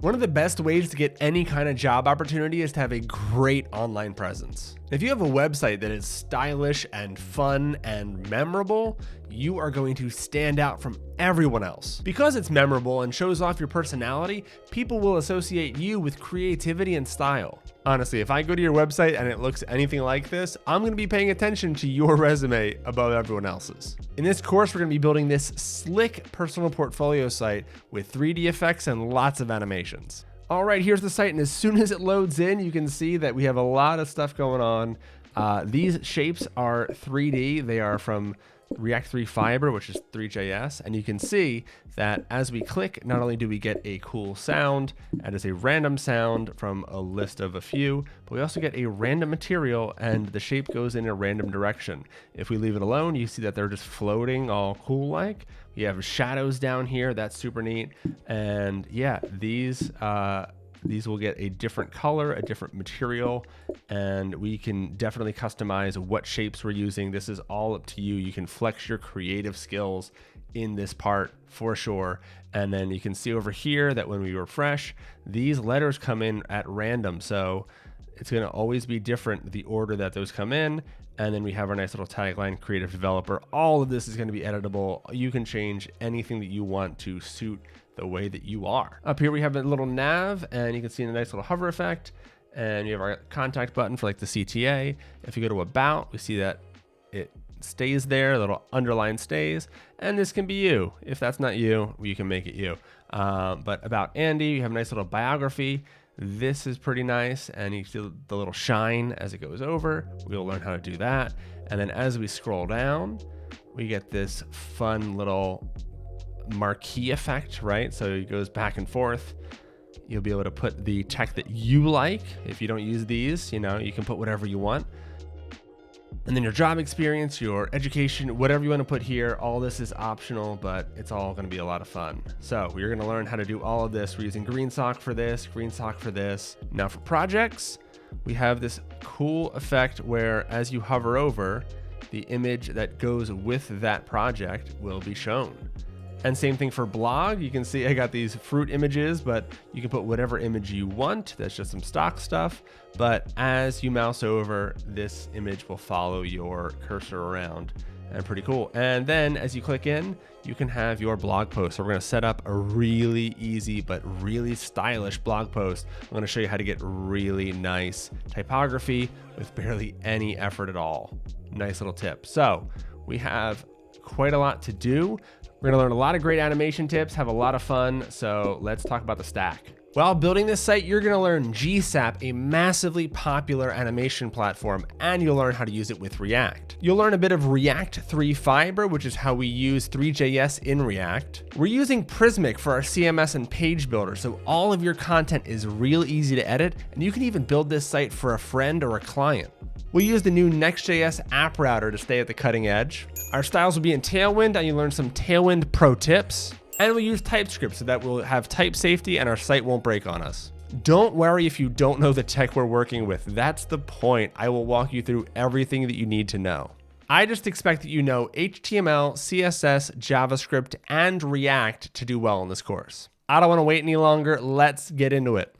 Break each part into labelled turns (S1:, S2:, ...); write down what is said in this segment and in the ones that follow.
S1: One of the best ways to get any kind of job opportunity is to have a great online presence. If you have a website that is stylish and fun and memorable, you are going to stand out from everyone else. Because it's memorable and shows off your personality, people will associate you with creativity and style. Honestly, if I go to your website and it looks anything like this, I'm going to be paying attention to your resume above everyone else's. In this course, we're going to be building this slick personal portfolio site with 3D effects and lots of animations. All right, here's the site, and as soon as it loads in, you can see that we have a lot of stuff going on. These shapes are 3D. They are from React 3 Fiber, which is Three.js, and you can see that as we click, not only do we get a cool sound, and it's a random sound from a list of a few, but we also get a random material, and the shape goes in a random direction. If we leave it alone, you see that they're just floating all cool like. We have shadows down here, that's super neat, and yeah, these will get a different color, a different material, and we can definitely customize what shapes we're using. This is all up to you. You can flex your creative skills in this part for sure. And then you can see over here that when we refresh, these letters come in at random. So it's going to always be different, the order that those come in. And then we have our nice little tagline, creative developer. All of this is going to be editable. You can change anything that you want to suit the way that you are. Up here we have a little nav, and you can see a nice little hover effect, and you have our contact button for like the CTA. If you go to about, we see that it stays there, a little underline stays, and this can be you. If that's not you, you can make it you. But about Andy, you have a nice little biography. This is pretty nice, and you see the little shine as it goes over. We'll learn how to do that. And then as we scroll down, we get this fun little marquee effect, right? So it goes back and forth. You'll be able to put the tech that you like. If you don't use these, you can put whatever you want. And then your job experience, your education, whatever you want to put here, all this is optional, but it's all going to be a lot of fun. So we're going to learn how to do all of this. We're using green sock for this, green sock for this. Now for projects, we have this cool effect where as you hover over, the image that goes with that project will be shown. And same thing for blog. You can see I got these fruit images, but you can put whatever image you want. That's just some stock stuff. But as you mouse over, this image will follow your cursor around, and pretty cool. And then as you click in, you can have your blog post. So we're going to set up a really easy but really stylish blog post. I'm going to show you how to get really nice typography with barely any effort at all. Nice little tip. So we have quite a lot to do. We're going to learn a lot of great animation tips, have a lot of fun. So let's talk about the stack. While building this site, you're going to learn GSAP, a massively popular animation platform, and you'll learn how to use it with React. You'll learn a bit of React 3 Fiber, which is how we use Three.js in React. We're using Prismic for our CMS and page builder, so all of your content is real easy to edit, and you can even build this site for a friend or a client. We'll use the new Next.js app router to stay at the cutting edge. Our styles will be in Tailwind, and you learn some Tailwind pro tips. And we'll use TypeScript so that we'll have type safety and our site won't break on us. Don't worry if you don't know the tech we're working with. That's the point. I will walk you through everything that you need to know. I just expect that you know HTML, CSS, JavaScript, and React to do well in this course. I don't want to wait any longer. Let's get into it.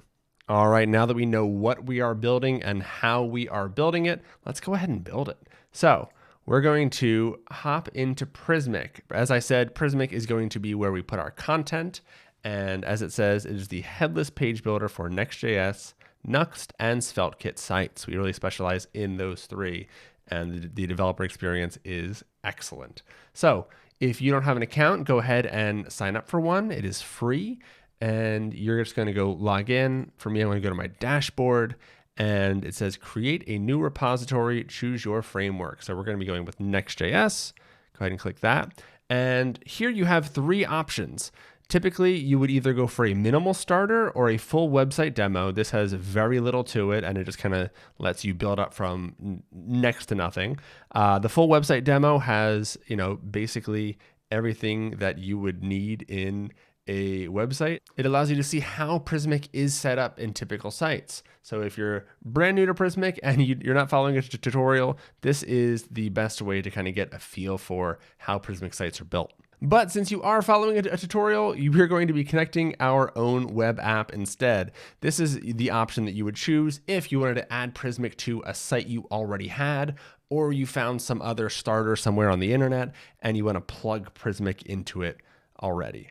S1: All right, now that we know what we are building and how we are building it, let's go ahead and build it. So we're going to hop into Prismic. As I said, Prismic is going to be where we put our content. And as it says, it is the headless page builder for Next.js, Nuxt, and SvelteKit sites. We really specialize in those three, and the developer experience is excellent. So if you don't have an account, go ahead and sign up for one. It is free, and you're just going to go log in. For me, I'm going to go to my dashboard, and it says create a new repository, choose your framework. So we're going to be going with Next.js. Go ahead and click that. And here you have three options. Typically, you would either go for a minimal starter or a full website demo. This has very little to it, and it just kind of lets you build up from next to nothing. The full website demo has, basically everything that you would need in a website. It allows you to see how Prismic is set up in typical sites. So if you're brand new to Prismic and you're not following a tutorial, this is the best way to kind of get a feel for how Prismic sites are built. But since you are following a tutorial, we're going to be connecting our own web app instead. This is the option that you would choose if you wanted to add Prismic to a site you already had, or you found some other starter somewhere on the internet and you want to plug Prismic into it already.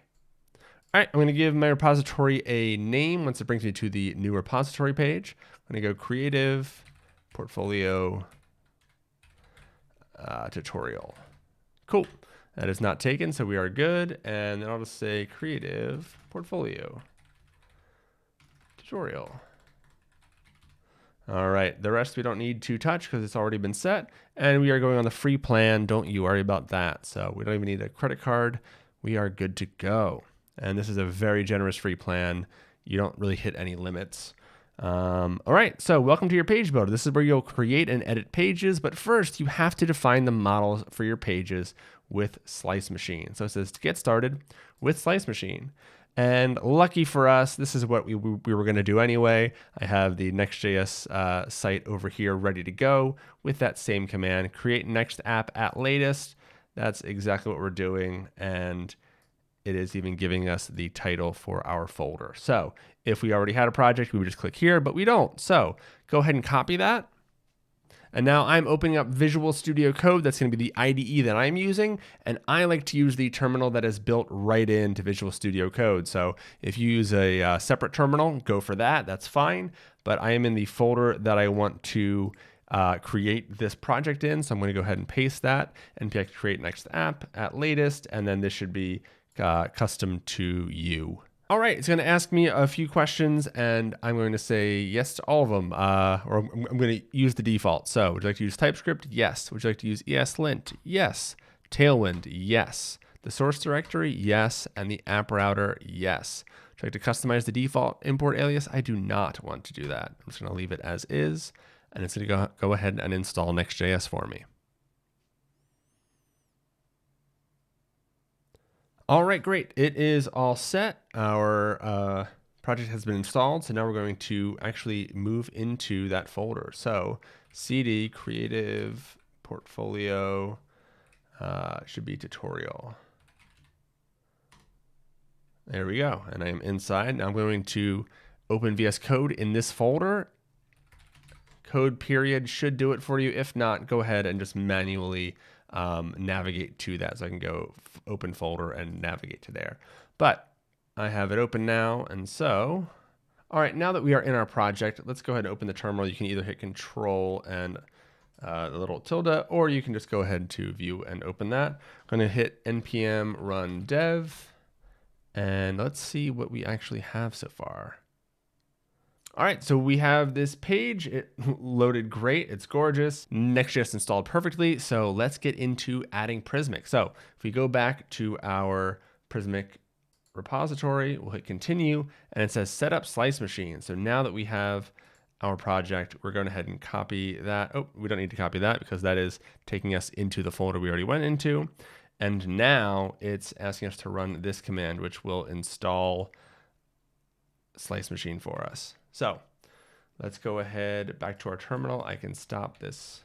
S1: All right, I'm going to give my repository a name once it brings me to the new repository page. I'm going to go creative portfolio tutorial. Cool. That is not taken, so we are good. And then I'll just say creative portfolio tutorial. All right, the rest we don't need to touch because it's already been set. And we are going on the free plan. Don't you worry about that. So we don't even need a credit card. We are good to go. And this is a very generous free plan. You don't really hit any limits. All right, so welcome to your page builder. This is where you'll create and edit pages, but first you have to define the models for your pages with Slice Machine. So it says to get started with Slice Machine. And lucky for us, this is what we were going to do anyway. I have the Next.js site over here ready to go with that same command, create next app at latest. That's exactly what we're doing. And it is even giving us the title for our folder. So if we already had a project, we would just click here, but we don't. So go ahead and copy that. And now I'm opening up Visual Studio Code. That's going to be the IDE that I'm using. And I like to use the terminal that is built right into Visual Studio Code. So if you use a separate terminal, go for that. That's fine. But I am in the folder that I want to create this project in. So I'm going to go ahead and paste that and create next app at latest. And then this should be custom to you. All right, it's going to ask me a few questions and I'm going to say yes to all of them, or I'm going to use the default. So would you like to use TypeScript? Yes. Would you like to use ESLint? Yes. Tailwind? Yes. The source directory? Yes. And the app router? Yes. Would you like to customize the default import alias? I do not want to do that. I'm just going to leave it as is, and it's going to go ahead and install Next.js for me. All right, great. It is all set. Our project has been installed. So now we're going to actually move into that folder. So cd creative portfolio should be tutorial. There we go. And I am inside. Now I'm going to open VS Code in this folder. Code period should do it for you. If not, go ahead and just manually navigate to that. So I can go open folder and navigate to there. But I have it open now. And so, all right, now that we are in our project, let's go ahead and open the terminal. You can either hit Control and the little tilde, or you can just go ahead to view and open that. I'm going to hit npm run dev. And let's see what we actually have so far. All right, so we have this page. It loaded great. It's gorgeous. Next.js installed perfectly. So let's get into adding Prismic. So if we go back to our Prismic repository, we'll hit continue, and it says set up Slice Machine. So now that we have our project, we're going ahead and copy that. Oh, we don't need to copy that because that is taking us into the folder we already went into. And now it's asking us to run this command, which will install Slice Machine for us. So let's go ahead back to our terminal. I can stop this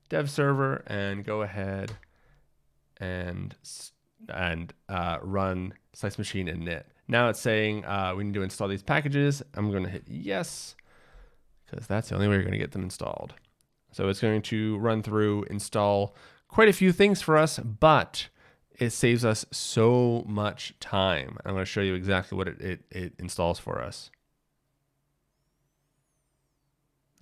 S1: dev server and go ahead and run Slice Machine init. Now it's saying we need to install these packages. I'm going to hit yes, because that's the only way you're going to get them installed. So it's going to run through, install quite a few things for us, but it saves us so much time. I'm going to show you exactly what it installs for us.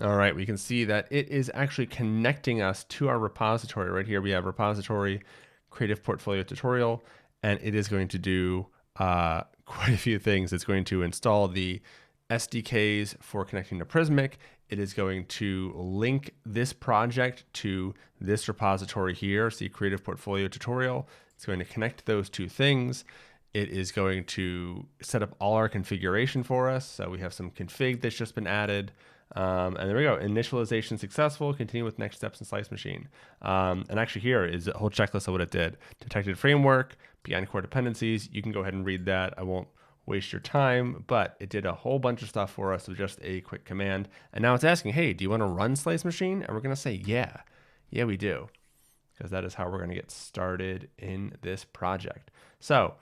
S1: All right, we can see that it is actually connecting us to our repository. Right here we have repository, creative portfolio tutorial, and it is going to do quite a few things. It's going to install the SDKs for connecting to Prismic. It is going to link this project to this repository here, see creative portfolio tutorial. It's going to connect those two things. It is going to set up all our configuration for us. So we have some config that's just been added. And there we go. Initialization successful. Continue with next steps in Slice Machine. And actually here is a whole checklist of what it did. Detected framework, behind core dependencies. You can go ahead and read that. I won't waste your time, but it did a whole bunch of stuff for us with just a quick command. And now it's asking, hey, do you want to run Slice Machine? And we're going to say, yeah, we do. because that is how we're going to get started in this project. So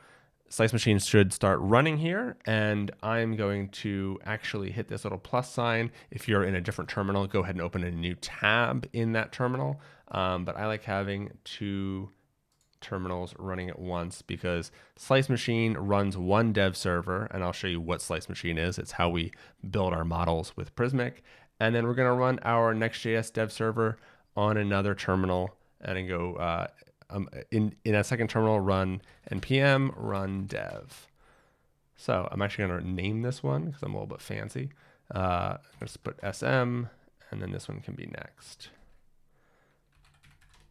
S1: Slice Machine should start running here, and I'm going to actually hit this little plus sign. If you're in a different terminal, go ahead and open a new tab in that terminal. But I like having two terminals running at once because Slice Machine runs one dev server, and I'll show you what Slice Machine is. It's how we build our models with Prismic. And then we're going to run our Next.js dev server on another terminal, and then go in a second terminal, run npm run dev. So I'm actually going to name this one because I'm a little bit fancy. Let's put sm, and then this one can be next.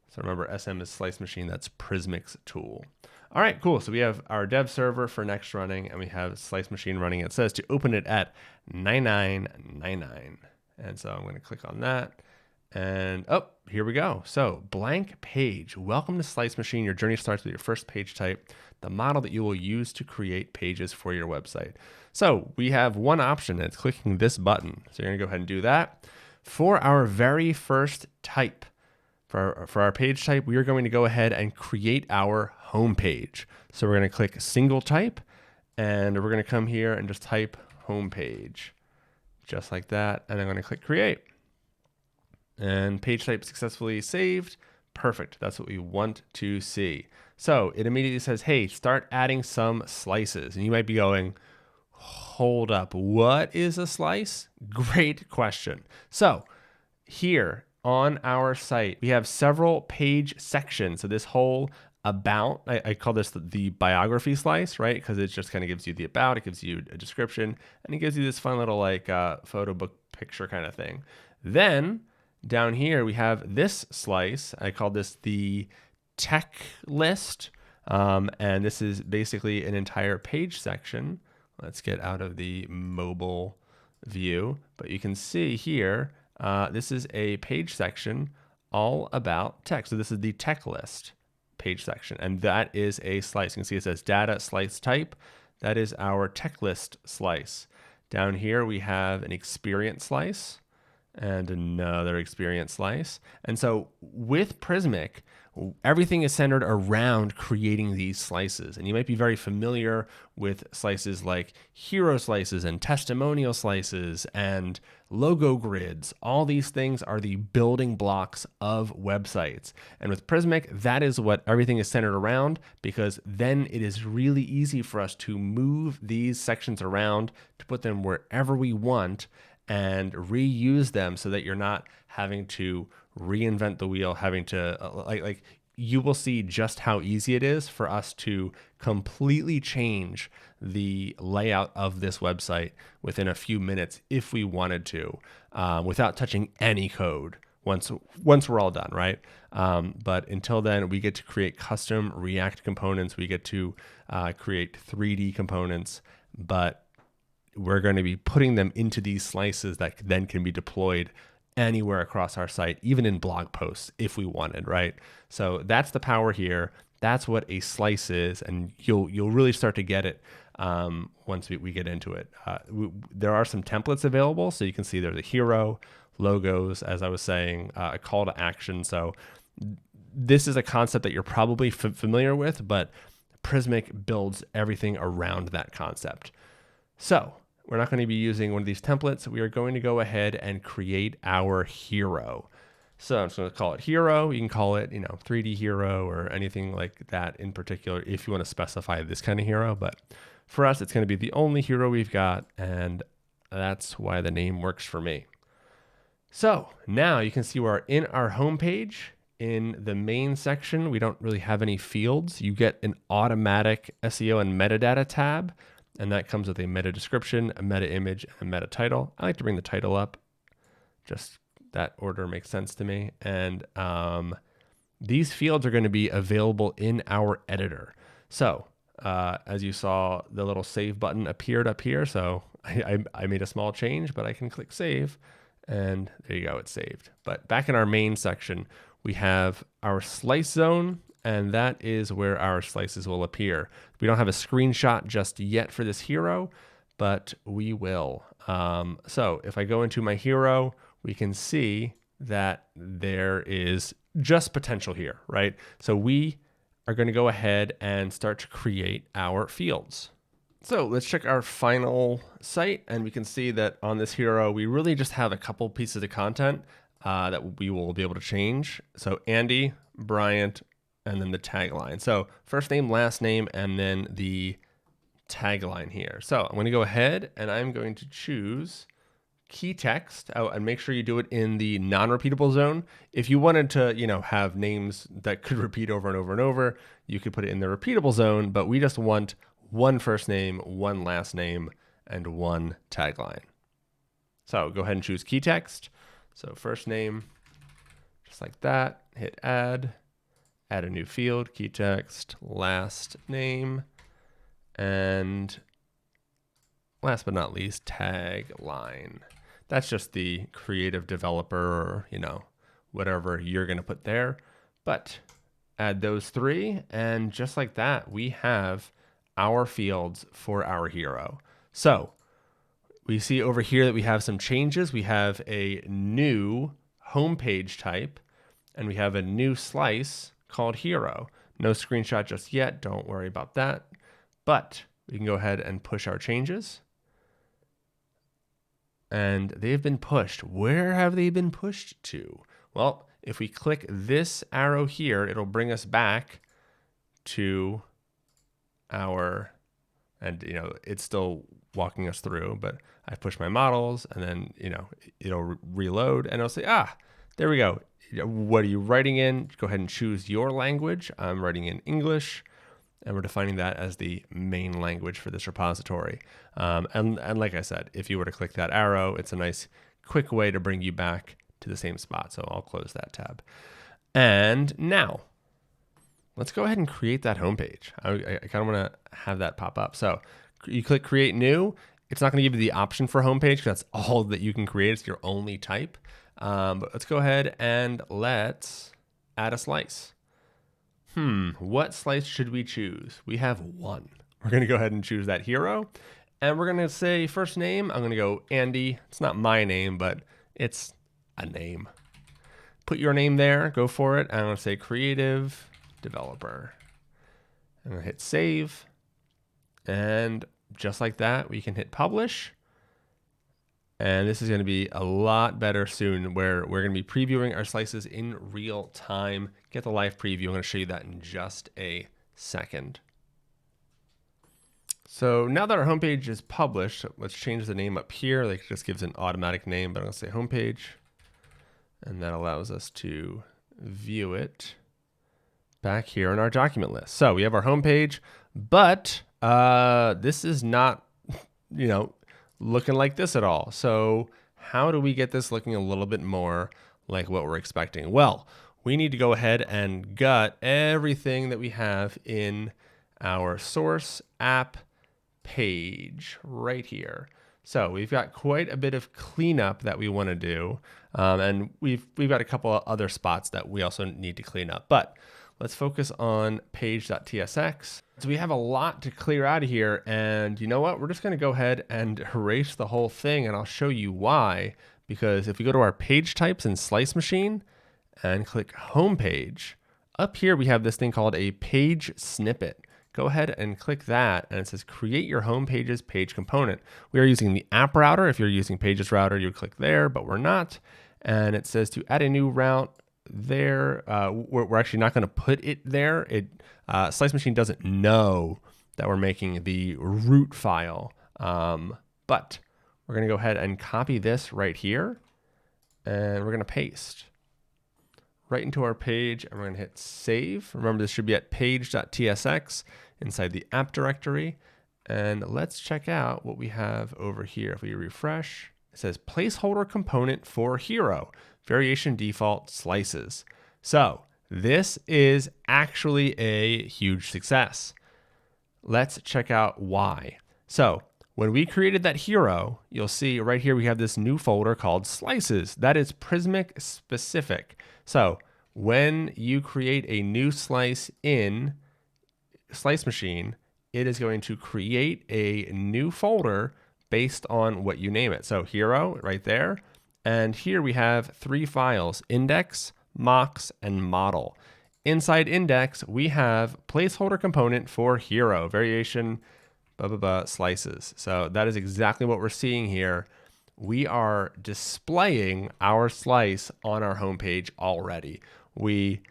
S1: So remember, SM is Slice Machine. That's Prismic's tool. All right, cool. So we have our dev server for Next running, and we have Slice Machine running. It says to open it at 9999. And so I'm going to click on that. And oh, here we go. So blank page. Welcome to Slice Machine. Your journey starts with your first page type, the model that you will use to create pages for your website. So we have one option, and it's clicking this button. So you're going to go ahead and do that. For our very first type, for our page type, we are going to go ahead and create our home page. So we're going to click single type, and we're going to come here and just type home page, just like that. And I'm going to click create. And page type successfully saved. Perfect. That's what we want to see. So it immediately says, hey, start adding some slices. And you might be going, hold up, what is a slice? Great question. So here on our site, we have several page sections. So this whole about, I call this the biography slice, right? Because it just kind of gives you the about, it gives you a description, and it gives you this fun little like photo book picture kind of thing. Then down here, we have this slice. I call this the tech list. And this is basically an entire page section. Let's get out of the mobile view. But you can see here, this is a page section all about tech. So this is the tech list page section. And that is a slice. You can see it says data slice type. That is our tech list slice. Down here, we have an experience slice and another experience slice. And so with Prismic, everything is centered around creating these slices. And you might be very familiar with slices like hero slices and testimonial slices and logo grids. All these things are the building blocks of websites. And with Prismic, that is what everything is centered around, because then it is really easy for us to move these sections around, to put them wherever we want, and reuse them so that you're not having to reinvent the wheel, having to like you will see just how easy it is for us to completely change the layout of this website within a few minutes if we wanted to, without touching any code once we're all done, right? But until then, we get to create custom React components. We get to create 3D components, but we're going to be putting them into these slices that then can be deployed anywhere across our site, even in blog posts if we wanted, right? So that's the power here. That's what a slice is, and you'll really start to get it once we get into it. There are some templates available, so you can see there's a hero, logos, as I was saying, a call to action. So this is a concept that you're probably familiar with, but Prismic builds everything around that concept. So we're not going to be using one of these templates. We are going to go ahead and create our hero. So I'm just going to call it hero. You can call it, 3D hero or anything like that in particular if you want to specify this kind of hero. But for us, it's going to be the only hero we've got, and that's why the name works for me. So now you can see we're in our home page. In the main section, we don't really have any fields. You get an automatic SEO and metadata tab, and that comes with a meta description, a meta image, and a meta title. I like to bring the title up. Just that order makes sense to me. And these fields are going to be available in our editor. So as you saw, the little save button appeared up here. So I made a small change, but I can click save, and there you go, it's saved. But back in our main section, we have our slice zone, and that is where our slices will appear. We don't have a screenshot just yet for this hero, but we will. So if I go into my hero, we can see that there is just potential here, right? So we are going to go ahead and start to create our fields. So let's check our final site, and we can see that on this hero, we really just have a couple pieces of content that we will be able to change. So Andy, Bryant, and then the tagline. So first name, last name, and then the tagline here. So I'm going to go ahead and I'm going to choose key text. Oh, and make sure you do it in the non-repeatable zone. If you wanted to, have names that could repeat over and over and over, you could put it in the repeatable zone, but we just want one first name, one last name, and one tagline. So go ahead and choose key text. So first name, just like that, hit add a new field, key text, last name, and last but not least, tagline. That's just the creative developer or, whatever you're going to put there. But add those three, and just like that, we have our fields for our hero. So we see over here that we have some changes. We have a new homepage type, and we have a new slice called hero. No screenshot just yet. Don't worry about that. But we can go ahead and push our changes. And they've been pushed. Where have they been pushed to? Well, if we click this arrow here, it'll bring us back to our, and it's still walking us through, but I push my models and then, it'll reload and it'll say, there we go. What are you writing in? Go ahead and choose your language. I'm writing in English, and we're defining that as the main language for this repository. And like I said, if you were to click that arrow, it's a nice quick way to bring you back to the same spot. So I'll close that tab. And now let's go ahead and create that homepage. I kind of want to have that pop up. So you click create new. It's not going to give you the option for homepage because that's all that you can create. It's your only type. But let's go ahead and let's add a slice. What slice should we choose? We have one. We're going to go ahead and choose that hero. And we're going to say first name. I'm going to go Andy. It's not my name, but it's a name. Put your name there. Go for it. I'm going to say creative developer. I'm going to hit save. And just like that, we can hit publish. And this is going to be a lot better soon, where we're going to be previewing our slices in real time. Get the live preview. I'm going to show you that in just a second. So now that our homepage is published, let's change the name up here. Like, it just gives an automatic name, but I'm going to say homepage. And that allows us to view it back here in our document list. So we have our homepage, but this is not, looking like this at all. So how do we get this looking a little bit more like what we're expecting? Well, we need to go ahead and gut everything that we have in our source app page right here. So we've got quite a bit of cleanup that we want to do. And we've got a couple of other spots that we also need to clean up. But let's focus on page.tsx. So we have a lot to clear out of here. And you know what? We're just going to go ahead and erase the whole thing. And I'll show you why. Because if we go to our page types in Slice Machine and click Homepage, up here we have this thing called a page snippet. Go ahead and click that, and it says create your home page's page component. We are using the app router. If you're using Pages router, you would click there, but we're not. And it says to add a new route there. We're actually not going to put it there. Slice Machine doesn't know that we're making the root file, but we're going to go ahead and copy this right here, and we're going to paste right into our page, and we're going to hit save. Remember, this should be at page.tsx inside the app directory. And let's check out what we have over here. If we refresh, it says placeholder component for hero, variation default slices. So this is actually a huge success. Let's check out why. So when we created that hero, you'll see right here we have this new folder called slices. That is Prismic specific. So when you create a new slice in Slice Machine, it is going to create a new folder based on what you name it. So hero right there. And here we have 3 files, index, mocks, and model. Inside index, we have placeholder component for hero, variation, blah, blah, blah, slices. So that is exactly what we're seeing here. We are displaying our slice on our homepage already. We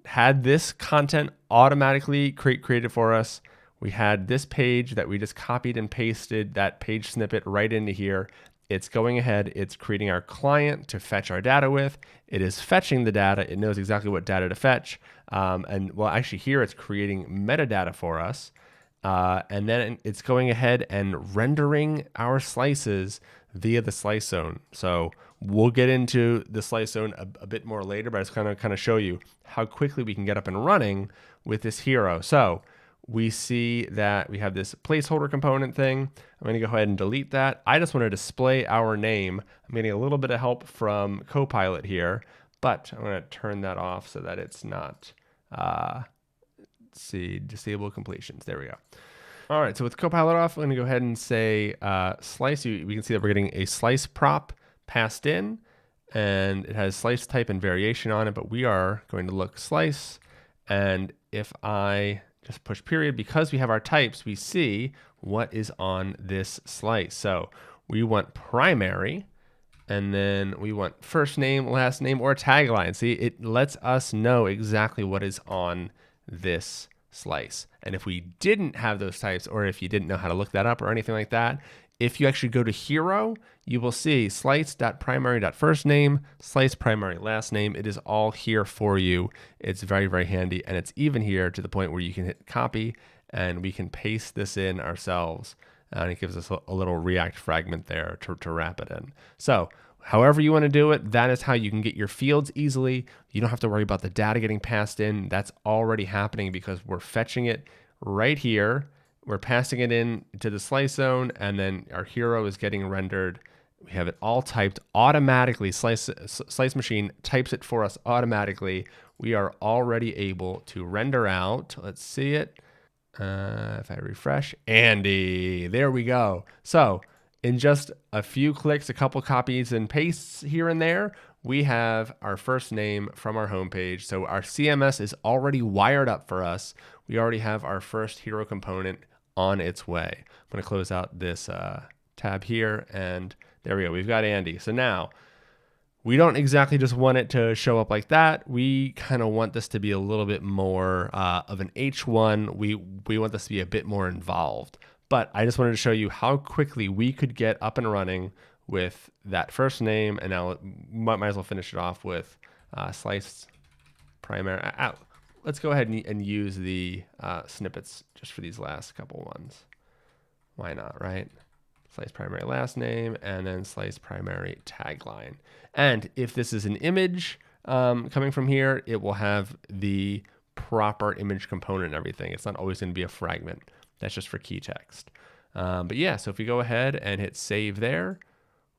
S1: had this content automatically created for us. We had this page that we just copied and pasted that page snippet right into here. It's going ahead, it's creating our client to fetch our data with. It is fetching the data. It knows exactly what data to fetch. And well, actually here it's creating metadata for us. And then it's going ahead and rendering our slices via the slice zone. So we'll get into the slice zone a bit more later, but I just kind of show you how quickly we can get up and running with this hero. So we see that we have this placeholder component thing. I'm going to go ahead and delete that. I just want to display our name. I'm getting a little bit of help from Copilot here, but I'm going to turn that off so that it's not, let's see, disable completions. There we go. All right, so with Copilot off, I'm going to go ahead and say slice. We can see that we're getting a slice prop passed in, and it has slice type and variation on it, but we are going to look slice. And if I just push period, because we have our types, we see what is on this slice. So we want primary, and then we want first name, last name, or tagline. See, it lets us know exactly what is on this slice. And if we didn't have those types, or if you didn't know how to look that up or anything like that, if you actually go to hero, you will see slice.primary.firstname, slice primary last name. It is all here for you. It's very, very handy. And it's even here to the point where you can hit copy and we can paste this in ourselves. And it gives us a little React fragment there to wrap it in. So however you want to do it, that is how you can get your fields easily. You don't have to worry about the data getting passed in. That's already happening because we're fetching it right here. We're passing it in to the slice zone, and then our hero is getting rendered. We have it all typed automatically. Slice machine types it for us automatically. We are already able to render out. Let's see it. If I refresh, Andy, there we go. So in just a few clicks, a couple copies and pastes here and there, we have our first name from our homepage. So our CMS is already wired up for us. We already have our first hero component on its way. I'm going to close out this tab here, and there we go. We've got Andy. So now we don't exactly just want it to show up like that. We kind of want this to be a little bit more of an H1. We want this to be a bit more involved. But I just wanted to show you how quickly we could get up and running with that first name. And now might as well finish it off with slice primary. Let's go ahead and use the snippets just for these last couple ones. Why not, right? Slice primary last name, and then slice primary tagline. And if this is an image coming from here, it will have the proper image component and everything. It's not always going to be a fragment. That's just for key text. But yeah, so if we go ahead and hit save there,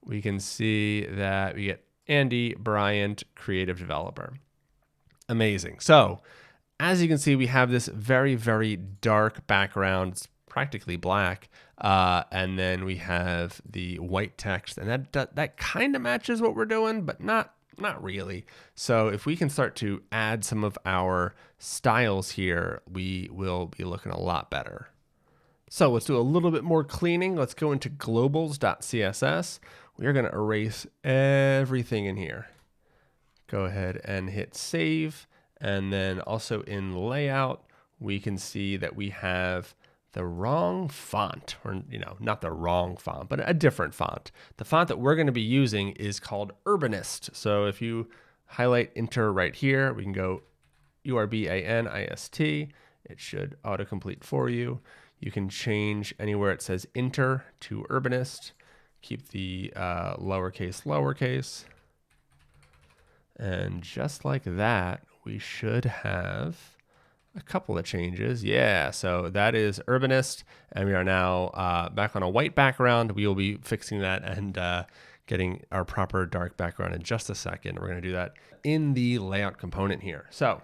S1: we can see that we get Andy Bryant, creative developer. Amazing. So as you can see, we have this very, very dark background. It's practically black. And then we have the white text, and that kind of matches what we're doing, but not really. So if we can start to add some of our styles here, we will be looking a lot better. So let's do a little bit more cleaning. Let's go into globals.css. We are going to erase everything in here. Go ahead and hit save. And then also in layout, we can see that we have the wrong font, or not the wrong font, but a different font. The font that we're going to be using is called Urbanist. So if you highlight enter right here, we can go URBANIST. It should autocomplete for you. You can change anywhere it says enter to Urbanist. Keep the lowercase. And just like that, we should have a couple of changes. Yeah, so that is Urbanist, and we are now back on a white background. We will be fixing that and getting our proper dark background in just a second. We're going to do that in the layout component here. So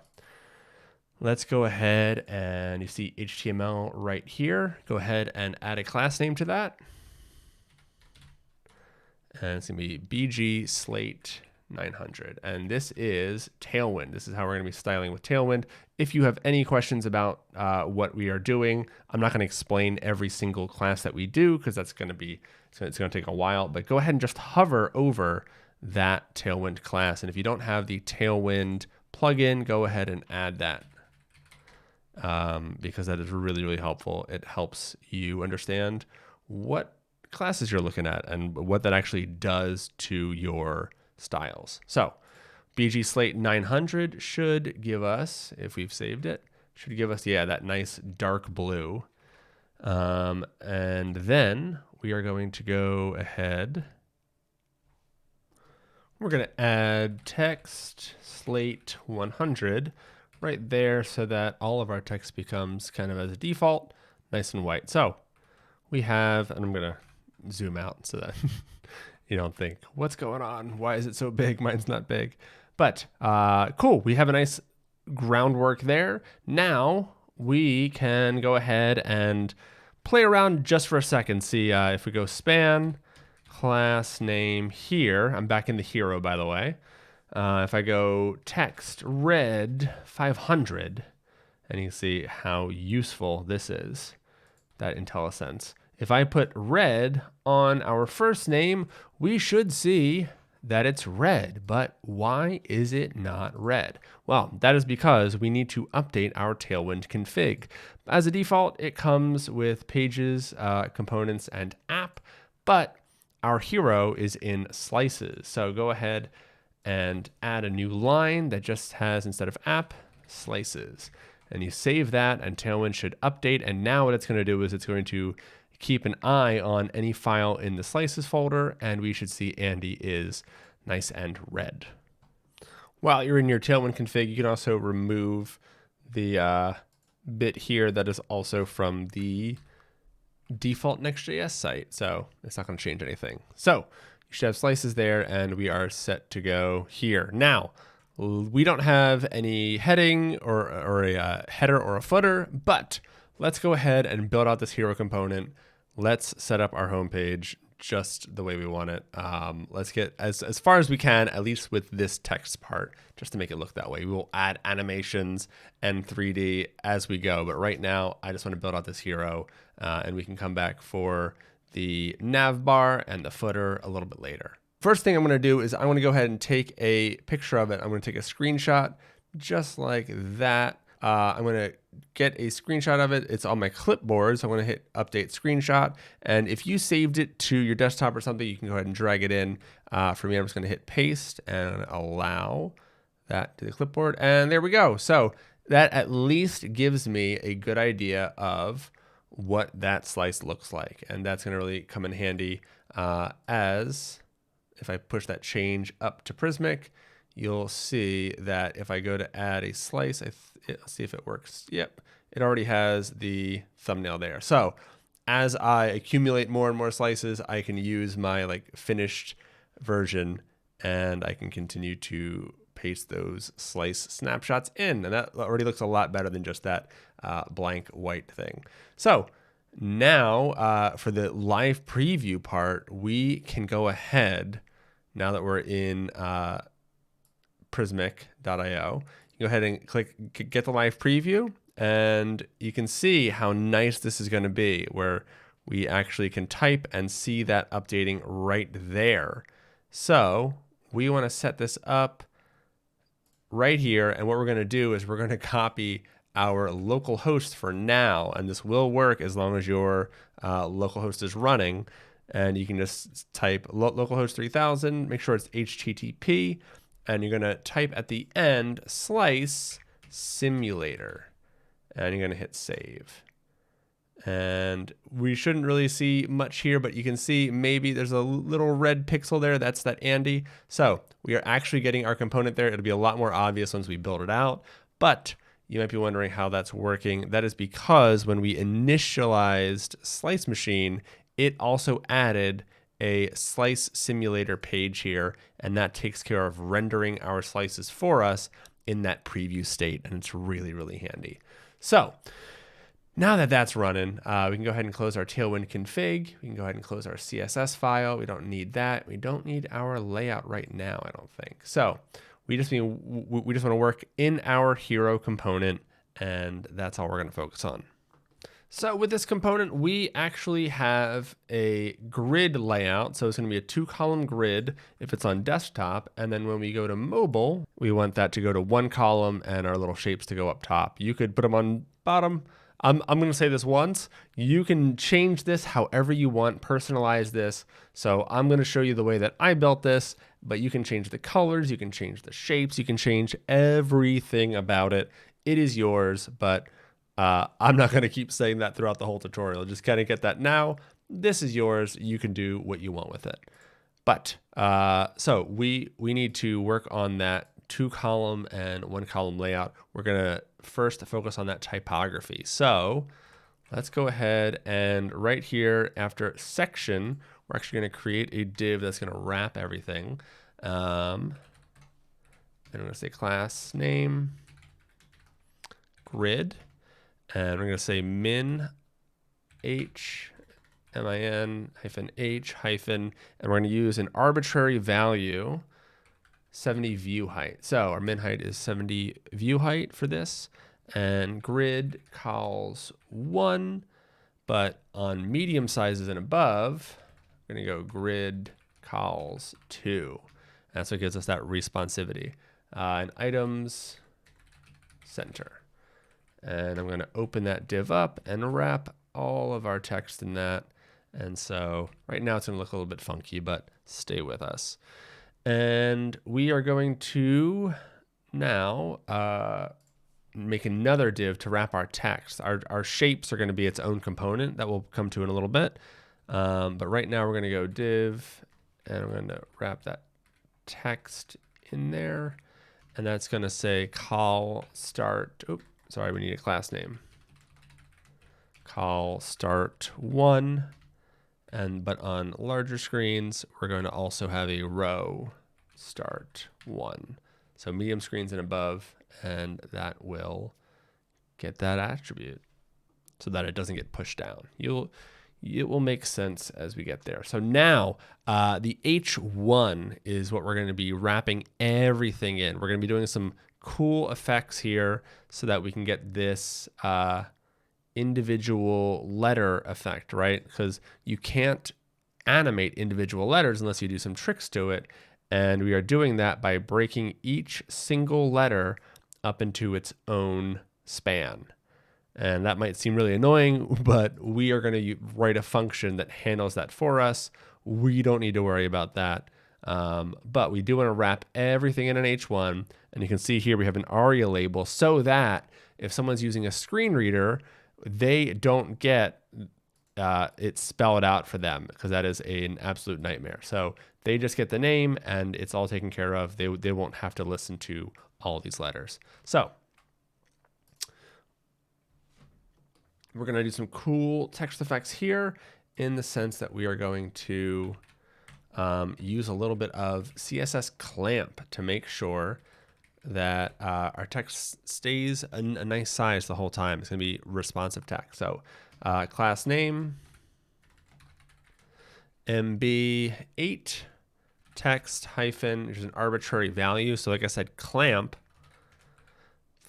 S1: let's go ahead, and you see HTML right here. Go ahead and add a class name to that. And it's going to be BG Slate 900. And this is Tailwind. This is how we're going to be styling with Tailwind. If you have any questions about what we are doing, I'm not going to explain every single class that we do because that's going to be, it's going to take a while, but go ahead and just hover over that Tailwind class. And if you don't have the Tailwind plugin, go ahead and add that because that is really, really helpful. It helps you understand what classes you're looking at and what that actually does to your styles. So BG Slate 900 should give us, if we've saved it, should give us, yeah, that nice dark blue. And then we are going to go ahead. We're going to add text Slate 100 right there so that all of our text becomes kind of as a default, nice and white. So we have, and I'm going to zoom out so that you don't think, what's going on? Why is it so big? Mine's not big. But cool, we have a nice groundwork there. Now we can go ahead and play around just for a second. See if we go span, class name here. I'm back in the hero, by the way. If I go text red 500, and you can see how useful this is, that IntelliSense. If I put red on our first name, we should see that it's red, but why is it not red? Well, that is because we need to update our Tailwind config. As a default, it comes with pages, components, and app, but our hero is in slices. So go ahead and add a new line that just has, instead of app, slices. And you save that, and Tailwind should update. And now what it's going to do is it's going to keep an eye on any file in the slices folder, and we should see Andy is nice and red. While you're in your Tailwind config, you can also remove the bit here that is also from the default Next.js site, so it's not going to change anything. So you should have slices there, and we are set to go here. Now, we don't have any heading or a header or a footer, but let's go ahead and build out this hero component. Let's set up our homepage just the way we want it. Let's get as far as we can, at least with this text part, just to make it look that way. We will add animations and 3D as we go. But right now, I just want to build out this hero, and we can come back for the nav bar and the footer a little bit later. First thing I'm going to do is I want to go ahead and take a picture of it. I'm going to take a screenshot just like that. I'm going to get a screenshot of it. It's on my clipboard, so I'm going to hit update screenshot. And if you saved it to your desktop or something, you can go ahead and drag it in. For me, I'm just going to hit paste and allow that to the clipboard. And there we go. So that at least gives me a good idea of what that slice looks like. And that's going to really come in handy as if I push that change up to Prismic, you'll see that if I go to add a slice, let's see if it works. Yep, it already has the thumbnail there. So as I accumulate more and more slices, I can use my like finished version, and I can continue to paste those slice snapshots in. And that already looks a lot better than just that blank white thing. So now for the live preview part, we can go ahead, now that we're in Prismic.io, go ahead and click get the live preview, and you can see how nice this is going to be, where we actually can type and see that updating right there. So we want to set this up right here, and what we're going to do is we're going to copy our local host for now, and this will work as long as your local host is running. And you can just type localhost 3000, make sure it's HTTP, and you're going to type at the end slice simulator, and you're going to hit save. And we shouldn't really see much here, but you can see maybe there's a little red pixel there. That's that Andy. So we are actually getting our component there. It'll be a lot more obvious once we build it out, but you might be wondering how that's working. That is because when we initialized Slice Machine, it also added a slice simulator page here, and that takes care of rendering our slices for us in that preview state, and it's really, really handy. So Now that that's running, we can go ahead and close our Tailwind config. We can go ahead and close our CSS file. We don't need that. We don't need our layout right now, I don't think. So we just want to work in our hero component, and that's all we're going to focus on. So with this component, we actually have a grid layout. So it's going to be a 2-column grid if it's on desktop. And then when we go to mobile, we want that to go to 1 column and our little shapes to go up top. You could put them on bottom. I'm going to say this once. You can change this however you want, personalize this. So I'm going to show you the way that I built this, but you can change the colors, you can change the shapes, you can change everything about it. It is yours, but I'm not going to keep saying that throughout the whole tutorial. Just kind of get that now. This is yours. You can do what you want with it. But so we need to work on that 2-column and 1-column layout. We're going to first focus on that typography. So let's go ahead and right here after section, we're actually going to create a div that's going to wrap everything. And I'm going to say class name grid. And we're going to say min h min hyphen h hyphen, and we're going to use an arbitrary value, 70 view height. So our min height is 70 view height for this, and grid calls 1, but on medium sizes and above, we're going to go grid calls 2. That's what gives us that responsivity. And items center. And I'm going to open that div up and wrap all of our text in that. And so right now it's going to look a little bit funky, but stay with us. And we are going to now make another div to wrap our text. Our shapes are going to be its own component that we'll come to in a little bit. But right now we're going to go div, and I'm going to wrap that text in there. And that's going to say call start. Oops. Sorry, we need a class name. Call start 1, but on larger screens, we're going to also have a row start 1. So medium screens and above, and that will get that attribute so that it doesn't get pushed down. It will make sense as we get there. So now the H1 is what we're going to be wrapping everything in. We're going to be doing some cool effects here so that we can get this individual letter effect, right? Because you can't animate individual letters unless you do some tricks to it. And we are doing that by breaking each single letter up into its own span. And that might seem really annoying, but we are going to write a function that handles that for us. We don't need to worry about that. But we do want to wrap everything in an H1. And you can see here we have an ARIA label so that if someone's using a screen reader, they don't get it spelled out for them, because that is an absolute nightmare. So they just get the name and it's all taken care of. They won't have to listen to all these letters. So we're going to do some cool text effects here in the sense that we are going to use a little bit of CSS clamp to make sure that our text stays a nice size the whole time. It's going to be responsive text. So class name, MB8, text hyphen, which is an arbitrary value. So like I said, clamp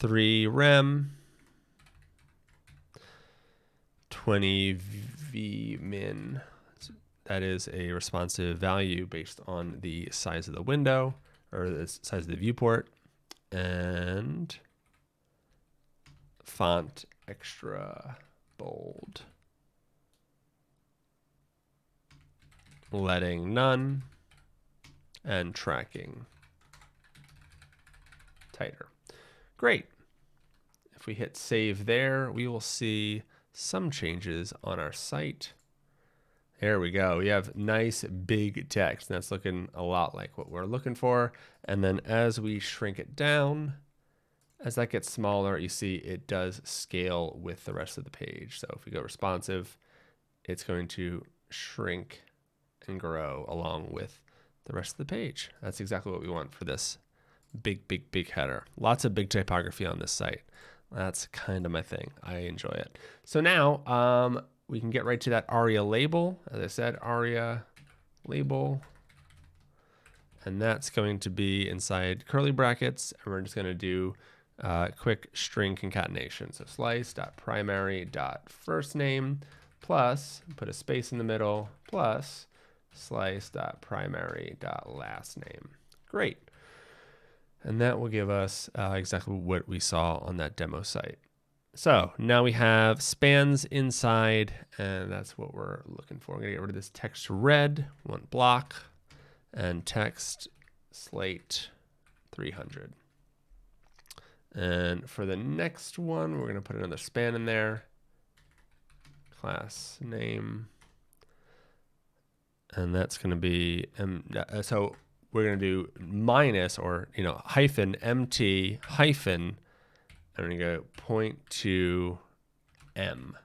S1: 3 rem 20 v min. That is a responsive value based on the size of the window or the size of the viewport. And font extra bold. Letting none. And tracking tighter. Great. If we hit save there, we will see some changes on our site. There we go. We have nice big text. And that's looking a lot like what we're looking for. And then as we shrink it down, as that gets smaller, you see it does scale with the rest of the page. So if we go responsive, it's going to shrink and grow along with the rest of the page. That's exactly what we want for this big header. Lots of big typography on this site. That's kind of my thing. I enjoy it. So now we can get right to that ARIA label. As I said, ARIA label. And that's going to be inside curly brackets. And we're just going to do quick string concatenation. So slice.primary.firstName plus, put a space in the middle, plus slice.primary.lastName. Great. And that will give us exactly what we saw on that demo site. So now we have spans inside, and that's what we're looking for. I'm going to get rid of this text red, we want block, and text slate 300. And for the next one, we're going to put another span in there, class name, and that's going to be, so we're going to do minus, or hyphen MT hyphen, I'm going to go point to M.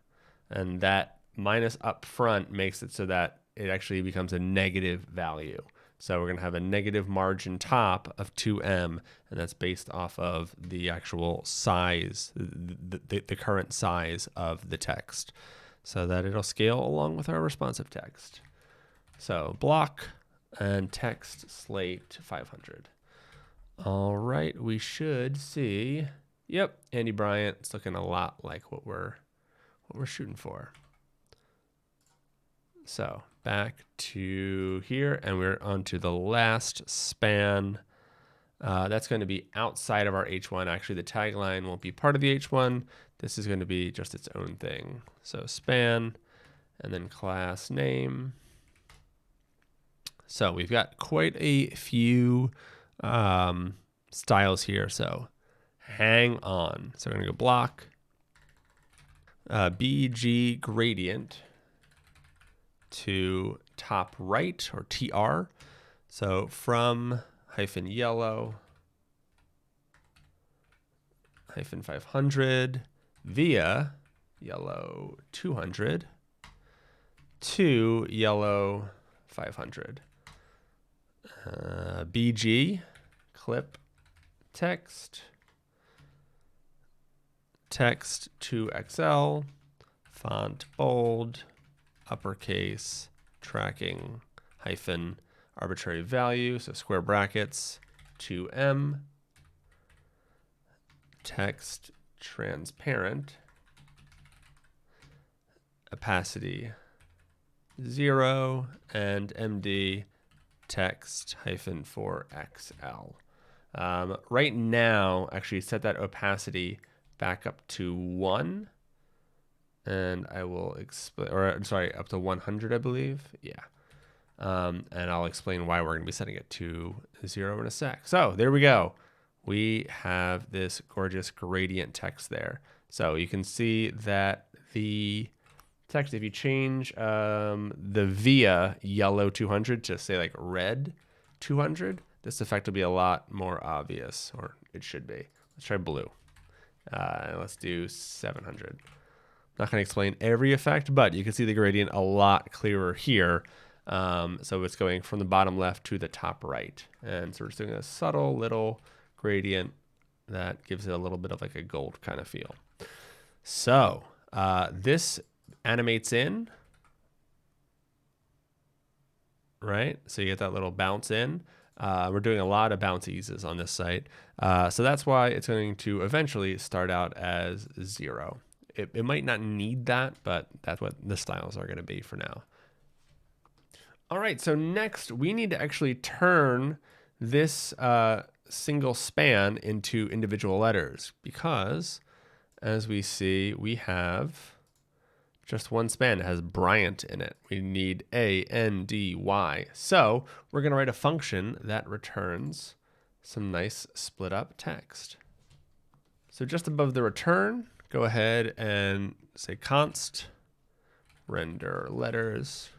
S1: And that minus up front makes it so that it actually becomes a negative value. So we're going to have a negative margin top of 2M, and that's based off of the actual size, the current size of the text, so that it'll scale along with our responsive text. So block and text slate 500. All right, we should see, yep, Andy Bryant. It's looking a lot like what we're shooting for. So back to here, and we're on to the last span. That's going to be outside of our H1. Actually, the tagline won't be part of the H1. This is going to be just its own thing. So span, and then class name. So we've got quite a few styles here. So hang on. So we're going to go block, BG gradient to top right, or TR. So from hyphen yellow hyphen 500 via yellow 200 to yellow 500. BG clip text to XL, font bold, uppercase, tracking, hyphen, arbitrary value, so square brackets, 2M, text transparent, opacity 0, and MD text hyphen 4XL. Right now, actually set that opacity back up to 1. And I will explain, or sorry, up to 100, I believe. Yeah. And I'll explain why we're going to be setting it to 0 in a sec. So there we go. We have this gorgeous gradient text there. So you can see that the text, if you change the via yellow 200 to say like red 200, this effect will be a lot more obvious, or it should be. Let's try blue. Let's do 700. Not going to explain every effect, but you can see the gradient a lot clearer here. So it's going from the bottom left to the top right. And so we're just doing a subtle little gradient that gives it a little bit of like a gold kind of feel. So this animates in, right? So you get that little bounce in. We're doing a lot of bounce eases on this site. So that's why it's going to eventually start out as 0. It might not need that, but that's what the styles are going to be for now. All right, so next we need to actually turn this single span into individual letters, because as we see, we have just one span. It has Bryant in it. We need A-N-D-Y. So we're going to write a function that returns some nice split up text. So just above the return, go ahead and say const render letters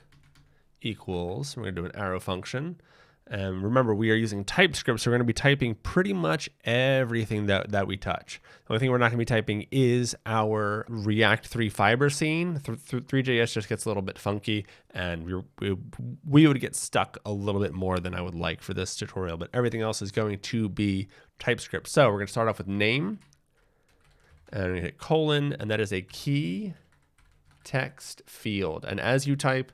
S1: equals, we're going to do an arrow function. And remember, we are using TypeScript, so we're going to be typing pretty much everything that we touch. The only thing we're not going to be typing is our React 3 fiber scene. Three.js just gets a little bit funky, and we would get stuck a little bit more than I would like for this tutorial, but everything else is going to be TypeScript. So we're going to start off with name, and we hit colon, and that is a key text field. And as you type,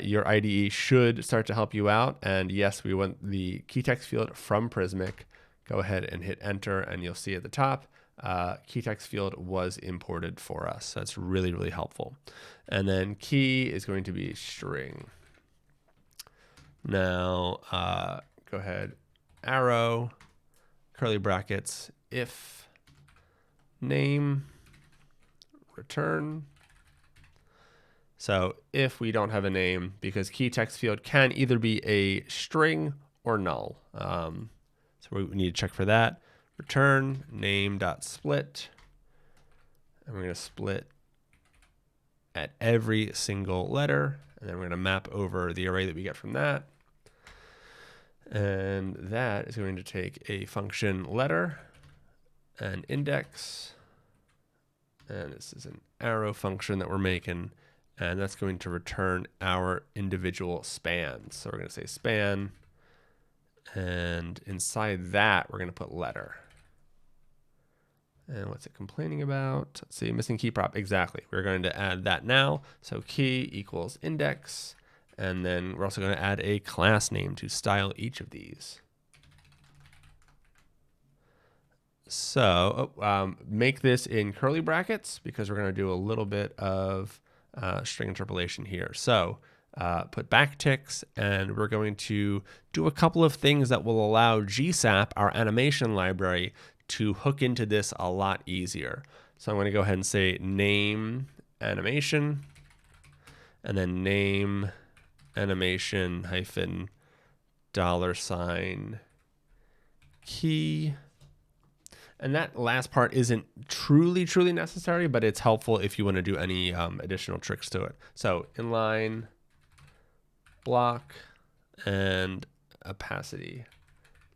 S1: your IDE should start to help you out. And yes, we want the key text field from Prismic. Go ahead and hit enter, and you'll see at the top, key text field was imported for us. So that's really, really helpful. And then key is going to be string. Now, go ahead, arrow, curly brackets, if name, return. So if we don't have a name, because key text field can either be a string or null. So we need to check for that. Return name.split. And we're going to split at every single letter. And then we're going to map over the array that we get from that. And that is going to take a function letter and index. And this is an arrow function that we're making. And that's going to return our individual spans. So we're going to say span. And inside that, we're going to put letter. And what's it complaining about? Let's see, missing key prop. Exactly. We're going to add that now. So key equals index. And then we're also going to add a class name to style each of these. So make this in curly brackets because we're going to do a little bit of string interpolation here. So put backticks, and we're going to do a couple of things that will allow GSAP, our animation library, to hook into this a lot easier. So I'm going to go ahead and say name animation, and then name animation hyphen $ key. And that last part isn't truly necessary, but it's helpful if you want to do any additional tricks to it. So inline, block, and opacity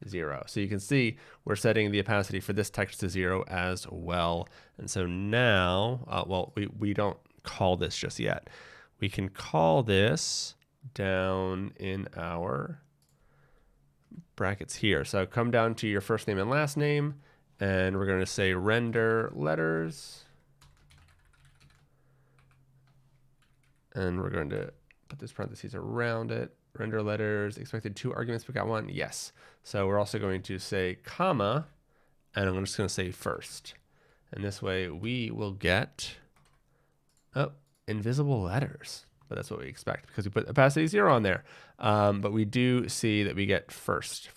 S1: 0. So you can see we're setting the opacity for this text to 0 as well. And so now, well, we don't call this just yet. We can call this down in our brackets here. So come down to your first name and last name, and we're going to say render letters. And we're going to put this parentheses around it. Render letters, expected 2 arguments, we got 1. Yes. So we're also going to say comma, and I'm just going to say first. And this way we will get invisible letters. But that's what we expect because we put opacity 0 on there. But we do see that we get first,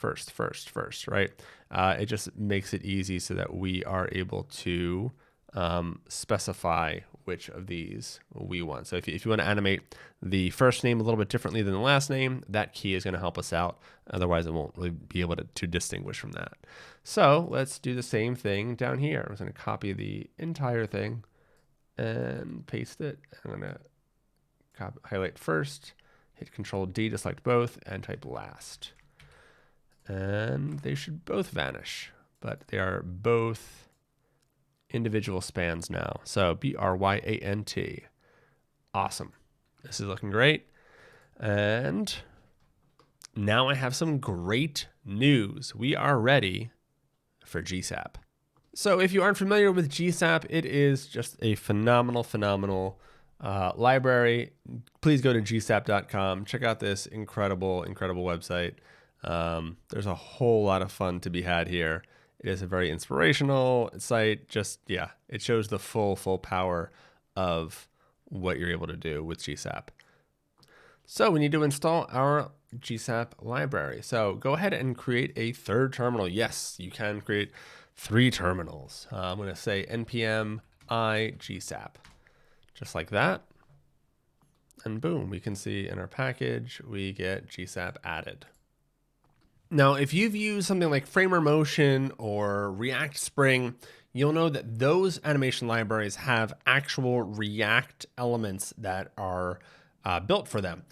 S1: right? It just makes it easy so that we are able to specify which of these we want. So if you want to animate the first name a little bit differently than the last name, that key is going to help us out. Otherwise, it won't really be able to distinguish from that. So let's do the same thing down here. I'm just going to copy the entire thing and paste it. I'm going to highlight first, hit Control-D to select both, and type last. And they should both vanish, but they are both individual spans now. So BRYANT. Awesome. This is looking great. And now I have some great news. We are ready for GSAP. So if you aren't familiar with GSAP, it is just a phenomenal library. Please go to gsap.com. Check out this incredible website. There's a whole lot of fun to be had here. It is a very inspirational site. Just, yeah, it shows the full power of what you're able to do with GSAP. So we need to install our GSAP library. So go ahead and create a third terminal. Yes, you can create 3 terminals. I'm going to say npm I GSAP. Just like that. And boom, we can see in our package, we get GSAP added. Now, if you've used something like Framer Motion or React Spring, you'll know that those animation libraries have actual React elements that are built for them.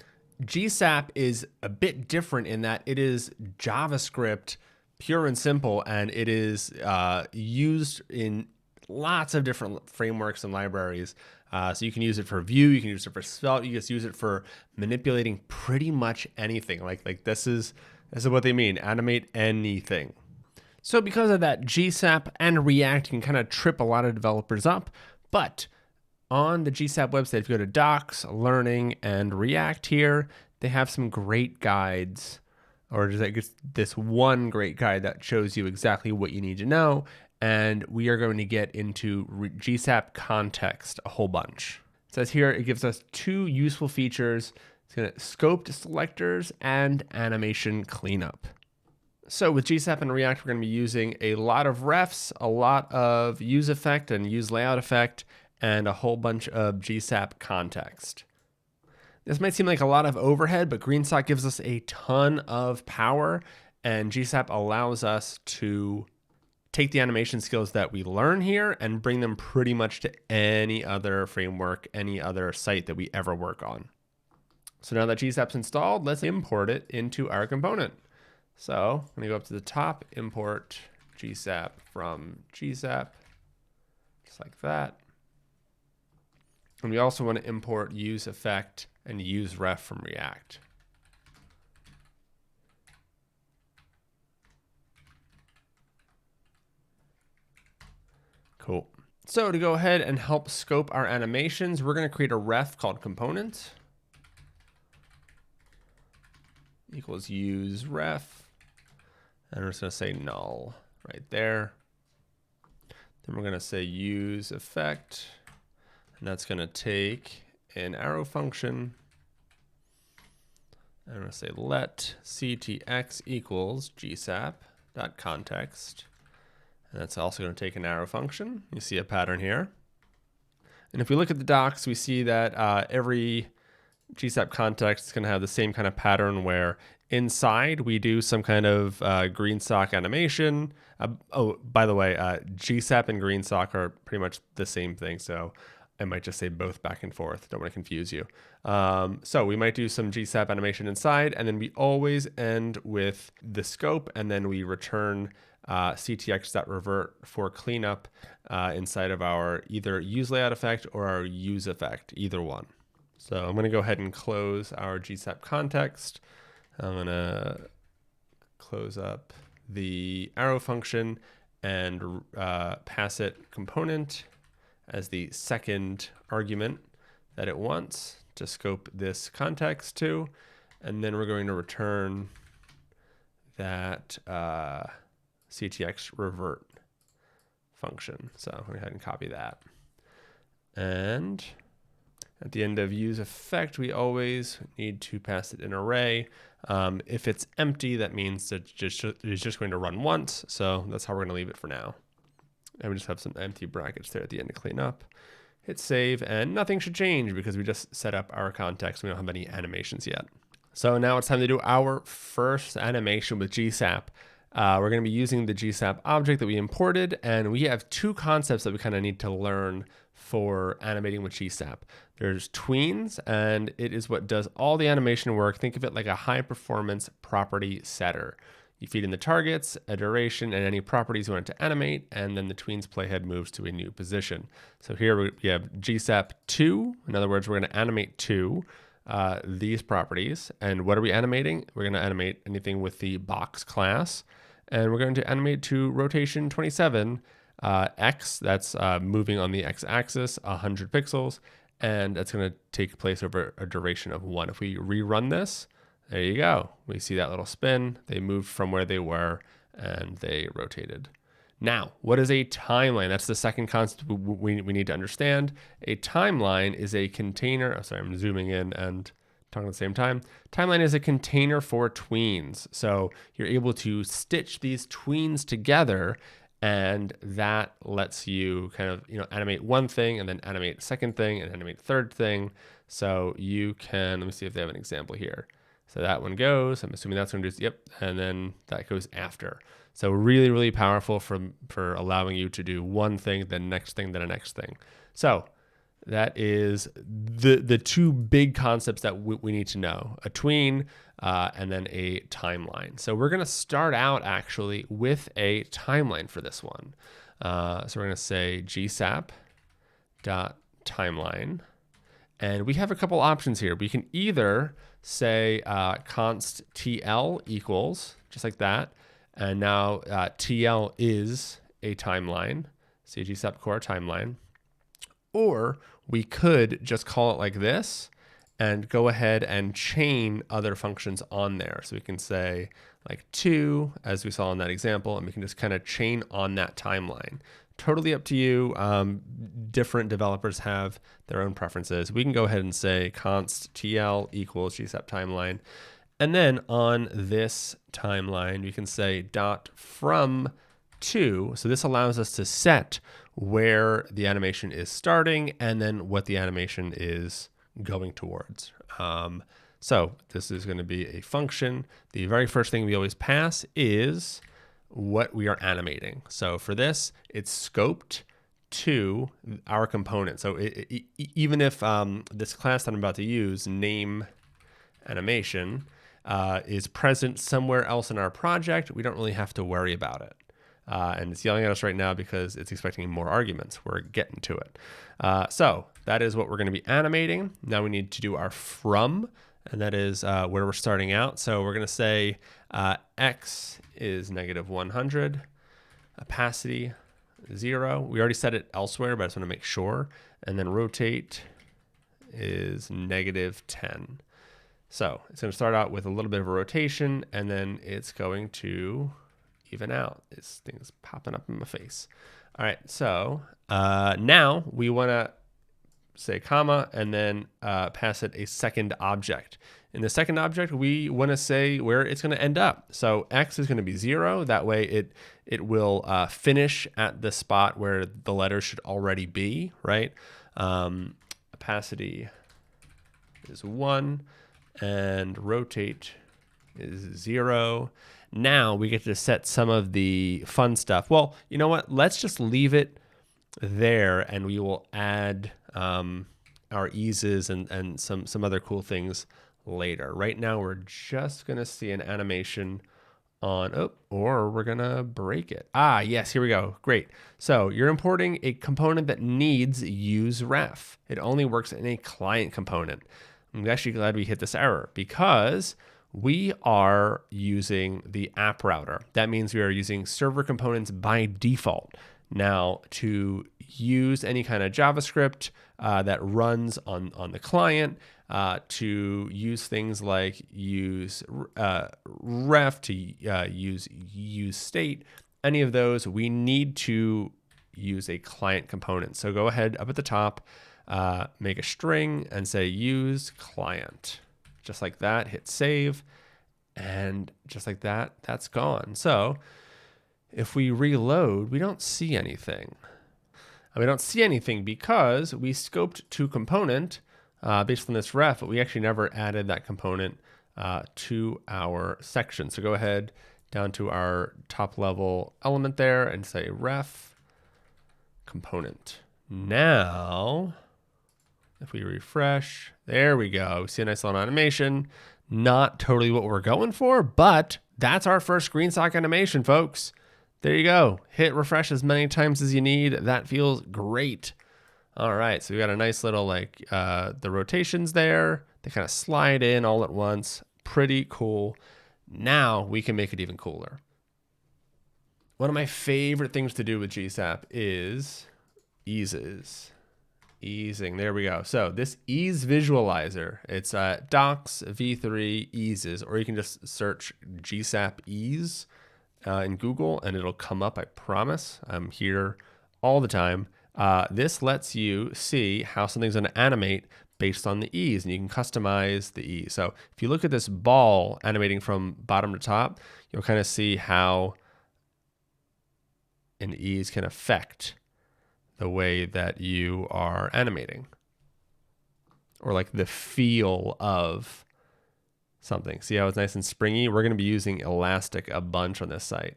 S1: GSAP is a bit different in that it is JavaScript, pure and simple, and it is used in lots of different frameworks and libraries. So you can use it for Vue, you can use it for Svelte, you just use it for manipulating pretty much anything. Like this is what they mean, animate anything. So because of that, GSAP and React can kind of trip a lot of developers up, but on the GSAP website, if you go to Docs, Learning, and React here, they have some great guides, or just this one great guide that shows you exactly what you need to know. And we are going to get into GSAP context a whole bunch. It says here, it gives us two useful features. It's going to scoped selectors and animation cleanup. So with GSAP and React, we're going to be using a lot of refs, a lot of use effect and use layout effect, and a whole bunch of GSAP context. This might seem like a lot of overhead, but GreenSock gives us a ton of power, and GSAP allows us to take the animation skills that we learn here and bring them pretty much to any other framework, any other site that we ever work on. So now that GSAP's installed, let's import it into our component. So I'm gonna go up to the top, import GSAP from GSAP, just like that. And we also want to import use effect and use ref from React. Cool. So to go ahead and help scope our animations, we're going to create a ref called component equals use ref. And we're just going to say null right there. Then we're going to say use effect. And that's going to take an arrow function. And I'm going to say let ctx equals gsap.context. And that's also going to take an arrow function. You see a pattern here. And if we look at the docs, we see that every GSAP context is going to have the same kind of pattern where inside we do some kind of GreenSock animation. Oh, by the way, GSAP and GreenSock are pretty much the same thing. So I might just say both back and forth. Don't want to confuse you. So we might do some GSAP animation inside, and then we always end with the scope, and then we return ctx.revert for cleanup inside of our either use layout effect or our use effect, either one. So I'm going to go ahead and close our GSAP context. I'm going to close up the arrow function and pass it component as the second argument that it wants to scope this context to. And then we're going to return that ctx revert function. So I'll go ahead and copy that. And at the end of use effect, we always need to pass it an array. If it's empty, that means that it's just going to run once. So that's how we're going to leave it for now. And we just have some empty brackets there at the end to clean up. Hit save, and nothing should change because we just set up our context. We don't have any animations yet. So now it's time to do our first animation with GSAP. We're going to be using the GSAP object that we imported, and we have two concepts that we kind of need to learn for animating with GSAP. There's tweens, and it is what does all the animation work. Think of it like a high-performance property setter. You feed in the targets, a duration, and any properties you want it to animate, and then the tweens playhead moves to a new position. So here we have GSAP 2. In other words, we're going to animate to these properties. And what are we animating? We're going to animate anything with the box class. And we're going to animate to rotation 27, X, that's moving on the X-axis, 100 pixels. And that's going to take place over a duration of 1. If we rerun this, there you go. We see that little spin. They moved from where they were and they rotated. Now, what is a timeline? That's the second concept we need to understand. A timeline is a container. Oh, sorry, I'm zooming in and talking at the same time. Timeline is a container for tweens. So you're able to stitch these tweens together, and that lets you kind of animate one thing and then animate a second thing and animate a third thing. So you can, let me see if they have an example here. So that one goes, I'm assuming that's going to do, yep, and then that goes after. So really, really powerful for allowing you to do one thing, then next thing, then a next thing. So that is the two big concepts that we need to know, a tween and then a timeline. So we're going to start out actually with a timeline for this one. So we're going to say gsap.timeline. And we have a couple options here. We can either say const tl equals, just like that, And now TL is a timeline, GSAP core timeline. Or we could just call it like this and go ahead and chain other functions on there. So we can say like 2, as we saw in that example, and we can just kind of chain on that timeline. Totally up to you. Different developers have their own preferences. We can go ahead and say const TL equals GSAP timeline. And then on this timeline, we can say dot from 2. So this allows us to set where the animation is starting and then what the animation is going towards. So this is going to be a function. The very first thing we always pass is what we are animating. So for this, it's scoped to our component. So even if this class that I'm about to use, name animation, is present somewhere else in our project, we don't really have to worry about it. And it's yelling at us right now because it's expecting more arguments. We're getting to it. So that is what we're going to be animating. Now we need to do our from, and that is where we're starting out. So we're going to say x is -100, opacity 0. We already set it elsewhere, but I just want to make sure. And then rotate is -10. So it's going to start out with a little bit of a rotation, and then it's going to even out. This thing's popping up in my face. All right, so now we want to say comma and then pass it a second object. In the second object, we want to say where it's going to end up. So x is going to be 0. That way it will finish at the spot where the letter should already be, right? Opacity is 1 and rotate is 0. Now we get to set some of the fun stuff. Well, you know what? Let's just leave it there, and we will add our eases and some other cool things later. Right now, we're just going to see an animation on, or we're going to break it. Ah, yes, here we go. Great. So you're importing a component that needs useRef. It only works in a client component. I'm actually glad we hit this error because we are using the app router. That means we are using server components by default. Now, to use any kind of JavaScript that runs on the client, to use things like use ref, to use state, any of those, we need to use a client component. So go ahead up at the top, make a string and say use client. Just like that, hit save, and just like that, that's gone. So if we reload, we don't see anything. And we don't see anything because we scoped to component based on this ref, but we actually never added that component to our section. So go ahead down to our top level element there and say ref component. Now, if we refresh, there we go. We see a nice little animation. Not totally what we're going for, but that's our first green sock animation, folks. There you go. Hit refresh as many times as you need. That feels great. All right, so we got a nice little the rotations there. They kind of slide in all at once. Pretty cool. Now we can make it even cooler. One of my favorite things to do with GSAP is eases. Easing, there we go. So this ease visualizer, it's docs v3 eases, or you can just search GSAP ease in Google and it'll come up, I promise. I'm here all the time. This lets you see how something's going to animate based on the ease, and you can customize the ease. So if you look at this ball animating from bottom to top, you'll kind of see how an ease can affect the way that you are animating, or like the feel of something. See how it's nice and springy? We're going to be using Elastic a bunch on this site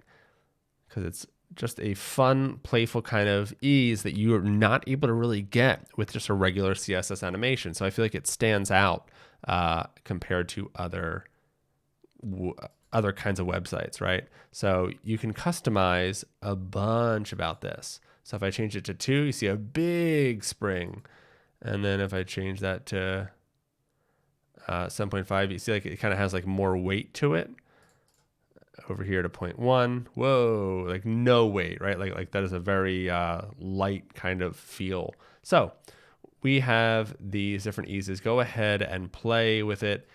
S1: because it's just a fun, playful kind of ease that you are not able to really get with just a regular CSS animation. So I feel like it stands out compared to other kinds of websites, right? So you can customize a bunch about this. So if I change it to 2, you see a big spring. And then if I change that to 7.5, you see like it kind of has like more weight to it. over here to 0.1. Whoa, like no weight, right? Like that is a very light kind of feel. So we have these different eases. Go ahead and play with it.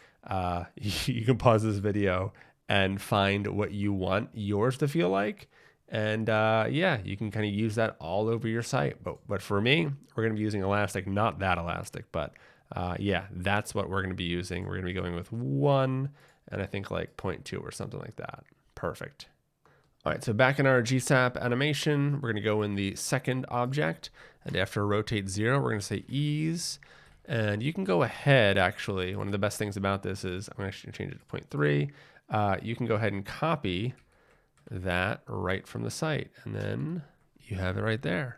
S1: You can pause this video and find what you want yours to feel like. And yeah, you can kind of use that all over your site. But for me, we're going to be using elastic, not that elastic, but yeah, that's what we're going to be using. We're going to be going with 1 and I think like 0.2 or something like that. Perfect. All right, so back in our GSAP animation, we're going to go in the second object, and after rotate 0, we're going to say ease. And you can go ahead, actually, one of the best things about this is, I'm actually going to change it to 0.3. You can go ahead and copy that right from the site, and then you have it right there.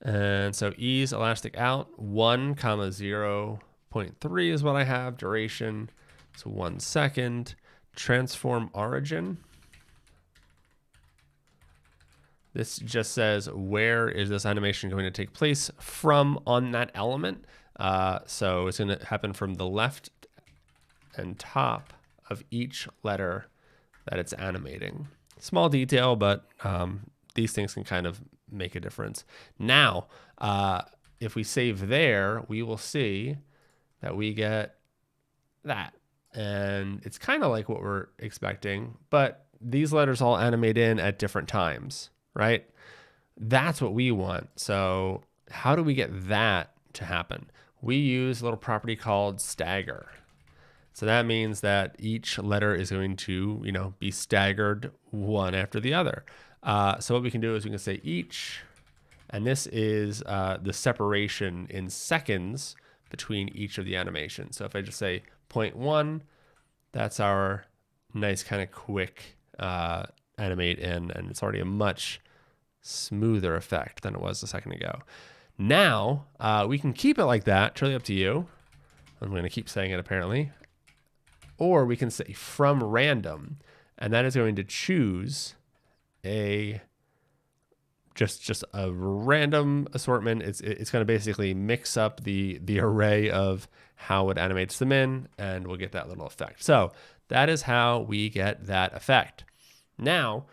S1: And so ease elastic out, 1, 0.3 is what I have, duration, so 1 second, transform origin. This just says, where is this animation going to take place from on that element? So it's going to happen from the left and top of each letter that it's animating. Small detail, but these things can kind of make a difference. Now, if we save there, we will see that we get that. And it's kind of like what we're expecting, but these letters all animate in at different times. Right? That's what we want. So how do we get that to happen? We use a little property called stagger. So that means that each letter is going to, be staggered one after the other. So what we can do is we can say each, and this is the separation in seconds between each of the animations. So if I just say 0.1, that's our nice kind of quick animate in, and it's already a much smoother effect than it was a second ago. Now we can keep it like that, totally up to you. I'm going to keep saying it apparently. Or we can say from random, and that is going to choose a just a random assortment. It's going to basically mix up the array of how it animates them in, and we'll get that little effect. So that is how we get that effect. Now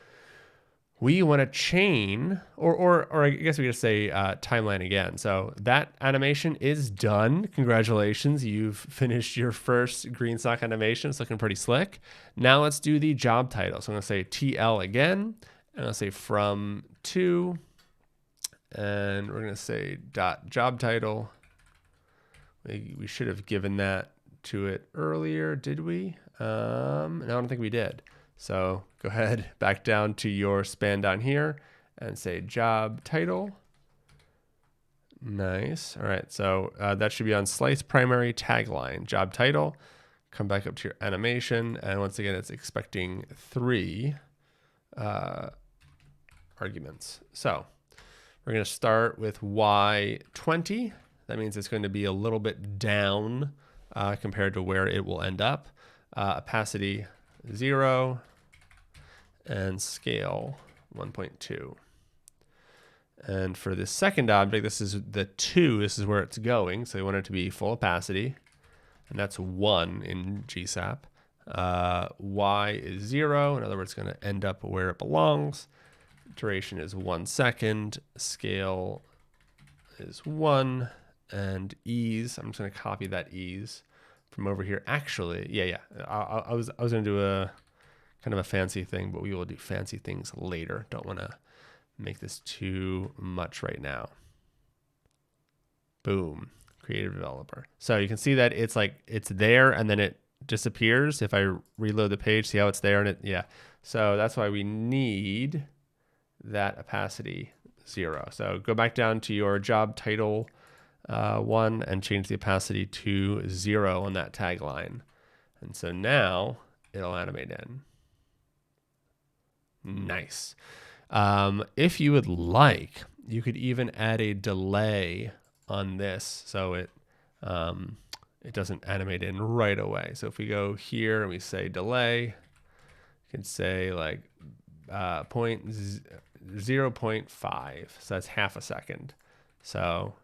S1: we want to chain, or I guess we could say timeline again. So that animation is done. Congratulations, you've finished your first green sock animation. It's looking pretty slick. Now let's do the job title. So I'm going to say TL again, and I'll say from to, and we're going to say dot job title. We should have given that to it earlier, did we? No, I don't think we did. So go ahead back down to your span down here and say job title. Nice. All right. So that should be on slice primary tagline, job title. Come back up to your animation. And once again, it's expecting 3 arguments. So we're going to start with Y20. That means it's going to be a little bit down compared to where it will end up. Opacity 0 and scale 1.2. And for the second object, this is the 2. This is where it's going. So we want it to be full opacity, and that's 1 in GSAP. Y is 0. In other words, it's going to end up where it belongs. Duration is 1 second. Scale is 1. And ease, I'm just going to copy that ease from over here. Actually, yeah. I was going to do a kind of a fancy thing, but we will do fancy things later. Don't want to make this too much right now. Boom, creative developer. So you can see that it's there and then it disappears. If I reload the page, see how it's there, and yeah. So that's why we need that opacity 0. So go back down to your job title 1 and change the opacity to 0 on that tagline. And so now it'll animate in. Nice. If you would like, you could even add a delay on this so it doesn't animate in right away. So if we go here and we say delay, you can say like 0.5. So that's half a second. So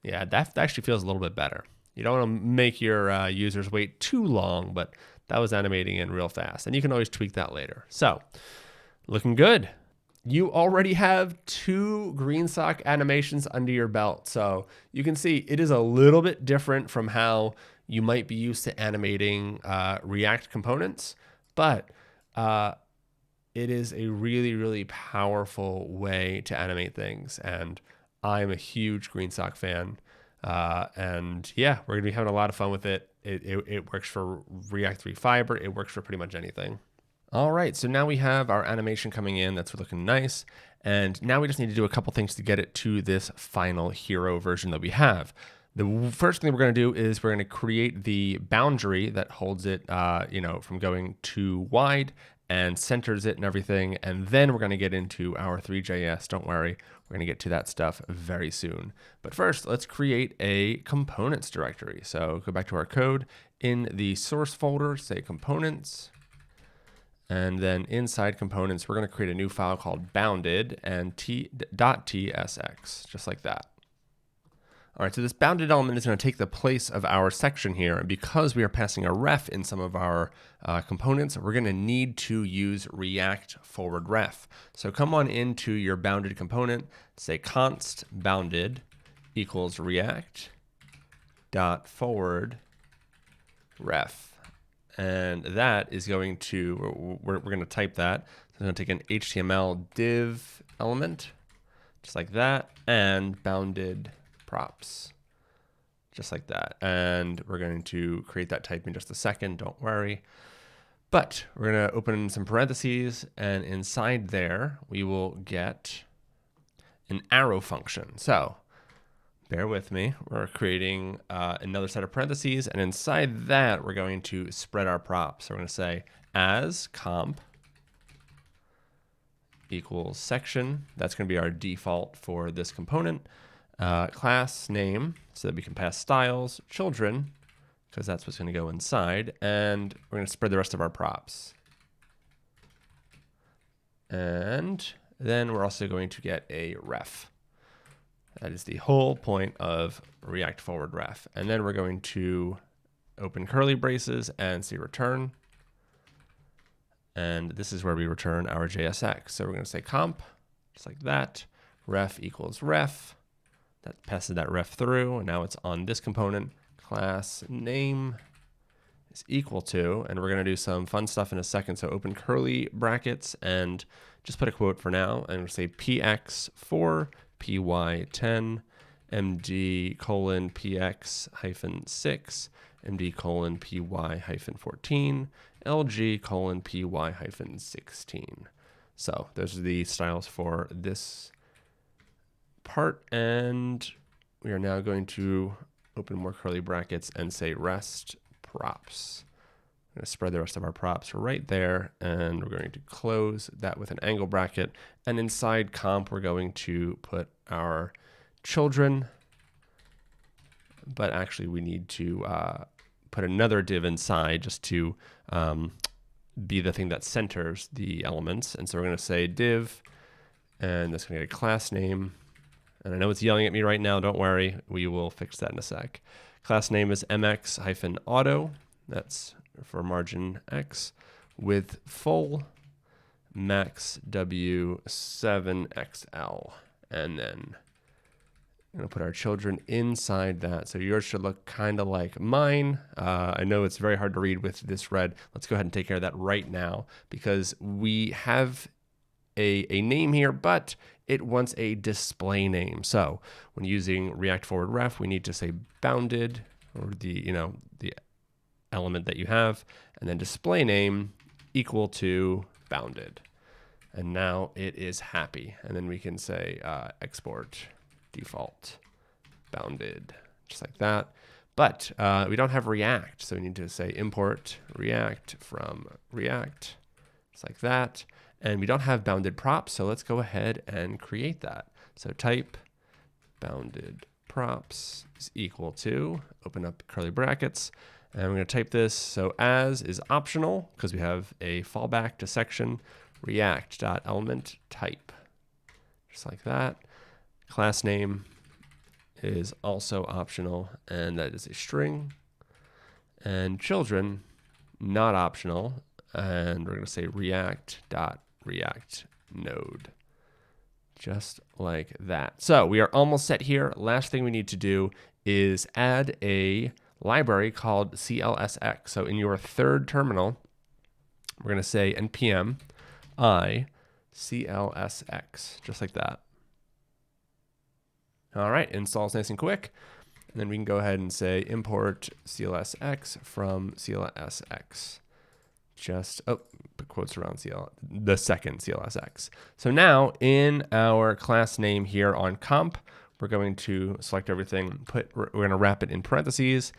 S1: yeah, that actually feels a little bit better. You don't want to make your users wait too long, but that was animating in real fast. And you can always tweak that later. So looking good. You already have 2 green sock animations under your belt. So you can see it is a little bit different from how you might be used to animating React components, but it is a really, really powerful way to animate things. And I'm a huge green sock fan. And yeah, we're gonna be having a lot of fun with it. It works for React 3 Fiber. It works for pretty much anything. All right, so now we have our animation coming in. That's looking nice. And now we just need to do a couple things to get it to this final hero version that we have. The first thing we're going to do is we're going to create the boundary that holds it, from going too wide and centers it and everything. And then we're going to get into our Three.js. Don't worry, we're going to get to that stuff very soon. But first, let's create a components directory. So go back to our code. In the source folder, say components. And then inside components, we're going to create a new file called bounded and .tsx, just like that. All right, so this bounded element is going to take the place of our section here. And because we are passing a ref in some of our components, we're going to need to use React forward ref. So come on into your bounded component, say const bounded equals React dot forward ref. And that is going to, we're going to type that. So I'm going to take an HTML div element, just like that, and bounded props, just like that. And we're going to create that type in just a second, don't worry. But we're going to open some parentheses, and inside there, we will get an arrow function. So bear with me. We're creating another set of parentheses, and inside that, we're going to spread our props. So we're going to say as comp equals section. That's going to be our default for this component. Class name, so that we can pass styles, children, because that's what's going to go inside, and we're going to spread the rest of our props. And then we're also going to get a ref. That is the whole point of React forward ref. And then we're going to open curly braces and say return. And this is where we return our JSX. So we're going to say comp, just like that, ref equals ref. That passes that ref through, and now it's on this component. Class name is equal to, and we're going to do some fun stuff in a second. So open curly brackets and just put a quote for now, and we'll say px4 py10 md colon px hyphen 6 md colon py hyphen 14 lg colon py hyphen 16. So those are the styles for this part, and we are now going to open more curly brackets and say rest props. I'm going to spread the rest of our props right there, and we're going to close that with an angle bracket. And inside comp, we're going to put our children, but actually we need to put another div inside just to be the thing that centers the elements. And so we're going to say div, and that's going to get a class name. And I know it's yelling at me right now. Don't worry. We will fix that in a sec. Class name is mx-auto. That's for margin X with full max W7XL. And then I'm going to put our children inside that. So yours should look kind of like mine. I know it's very hard to read with this red. Let's go ahead and take care of that right now because we have a name here, but it wants a display name. So when using React forward ref, we need to say bounded, or the element that you have, and then display name equal to bounded. And now it is happy. And then we can say export default bounded, just like that. But we don't have React, so we need to say import React from React, just like that. And we don't have bounded props, so let's go ahead and create that. So type bounded props is equal to, open up curly brackets, and we're going to type this. So as is optional because we have a fallback to section react.element type, just like that. Class name is also optional, and that is a string. And children not optional. And we're going to say react.react node. Just like that. So we are almost set here. Last thing we need to do is add a library called CLSX. So in your third terminal, we're going to say npm I CLSX, just like that. All right, installs nice and quick. And then we can go ahead and say import CLSX from CLSX. Just, put quotes around the second CLSX. So now in our class name here on comp, we're going to select everything, we're going to wrap it in parentheses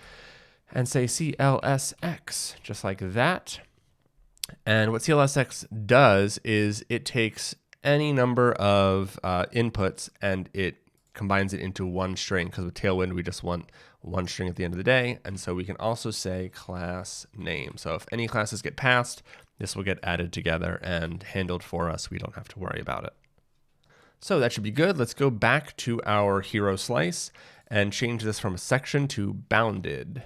S1: and say CLSX, just like that. And what CLSX does is it takes any number of inputs and it combines it into one string, because with Tailwind, we just want one string at the end of the day. And so we can also say class name. So if any classes get passed, this will get added together and handled for us. We don't have to worry about it. So that should be good. Let's go back to our hero slice and change this from a section to bounded.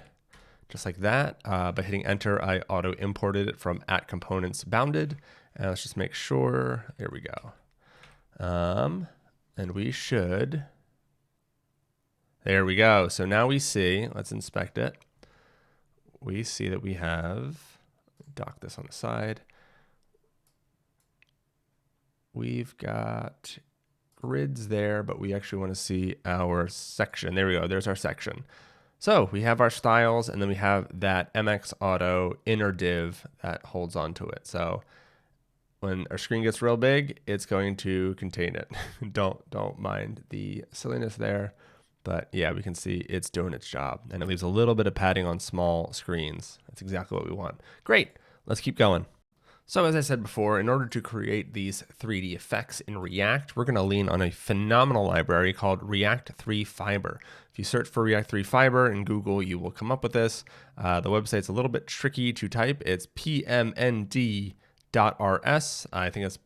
S1: Just like that. By hitting enter, I auto imported it from @components bounded. And let's just make sure, there we go. And we should, there we go. So now we see, let's inspect it. We see that we have, dock this on the side. We've got grids there, but we actually want to see our section. There we go, there's our section. So we have our styles, and then we have that MX auto inner div that holds onto it. So when our screen gets real big, it's going to contain it. Don't mind the silliness there, but yeah, we can see it's doing its job, and it leaves a little bit of padding on small screens. That's exactly what we want. Great, let's keep going. So as I said before, in order to create these 3D effects in React, we're going to lean on a phenomenal library called React 3 Fiber. If you search for React 3 Fiber in Google, you will come up with this. The website's a little bit tricky to type. It's pmnd.rs. I think it's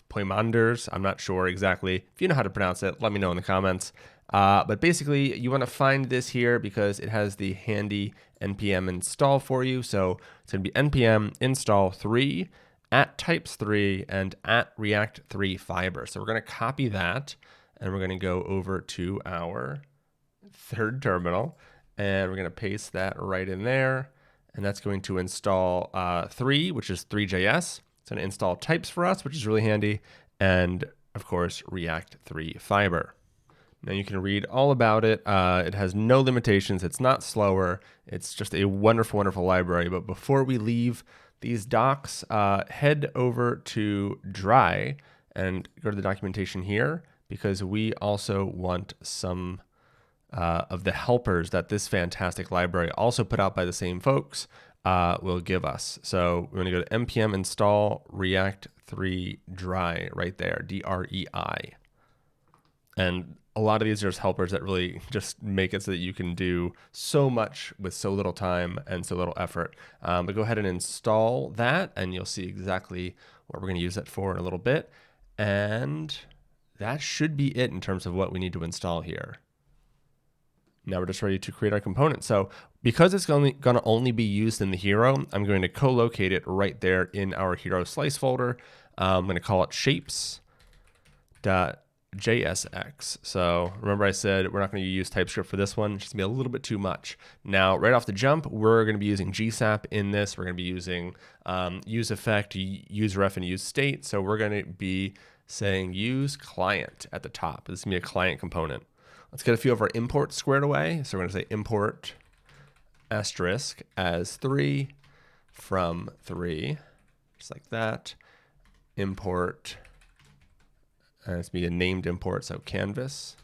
S1: Poimanders. I'm not sure exactly. If you know how to pronounce it, let me know in the comments. But basically, you want to find this here because it has the handy npm install for you. So it's going to be npm install 3 @types3 and @react 3 fiber. So we're going to copy that, and we're going to go over to our third terminal, and we're going to paste that right in there. And that's going to install 3, which is Three.js. It's going to install types for us, which is really handy. And of course, React 3 Fiber. Now you can read all about it. It has no limitations. It's not slower. It's just a wonderful, wonderful library. But before we leave these docs, head over to Dry and go to the documentation here, because we also want some of the helpers that this fantastic library, also put out by the same folks, will give us. So we're going to go to npm install react 3 dry right there, DREI. And a lot of these are just helpers that really just make it so that you can do so much with so little time and so little effort. But go ahead and install that, and you'll see exactly what we're going to use it for in a little bit. And that should be it in terms of what we need to install here. Now we're just ready to create our component. So because it's going to only be used in the hero, I'm going to co-locate it right there in our hero slice folder. I'm going to call it shapes.jsx. So remember I said we're not going to use TypeScript for this one. It's just going to be a little bit too much. Now, right off the jump, we're going to be using GSAP in this. We're going to be using use effect, use ref, and use state. So we're going to be saying use client at the top. This is going to be a client component. Let's get a few of our imports squared away. So we're going to say import asterisk as 3 from 3, just like that. Import, and it's be a named import, so canvas.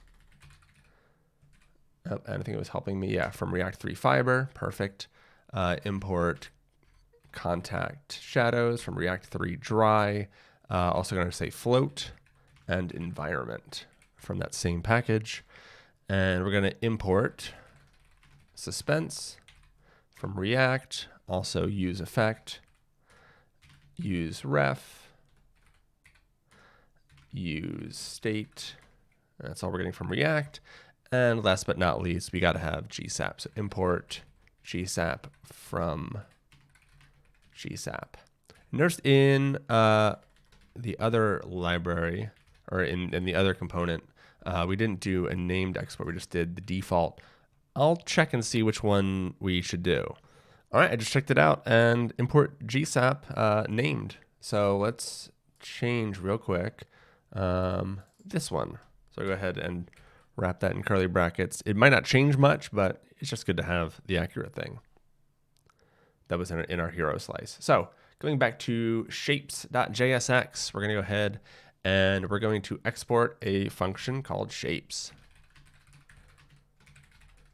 S1: Oh, and I think it was helping me, yeah, from React 3 Fiber, perfect. Import contact shadows from React 3 Dry. Also going to say float and environment from that same package. And we're going to import suspense from React, also use effect, use ref, use state. That's all we're getting from React. And last but not least, we got to have GSAP. So import GSAP from GSAP. Notice in the other library, or in the other component, we didn't do a named export. We just did the default. I'll check and see which one we should do. All right, I just checked it out and import GSAP named. So let's change real quick this one. So go ahead and wrap that in curly brackets. It might not change much, but it's just good to have the accurate thing that was in our hero slice. So going back to shapes.jsx, we're going to go ahead and we're going to export a function called shapes.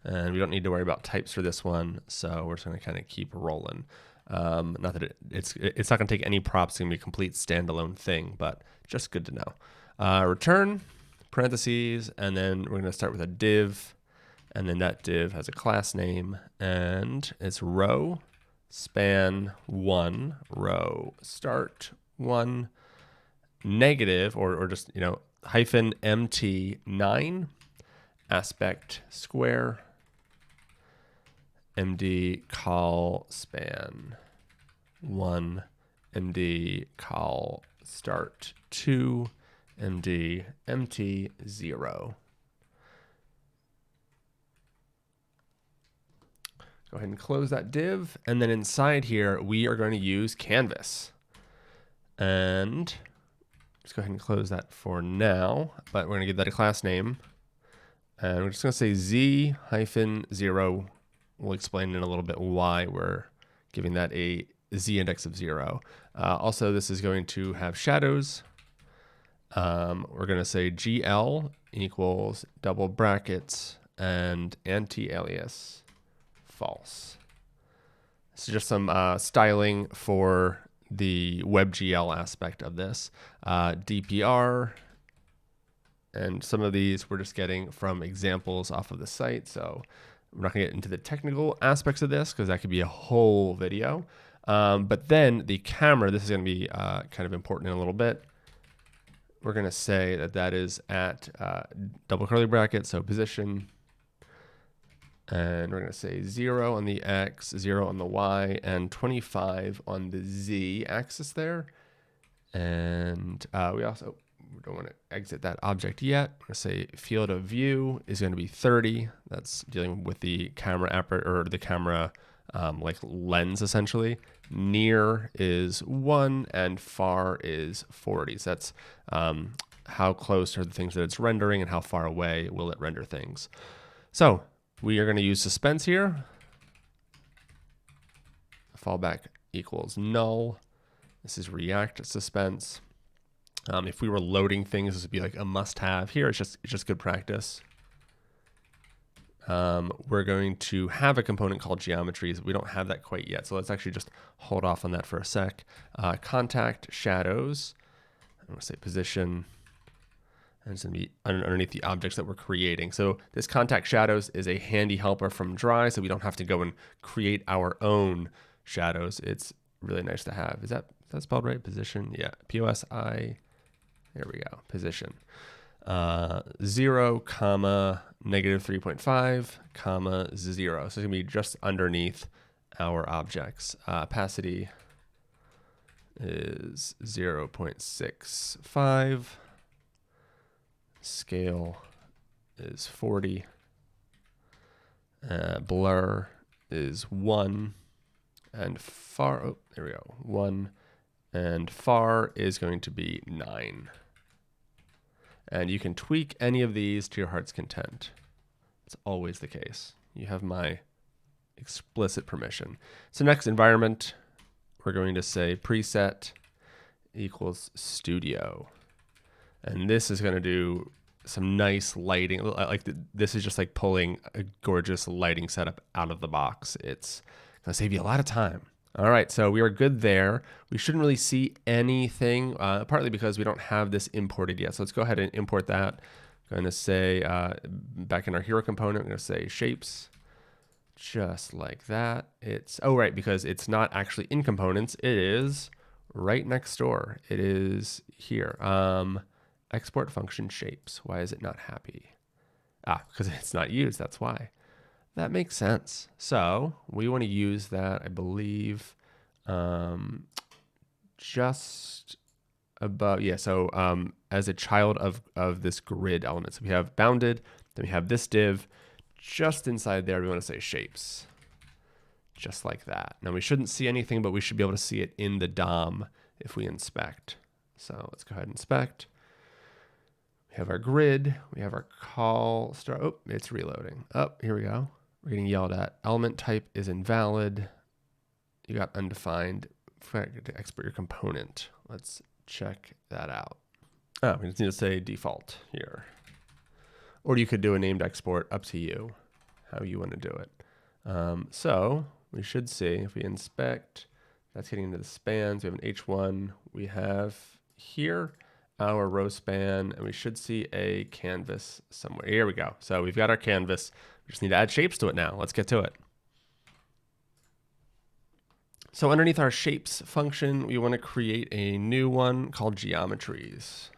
S1: And we don't need to worry about types for this one, so we're just going to kind of keep rolling. Not that it's not going to take any props. It's going to be a complete standalone thing, but just good to know. Return, parentheses, and then we're going to start with a div, and then that div has a class name, and it's row span 1, row start 1, negative, or just, hyphen MT 9, aspect square, MD call span 1, MD call start 2, MD MT 0. Go ahead and close that div. And then inside here, we are going to use canvas. And let's go ahead and close that for now, but we're going to give that a class name. And we're just going to say z-0. We'll explain in a little bit why we're giving that a z index of 0. Also, this is going to have shadows. We're going to say gl equals double brackets and anti-alias false. So just some styling for the WebGL aspect of this. DPR, and some of these we're just getting from examples off of the site. So we're not going to get into the technical aspects of this because that could be a whole video. But then the camera, this is going to be kind of important in a little bit. We're going to say that that is at double curly brackets, so position. And we're going to say 0 on the X, 0 on the Y, and 25 on the Z axis there. And we also don't want to exit that object yet. We're going to say field of view is going to be 30. That's dealing with the camera or the camera like lens essentially. Near is 1 and far is 40. So that's how close are the things that it's rendering and how far away will it render things. So we are going to use suspense here. Fallback equals null. This is React suspense. If we were loading things, this would be like a must-have. Here, it's just good practice. We're going to have a component called geometries. We don't have that quite yet, so let's actually just hold off on that for a sec. Contact shadows. I'm going to say position. And it's going to be underneath the objects that we're creating. So this contact shadows is a handy helper from Dry, so we don't have to go and create our own shadows. It's really nice to have. Is that spelled right? Position? Yeah. POSI. There we go. Position. 0, comma, negative 3.5, comma, 0. So it's going to be just underneath our objects. Opacity is 0.65. Scale is 40. Blur is 1. And far, oh, there we go, 1. And far is going to be 9. And you can tweak any of these to your heart's content. It's always the case. You have my explicit permission. So next, environment, we're going to say preset equals studio. And this is going to do some nice lighting. This is just like pulling a gorgeous lighting setup out of the box. It's going to save you a lot of time. All right, so we are good there. We shouldn't really see anything, partly because we don't have this imported yet. So let's go ahead and import that. I'm going to say, back in our hero component, I'm going to say shapes, just like that. It's, oh, right, because it's not actually in components. It is right next door. It is here. Export function shapes. Why is it not happy? Because it's not used, that's why. That makes sense. So we want to use that, I believe, just above, yeah, so as a child of this grid element. So we have bounded, then we have this div. Just inside there, we want to say shapes. Just like that. Now we shouldn't see anything, but we should be able to see it in the DOM if we inspect. So let's go ahead and inspect. We have our grid, we have our call start. Oh, it's reloading. Oh, here we go. We're getting yelled at. Element type is invalid. You got undefined. To export your component. Let's check that out. Oh, we just need to say default here. Or you could do a named export, up to you, how you want to do it. So we should see, if we inspect, that's getting into the spans. We have an H1. We have here our row span, and we should see a canvas somewhere. Here we go. So we've got our canvas. We just need to add shapes to it now. Let's get to it. So underneath our shapes function, we want to create a new one called geometries.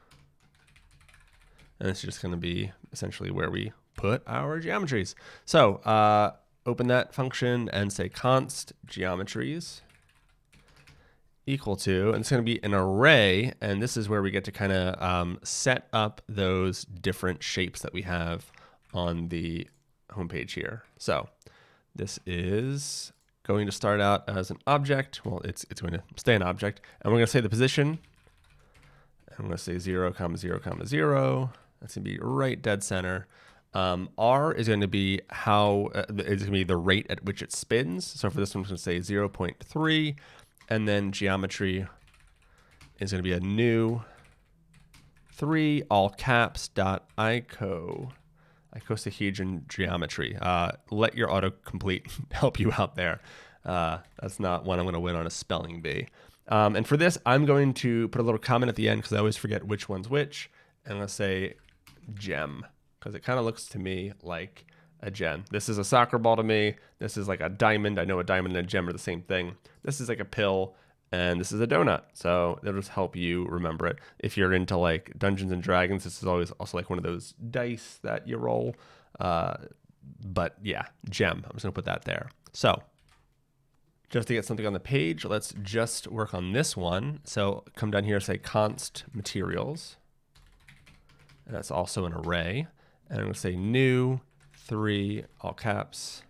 S1: And it's just going to be essentially where we put our geometries. So open that function and say const geometries equal to, and it's going to be an array. And this is where we get to kind of set up those different shapes that we have on the homepage here. So this is going to start out as an object. Well, it's going to stay an object. And we're going to say the position. And I'm going to say 0, 0, 0. That's going to be right dead center. R is going to be how it's going to be the rate at which it spins. So for this one, I'm going to say 0.3, and then geometry is going to be a new 3 all caps dot ico icosahedron geometry. Let your autocomplete help you out there. That's not one I'm going to win on a spelling bee. And for this, I'm going to put a little comment at the end because I always forget which one's which. And I'm going to say gem, because it kind of looks to me like a gem. This is a soccer ball to me. This is like a diamond. I know a diamond and a gem are the same thing. This is like a pill, and this is a donut. So that'll just help you remember it. If you're into like Dungeons and Dragons, this is always also like one of those dice that you roll. But yeah, gem. I'm just gonna put that there. So just to get something on the page, let's just work on this one. So come down here, say const materials. And that's also an array. And I'm going to say new 3 all caps.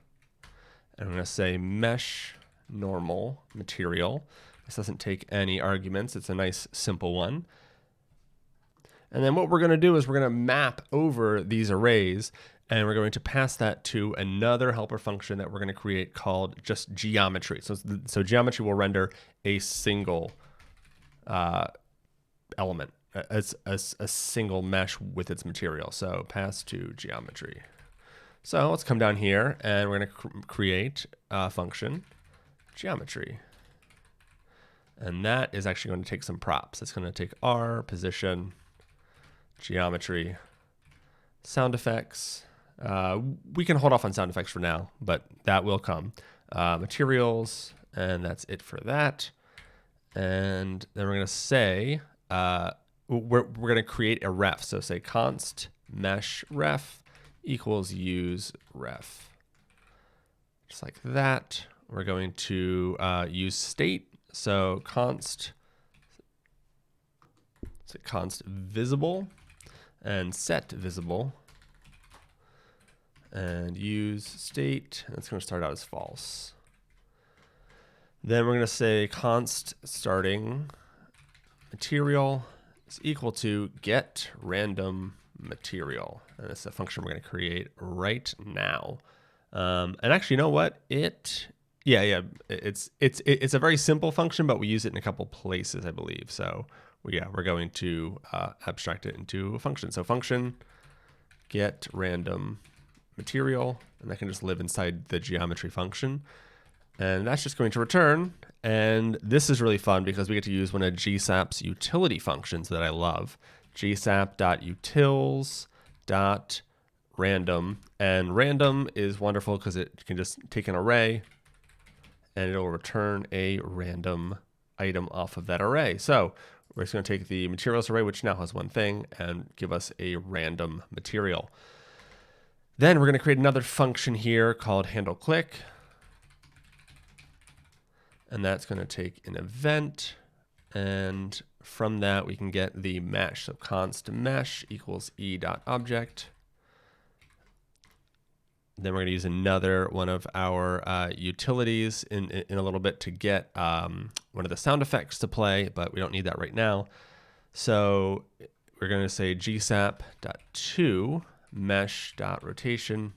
S1: And I'm going to say mesh normal material. This doesn't take any arguments. It's a nice simple one. And then what we're going to do is we're going to map over these arrays, and we're going to pass that to another helper function that we're going to create called just geometry. So geometry will render a single element. As a single mesh with its material. So pass to geometry. So let's come down here and we're going to create a function geometry. And that is actually going to take some props. It's going to take R, position, geometry, sound effects. We can hold off on sound effects for now, but that will come. Materials, and that's it for that. And then we're going to say, we're going to create a ref. So say const mesh ref equals use ref. Just like that. We're going to use state. So const visible and set visible and use state. That's going to start out as false. Then we're going to say const starting material is equal to get random material. And that's a function we're going to create right now. And actually, you know what? It's a very simple function, but we use it in a couple places, I believe. So we're going to abstract it into a function. So function get random material, and that can just live inside the geometry function. And that's just going to return. And this is really fun because we get to use one of GSAP's utility functions that I love. gsap.utils.random. And random is wonderful because it can just take an array and it'll return a random item off of that array. So we're just going to take the materials array, which now has one thing, and give us a random material. Then we're going to create another function here called handle click. and that's going to take an event, and from that we can get the mesh. So const mesh equals e.object. Then we're going to use another one of our utilities in a little bit to get one of the sound effects to play, but we don't need that right now. So we're going to say GSAP.to mesh.rotation.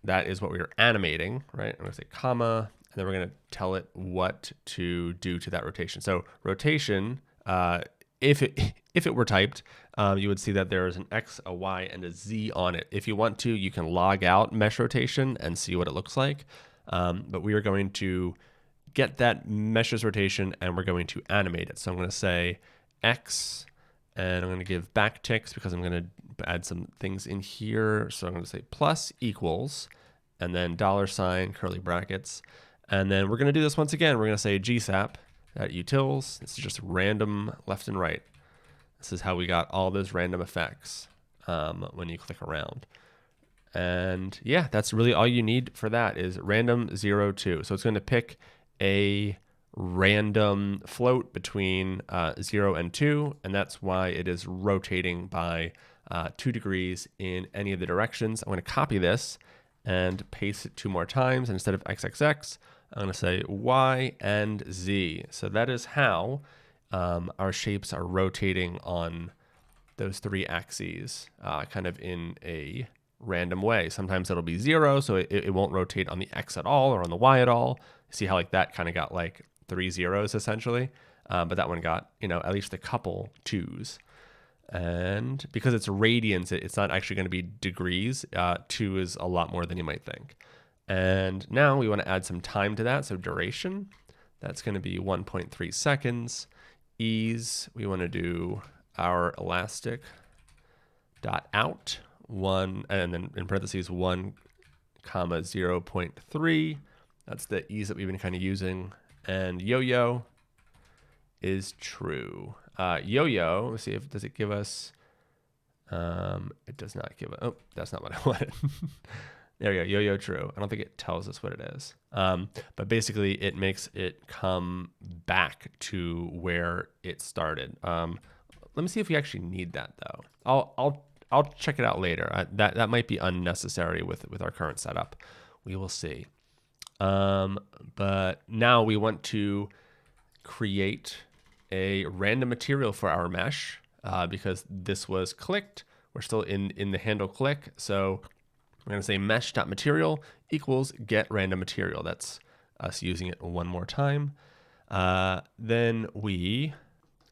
S1: That is what we are animating, right? I'm going to say comma, and then we're going to tell it what to do to that rotation. So rotation, if it were typed, you would see that there is an X, a Y, and a Z on it. If you want to, you can log out mesh rotation and see what it looks like. But we are going to get that mesh's rotation and we're going to animate it. So I'm going to say X, and I'm going to give backticks because I'm going to add some things in here. So I'm going to say plus equals, and then $, curly brackets. And then we're going to do this once again. We're going to say GSAP.utils. This is just random left and right. This is how we got all those random effects when you click around. And yeah, that's really all you need for that is random 0, 2. So it's going to pick a random float between 0 and 2, and that's why it is rotating by 2 degrees in any of the directions. I'm going to copy this and paste it 2 more times. And instead of XXX, I'm going to say Y and Z. So that is how our shapes are rotating on those 3 axes kind of in a random way. Sometimes it'll be 0, so it won't rotate on the X at all or on the Y at all. See how like that kind of got like 3 zeros essentially, but that one got, at least a couple 2s. And because it's radians, it's not actually going to be degrees. 2 is a lot more than you might think. And now we want to add some time to that. So duration, that's going to be 1.3 seconds. Ease, we want to do our elastic dot out 1, and then in parentheses 1, 0.3. That's the ease that we've been kind of using. And yo-yo is true. Yo-yo, let's see if does it give us. It does not give us. Oh, that's not what I wanted. There we go. Yo-yo true. I don't think it tells us what it is. But basically, it makes it come back to where it started. Let me see if we actually need that though. I'll check it out later. That might be unnecessary with our current setup. We will see. But now we want to create a random material for our mesh because this was clicked. We're still in the handle click. So we're going to say mesh.material equals get random material. That's us using it one more time. Then we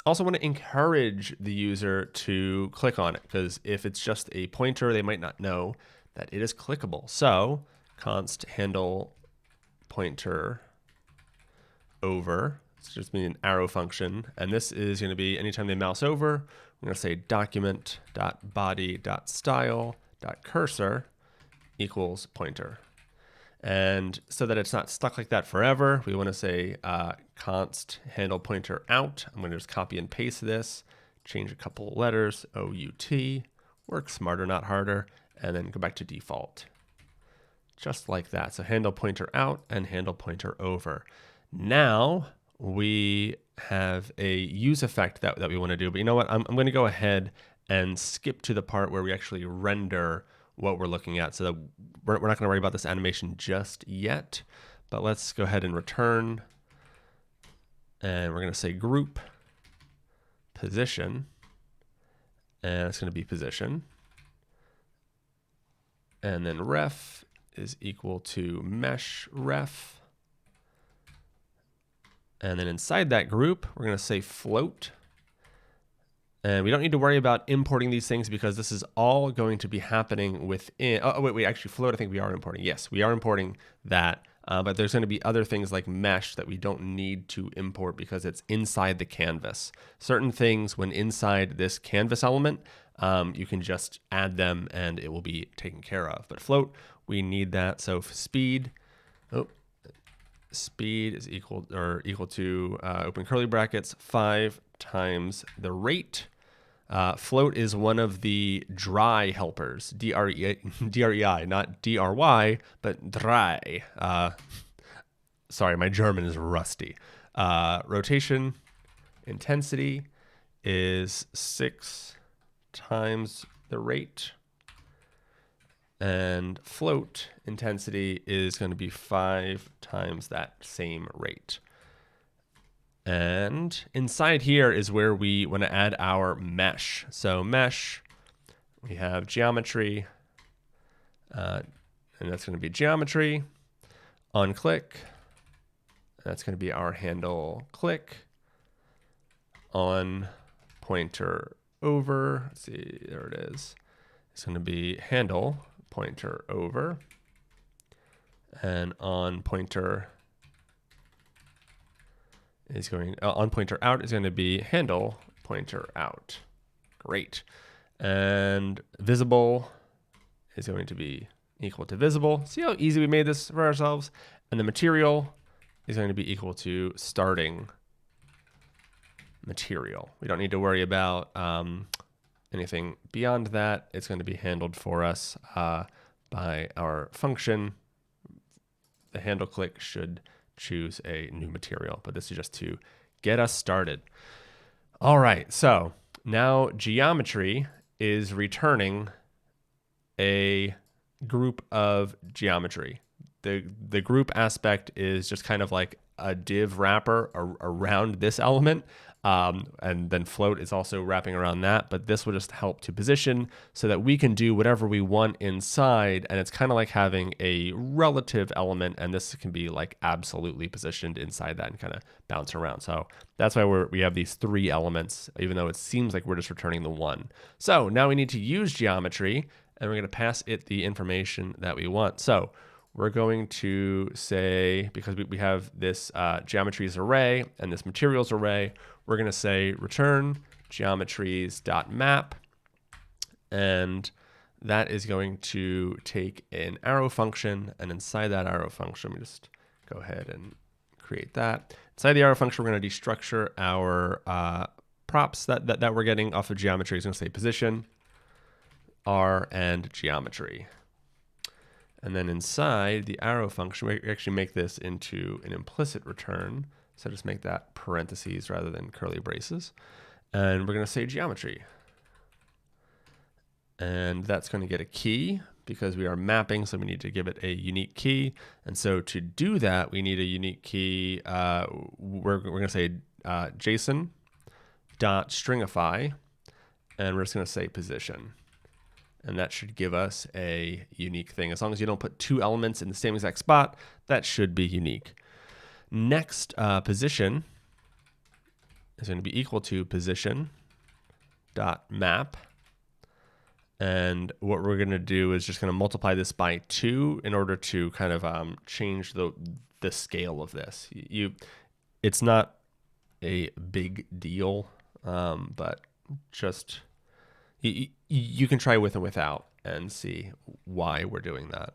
S1: also want to encourage the user to click on it because if it's just a pointer, they might not know that it is clickable. So const handle pointer over. It's just being an arrow function. And this is going to be anytime they mouse over, we're going to say document.body.style.cursor equals pointer. And so that it's not stuck like that forever, we want to say const handle pointer out. I'm going to just copy and paste this, change a couple of letters, OUT, work smarter, not harder, and then go back to default. Just like that. So handle pointer out and handle pointer over. Now we have a use effect that we want to do. But you know what? I'm going to go ahead and skip to the part where we actually render what we're looking at. So that we're not going to worry about this animation just yet. But let's go ahead and return. And we're going to say group position. And it's going to be position. And then ref is equal to mesh ref. And then inside that group, we're going to say float. And we don't need to worry about importing these things because this is all going to be happening within. Oh, wait, actually float, I think we are importing. Yes, we are importing that. But there's going to be other things like mesh that we don't need to import because it's inside the canvas. Certain things when inside this canvas element, you can just add them and it will be taken care of. But float, we need that. So speed is equal to open curly brackets 5 times the rate. Float is one of the dry helpers, D-R-E-I, not D-R-Y, but dry. sorry, my German is rusty. Rotation intensity is 6 times the rate. And float intensity is going to be 5 times that same rate. And inside here is where we want to add our mesh. So mesh, we have geometry, and that's going to be geometry. On click, that's going to be our handle click. On pointer over, let's see, there it is. It's going to be handle pointer over. And on pointer is going, on pointer out is going to be handle pointer out. Great. And visible is going to be equal to visible. See how easy we made this for ourselves? And the material is going to be equal to starting material. We don't need to worry about anything beyond that. It's going to be handled for us by our function. The handle click should choose a new material, but this is just to get us started. All right, so now geometry is returning a group of geometry. The group aspect is just kind of like a div wrapper around this element. And then float is also wrapping around that, but this will just help to position so that we can do whatever we want inside. And it's kind of like having a relative element, and this can be like absolutely positioned inside that and kind of bounce around. So that's why we have these 3 elements, even though it seems like we're just returning the 1. So now we need to use geometry, and we're going to pass it the information that we want. So we're going to say, because we have this geometries array and this materials array, we're going to say return geometries.map, and that is going to take an arrow function, and inside that arrow function, we just go ahead and create that. Inside the arrow function, we're going to destructure our props that we're getting off of geometry. It's going to say position, R, and geometry. And then inside the arrow function, we actually make this into an implicit return. So just make that parentheses rather than curly braces. And we're going to say geometry. And that's going to get a key because we are mapping, so we need to give it a unique key. And so to do that, we need a unique key. We're going to say JSON.stringify, and we're just going to say position. And that should give us a unique thing. As long as you don't put 2 elements in the same exact spot, that should be unique. Next, position is going to be equal to position.map. And what we're going to do is just going to multiply this by 2 in order to kind of change the scale of this. It's not a big deal, but just you can try with and without and see why we're doing that.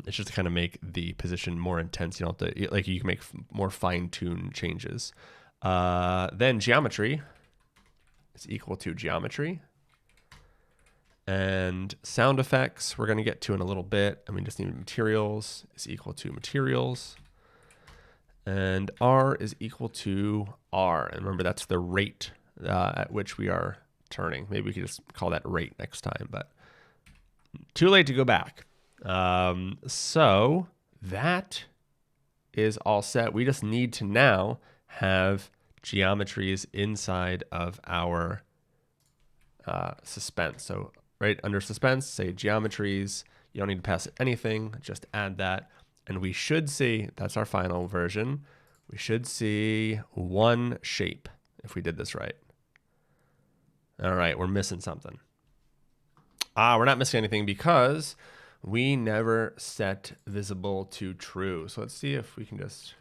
S1: It's just to kind of make the position more intense. You don't have to, like, you can make more fine-tuned changes. Then geometry is equal to geometry. And sound effects, we're going to get to in a little bit. And we just need materials is equal to materials. And R is equal to R. And remember, that's the rate at which we are turning. Maybe we could just call that rate next time, but too late to go back. So that is all set. We just need to now have geometries inside of our suspense. So right under suspense, say geometries. You don't need to pass it anything, just add that. And we should see, that's our final version. We should see 1 shape if we did this right. All right, we're missing something. We're not missing anything because we never set visible to true. So let's see if we can just,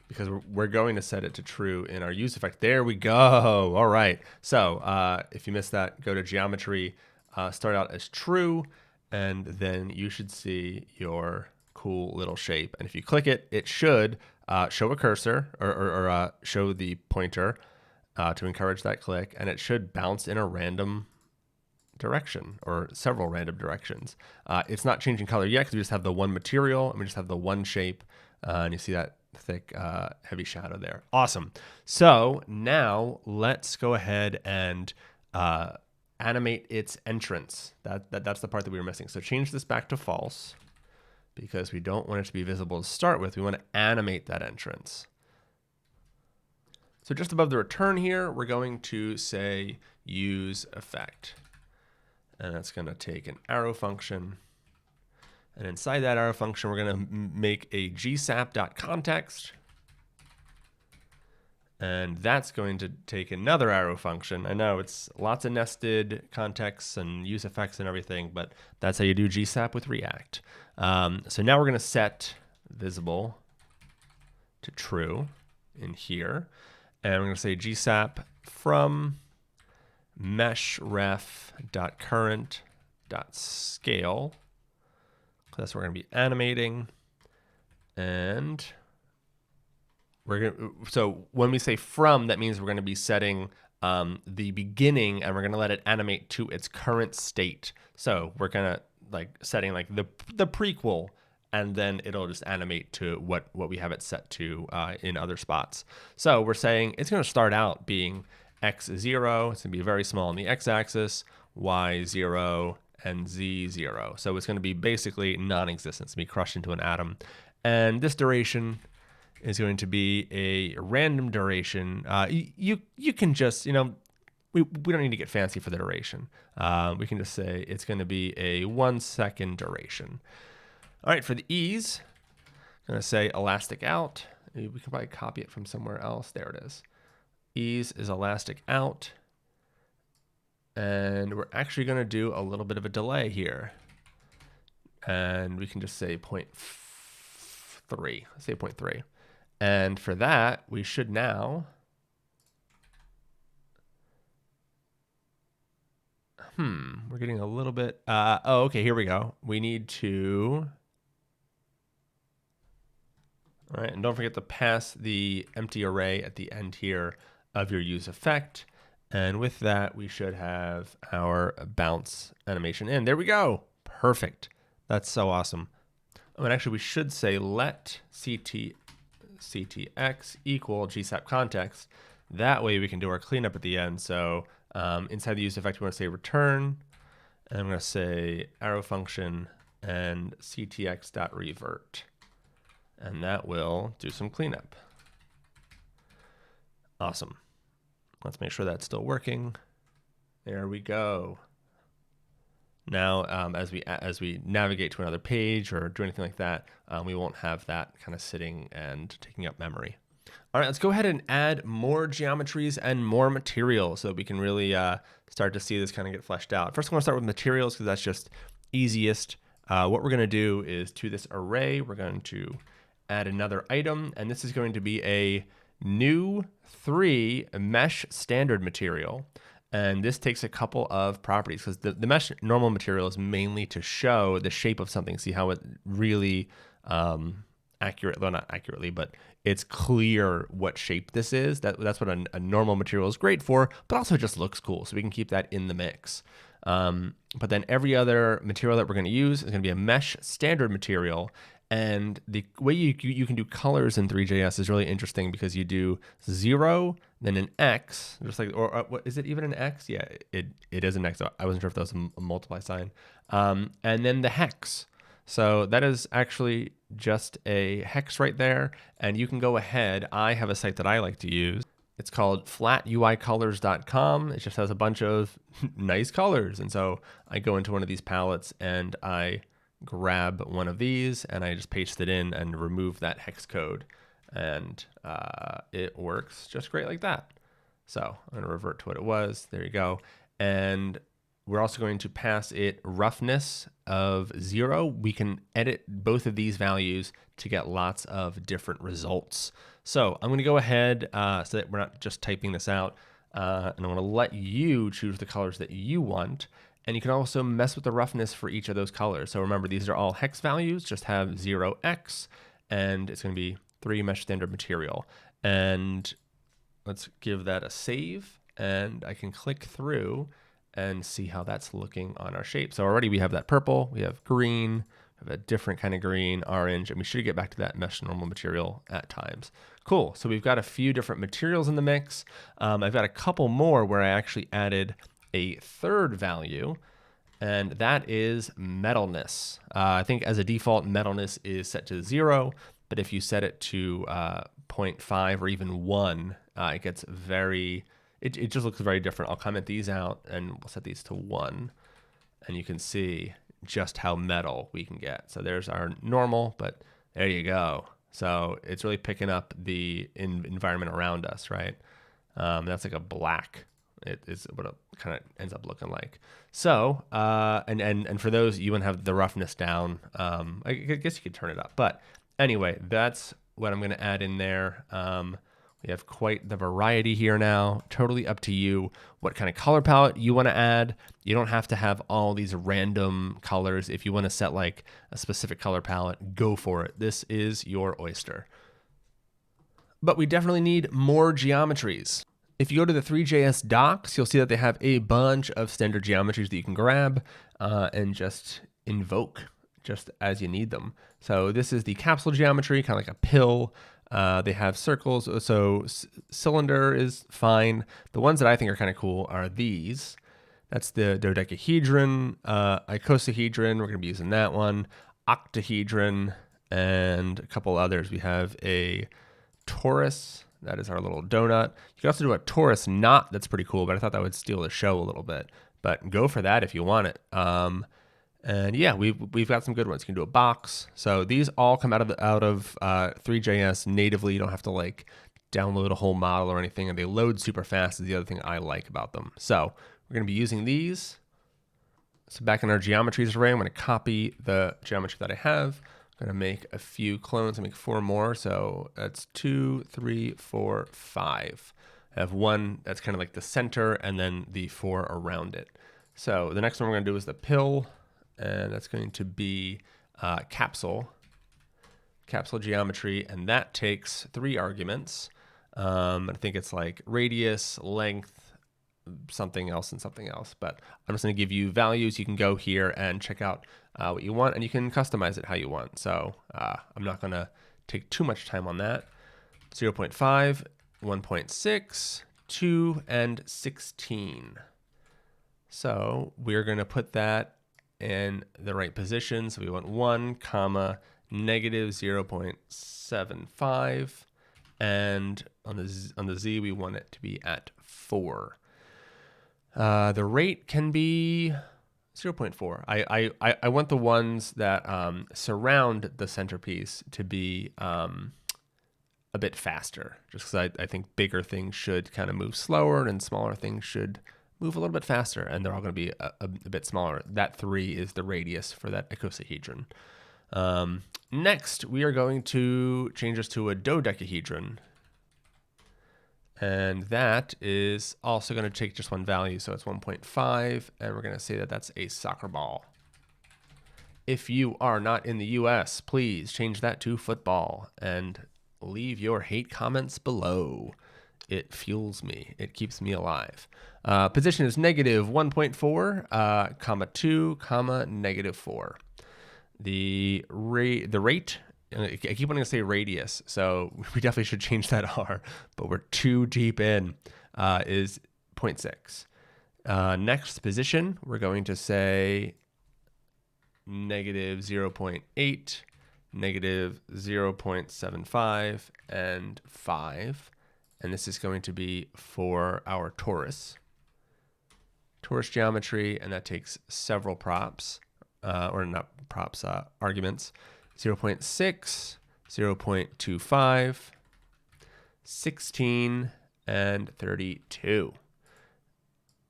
S1: because we're going to set it to true in our use effect. There we go. All right. So if you missed that, go to geometry, start out as true, and then you should see your cool little shape. And if you click it, it should show a cursor or show the pointer to encourage that click, and it should bounce in a random direction or several random directions. It's not changing color yet because we just have the 1 material and we just have the 1 shape, and you see that thick, heavy shadow there. Awesome. So now let's go ahead and animate its entrance. That's the part that we were missing. So change this back to false because we don't want it to be visible to start with. We want to animate that entrance. So just above the return here, we're going to say use effect. And that's going to take an arrow function. And inside that arrow function, we're going to make a GSAP.context. And that's going to take another arrow function. I know it's lots of nested contexts and use effects and everything, but that's how you do GSAP with React. So now we're going to set visible to true in here. And we're going to say GSAP from meshRef.current.scale. That's what we're going to be animating. And so when we say from, that means we're going to be setting the beginning, and we're going to let it animate to its current state. So we're going to setting the prequel, and then it'll just animate to what we have it set to in other spots. So we're saying it's going to start out being x0. It's going to be very small on the x-axis, y0, and z0. So it's going to be basically non-existent. It's going to be crushed into an atom. And this duration is going to be a random duration. You can just, we don't need to get fancy for the duration. We can just say it's going to be a 1 second duration. All right, for the ease, I'm going to say elastic out. We can probably copy it from somewhere else. There it is. Ease is elastic out. And we're actually going to do a little bit of a delay here. And we can just say 0.3. Let's say 0.3. And for that, we should now, we're getting a little bit, okay, here we go. We need to, all right, and don't forget to pass the empty array at the end here of your use effect. And with that, we should have our bounce animation in. There we go. Perfect. That's so awesome. And actually, we should say let ctx equal GSAP context. That way we can do our cleanup at the end. So inside the use effect, we want to say return. And I'm going to say arrow function and ctx.revert. And that will do some cleanup. Awesome. Let's make sure that's still working. There we go. Now, as we navigate to another page or do anything like that, we won't have that kind of sitting and taking up memory. All right, let's go ahead and add more geometries and more materials so that we can really start to see this kind of get fleshed out. First, I want to start with materials because that's just easiest. What we're going to do is to this array, we're going to add another item, and this is going to be a new 3 mesh standard material. And this takes a couple of properties because the mesh normal material is mainly to show the shape of something, see how it really accurate, well, not accurately, but it's clear what shape this is. That's what a normal material is great for, but also it just looks cool. So we can keep that in the mix. But then every other material that we're going to use is going to be a mesh standard material. And the way you can do colors in Three.js is really interesting because you do 0, then an X, just like, or what is it even an X? Yeah, it is an X. I wasn't sure if that was a multiply sign. And then the hex. So that is actually just a hex right there. And you can go ahead. I have a site that I like to use. It's called flatuicolors.com. It just has a bunch of nice colors. And so I go into one of these palettes and I grab one of these and I just paste it in and remove that hex code. And it works just great like that. So I'm going to revert to what it was. There you go. And we're also going to pass it roughness of 0. We can edit both of these values to get lots of different results. So I'm going to go ahead so that we're not just typing this out. And I'm going to let you choose the colors that you want. And you can also mess with the roughness for each of those colors. So remember, these are all hex values, just have 0x, and it's going to be 3 mesh standard material. And let's give that a save, and I can click through and see how that's looking on our shape. So already we have that purple, we have green, have a different kind of green, orange, and we should get back to that mesh normal material at times. Cool, so we've got a few different materials in the mix. I've got a couple more where I actually added a third value, and that is metalness. I think as a default, metalness is set to 0, but if you set it to 0.5 or even 1, it gets it just looks very different. I'll comment these out and we'll set these to 1, and you can see just how metal we can get. So there's our normal, but there you go. So it's really picking up the environment around us, right? That's like a black. It is what it kind of ends up looking like. So, and for those, you want to have the roughness down. I guess you could turn it up. But anyway, that's what I'm going to add in there. We have quite the variety here now. Totally up to you what kind of color palette you want to add. You don't have to have all these random colors. If you want to set like a specific color palette, go for it. This is your oyster. But we definitely need more geometries. If you go to the Three.js docs, you'll see that they have a bunch of standard geometries that you can grab and just invoke just as you need them. So this is the capsule geometry, kind of like a pill. They have circles, so cylinder is fine. The ones that I think are kind of cool are these. That's the dodecahedron, icosahedron, we're going to be using that one, octahedron, and a couple others. We have a torus, that is our little donut. You can also do a torus knot, that's pretty cool, but I thought that would steal the show a little bit. But go for that if you want it. And yeah, we've got some good ones. You can do a box. So these all come out of Three.js natively. You don't have to like download a whole model or anything, and they load super fast is the other thing I like about them. So we're going to be using these. So back in our geometries array, I'm going to copy the geometry that I have. I'm going to make a few clones and make 4 more. So that's 2, 3, 4, 5. I have one that's kind of like the center and then the 4 around it. So the next one we're going to do is the pill. And that's going to be capsule geometry, and that takes 3 arguments. I think it's like radius, length, something else, and something else. But I'm just going to give you values. You can go here and check out what you want, and you can customize it how you want. So I'm not going to take too much time on that. 0.5, 1.6, 2, and 16. So we're going to put that in the right position. So we want 1, comma, negative 0.75, and on the Z we want it to be at 4. The rate can be 0.4. I want the ones that surround the centerpiece to be a bit faster, just because I think bigger things should kind of move slower and smaller things should move a little bit faster, and they're all going to be a bit smaller. That 3 is the radius for that icosahedron. Next, we are going to change this to a dodecahedron, and that is also going to take just one value, so it's 1.5, and we're going to say that that's a soccer ball. If you are not in the US, please change that to football, and leave your hate comments below. It fuels me. It keeps me alive. Position is negative 1.4, comma 2, comma negative 4. The rate, I keep wanting to say radius, so we definitely should change that R, but we're too deep in, is 0.6. Next position, we're going to say negative 0.8, negative 0.75, and 5. And this is going to be for our torus geometry, and that takes several props, or not props, arguments. 0.6, 0.25, 16, and 32.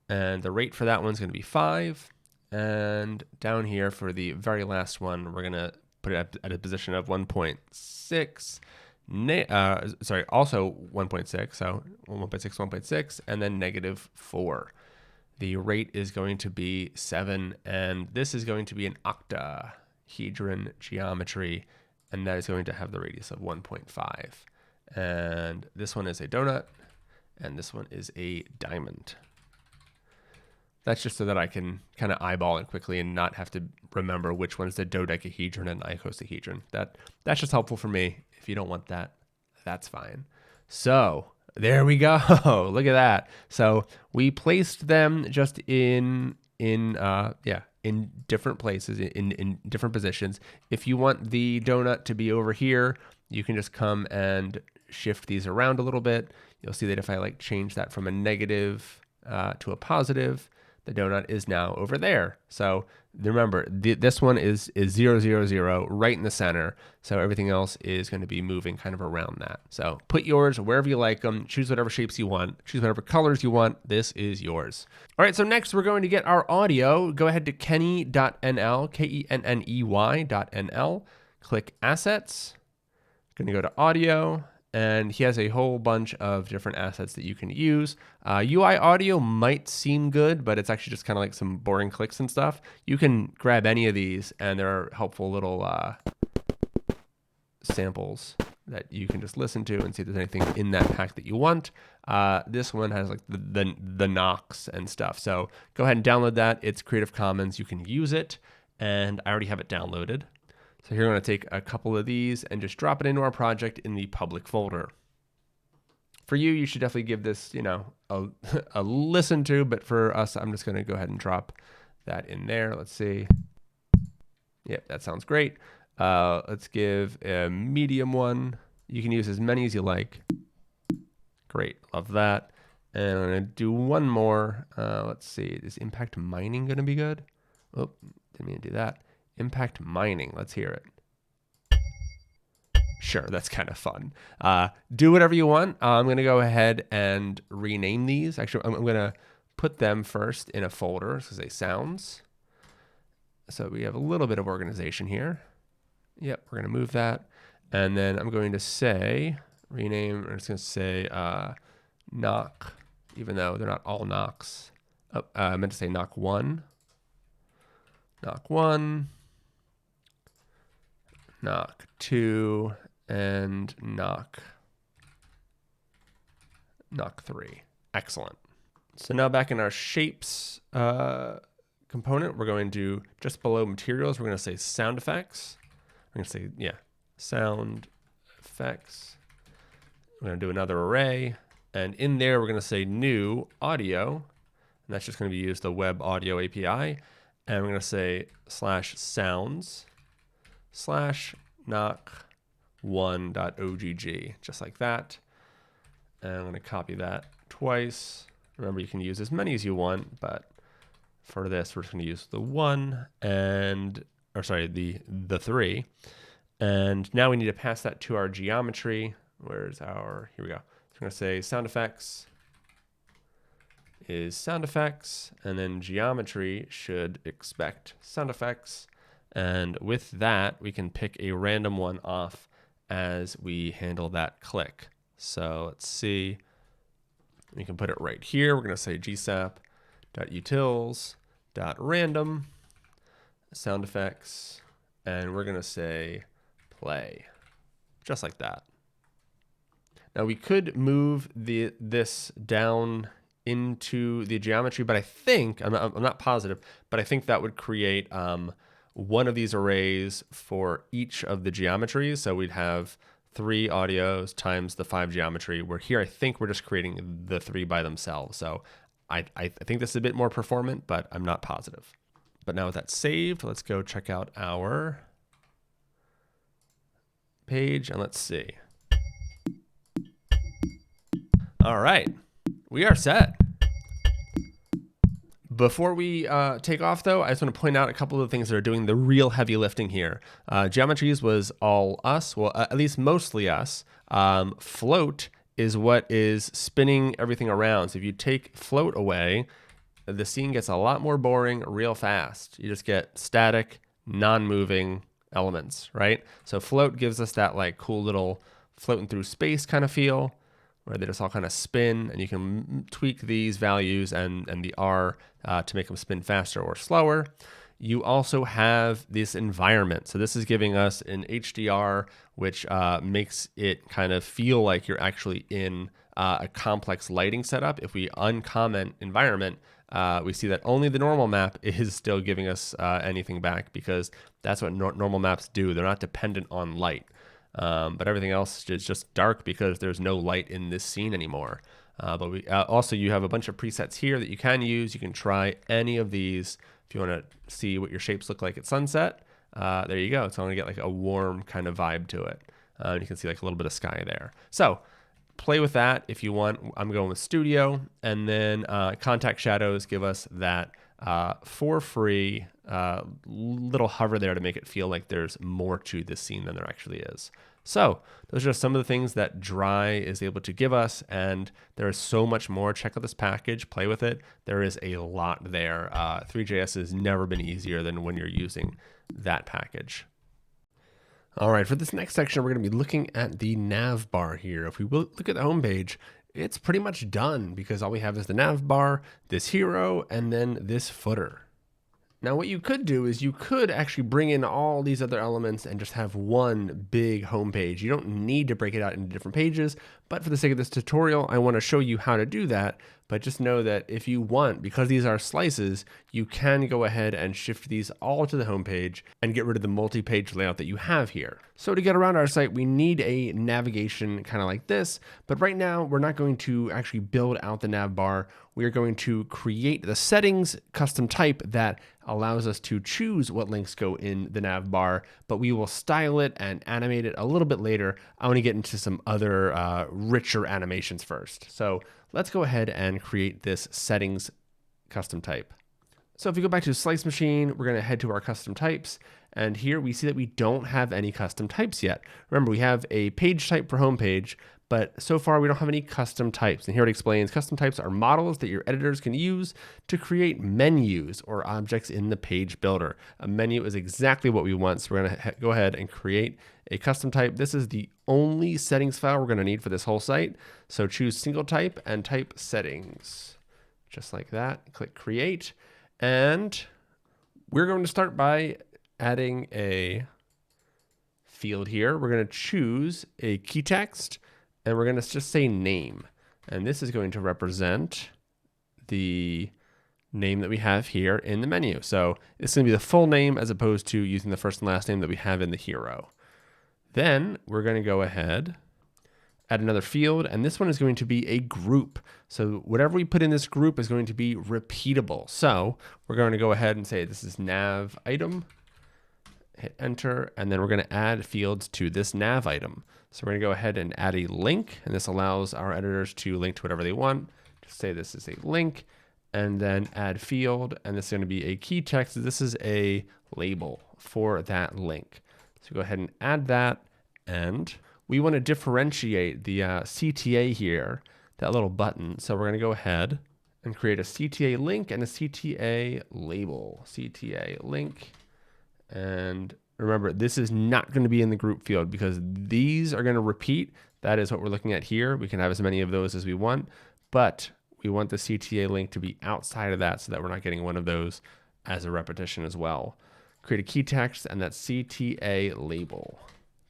S1: And the rate for that one's going to be 5. And down here for the very last one, we're going to put it at a position of 1.6. Also 1.6, so 1.6, 1.6, and then negative 4. The rate is going to be 7, and this is going to be an octahedron geometry, and that is going to have the radius of 1.5. And this one is a donut, and this one is a diamond. That's just so that I can kind of eyeball it quickly and not have to remember which one's the dodecahedron and icosahedron. That's just helpful for me. If you don't want that, that's fine. So there we go. Look at that. So we placed them just in different places, in different positions. If you want the donut to be over here, you can just come and shift these around a little bit. You'll see that if I like change that from a negative to a positive, the donut is now over there. So remember, this one is 0, 0, 0 right in the center. So everything else is going to be moving kind of around that. So put yours wherever you like them. Choose whatever shapes you want. Choose whatever colors you want. This is yours. All right, so next we're going to get our audio. Go ahead to kenny.nl, KENNEY.nl. Click Assets. Going to go to Audio. And he has a whole bunch of different assets that you can use. UI audio might seem good, but it's actually just kind of like some boring clicks and stuff. You can grab any of these, and there are helpful little samples that you can just listen to and see if there's anything in that pack that you want. This one has like the knocks and stuff. So go ahead and download that. It's Creative Commons. You can use it, and I already have it downloaded. So here I'm going to take a couple of these and just drop it into our project in the public folder. For you, you should definitely give this, a listen to, but for us, I'm just going to go ahead and drop that in there. Let's see. Yep, that sounds great. Let's give a medium one. You can use as many as you like. Great, love that. And I'm going to do one more. Let's see, is impact mining going to be good? Oh, didn't mean to do that. Impact mining. Let's hear it. Sure, that's kind of fun. Do whatever you want. I'm going to go ahead and rename these. Actually, I'm going to put them first in a folder. So say sounds. So we have a little bit of organization here. Yep, we're going to move that. And then I'm going to say, rename, I'm just going to say knock, even though they're not all knocks. Oh, I meant to say knock 1. Knock 1. Knock 2, and knock 3. Excellent. So now back in our shapes component, we're going to, just below materials, we're going to say sound effects. We're going to say, sound effects. We're going to do another array. And in there, we're going to say new audio. And that's just going to be used the web audio API. And we're going to say /sounds /knock1.ogg, just like that. And I'm going to copy that twice. Remember, you can use as many as you want, but for this, we're just going to use the 1 and, the 3. And now we need to pass that to our geometry. Where's our, here we go. So we're going to say sound effects is sound effects, and then geometry should expect sound effects. And with that, we can pick a random one off as we handle that click. So let's see. We can put it right here. We're going to say gsap.utils.random sound effects, and we're going to say play, just like that. Now we could move this down into the geometry, but I think, I'm not positive, but I think that would create one of these arrays for each of the geometries. So we'd have 3 audios times the 5 geometry, where here I think we're just creating the 3 by themselves. So I think this is a bit more performant, but I'm not positive. But now with that saved, let's go check out our page and let's see. All right, we are set. Before we take off, though, I just want to point out a couple of things that are doing the real heavy lifting here. Geometries was all us, well, at least mostly us. Float is what is spinning everything around. So if you take float away, the scene gets a lot more boring real fast. You just get static, non-moving elements, right? So float gives us that like cool little floating through space kind of feel, where they just all kind of spin, and you can tweak these values and the R to make them spin faster or slower. You also have this environment. So this is giving us an HDR, which makes it kind of feel like you're actually in a complex lighting setup. If we uncomment environment, we see that only the normal map is still giving us anything back, because that's what normal maps do. They're not dependent on light. But everything else is just dark because there's no light in this scene anymore. But we also, you have a bunch of presets here that you can use. You can try any of these if you want to see what your shapes look like at sunset. There you go. It's going to get like a warm kind of vibe to it. You can see like a little bit of sky there. So play with that if you want. I'm going with Studio, and then contact shadows give us that for free little hover there to make it feel like there's more to this scene than there actually is. So those are some of the things that Dry is able to give us, and there is so much more. Check out this package, play with it. There is a lot there. Three.js has never been easier than when you're using that package. All right, for this next section, we're going to be looking at the nav bar here. If we look at the home page, it's pretty much done because all we have is the nav bar, this hero, and then this footer. Now, what you could do is you could actually bring in all these other elements and just have one big home page. You don't need to break it out into different pages, but for the sake of this tutorial, I want to show you how to do that. But just know that if you want, because these are slices, you can go ahead and shift these all to the home page and get rid of the multi-page layout that you have here. So to get around our site, we need a navigation kind of like this, but right now we're not going to actually build out the nav bar. We are going to create the settings custom type that allows us to choose what links go in the nav bar, but we will style it and animate it a little bit later. I want to get into some other richer animations first. So let's go ahead and create this settings custom type. So if you go back to Slice Machine, we're going to head to our custom types. And here we see that we don't have any custom types yet. Remember, we have a page type for home page, but so far we don't have any custom types. And here it explains custom types are models that your editors can use to create menus or objects in the page builder. A menu is exactly what we want. So we're going to go ahead and create a custom type. This is the only settings file we're going to need for this whole site. So choose single type and type settings, just like that. Click create. And we're going to start by adding a field here. We're going to choose a key text and we're going to just say name. And this is going to represent the name that we have here in the menu. So it's going to be the full name as opposed to using the first and last name that we have in the hero. Then we're going to go ahead, add another field, and this one is going to be a group. So whatever we put in this group is going to be repeatable. So we're going to go ahead and say this is nav item, hit enter, and then we're going to add fields to this nav item. So we're going to go ahead and add a link, and this allows our editors to link to whatever they want. Just say this is a link, and then add field, and this is going to be a key text. This is a label for that link. So go ahead and add that, and we want to differentiate the CTA here, that little button. So we're going to go ahead and create a CTA link and a CTA label. CTA link. And remember, this is not going to be in the group field because these are going to repeat. That is what we're looking at here. We can have as many of those as we want, but we want the CTA link to be outside of that so that we're not getting one of those as a repetition as well. Create a key text and that CTA label,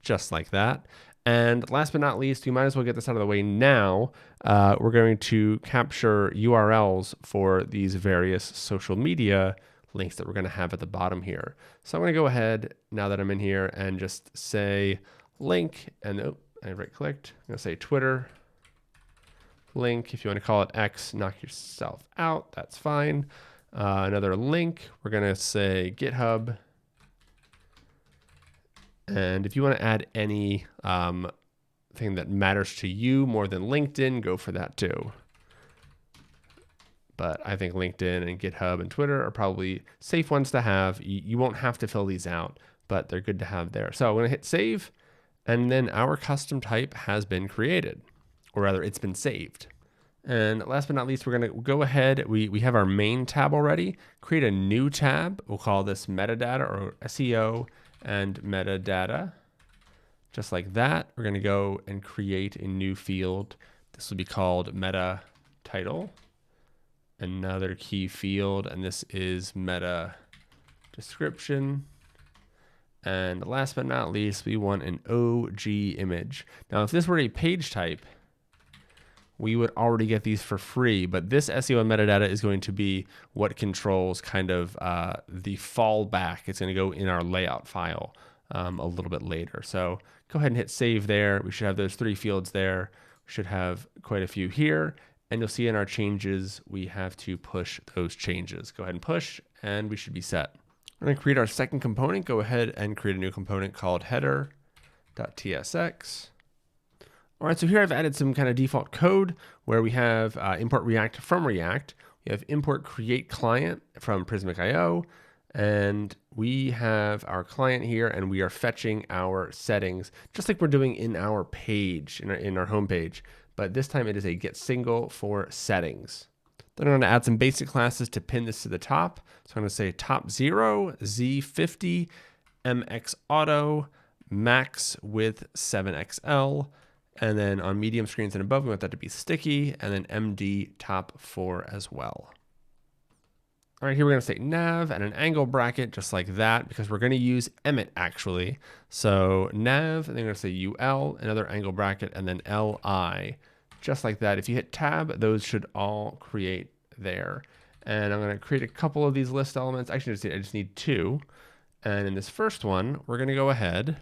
S1: just like that. And last but not least, you might as well get this out of the way now. We're going to capture URLs for these various social media links that we're going to have at the bottom here. So I'm going to go ahead now that I'm in here and just say link, and I right clicked. I'm going to say Twitter link. If you want to call it X, knock yourself out. That's fine. Another link. We're going to say GitHub. And if you want to add any thing that matters to you more than LinkedIn, go for that too. But I think LinkedIn and GitHub and Twitter are probably safe ones to have. You won't have to fill these out, but they're good to have there. So I'm going to hit save, and then our custom type has been created, or rather it's been saved. And last but not least, we're going to go ahead. We have our main tab already. Create a new tab. We'll call this metadata or SEO and metadata. Just like that, we're going to go and create a new field. This will be called meta title. Another key field, and this is meta description. And last but not least, we want an OG image. Now, if this were a page type, we would already get these for free, but this SEO and metadata is going to be what controls kind of the fallback. It's going to go in our layout file a little bit later. So go ahead and hit save there. We should have those 3 fields there. We should have quite a few here. And you'll see in our changes, we have to push those changes. Go ahead and push, and we should be set. We're going to create our second component. Go ahead and create a new component called header.tsx. All right, so here I've added some kind of default code where we have import React from React. We have import create client from Prismic.io, and we have our client here, and we are fetching our settings just like we're doing in our page, in our home page. But this time it is a get single for settings. Then I'm going to add some basic classes to pin this to the top. So I'm going to say top 0, Z50, MX auto, max width 7XL. And then on medium screens and above, we want that to be sticky, and then MD top 4 as well. All right, here we're going to say nav and an angle bracket just like that, because we're going to use Emmet actually. So nav, and then we're going to say UL, another angle bracket, and then LI, just like that. If you hit tab, those should all create there. And I'm going to create a couple of these list elements. Actually, I just need 2. And in this first one, we're going to go ahead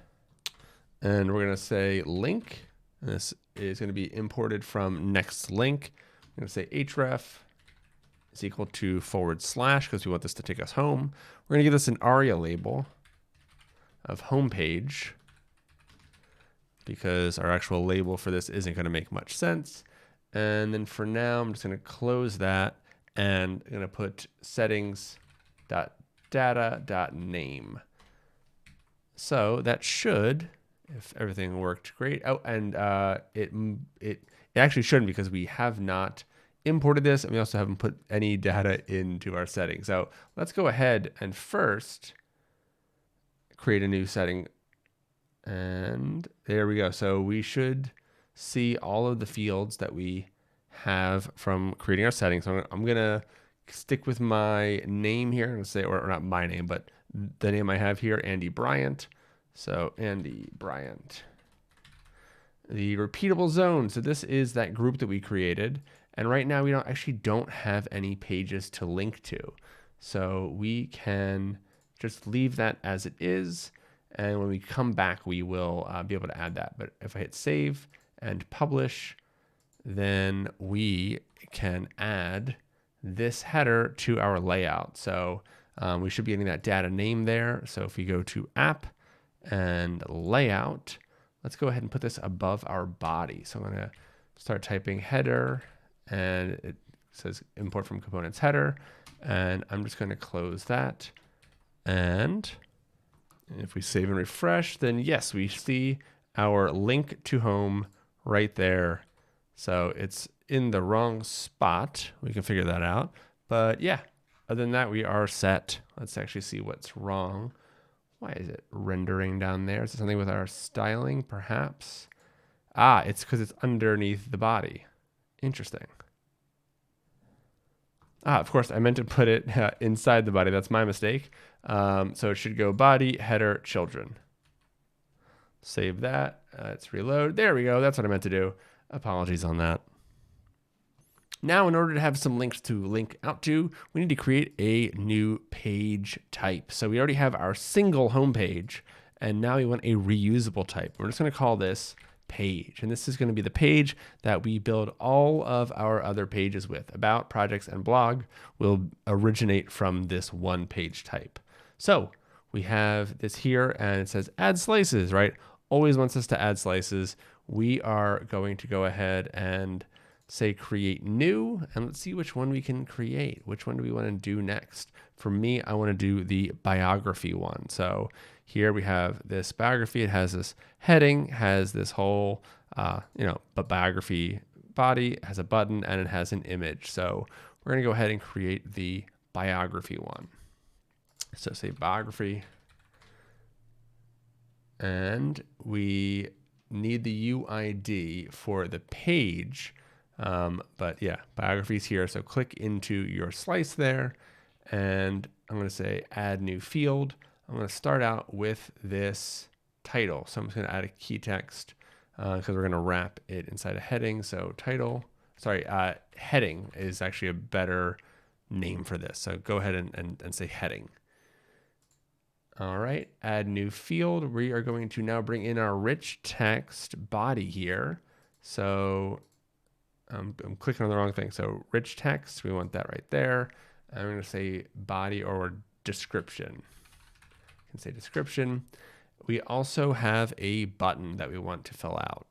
S1: and we're going to say link. And this is going to be imported from next link. I'm going to say href is equal to / because we want this to take us home. We're going to give this an ARIA label of homepage because our actual label for this isn't going to make much sense. And then for now, I'm just going to close that, and I'm going to put settings.data.name. So that should, if everything worked great. Oh, and it actually shouldn't, because we have not imported this, and we also haven't put any data into our settings. So let's go ahead and first create a new setting. And there we go. So we should see all of the fields that we have from creating our settings. So I'm going to stick with my name here. I'm going to say, or not my name, but the name I have here, Andy Bryant. So Andy Bryant. The repeatable zone. So this is that group that we created. And right now we actually don't have any pages to link to. So we can just leave that as it is. And when we come back, we will be able to add that. But if I hit save and publish, then we can add this header to our layout. So we should be getting that data name there. So if we go to app and layout, let's go ahead and put this above our body. So I'm going to start typing header, and it says import from components header. And I'm just going to close that. And if we save and refresh, then yes, we see our link to home right there. So it's in the wrong spot. We can figure that out. But yeah, other than that, we are set. Let's actually see what's wrong. Why is it rendering down there? Is it something with our styling, perhaps? Ah, it's because it's underneath the body. Interesting. Ah, of course, I meant to put it inside the body. That's my mistake. So it should go body, header, children. Save that. Let's reload. There we go. That's what I meant to do. Apologies on that. Now, in order to have some links to link out to, we need to create a new page type. So we already have our single homepage, and now we want a reusable type. We're just going to call this page. And this is going to be the page that we build all of our other pages with. About, projects, and blog will originate from this one page type. So we have this here, and it says add slices, right? Always wants us to add slices. We are going to go ahead and say create new, and let's see which one we can create. Which one do we want to do next? For me, I want to do the biography one. So here we have this biography. It has this heading, has this whole, but biography body, has a button, and it has an image. So we're going to go ahead and create the biography one. So say biography, and we need the UID for the page. But yeah, biography is here. So click into your slice there, and I'm going to say add new field. I'm going to start out with this title. So I'm just going to add a key text because we're going to wrap it inside a heading. So title, sorry, heading is actually a better name for this. So go ahead and say heading. All right, add new field. We are going to now bring in our rich text body here. So I'm clicking on the wrong thing. So rich text, we want that right there. I'm going to say body or description. You can say description. We also have a button that we want to fill out.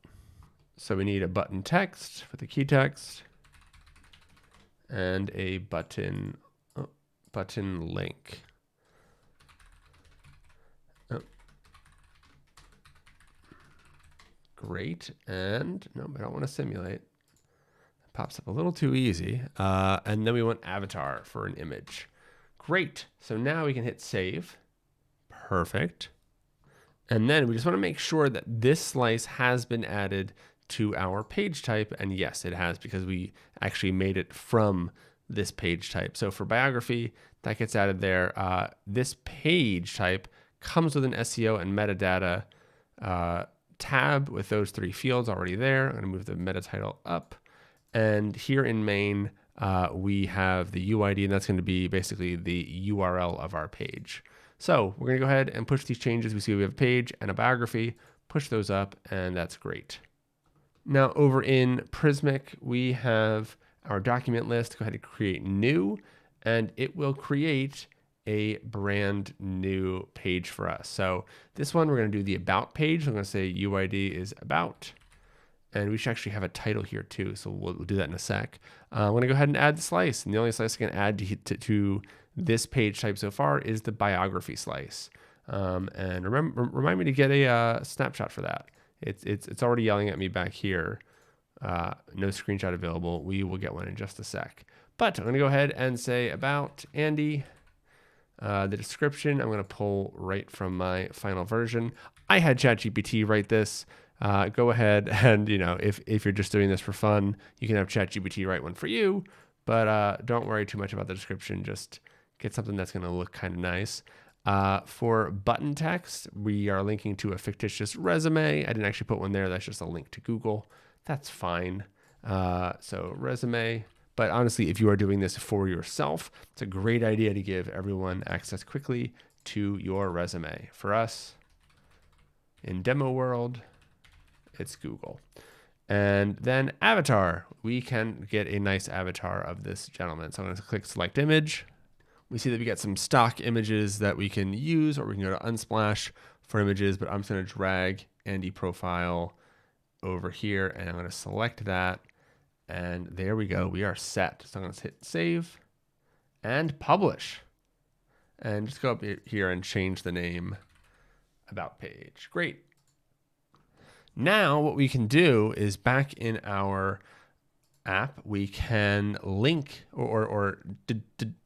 S1: So we need a button text for the key text and a button link. Oh. Great. And no, I don't want to simulate. It pops up a little too easy. And then we want avatar for an image. Great. So now we can hit save. Perfect. And then we just want to make sure that this slice has been added to our page type. And yes, it has, because we actually made it from this page type. So for biography, that gets added there. This page type comes with an SEO and metadata tab with those 3 fields already there. I'm going to move the meta title up. And here in main, we have the UID, and that's going to be basically the URL of our page. So we're going to go ahead and push these changes. We see we have a page and a biography. Push those up, and that's great. Now over in Prismic, we have our document list. Go ahead and create new, and it will create a brand new page for us. So this one, we're going to do the about page. I'm going to say UID is about, and we should actually have a title here too. So we'll do that in a sec. I'm going to go ahead and add the slice, and the only slice I can add to this page type so far is the biography slice. And remind me to get a snapshot for that. It's already yelling at me back here. No screenshot available. We will get one in just a sec. But I'm going to go ahead and say about Andy. The description, I'm going to pull right from my final version. I had ChatGPT write this. Go ahead and, if you're just doing this for fun, you can have ChatGPT write one for you. But don't worry too much about the description. Just get something that's going to look kind of nice. For button text, we are linking to a fictitious resume. I didn't actually put one there. That's just a link to Google. That's fine. So resume. But honestly, if you are doing this for yourself, it's a great idea to give everyone access quickly to your resume. For us, in demo world, it's Google. And then avatar. We can get a nice avatar of this gentleman. So I'm going to click select image. We see that we got some stock images that we can use, or we can go to Unsplash for images, but I'm just going to drag Andy profile over here, and I'm going to select that. And there we go. We are set. So I'm going to hit save and publish. And just go up here and change the name about page. Great. Now what we can do is back in our app, we can link or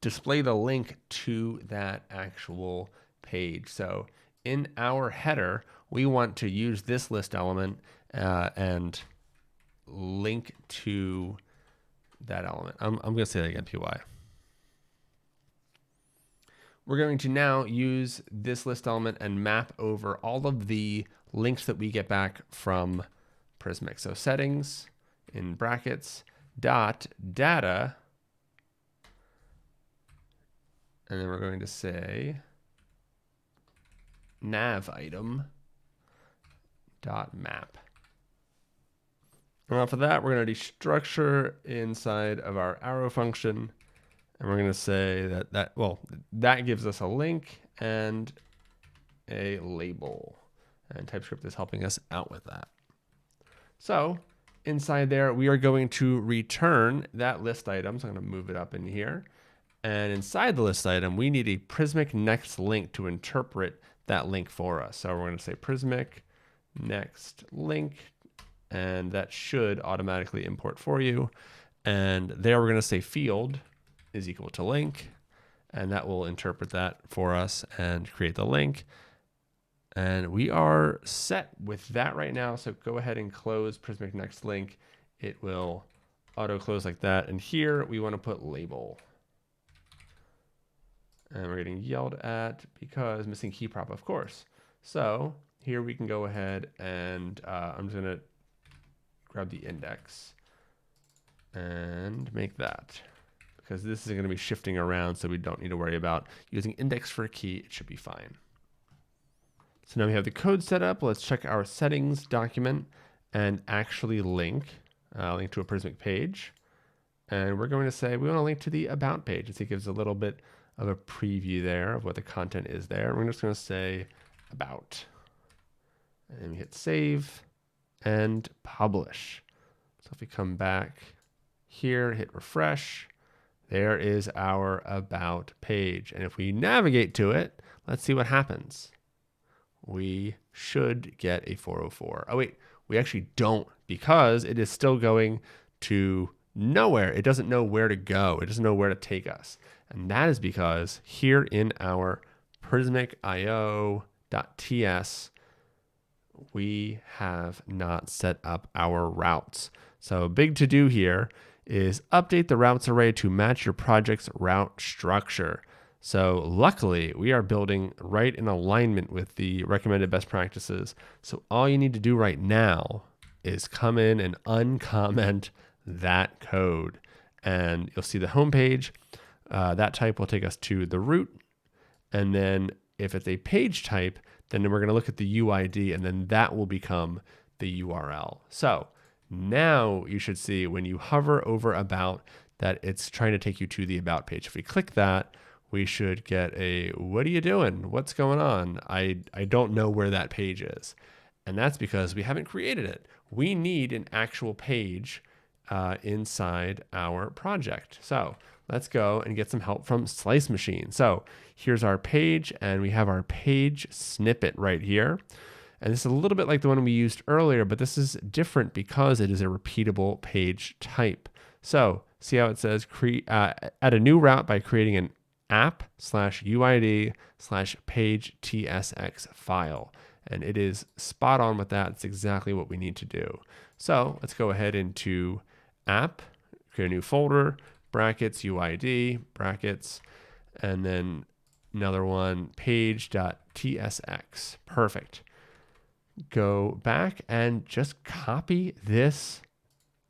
S1: display the link to that actual page. So in our header, we want to use this list element and link to that element. I'm going to say that again, PY. We're going to now use this list element and map over all of the links that we get back from Prismic. So settings in brackets dot data, and then we're going to say nav item dot map. And after that, we're going to destructure inside of our arrow function, and we're going to say that gives us a link and a label, and TypeScript is helping us out with that. So inside there, we are going to return that list item. So I'm going to move it up in here. And inside the list item, we need a Prismic next link to interpret that link for us. So we're going to say Prismic next link, and that should automatically import for you. And there we're going to say field is equal to link, and that will interpret that for us and create the link. And we are set with that right now. So go ahead and close Prismic next link. It will auto close like that. And here we want to put label. And we're getting yelled at because missing key prop, of course. So here we can go ahead and I'm just going to grab the index. and make that, because this is going to be shifting around, so we don't need to worry about using index for a key. It should be fine. So now we have the code set up. Let's check our settings document and actually link to a Prismic page. And we're going to say we want to link to the about page. It gives a little bit of a preview there of what the content is there. We're just going to say about. And then we hit save and publish. So if we come back here, hit refresh, there is our about page. And if we navigate to it, let's see what happens. We should get a 404. Oh wait, we actually don't, because it is still going to nowhere. It doesn't know where to go. It doesn't know where to take us. And that is because here in our Prismic io.ts, we have not set up our routes. So big to do here is update the routes array to match your project's route structure. So luckily we are building right in alignment with the recommended best practices. So all you need to do right now is come in and uncomment that code, and you'll see the home page. That type will take us to the root. And then if it's a page type, then we're going to look at the UID, and then that will become the URL. So now you should see when you hover over about that it's trying to take you to the about page. If we click that, we should get a, what are you doing? What's going on? I don't know where that page is. And that's because we haven't created it. We need an actual page inside our project. So let's go and get some help from Slice Machine. So here's our page, and we have our page snippet right here. And this is a little bit like the one we used earlier, but this is different because it is a repeatable page type. So see how it says add a new route by creating an app/uid/page.tsx file. And it is spot on with that. It's exactly what we need to do. So let's go ahead into app, create a new folder, brackets, UID, brackets, and then another one, page.tsx. Perfect. Go back and just copy this,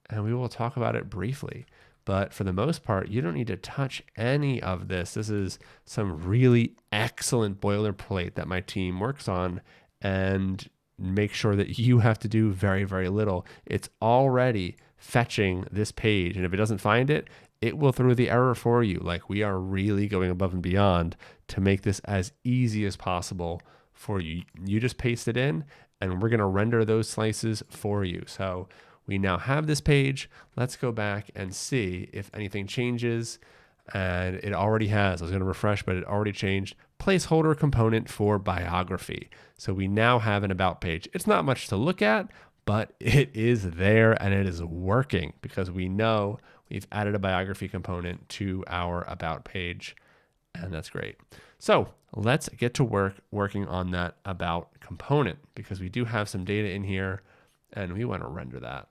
S1: and we will talk about it briefly. But for the most part, you don't need to touch any of this. This is some really excellent boilerplate that my team works on, and make sure that you have to do very, very little. It's already fetching this page, and if it doesn't find it, it will throw the error for you. Like, we are really going above and beyond to make this as easy as possible for you. You just paste it in, and we're going to render those slices for you. So we now have this page. Let's go back and see if anything changes. And it already has. I was going to refresh, but it already changed. Placeholder component for biography. So we now have an about page. It's not much to look at, but it is there, and it is working because we know we've added a biography component to our about page, and that's great. So let's get to work working on that about component, because we do have some data in here and we want to render that.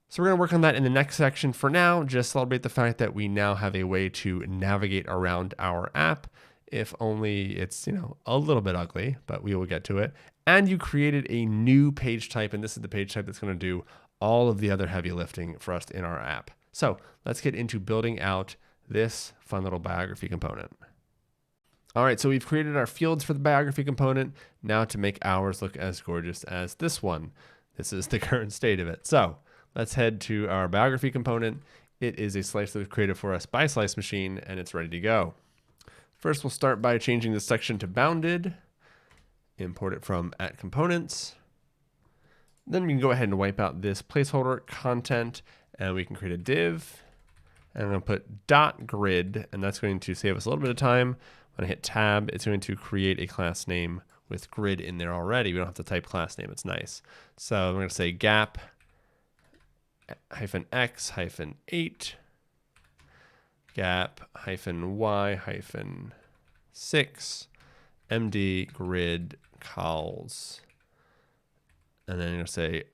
S1: So we're going to work on that in the next section. For now, just celebrate the fact that we now have a way to navigate around our app, if only it's, a little bit ugly, but we will get to it. And you created a new page type, and this is the page type that's going to do all of the other heavy lifting for us in our app. So let's get into building out this fun little biography component. All right, so we've created our fields for the biography component. Now to make ours look as gorgeous as this one. This is the current state of it. So let's head to our biography component. It is a slice that was created for us by Slice Machine, and it's ready to go. First, we'll start by changing this section to bounded. Import it from @components. Then we can go ahead and wipe out this placeholder content, and we can create a div. And I'm going to put .grid, and that's going to save us a little bit of time. When I hit tab, it's going to create a class name with grid in there already. We don't have to type class name. It's nice. So I'm going to say gap -x-8 gap -y-6 md grid calls, and then I'm going to say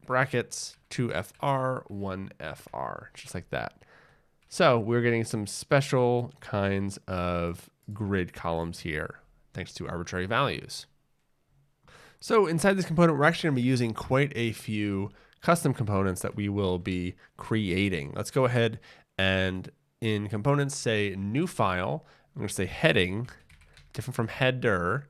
S1: brackets 2fr 1fr, just like that. So we're getting some special kinds of grid columns here thanks to arbitrary values. So inside this component, we're actually going to be using quite a few custom components that we will be creating. Let's go ahead and in components say new file. I'm going to say heading, different from header.tsx.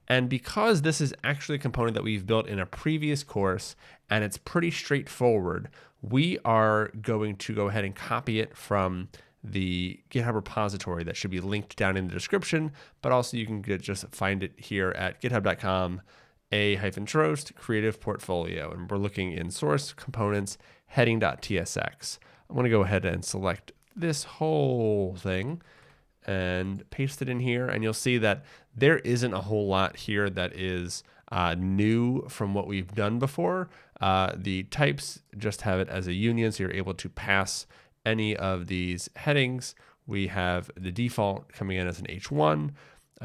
S1: And because this is actually a component that we've built in a previous course and it's pretty straightforward, we are going to go ahead and copy it from the GitHub repository that should be linked down in the description, but also you can just find it here at github.com, a-trost creative portfolio. And we're looking in source components heading.tsx. I'm going to go ahead and select this whole thing and paste it in here. And you'll see that there isn't a whole lot here that is new from what we've done before. The types just have it as a union, so you're able to pass any of these headings. We have the default coming in as an H1.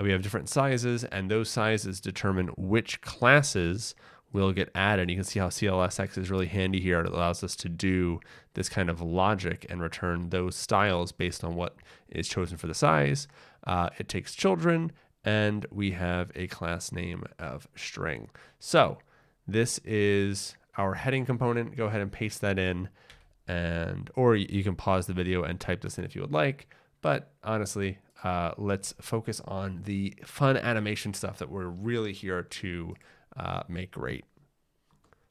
S1: We have different sizes, and those sizes determine which classes will get added. You can see how CLSX is really handy here. It allows us to do this kind of logic and return those styles based on what is chosen for the size. It takes children, and we have a class name of string. So this is our heading component. Go ahead and paste that in, or you can pause the video and type this in if you would like. But honestly, let's focus on the fun animation stuff that we're really here to make great.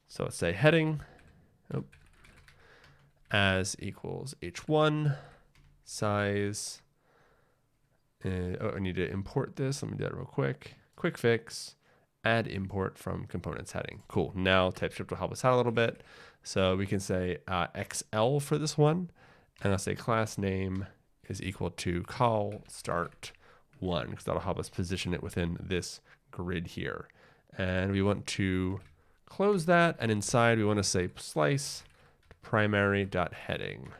S1: So let's say heading as equals h1 size. I need to import this. Let me do that real quick. Quick fix, add import from components heading. Cool. Now TypeScript will help us out a little bit. So we can say XL for this one, and I'll say class name is equal to call start 1, because that'll help us position it within this grid here. And we want to close that, and inside we want to say slice primary.heading.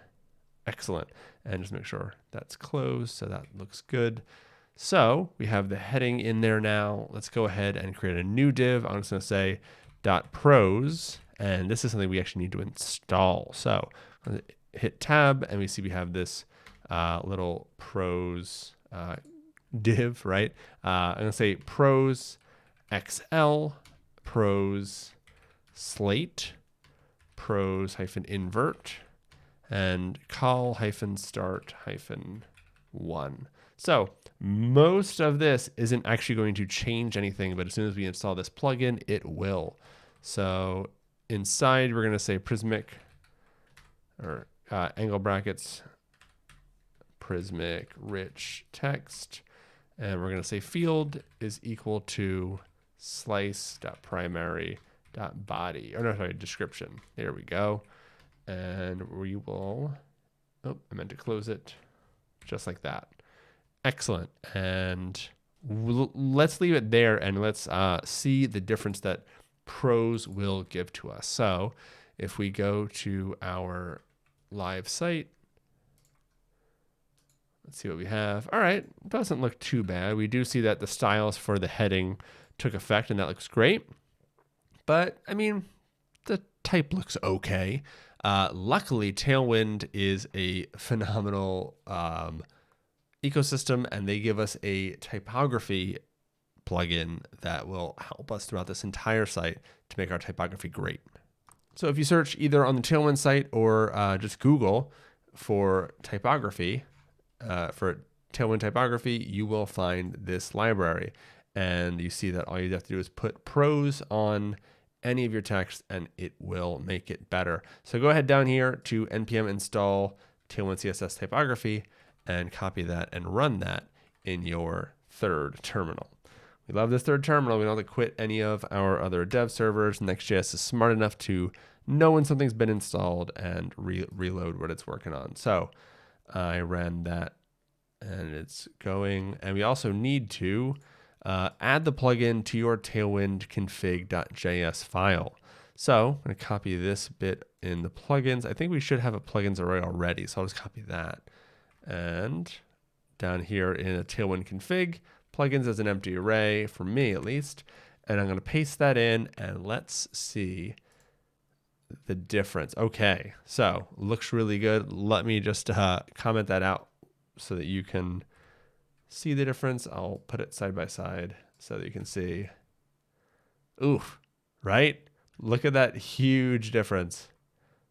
S1: Excellent. And just make sure that's closed, so that looks good. So we have the heading in there now. Let's go ahead and create a new div. I'm just going to say .pros, and this is something we actually need to install. So hit tab, and we see we have this little pros div, right? I'm going to say pros XL, pros slate, pros -invert, and call -start -1. So most of this isn't actually going to change anything, but as soon as we install this plugin, it will. So inside, we're going to say Prismic, or angle brackets, Prismic rich text, and we're going to say field is equal to slice.primary.body, or no, sorry, description. There we go. And we will, I meant to close it just like that. Excellent. And let's leave it there, and let's see the difference that pros will give to us. So if we go to our live site, let's see what we have. All right, doesn't look too bad. We do see that the styles for the heading took effect, and that looks great. But I mean, the type looks okay. Luckily, Tailwind is a phenomenal ecosystem, and they give us a typography plugin that will help us throughout this entire site to make our typography great. So if you search either on the Tailwind site or just Google for typography, for Tailwind typography, you will find this library. And you see that all you have to do is put pros on any of your text, and it will make it better. So go ahead down here to npm install Tailwind CSS typography and copy that and run that in your third terminal. We love this third terminal. We don't have to quit any of our other dev servers. Next.js is smart enough to know when something's been installed and reload what it's working on. So I ran that, and it's going. And we also need to add the plugin to your Tailwind config.js file. So I'm going to copy this bit in the plugins. I think we should have a plugins array already, so I'll just copy that. And down here in a Tailwind config, plugins as an empty array, for me at least. And I'm going to paste that in, and let's see the difference. Okay, so looks really good. Let me just comment that out so that you can see the difference. I'll put it side by side so that you can see. Oof, right? Look at that huge difference.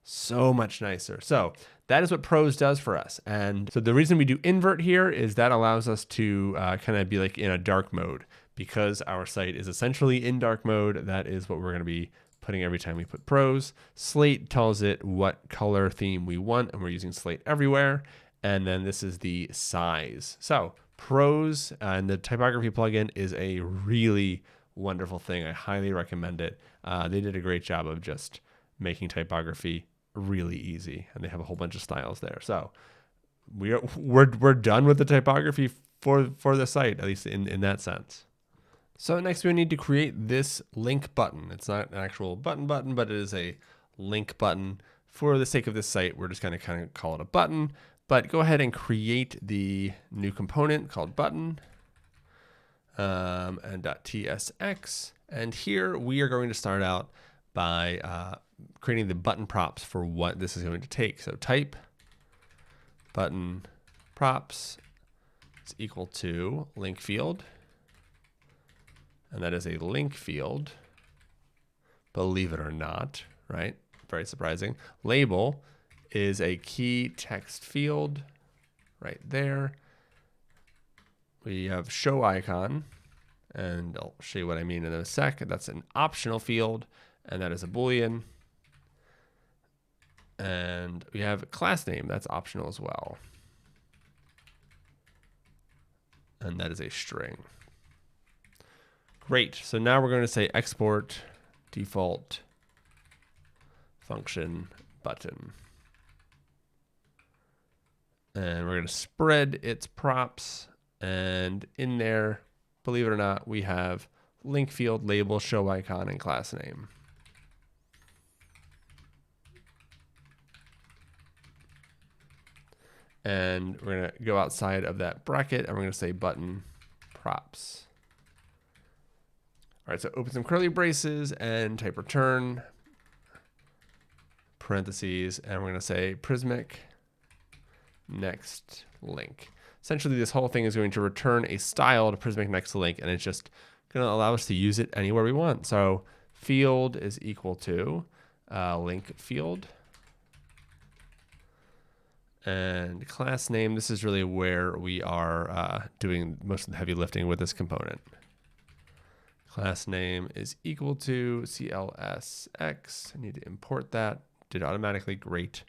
S1: So much nicer. So that is what Prose does for us. And so the reason we do invert here is that allows us to kind of be like in a dark mode. Because our site is essentially in dark mode, that is what we're going to be putting every time we put Prose. Slate tells it what color theme we want, and we're using Slate everywhere. And then this is the size. So Prose and the typography plugin is a really wonderful thing. I highly recommend it. They did a great job of just making typography really easy, and they have a whole bunch of styles there. So we're done with the typography for the site, at least in that sense. So next we need to create this link button. It's not an actual button, but it is a link button. For the sake of this site, we're just going to kind of call it a button. But go ahead and create the new component called button and .tsx. And here we are going to start out by creating the button props for what this is going to take. So type button props is equal to link field. And that is a link field, believe it or not, right? Very surprising. Label is a key text field right there. We have show icon, and I'll show you what I mean in a sec. That's an optional field, and that is a Boolean. And we have class name, that's optional as well. And that is a string. Great. So now we're going to say export default function button. And we're going to spread its props. And in there, believe it or not, we have link field, label, show icon, and class name. And we're going to go outside of that bracket, and we're going to say button props. All right, so open some curly braces and type return, parentheses, and we're going to say Prismic next link. Essentially, this whole thing is going to return a style to Prismic next link, and it's just going to allow us to use it anywhere we want. So field is equal to link field. And class name, this is really where we are doing most of the heavy lifting with this component. Class name is equal to CLSX. I need to import that. Did automatically, great.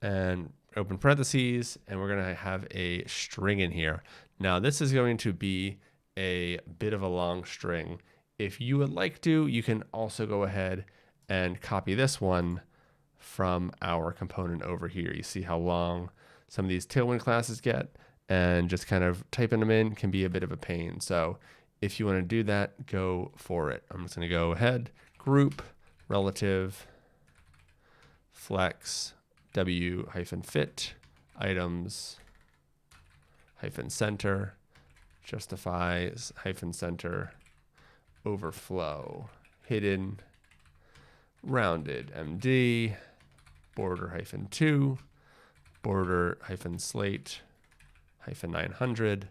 S1: And open parentheses, and we're going to have a string in here. Now, this is going to be a bit of a long string. If you would like to, you can also go ahead and copy this one from our component over here. You see how long some of these Tailwind classes get, and just kind of typing them in can be a bit of a pain. So if you want to do that, go for it. I'm just going to go ahead, group, relative, flex, w-fit, items, -center, justifies, -center, overflow, hidden, rounded, md, border -2, border -slate, -900,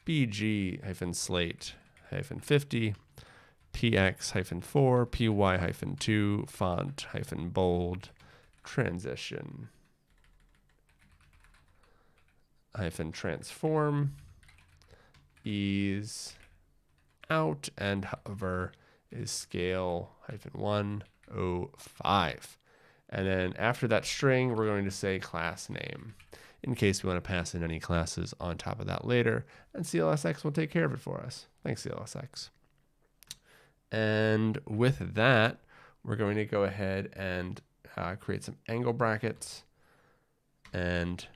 S1: bg-slate -50, px-4, py-2, font-bold, transition -transform, ease out, and hover is scale -105. And then after that string, we're going to say class name in case we want to pass in any classes on top of that later, and CLSX will take care of it for us. Thanks, CLSX. And with that, we're going to go ahead and create some angle brackets, and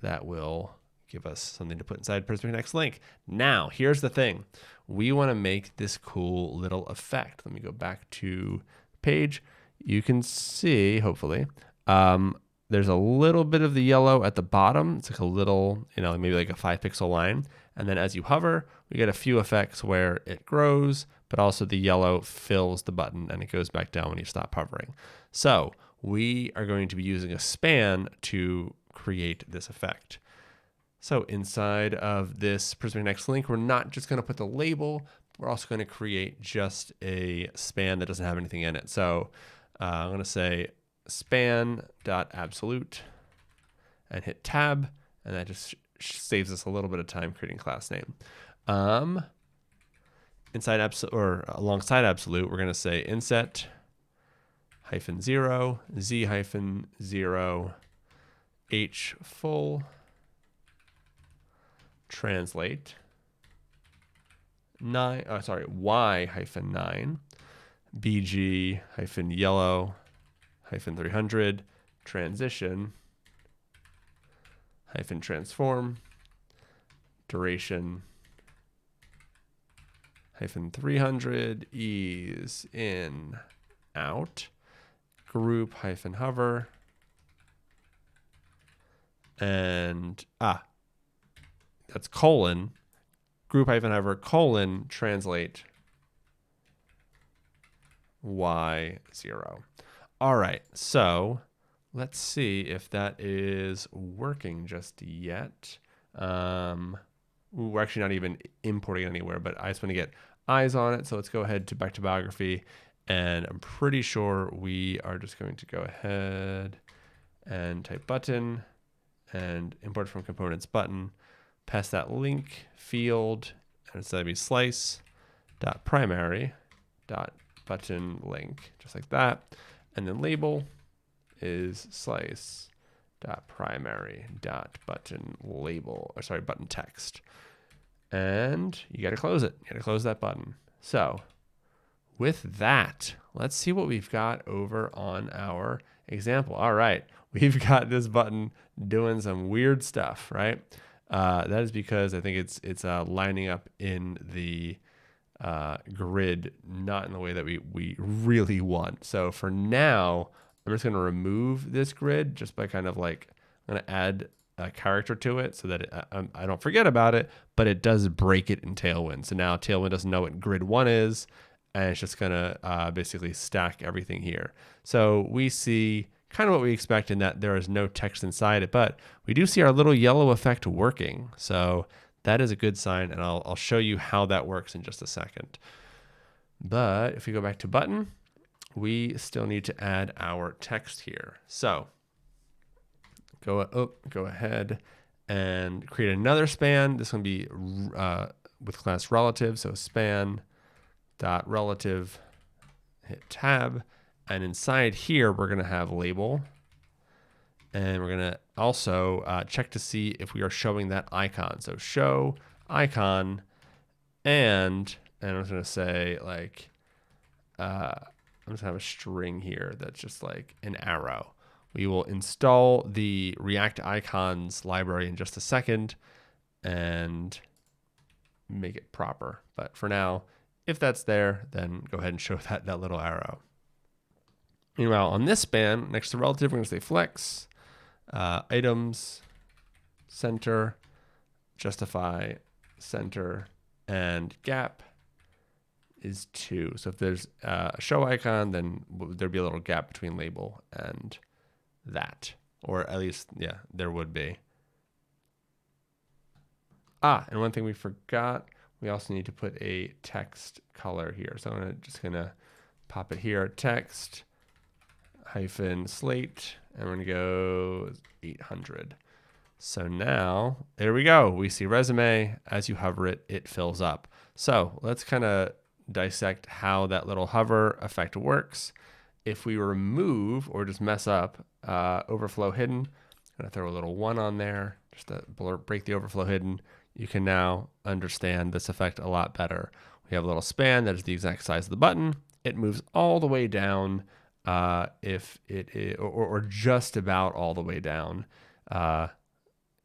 S1: that will give us something to put inside Prismic next link. Now, here's the thing. We want to make this cool little effect. Let me go back to the page. You can see, hopefully, there's a little bit of the yellow at the bottom. It's like a little, maybe like a 5-pixel line. And then as you hover, we get a few effects where it grows, but also the yellow fills the button and it goes back down when you stop hovering. So we are going to be using a span to create this effect. So inside of this Prismic next link, we're not just going to put the label, we're also going to create just a span that doesn't have anything in it. So I'm going to say span.absolute and hit tab, and that just saves us a little bit of time creating class name. Inside absolute or alongside absolute, we're going to say inset -0 z-0 h full translate y-9 bg-yellow -300 transition -transform duration -300 ease in out group -hover and that's colon group -hover colon translate y0. All right, so let's see if that is working just yet. We're actually not even importing it anywhere, but I just want to get eyes on it. So let's go ahead to back to biography. And I'm pretty sure we are just going to go ahead and type button and import from components button, pass that link field, and it's going to be slice.primary.button link, just like that. And then label is slice.primary.button label, or sorry, button text. And you got to close it. You got to close that button. So with that, let's see what we've got over on our example. All right, we've got this button doing some weird stuff, right? That is because I think it's lining up in the grid, not in the way that we really want. So for now, I'm just going to remove this grid just by kind of like, I'm going to add a character to it so that I don't forget about it, but it does break it in Tailwind. So now Tailwind doesn't know what grid 1 is, and it's just going to basically stack everything here. So we see kind of what we expect in that there is no text inside it, but we do see our little yellow effect working. So that is a good sign, and I'll show you how that works in just a second. But if we go back to button, we still need to add our text here. So go ahead and create another span. This one be with class relative. So span.relative, hit tab. And inside here, we're going to have label. And we're going to also check to see if we are showing that icon. So show icon. And I'm just going to say like, I'm just going to have a string here that's just like an arrow. We will install the React Icons library in just a second and make it proper. But for now, if that's there, then go ahead and show that little arrow. Meanwhile, on this span, next to relative, we're going to say flex, items, center, justify, center, and gap is 2. So if there's a show icon, then there'd be a little gap between label and that, or at least, yeah, there would be. And one thing we forgot, we also need to put a text color here. So I'm just gonna pop it here, text -slate, and we're gonna go 800. So now, there we go. We see resume. As you hover it, it fills up. So let's kind of dissect how that little hover effect works. If we remove or just mess up overflow hidden, I'm gonna throw a little 1 on there just to break the overflow hidden. You can now understand this effect a lot better. We have a little span that is the exact size of the button. It moves all the way down if it is, or just about all the way down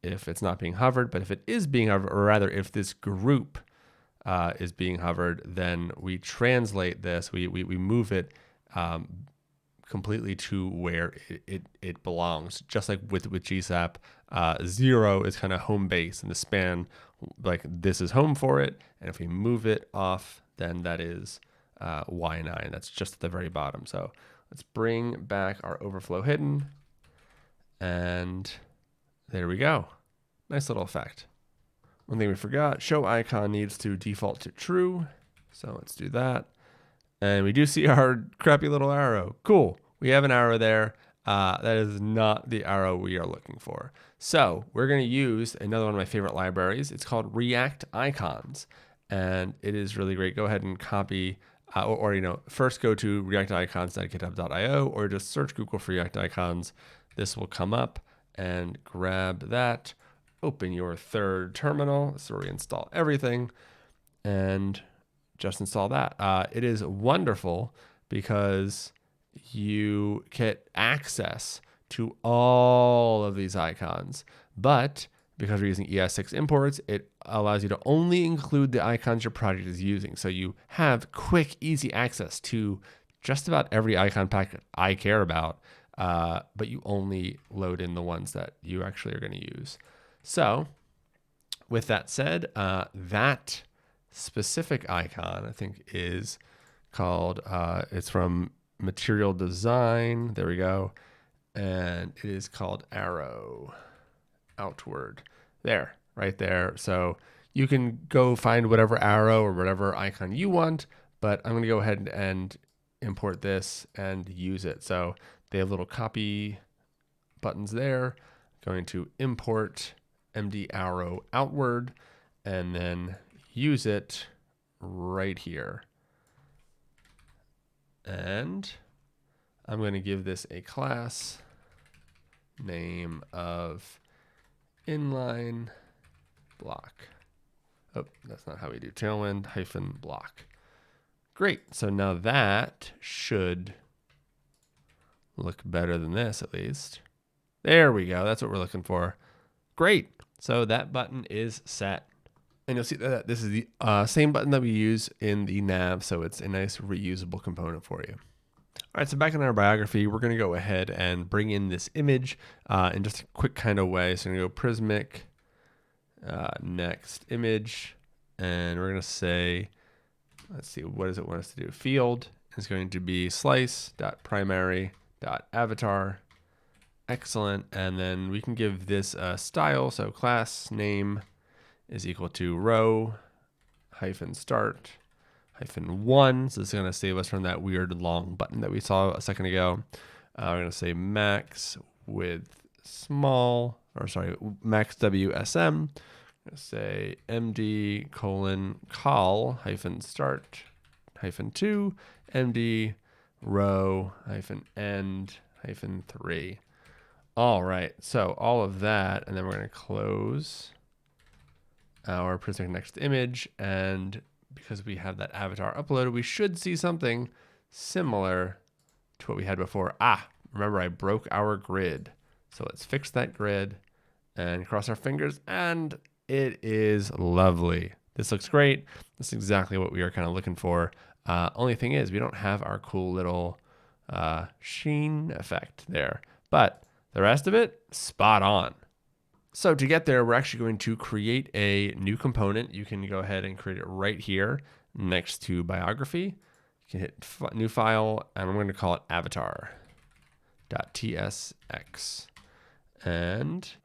S1: if it's not being hovered. But if it is being hovered, or rather if this group is being hovered, then we translate this, we move it completely to where it belongs. Just like with GSAP, 0 is kind of home base, and the span, like this is home for it. And if we move it off, then that is Y9. That's just at the very bottom. So let's bring back our overflow hidden, and there we go. Nice little effect. One thing we forgot, show icon needs to default to true. So let's do that. And we do see our crappy little arrow. Cool. We have an arrow there. That is not the arrow we are looking for. So we're going to use another one of my favorite libraries. It's called React Icons. And it is really great. Go ahead and copy, first go to reacticons.github.io or just search Google for React Icons. This will come up, and grab that. Open your third terminal. So we install everything and just install that. It is wonderful because you get access to all of these icons, but because we're using ES6 imports, it allows you to only include the icons your project is using. So you have quick, easy access to just about every icon packet I care about, but you only load in the ones that you actually are going to use. So with that said, that specific icon, I think, is called, it's from Material Design. There we go. And it is called Arrow Outward. There, right there. So you can go find whatever arrow or whatever icon you want, but I'm going to go ahead and import this and use it. So they have little copy buttons there. Going to import MD Arrow Outward and then use it right here. And I'm going to give this a class name of inline block. Oh, that's not how we do Tailwind -block. Great. So now that should look better than this, at least. There we go. That's what we're looking for. Great. So that button is set. And you'll see that this is the same button that we use in the nav, so it's a nice reusable component for you. All right, so back in our biography, we're going to go ahead and bring in this image in just a quick kind of way. So I'm going to go Prismic, next image, and we're going to say, let's see, what does it want us to do? Field is going to be slice.primary.avatar. Excellent. And then we can give this a style. So class name is equal to row -start -1. So this is going to save us from that weird long button that we saw a second ago. We're going to say max with small, or sorry, max WSM. I'm going to say MD :col -start -2 MD row -end -3. All right, so all of that, and then we're going to close our Prismic next image, and because we have that avatar uploaded, we should see something similar to what we had before. Remember I broke our grid. So let's fix that grid and cross our fingers, and it is lovely. This looks great. This is exactly what we are kind of looking for. Only thing is we don't have our cool little sheen effect there, but the rest of it, spot on. So to get there, we're actually going to create a new component. You can go ahead and create it right here next to biography. You can hit new file, and I'm going to call it avatar.tsx. And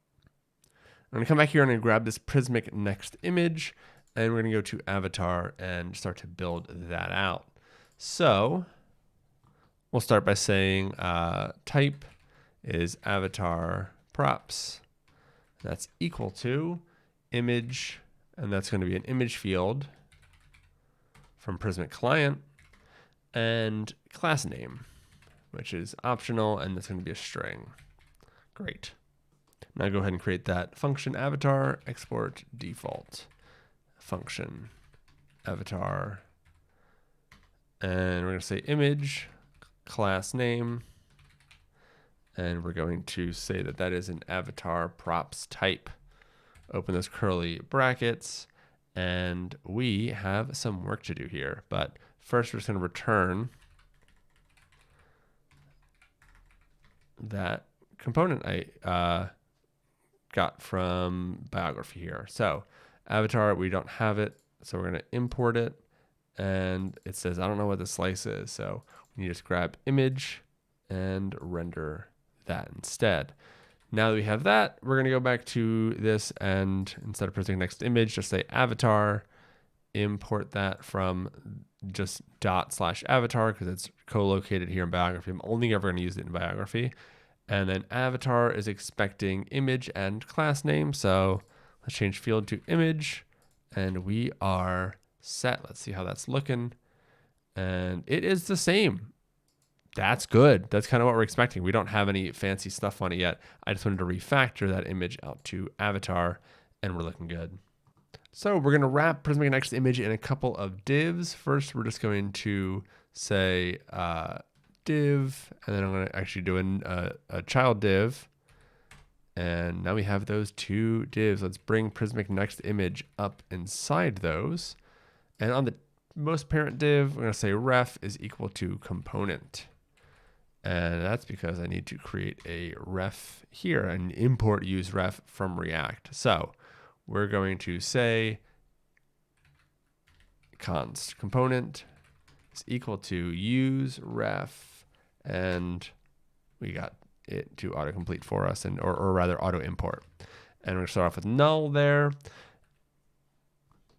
S1: I'm going to come back here and I'm going to grab this Prismic next image, and we're going to go to avatar and start to build that out. So we'll start by saying type is avatar props. That's equal to image, and that's going to be an image field from Prismic client, and class name, which is optional, and that's going to be a string. Great. Now go ahead and create that function avatar, export default function avatar, and we're going to say image class name, and we're going to say that that is an avatar props type. Open those curly brackets, and we have some work to do here. But first, we're just going to return that component I got from biography here. So avatar, we don't have it, so we're going to import it, and it says I don't know what the slice is, so we need to just grab image and render that instead. Now that we have that, we're going to go back to this, and instead of presenting next image, just say avatar import that from just dot/avatar because it's co-located here in biography. I'm only ever going to use it in biography. And then avatar is expecting image and class name. So let's change field to image and we are set. Let's see how that's looking. And it is the same. That's good. That's kind of what we're expecting. We don't have any fancy stuff on it yet. I just wanted to refactor that image out to avatar and we're looking good. So we're going to wrap Prismic Next image in a couple of divs. First, we're just going to say div, and then I'm going to actually do a child div. And now we have those two divs. Let's bring Prismic Next image up inside those. And on the most parent div, we're going to say ref is equal to component. And that's because I need to create a ref here and import use ref from React. So we're going to say const component is equal to use ref, and we got it to autocomplete for us, and or rather auto import. And we're going to start off with null there.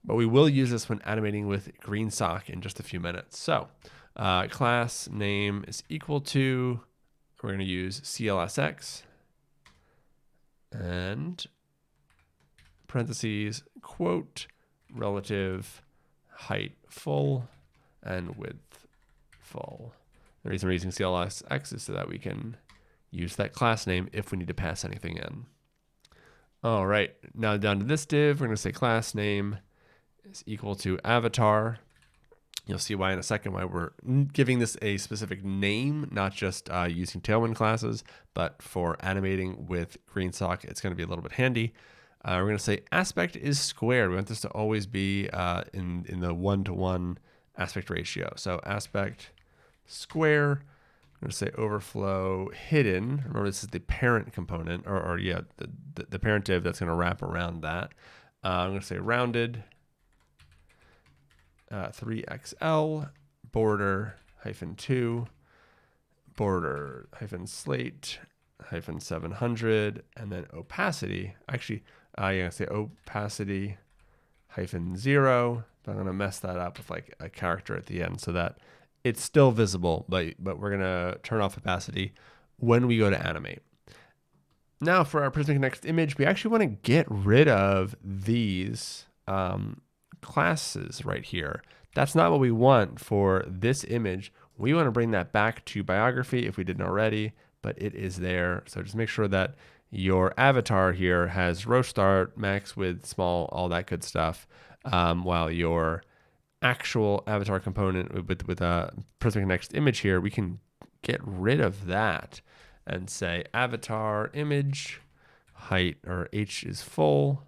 S1: But we will use this when animating with green sock in just a few minutes. So class name is equal to, we're going to use CLSX and parentheses, quote, relative height full and width full. The reason we're using CLSX is so that we can use that class name if we need to pass anything in. All right, now down to this div, we're going to say class name is equal to avatar. You'll see why in a second why we're giving this a specific name, not just using Tailwind classes, but for animating with green sock, it's going to be a little bit handy. We're going to say aspect is squared. We want this to always be in the 1-to-1 aspect ratio. So aspect square. I'm going to say overflow hidden. Remember, this is the parent component, or yeah, the parent div that's going to wrap around that. I'm going to say rounded. 3XL, border -2, border -slate, -700, and then opacity. Actually, I'm going to say opacity -0, but I'm going to mess that up with like a character at the end so that it's still visible, but we're going to turn off opacity when we go to animate. Now for our Prismic Next image, we actually want to get rid of these classes right here. That's not what we want for this image. We want to bring that back to biography if we didn't already, but it is there. So just make sure that your avatar here has row start, max width, small, all that good stuff, while your actual avatar component with a Prismic Next image here, we can get rid of that and say avatar image height, or H is full,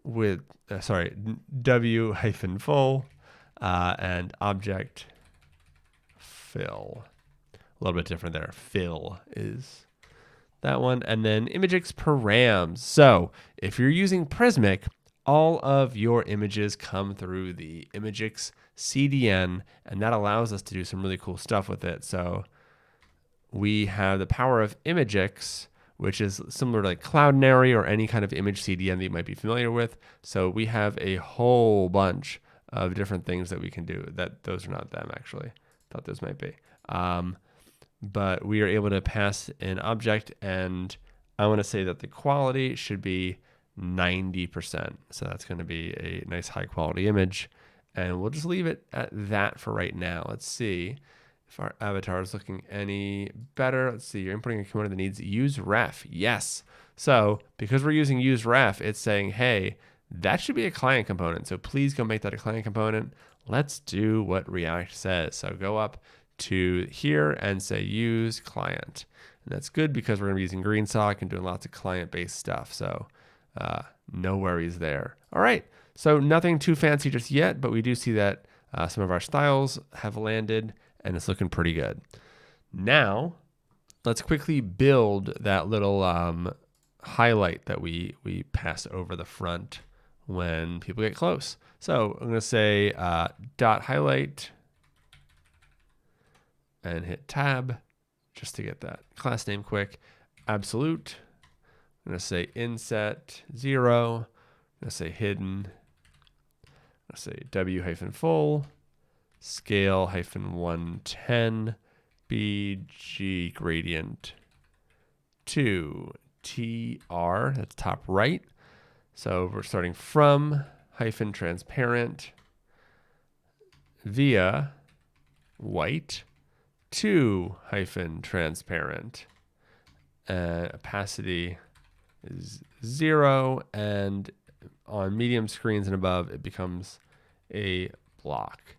S1: with W hyphen full, and object fill. A little bit different there. Fill is that one. And then imagix params. So if you're using Prismic, all of your images come through the imagix CDN, and that allows us to do some really cool stuff with it. So we have the power of imagix, which is similar to like Cloudinary or any kind of image CDN that you might be familiar with. So we have a whole bunch of different things that we can do. That those are not them, actually. Thought those might be. But we are able to pass an object, and I want to say that the quality should be 90%. So that's going to be a nice high quality image. And we'll just leave it at that for right now. Let's see if our avatar is looking any better. Let's see, you're inputting a component that needs use ref. Yes. So because we're using use ref, it's saying, hey, that should be a client component. So please go make that a client component. Let's do what React says. So go up to here and say use client. And that's good because we're going to be using green sock and doing lots of client-based stuff. So no worries there. All right. So nothing too fancy just yet, but we do see that some of our styles have landed, and it's looking pretty good. Now, let's quickly build that little highlight that we pass over the front when people get close. So I'm going to say dot highlight and hit tab just to get that class name quick. Absolute. I'm going to say inset 0. I'm going to say hidden. I'm going let's say w-full scale-110 bg gradient to tr, that's top right. So we're starting from -transparent via white to -transparent. Opacity is 0, and on medium screens and above, it becomes a block.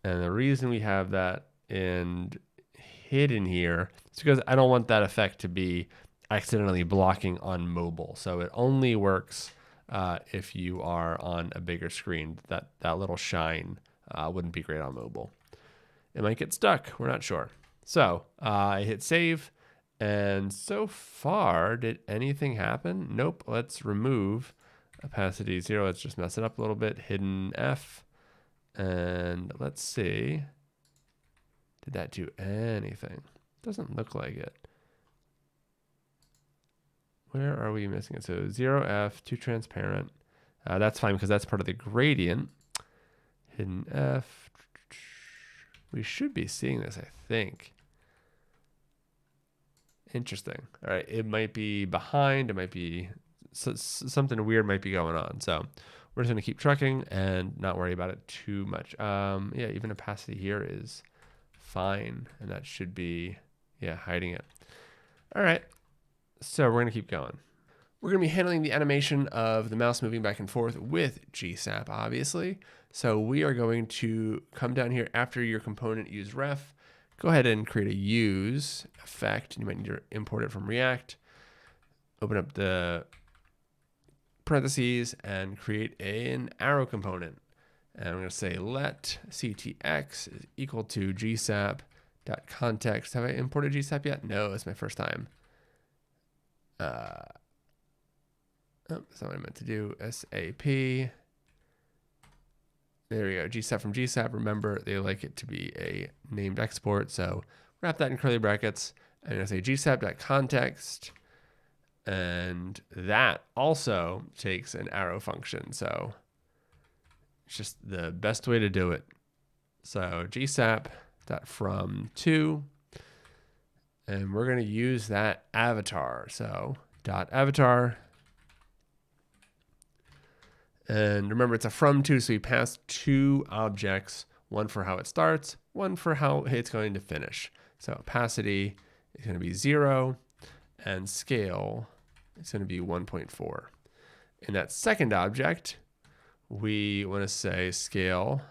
S1: And the reason we have that hidden here is because I don't want that effect to be accidentally blocking on mobile. So it only works if you are on a bigger screen. That little shine wouldn't be great on mobile. It might get stuck. We're not sure. So I hit save. And so far, did anything happen? Nope. Let's remove opacity 0. Let's just mess it up a little bit. Hidden F. And let's see. Did that do anything? Doesn't look like it. Where are we missing it? So 0F, too transparent. That's fine because that's part of the gradient. Hidden F. We should be seeing this, I think. Interesting. All right, it might be behind. It might be something weird might be going on. So we're just going to keep trucking and not worry about it too much. Yeah, even opacity here is fine, and that should be, yeah, hiding it. All right, so we're going to keep going. We're going to be handling the animation of the mouse moving back and forth with GSAP, obviously. So we are going to come down here after your component use ref. Go ahead and create a use effect. You might need to import it from React. Open up the parentheses and create an arrow component. And I'm going to say let ctx is equal to gsap.context. Have I imported GSAP yet? No, it's my first time. That's not what I meant to do. SAP. There we go. GSAP from GSAP. Remember, they like it to be a named export. So wrap that in curly brackets. And I'm going to say gsap.context. And that also takes an arrow function. So it's just the best way to do it. So gsap.from2. And we're going to use that avatar. So .avatar. And remember, it's a from2, so we pass 2 objects, one for how it starts, one for how it's going to finish. So opacity is going to be 0, and scale is going to be 1.4. In that second object, we want to say scale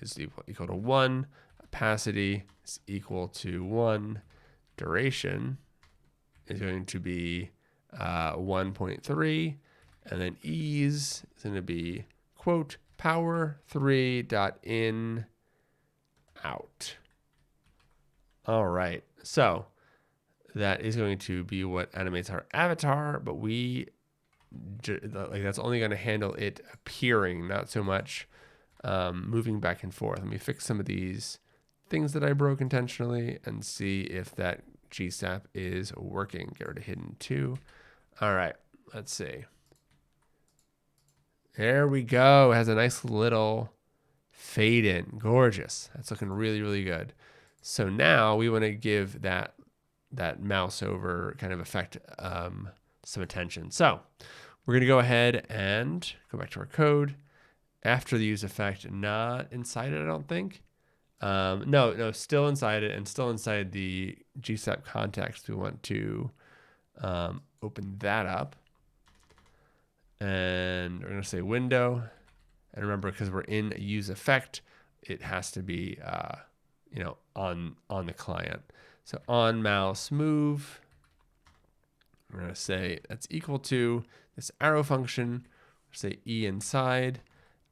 S1: is equal to 1, opacity is equal to 1, duration is going to be 1.3, and then ease is going to be, quote, power3.in out. All right. So that is going to be what animates our avatar, but that's only going to handle it appearing, not so much moving back and forth. Let me fix some of these things that I broke intentionally and see if that GSAP is working. Get rid of hidden 2. All right. Let's see. There we go. It has a nice little fade in. Gorgeous. That's looking really, really good. So now we want to give that mouse over kind of effect some attention. So we're going to go ahead and go back to our code. After the use effect, not inside it, I don't think. No, still inside it, and still inside the GSAP context. We want to open that up. And we're going to say window. And remember, because we're in a use effect, it has to be on the client. So on mouse move, we're going to say that's equal to this arrow function. Say E inside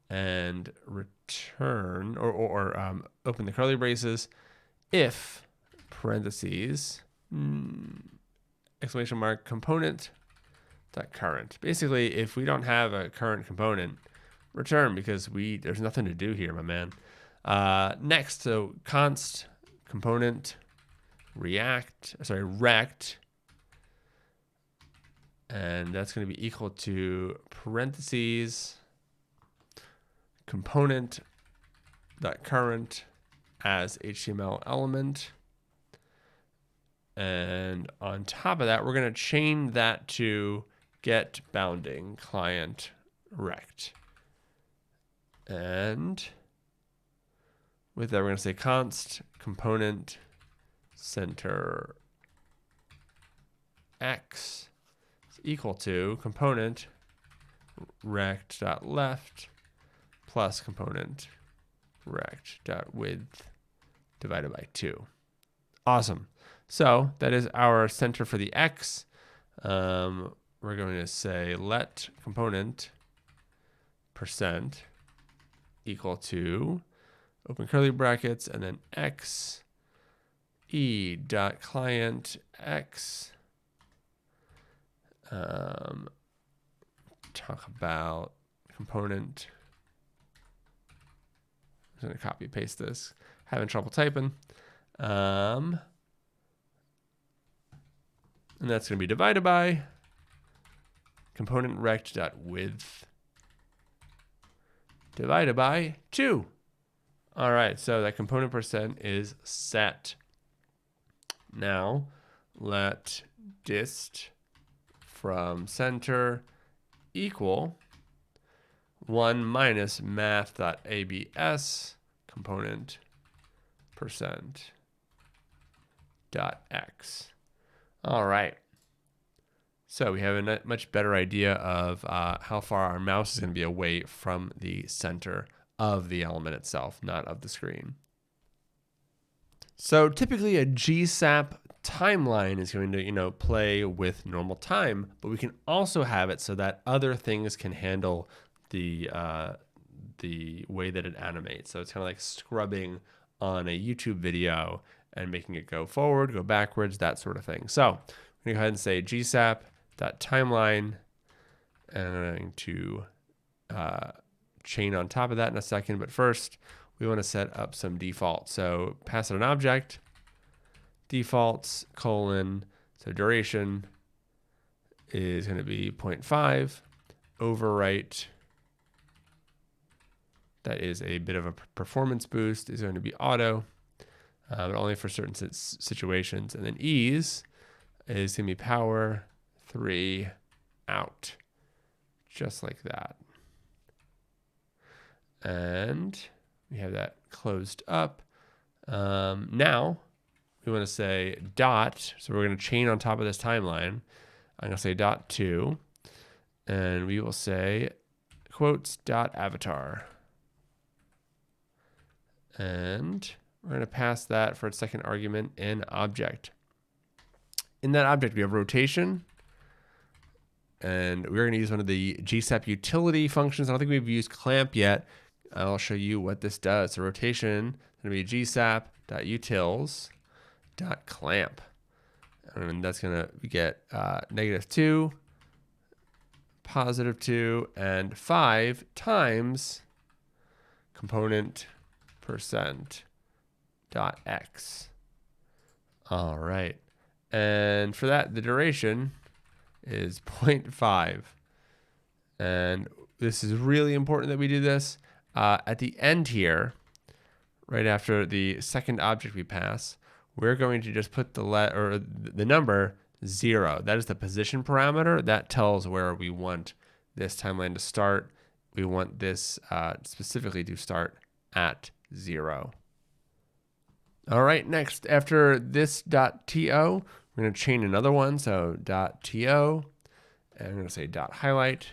S1: and return or open the curly braces if parentheses exclamation mark component dot current. Basically, if we don't have a current component, return, because there's nothing to do here, my man. Next, so const component rect, and that's going to be equal to parentheses component dot current as HTML element. And on top of that, we're going to chain that to get bounding client rect. And with that, we're going to say const component center x is equal to component rect.left plus component rect.width divided by 2. Awesome. So that is our center for the x. We're going to say let component percent equal to open curly brackets and then x e dot client x. Talk about component. I'm going to copy paste this. Having trouble typing. And that's going to be divided by component rect.width divided by 2. All right, so that component percent is set. Now let dist from center equal 1 minus math.abs component percent dot x. All right. So we have a much better idea of how far our mouse is going to be away from the center of the element itself, not of the screen. So typically a GSAP timeline is going to, play with normal time, but we can also have it so that other things can handle the way that it animates. So it's kind of like scrubbing on a YouTube video and making it go forward, go backwards, that sort of thing. So we're going to go ahead and say GSAP.timeline, and I'm going to chain on top of that in a second. But first, we want to set up some defaults. So pass it an object, defaults, colon, so duration is going to be 0.5, overwrite, that is a bit of a performance boost, is going to be auto, but only for certain situations. And then ease is going to be power 3 out, just like that. And we have that closed up. Now we want to say dot, so we're going to chain on top of this timeline. I'm going to say dot 2, and we will say quotes dot avatar. And we're going to pass that for its second argument in object. In that object, we have rotation, and we're going to use one of the GSAP utility functions. I don't think we've used clamp yet. I'll show you what this does. So rotation is going to be gsap.utils.clamp. And that's going to get -2, +2, and 5 times component percent dot x. All right. And for that, the duration is 0.5. And this is really important that we do this. At the end here, right after the second object we pass, we're going to just put the number 0. That is the position parameter. That tells where we want this timeline to start. We want this specifically to start at 0. All right, next, after this .to, we're going to chain another one. So .to, and I'm going to say .highlight.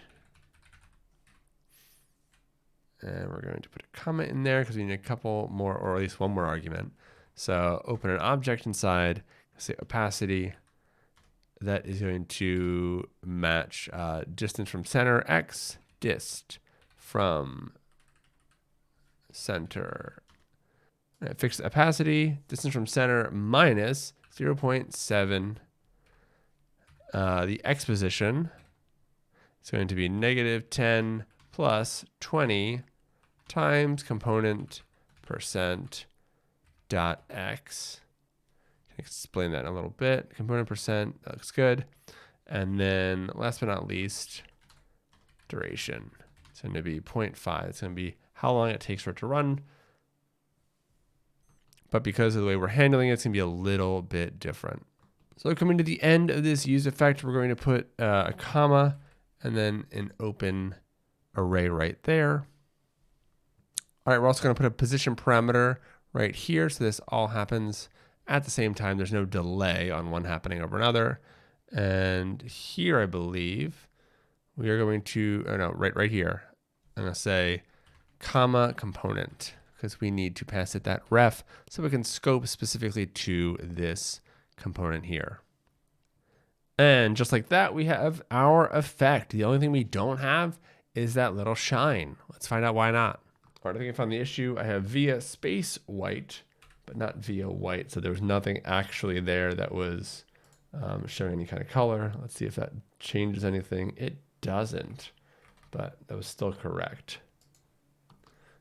S1: And we're going to put a comment in there because we need a couple more, or at least one more argument. So open an object inside, say opacity. That is going to match distance from center x, dist from center. Fix opacity, distance from center minus 0.7. The x position is going to be -10 plus 20 times component percent dot x. Explain that in a little bit. Component percent, that looks good. And then last but not least, duration. It's going to be 0.5. It's going to be how long it takes for it to run. But because of the way we're handling it, it's gonna be a little bit different. So coming to the end of this use effect, we're going to put a comma and then an open array right there. All right, we're also going to put a position parameter right here. So this all happens at the same time. There's no delay on one happening over another. And here, I believe, we are going to, oh no, right here. I'm going to say comma component because we need to pass it that ref so we can scope specifically to this component here. And just like that, we have our effect. The only thing we don't have is that little shine. Let's find out why not. All right, I think I found the issue. I have via space white, but not via white. So there was nothing actually there that was showing any kind of color. Let's see if that changes anything. It doesn't, but that was still correct.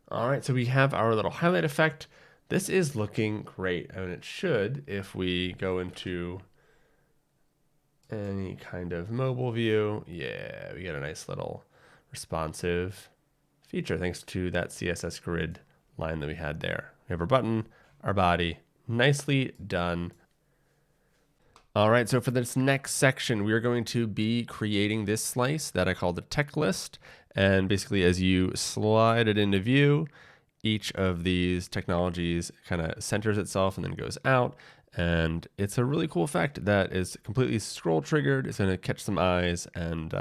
S1: All right, so we have our little highlight effect. This is looking great. I mean, it should if we go into any kind of mobile view. Yeah, we get a nice little responsive feature thanks to that CSS grid line that we had there. We have our button, our body, nicely done. All right, so for this next section, we are going to be creating this slice that I call the tech list. And basically, as you slide it into view, each of these technologies kind of centers itself and then goes out. And it's a really cool effect that is completely scroll triggered. It's going to catch some eyes. And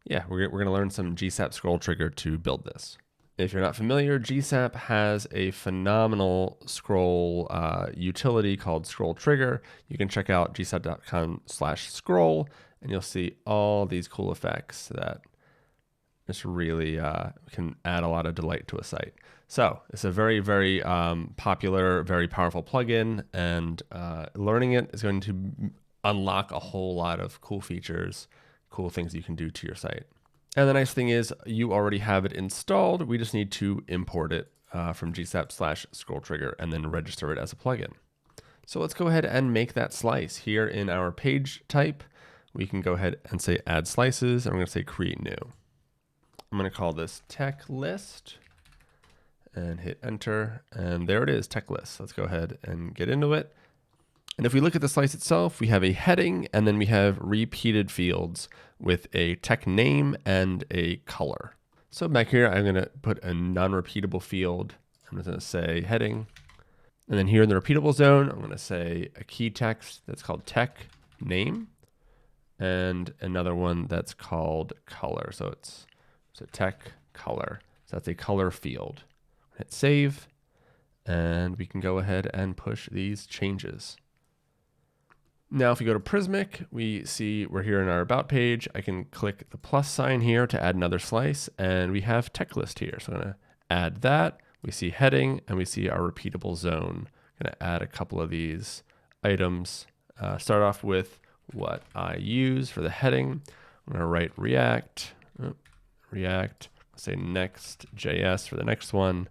S1: yeah, we're going to learn some GSAP scroll trigger to build this. If you're not familiar, GSAP has a phenomenal scroll utility called Scroll Trigger. You can check out gsap.com/scroll, and you'll see all these cool effects that just really can add a lot of delight to a site. So it's a very, very popular, very powerful plugin, and learning it is going to unlock a whole lot of cool features, cool things you can do to your site. And the nice thing is you already have it installed. We just need to import it from gsap/scroll trigger and then register it as a plugin. So let's go ahead and make that slice. Here in our page type, we can go ahead and say add slices. I'm going to say create new. I'm going to call this tech list and hit enter. And there it is, tech list. Let's go ahead and get into it. And if we look at the slice itself, we have a heading and then we have repeated fields with a tech name and a color. So back here, I'm going to put a non-repeatable field. I'm just going to say heading. And then here in the repeatable zone, I'm going to say a key text that's called tech name and another one that's called color. So it's tech color. So that's a color field. Hit save and we can go ahead and push these changes. Now, if we go to Prismic, we see we're here in our about page. I can click the plus sign here to add another slice, and we have tech list here. So I'm going to add that. We see heading, and we see our repeatable zone. I'm going to add a couple of these items. Start off with what I use for the heading. I'm going to write React. Say Next.js for the next one.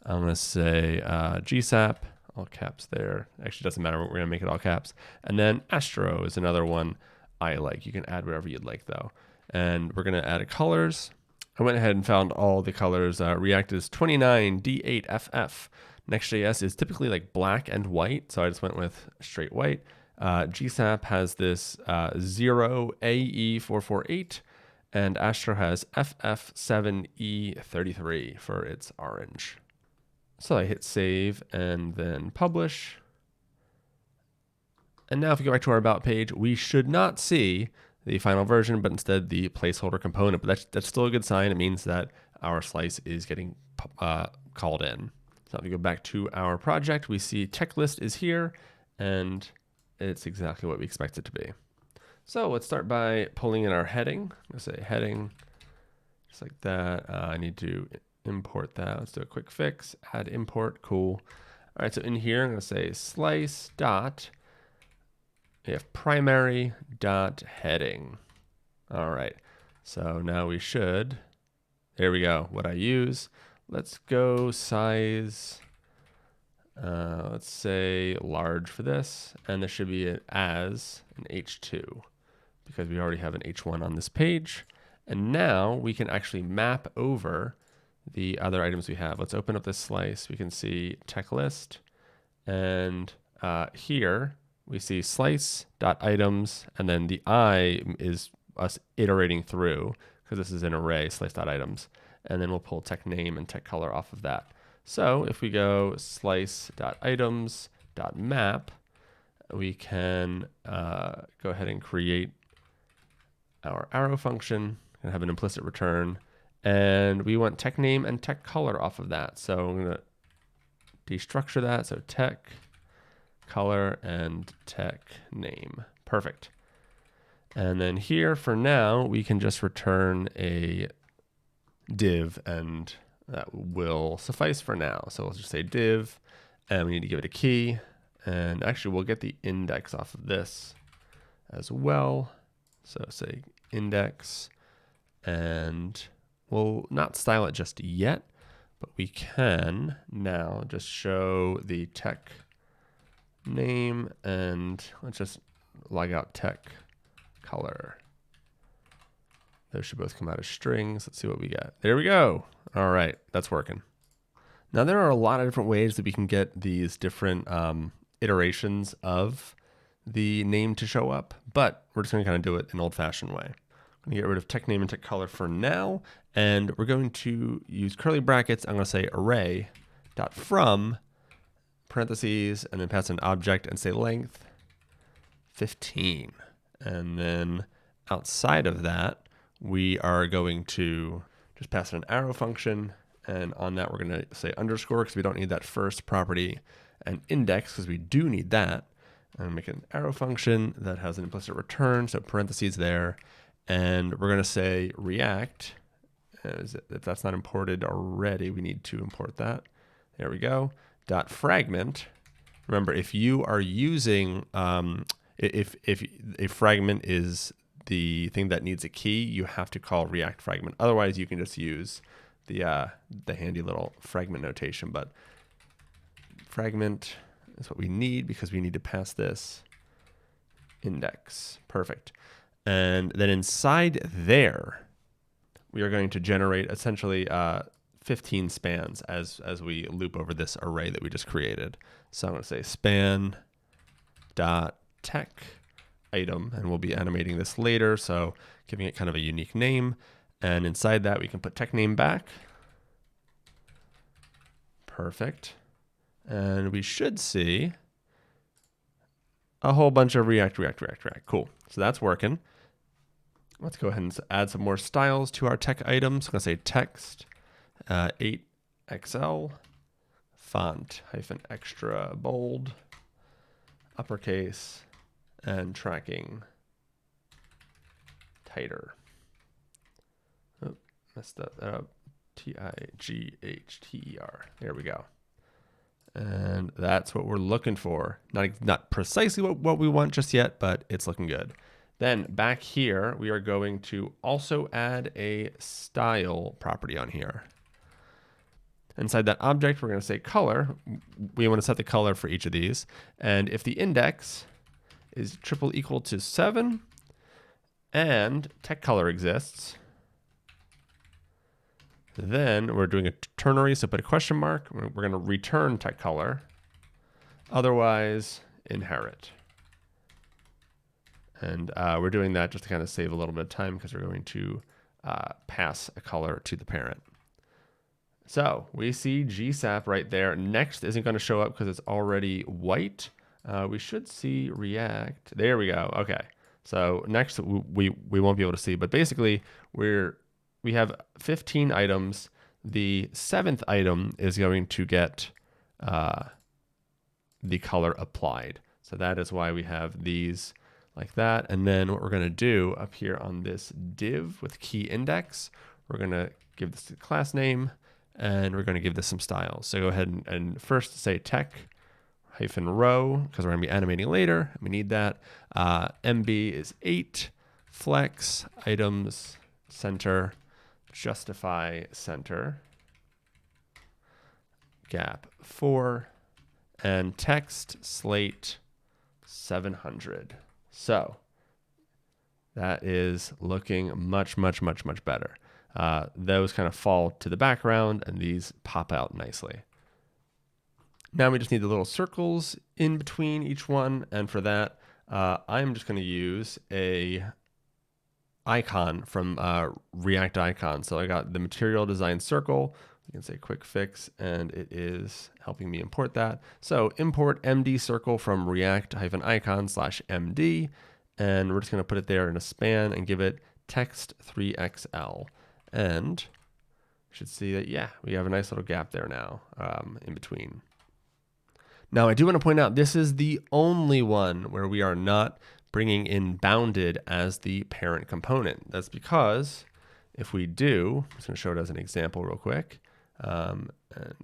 S1: I'm going to say GSAP. All caps there. Actually, doesn't matter. We're going to make it all caps. And then Astro is another one I like. You can add whatever you'd like, though. And we're going to add colors. I went ahead and found all the colors. React is 29 D8FF. Next.js is typically like black and white, so I just went with straight white. GSAP has this 0AE448, and Astro has FF7E33 for its orange. So I hit save and then publish. And now if we go back to our about page, we should not see the final version, but instead the placeholder component. But that's still a good sign. It means that our slice is getting called in. So if we go back to our project, we see checklist is here, and it's exactly what we expect it to be. So let's start by pulling in our heading. I'm going to say heading, just like that. I need to import that. Let's do a quick fix, add import, cool. All right, so in here, I'm going to say slice dot, we have primary dot heading. All right, so now we should, there we go, what I use. Let's go size, let's say large for this, and there should be an as an H2 because we already have an H1 on this page. And now we can actually map over the other items we have. Let's open up this slice. We can see tech list, and here we see slice.items, and then the I is us iterating through, because this is an array, slice.items, and then we'll pull tech name and tech color off of that. So if we go slice.items.map, we can go ahead and create our arrow function and have an implicit return. And we want tech name and tech color off of that. So I'm going to destructure that. So tech color and tech name. Perfect. And then here for now, we can just return a div, and that will suffice for now. So we'll just say div, and we need to give it a key. And actually, we'll get the index off of this as well. So say index, and we'll not style it just yet, but we can now just show the tech name, and let's just log out tech color. Those should both come out as strings. Let's see what we get. There we go. All right, that's working. Now there are a lot of different ways that we can get these different iterations of the name to show up, but we're just going to kind of do it an old-fashioned way. I'm going to get rid of tech name and tech color for now, and we're going to use curly brackets. I'm going to say array.from parentheses, and then pass an object and say length 15. And then outside of that, we are going to just pass an arrow function, and on that we're going to say underscore because we don't need that first property, and index because we do need that, and make an arrow function that has an implicit return, so parentheses there, and we're going to say React. If that's not imported already, we need to import that. There we go. Dot fragment. Remember, if you are using, if a fragment is the thing that needs a key, you have to call React fragment. Otherwise, you can just use the handy little fragment notation. But fragment is what we need because we need to pass this index. Perfect. And then inside there, we are going to generate essentially 15 spans as we loop over this array that we just created. So I'm going to say span dot tech item, and we'll be animating this later, so giving it kind of a unique name. And inside that, we can put tech name back. Perfect. And we should see a whole bunch of React. Cool. So that's working. Let's go ahead and add some more styles to our tech items. I'm going to say text 8XL, font -extra bold, uppercase, and tracking tighter. Oh, messed that up. TIGHTER. There we go. And that's what we're looking for. Not precisely what we want just yet, but it's looking good. Then back here, we are going to also add a style property on here. Inside that object, we're going to say color. We want to set the color for each of these. And if the index is triple equal to 7 and tech color exists, then we're doing a ternary, so put a question mark. We're going to return tech color. Otherwise, inherit. And we're doing that just to kind of save a little bit of time because we're going to pass a color to the parent. So we see GSAP right there. Next isn't going to show up because it's already white. We should see React. There we go. Okay. So next we won't be able to see, but basically we have 15 items. The 7th item is going to get the color applied. So that is why we have these like that. And then what we're going to do up here on this div with key index, we're going to give this a class name, and we're going to give this some styles. So go ahead and first say tech -row, because we're going to be animating later. We need that. MB is 8, flex, items, center, justify center, gap 4, and text slate 700. So that is looking much better. those kind of fall to the background and these pop out nicely. Now we just need the little circles in between each one. And for that, I'm just going to use a icon from React Icon. So I got the material design circle. You can say quick fix, and it is helping me import that. So import MD circle from react-icon/MD, and we're just going to put it there in a span and give it text 3XL. And you should see that, yeah, we have a nice little gap there now in between. Now, I do want to point out this is the only one where we are not bringing in bounded as the parent component. That's because if we do, I'm just going to show it as an example real quick and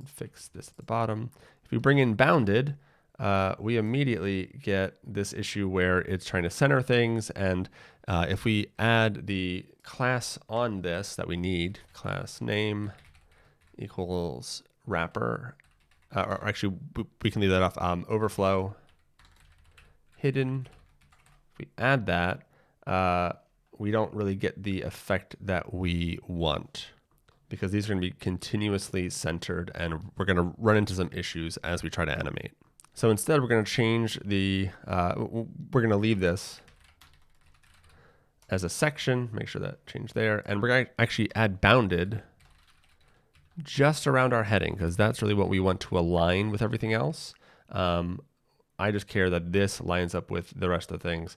S1: fix this at the bottom. If we bring in bounded, we immediately get this issue where it's trying to center things. And if we add the class on this that we need, class name equals wrapper, or actually we can leave that off, overflow hidden. If we add that, we don't really get the effect that we want because these are going to be continuously centered and we're going to run into some issues as we try to animate. So instead, we're going to change the, we're going to leave this as a section, make sure that changed there. And we're going to actually add bounded just around our heading because that's really what we want to align with everything else. I just care that this lines up with the rest of the things.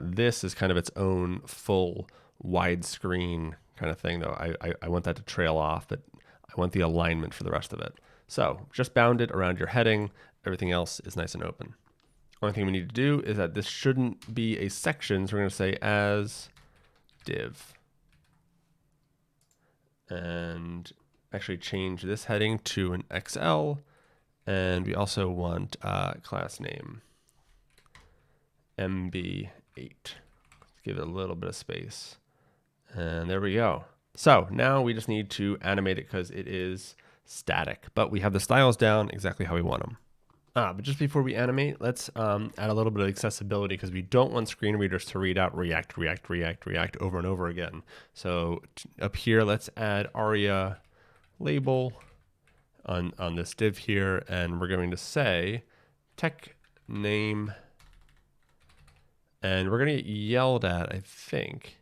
S1: This is kind of its own full widescreen kind of thing, though. I want that to trail off, but I want the alignment for the rest of it. So just bound it around your heading. Everything else is nice and open. Only thing we need to do is that this shouldn't be a section, so we're going to say as div. And actually change this heading to an XL. And we also want class name MB8. Give it a little bit of space. And there we go. So now we just need to animate it because it is static, but we have the styles down exactly how we want them. But just before we animate, let's add a little bit of accessibility because we don't want screen readers to read out React, React, React, React over and over again. So up here, let's add aria label on this div here, and we're going to say tech name, and we're going to get yelled at, I think.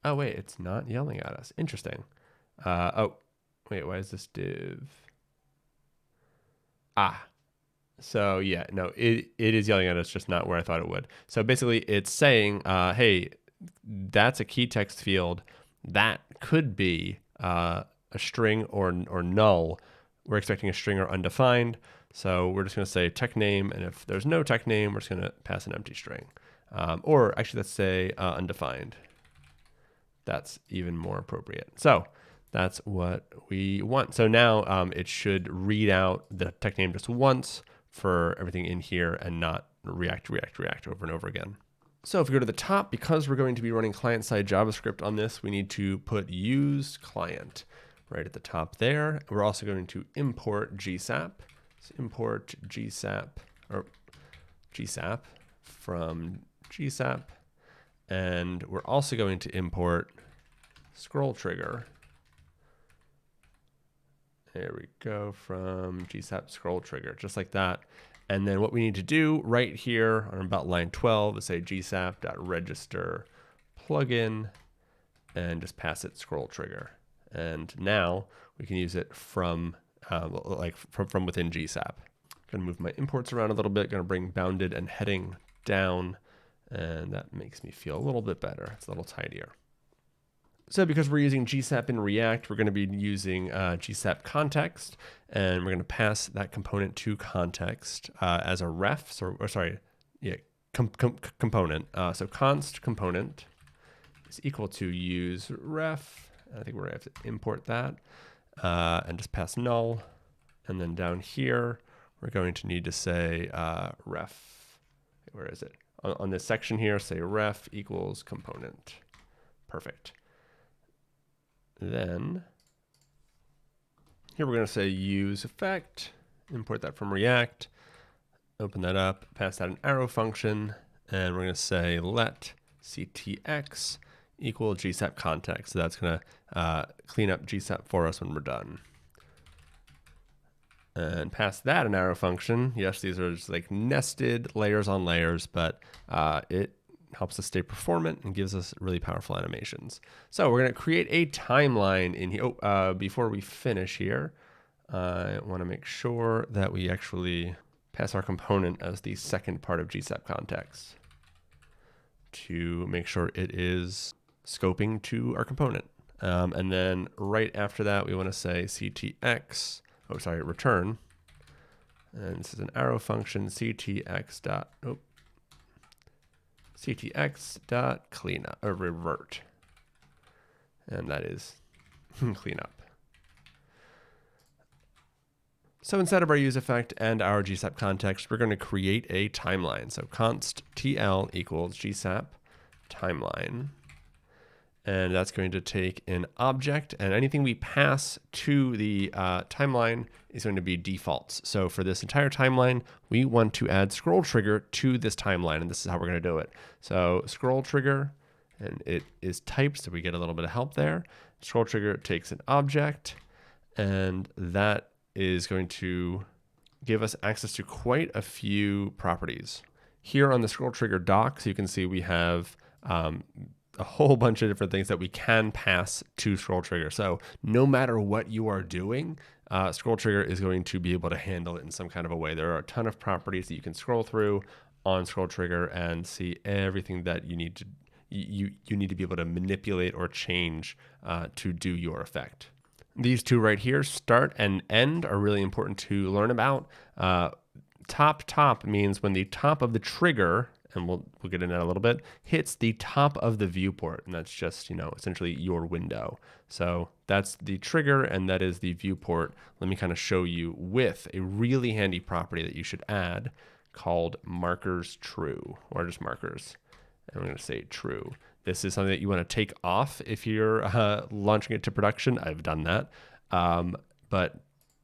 S1: Oh, wait, it's not yelling at us. Interesting. Oh, wait, why is this div? So yeah, no, it is yelling at us, just not where I thought it would. So basically it's saying, hey, that's a key text field. That could be a string or null. We're expecting a string or undefined. So we're just going to say tech name. And if there's no tech name, we're just going to pass an empty string. Or actually, let's say undefined. That's even more appropriate. So that's what we want. So now it should read out the tech name just once for everything in here and not React, React, React over and over again. So if we go to the top, because we're going to be running client-side JavaScript on this, we need to put use client right at the top there. We're also going to import GSAP. So import GSAP or GSAP from GSAP. And we're also going to import scroll trigger. There we go, from GSAP scroll trigger, just like that. And then what we need to do right here on about line 12 is say gsap.register plugin and just pass it scroll trigger. And now we can use it from from within GSAP. Gonna move my imports around a little bit, gonna bring bounded and heading down, and that makes me feel a little bit better. It's a little tidier. So because we're using GSAP in React, we're going to be using GSAP context, and we're going to pass that component to context as a ref, component. So const component is equal to use ref. I think we're going to have to import that and just pass null. And then down here, we're going to need to say ref. Where is it? On this section here, say ref equals component. Perfect. Then here we're going to say use effect, import that from React, open that up, pass that an arrow function, and we're going to say let ctx equal GSAP context. So that's going to clean up GSAP for us when we're done. And past that, an arrow function. Yes, these are just like nested layers on layers, but it helps us stay performant and gives us really powerful animations. So we're going to create a timeline in here. Oh, before we finish here, I want to make sure that we actually pass our component as the second part of GSAP context to make sure it is scoping to our component. And then right after that, we want to say ctx, return. And this is an arrow function, ctx dot cleanup or revert. And that is cleanup. So inside of our use effect and our GSAP context, we're going to create a timeline. So const TL equals GSAP timeline. And that's going to take an object, and anything we pass to the timeline is going to be defaults. So for this entire timeline, we want to add scroll trigger to this timeline, and this is how we're going to do it. So scroll trigger, and it is typed, so we get a little bit of help there. Scroll trigger takes an object, and that is going to give us access to quite a few properties. Here on the scroll trigger docs, you can see we have a whole bunch of different things that we can pass to scroll trigger. So no matter what you are doing, scroll trigger is going to be able to handle it in some kind of a way. There are a ton of properties that you can scroll through on scroll trigger and see everything that you need to you need to be able to manipulate or change to do your effect. These two right here, start and end, are really important to learn about. Top means when the top of the trigger, and we'll get into that a little bit, hits the top of the viewport, and that's just, essentially your window. So that's the trigger, and that is the viewport. Let me kind of show you with a really handy property that you should add called markers true, or just markers. And I'm going to say true. This is something that you want to take off if you're launching it to production. I've done that, but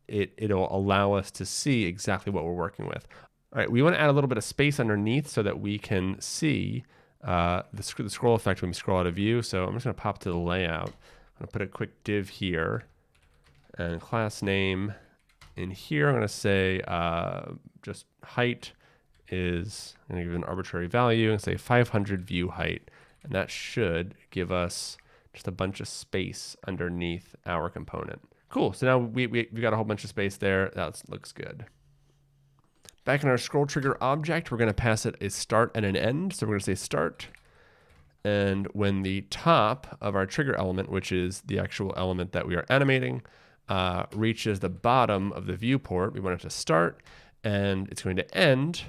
S1: it'll allow us to see exactly what we're working with. All right, we want to add a little bit of space underneath so that we can see the scroll effect when we scroll out of view. So I'm just going to pop to the layout. I'm going to put a quick div here and class name in here. I'm going to say just height is, I'm going to give it an arbitrary value and say 500 view height. And that should give us just a bunch of space underneath our component. Cool, so now we got a whole bunch of space there. That looks good. Back in our scroll trigger object, we're going to pass it a start and an end. So we're going to say start. And when the top of our trigger element, which is the actual element that we are animating, reaches the bottom of the viewport, we want it to start. And it's going to end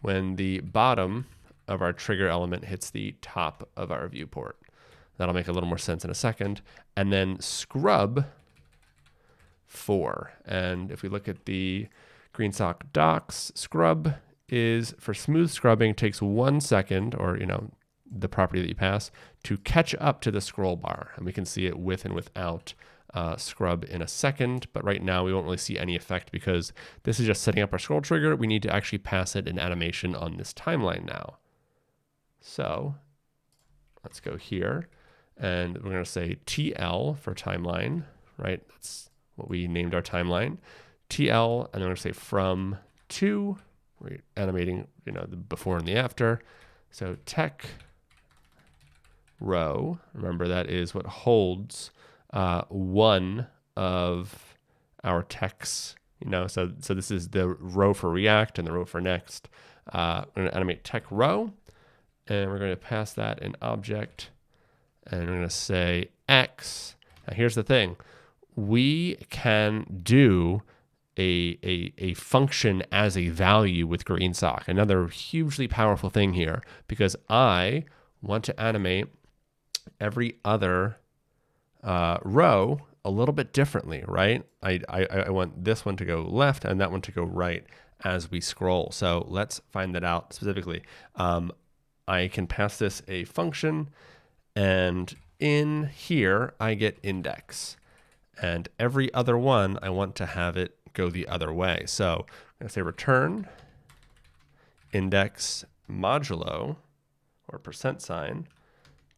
S1: when the bottom of our trigger element hits the top of our viewport. That'll make a little more sense in a second. And then scrub for. And if we look at the GreenSock docs, scrub is for smooth scrubbing, takes 1 second, or the property that you pass, to catch up to the scroll bar. And we can see it with and without scrub in a second, but right now we won't really see any effect because this is just setting up our scroll trigger. We need to actually pass it an animation on this timeline now. So let's go here, and we're going to say TL for timeline, right? That's what we named our timeline. TL, and then we're going to say from to, we're animating, the before and the after. So tech row, remember that is what holds one of our techs, so this is the row for React and the row for Next. We're going to animate tech row, and we're going to pass that an object, and we're going to say X. Now here's the thing. We can do a function as a value with GreenSock. Another hugely powerful thing here, because I want to animate every other row a little bit differently, right? I want this one to go left and that one to go right as we scroll. So let's find that out specifically. I can pass this a function, and in here I get index, and every other one I want to have it go the other way. So I'm going to say return index modulo or %,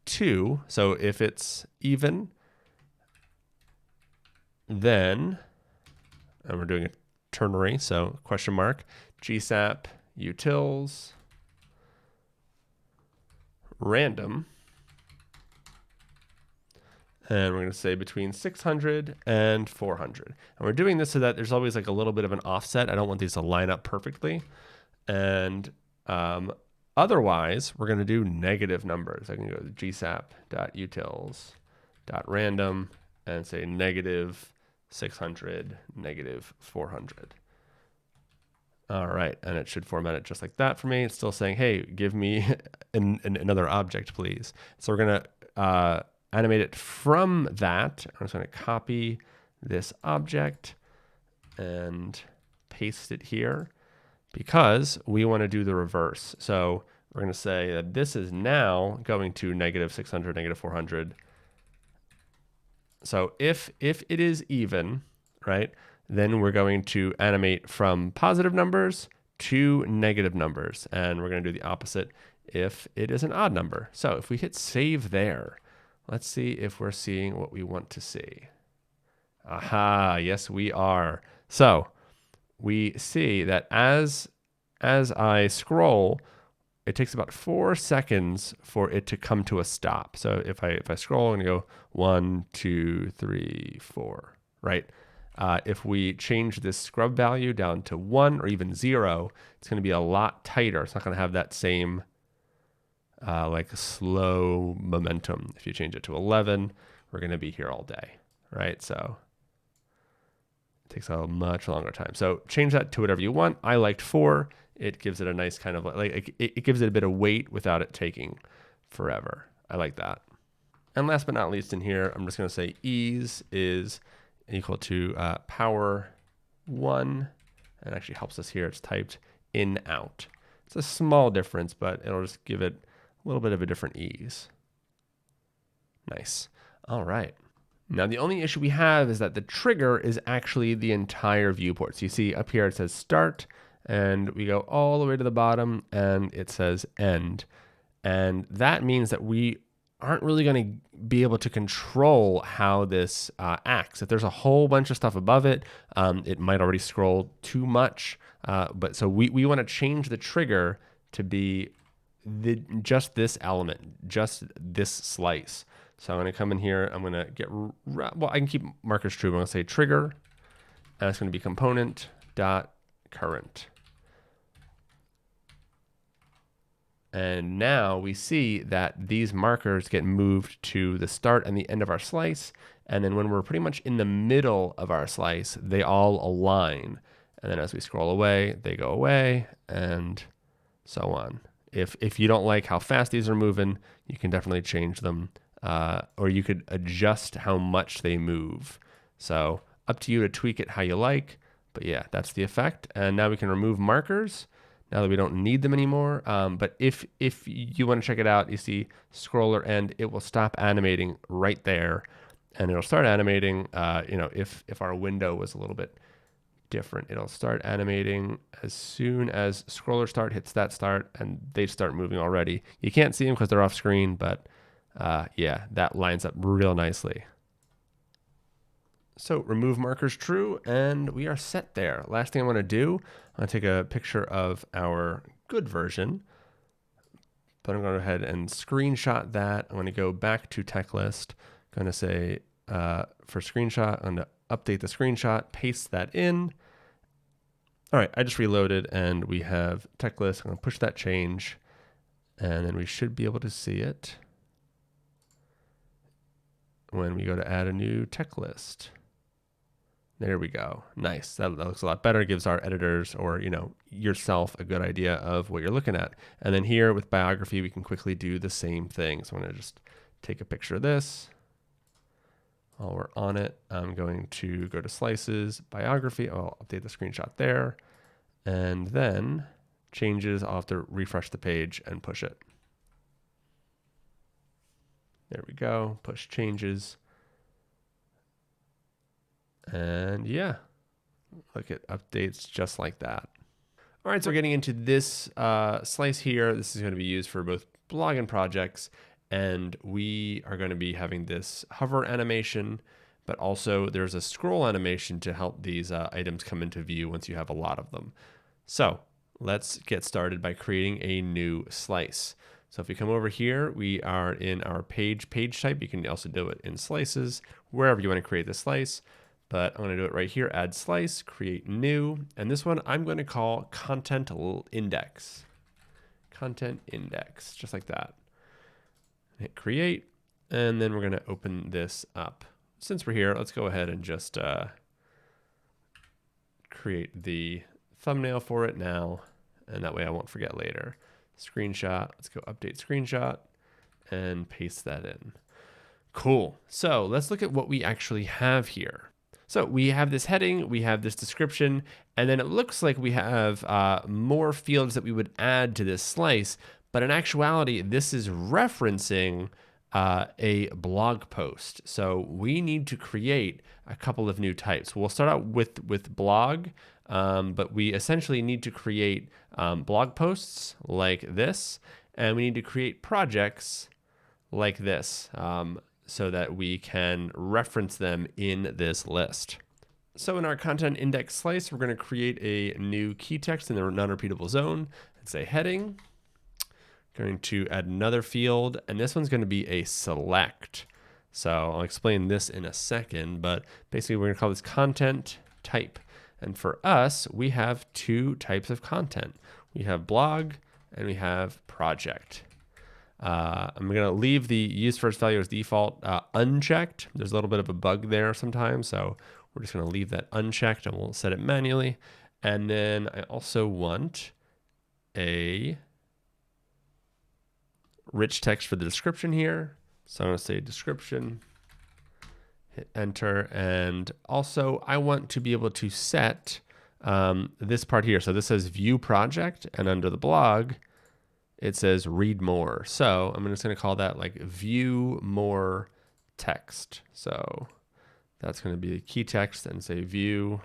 S1: 2. So if it's even, then, and we're doing a ternary, so question mark, GSAP utils random, and we're going to say between 600 and 400. And we're doing this so that there's always like a little bit of an offset. I don't want these to line up perfectly. And otherwise, we're going to do negative numbers. I can go to gsap.utils.random and say negative 600, negative 400. All right, and it should format it just like that for me. It's still saying, hey, give me another object, please. So we're going to animate it from that. I'm just going to copy this object and paste it here because we want to do the reverse. So we're going to say that this is now going to negative 600, negative 400. So if it is even, right, then we're going to animate from positive numbers to negative numbers. And we're going to do the opposite if it is an odd number. So if we hit save there, let's see if we're seeing what we want to see. Aha, yes, we are. So we see that as I scroll, it takes about 4 seconds for it to come to a stop. So if I scroll and go 1, 2, 3, 4, right? If we change this scrub value down to 1 or even 0, it's going to be a lot tighter. It's not going to have that same like slow momentum. If you change it to 11, we're going to be here all day, right? So it takes a much longer time. So change that to whatever you want. I liked 4. It gives it a nice kind of like, it gives it a bit of weight without it taking forever. I like that. And last but not least in here, I'm just going to say ease is equal to power 1. It actually helps us here. It's typed in out. It's a small difference, but it'll just give it a little bit of a different ease. Nice. All right. Now, the only issue we have is that the trigger is actually the entire viewport. So you see up here, it says start, and we go all the way to the bottom, and it says end. And that means that we aren't really going to be able to control how this acts. If there's a whole bunch of stuff above it, it might already scroll too much. But so we want to change the trigger to be just this element, just this slice. So I'm going to come in here. I'm going to get, well, I can keep markers true. I'm going to say trigger, and it's going to be component.current. And now we see that these markers get moved to the start and the end of our slice. And then when we're pretty much in the middle of our slice, they all align. And then as we scroll away, they go away, and so on. If you don't like how fast these are moving, you can definitely change them. Or you could adjust how much they move. So up to you to tweak it how you like. But yeah, that's the effect. And now we can remove markers now that we don't need them anymore. But if you want to check it out, you see scroller end, it will stop animating right there. And it'll start animating, if our window was a little bit different. It'll start animating as soon as scroller start hits that start, and they start moving already. You can't see them because they're off screen, but yeah, that lines up real nicely. So remove markers true, and we are set there. Last thing I want to do, I'm going to take a picture of our good version, but I'm going to go ahead and screenshot that. I'm going to go back to tech list. I'm going to say for screenshot, I'm going to update the screenshot, paste that in. All right, I just reloaded, and we have tech list. I'm going to push that change, and then we should be able to see it when we go to add a new tech list. There we go. Nice. That looks a lot better. It gives our editors or, yourself a good idea of what you're looking at. And then here with biography, we can quickly do the same thing. So I'm going to just take a picture of this. While we're on it, I'm going to go to slices, biography. I'll update the screenshot there. And then changes, I'll have to refresh the page and push it. There we go. Push changes. And yeah, look, it updates just like that. All right, so we're getting into this slice here. This is going to be used for both blog and projects. And we are going to be having this hover animation, but also there's a scroll animation to help these items come into view once you have a lot of them. So let's get started by creating a new slice. So if we come over here, we are in our page type. You can also do it in slices, wherever you want to create the slice. But I'm going to do it right here, add slice, create new. And this one I'm going to call content index. Content index, just like that. Hit create, and then we're going to open this up. Since we're here, let's go ahead and just create the thumbnail for it now, and that way I won't forget later. Screenshot, let's go update screenshot and paste that in. Cool. So let's look at what we actually have here. So we have this heading, we have this description, and then it looks like we have more fields that we would add to this slice. But in actuality, this is referencing a blog post. So we need to create a couple of new types. We'll start out with blog, but we essentially need to create blog posts like this, and we need to create projects like this so that we can reference them in this list. So in our content index slice, we're going to create a new key text in the non-repeatable zone and say heading. Going to add another field, and this one's going to be a select. So I'll explain this in a second, but basically we're going to call this content type. And for us, we have two types of content. We have blog and we have project. I'm going to leave the use first value as default unchecked. There's a little bit of a bug there sometimes, so we're just going to leave that unchecked and we'll set it manually. And then I also want a rich text for the description here. So I'm going to say description, hit enter. And also I want to be able to set this part here. So this says view project, and under the blog, it says read more. So I'm just going to call that like view more text. So that's going to be the key text and say view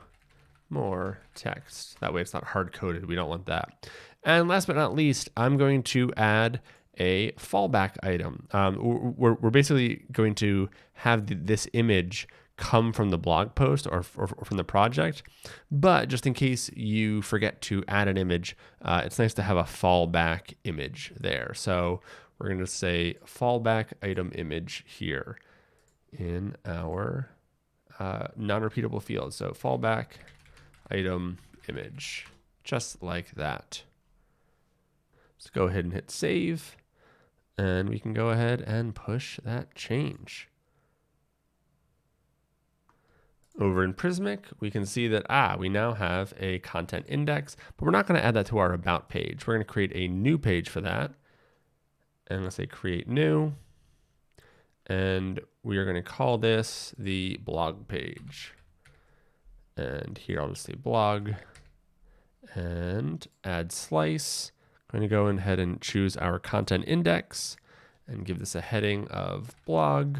S1: more text. That way it's not hard coded. We don't want that. And last but not least, I'm going to add a fallback item. We're basically going to have this image come from the blog post or from the project, but just in case you forget to add an image, it's nice to have a fallback image there. So we're going to say fallback item image here in our non-repeatable field. So fallback item image, just like that. Let's go ahead and hit save. And we can go ahead and push that change. Over in Prismic, we can see that, we now have a content index, but we're not going to add that to our about page. We're going to create a new page for that. And let's say create new. And we are going to call this the blog page. And here I'll just say blog and add slice. I'm going to go ahead and choose our content index and give this a heading of blog.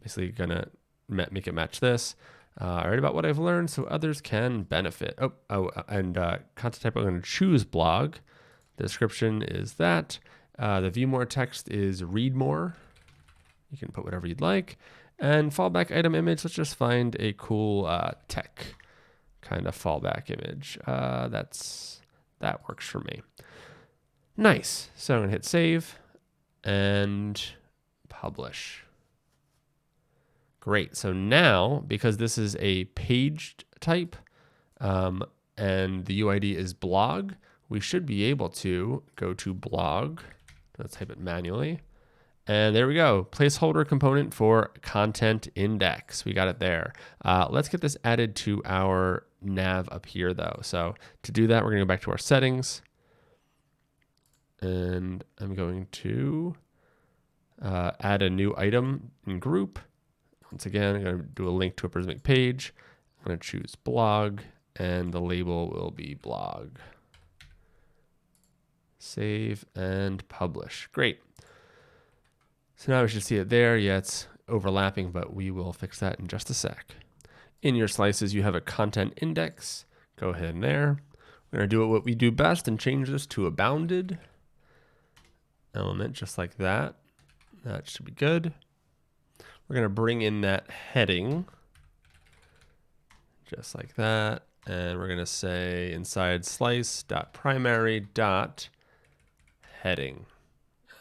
S1: Basically going to make it match this. Write about what I've learned so others can benefit. And content type, I'm going to choose blog. The description is that. The view more text is read more. You can put whatever you'd like. And fallback item image, let's just find a cool tech kind of fallback image. That works for me. Nice. So I'm going to hit save and publish. Great. So now, because this is a page type and the UID is blog, we should be able to go to blog. Let's type it manually. And there we go. Placeholder component for content index. We got it there. Let's get this added to our nav up here though. So to do that, we're going to go back to our settings. And I'm going to add a new item in group. Once again, I'm going to do a link to a Prismic page. I'm going to choose blog, and the label will be blog. Save and publish. Great. So now we should see it there. Yeah, it's overlapping, but we will fix that in just a sec. In your slices, you have a content index. Go ahead and there. We're going to do what we do best and change this to a bounded element, just like that. That should be good. We're going to bring in that heading just like that. And we're going to say inside slice.primary.heading.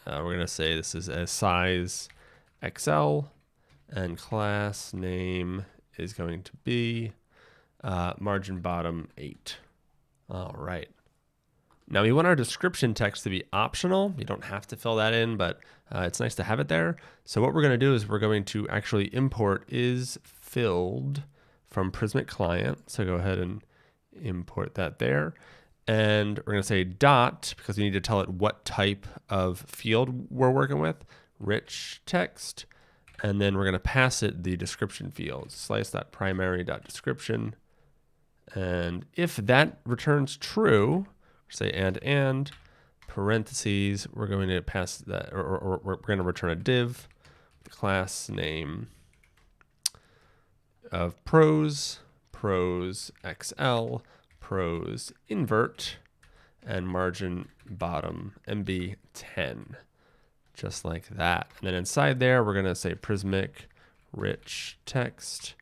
S1: We're going to say this is a size XL, and class name is going to be margin bottom 8. All right. Now we want our description text to be optional. You don't have to fill that in, but it's nice to have it there. So what we're going to do is we're going to actually import is filled from Prismic client. So go ahead and import that there. And we're going to say dot, because we need to tell it what type of field we're working with, rich text. And then we're going to pass it the description field, slice.primary.description. And if that returns true, say and parentheses, we're going to pass that, or we're going to return a div with the class name of pros XL, pros invert, and margin bottom MB 10, just like that. And then inside there, we're going to say Prismic rich text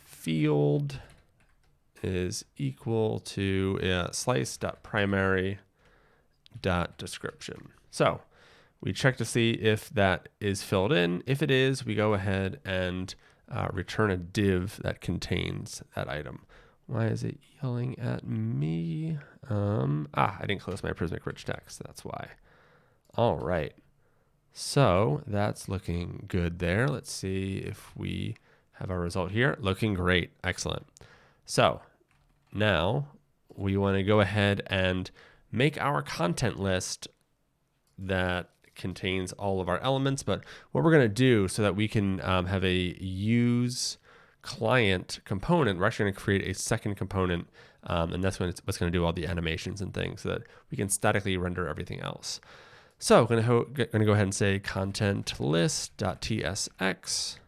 S1: field is equal to slice.primary.description. So we check to see if that is filled in. If it is, we go ahead and return a div that contains that item. Why is it yelling at me? I didn't close my Prismic rich text. That's why. All right. So that's looking good there. Let's see if we have our result here. Looking great. Excellent. So now we want to go ahead and make our content list that contains all of our elements. But what we're going to do so that we can have a use client component, we're actually going to create a second component. And that's when what's going to do all the animations and things so that we can statically render everything else. So I'm going to go ahead and say content list.tsx.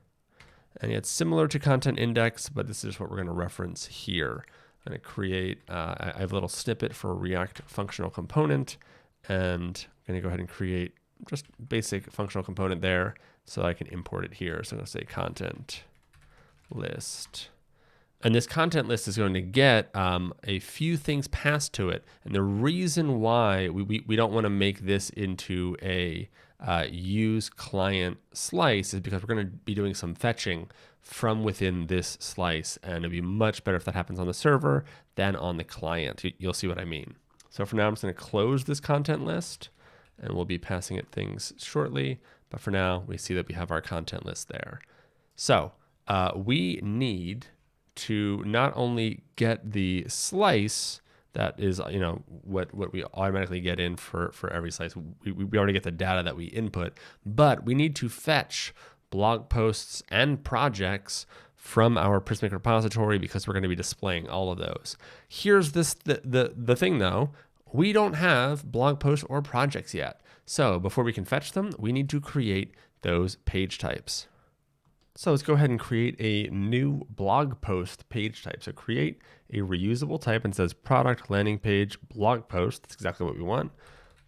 S1: And it's similar to content index, but this is what we're going to reference here. I'm going to create, I have a little snippet for a React functional component, and I'm going to go ahead and create just basic functional component there so I can import it here. So I'm going to say content list. And this content list is going to get a few things passed to it. And the reason why we don't want to make this into a use client slice is because we're going to be doing some fetching from within this slice. And it'd be much better if that happens on the server than on the client. You'll see what I mean. So for now, I'm just going to close this content list, and we'll be passing it things shortly. But for now, we see that we have our content list there. So we need to not only get the slice that is, what we automatically get in for every slice. We already get the data that we input, but we need to fetch blog posts and projects from our Prismic repository because we're going to be displaying all of those. Here's the thing though, we don't have blog posts or projects yet. So before we can fetch them, we need to create those page types. So let's go ahead and create a new blog post page type. So create a reusable type and says product landing page blog post. That's exactly what we want.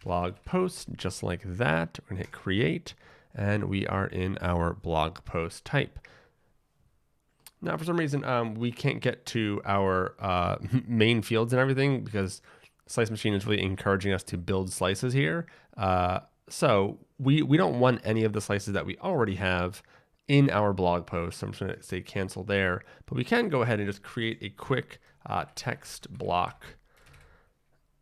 S1: Blog post, just like that. We're gonna hit create, and we are in our blog post type. Now, for some reason, we can't get to our main fields and everything because Slice Machine is really encouraging us to build slices here. So we don't want any of the slices that we already have in our blog post. So I'm just going to say cancel there, but we can go ahead and just create a quick text block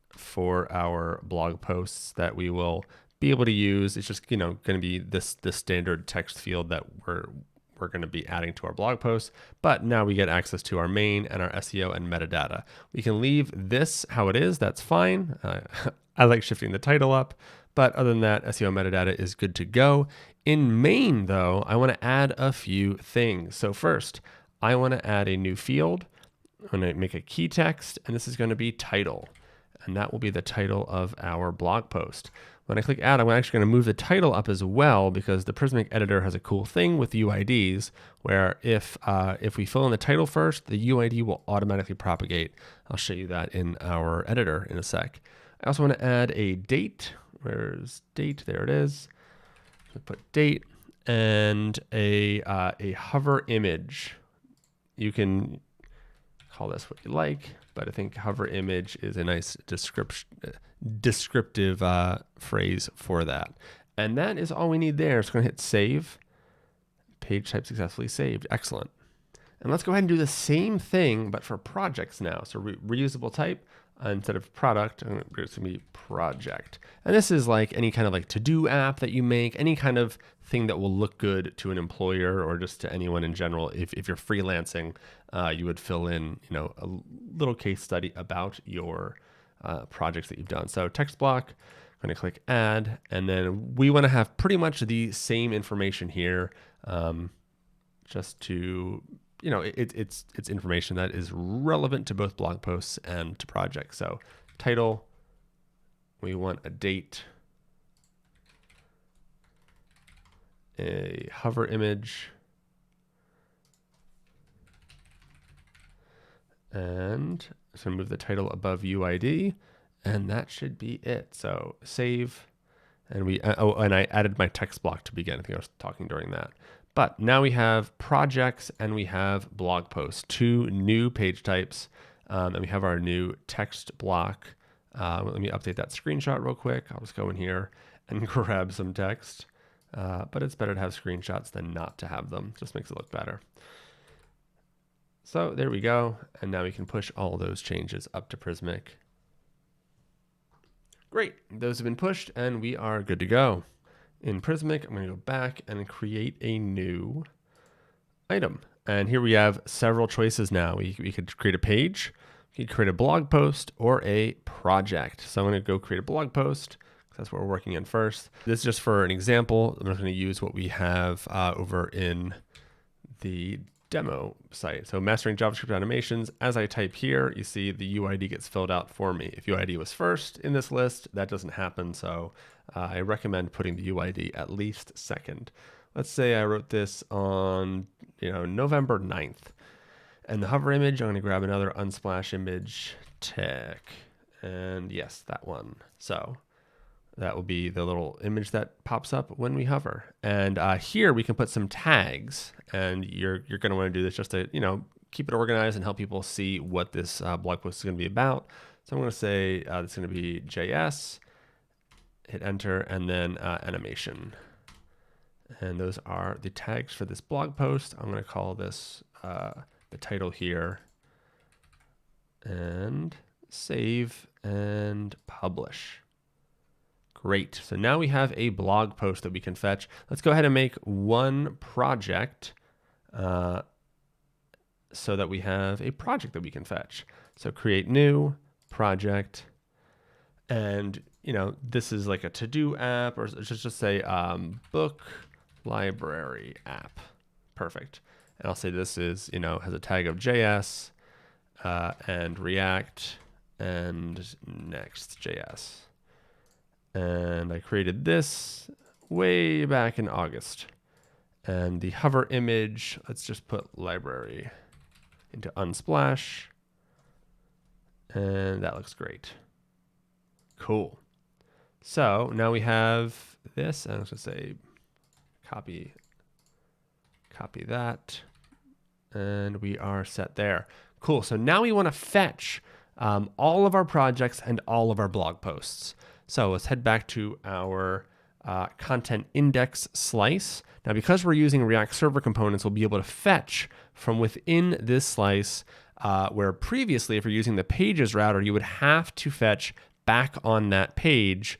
S1: for our blog posts that we will be able to use. It's just, going to be this standard text field that we're going to be adding to our blog post, but now we get access to our main and our SEO and metadata. We can leave this how it is. That's fine. I like shifting the title up, but other than that, SEO metadata is good to go. In main though, I want to add a few things. So first, I want to add a new field. I'm going to make a key text, and this is going to be title, and that will be the title of our blog post. When I click add, I'm actually going to move the title up as well because the Prismic editor has a cool thing with UIDs where if we fill in the title first, the UID will automatically propagate. I'll show you that in our editor in a sec. I also want to add a date. Where's date? There it is. put date and a hover image. You can call this what you like, but I think hover image is a nice descriptive phrase for that. And that is all we need there. So we're going to hit save. Page type successfully saved. Excellent. And let's go ahead and do the same thing, but for projects now. So reusable type instead of product, it's going to be project. And this is like any kind of like to-do app that you make, any kind of thing that will look good to an employer or just to anyone in general. If you're freelancing, you would fill in, a little case study about your projects that you've done. So text block, I'm going to click add, and then we want to have pretty much the same information here, just to, it's information that is relevant to both blog posts and to projects. So title, we want a date, a hover image, and so move the title above UID, and that should be it. So save, and and I added my text block to begin. I think I was talking during that. But now we have projects and we have blog posts, 2 new page types, and we have our new text block. Let me update that screenshot real quick. I'll just go in here and grab some text, but it's better to have screenshots than not to have them. Just makes it look better. So there we go. And now we can push all those changes up to Prismic. Great, those have been pushed and we are good to go. In Prismic, I'm going to go back and create a new item. And here we have several choices now. We could create a page, we could create a blog post, or a project. So I'm going to go create a blog post, because that's what we're working in first. This is just for an example. I'm not going to use what we have over in the demo site. So mastering JavaScript animations, as I type here, you see the UID gets filled out for me. If UID was first in this list, that doesn't happen. So I recommend putting the UID at least second. Let's say I wrote this on, November 9th. And the hover image, I'm going to grab another Unsplash image tech. And yes, that one. So that will be the little image that pops up when we hover. And here we can put some tags. And you're going to want to do this just to, keep it organized and help people see what this blog post is going to be about. So I'm going to say it's going to be JS. Hit enter, and then animation. And those are the tags for this blog post. I'm going to call this the title here, and save and publish. Great. So now we have a blog post that we can fetch. Let's go ahead and make one project so that we have a project that we can fetch. So create new project, and this is like a to-do app, or just say book library app. Perfect. And I'll say this is, has a tag of JS and React and Next.js. And I created this way back in August. And the hover image, let's just put library into Unsplash. And that looks great. Cool. So now we have this, and let's just say copy that, and we are set there. Cool. So now we want to fetch all of our projects and all of our blog posts. So let's head back to our content index slice. Now, because we're using React Server components, we'll be able to fetch from within this slice, where previously, if you're using the pages router, you would have to fetch back on that page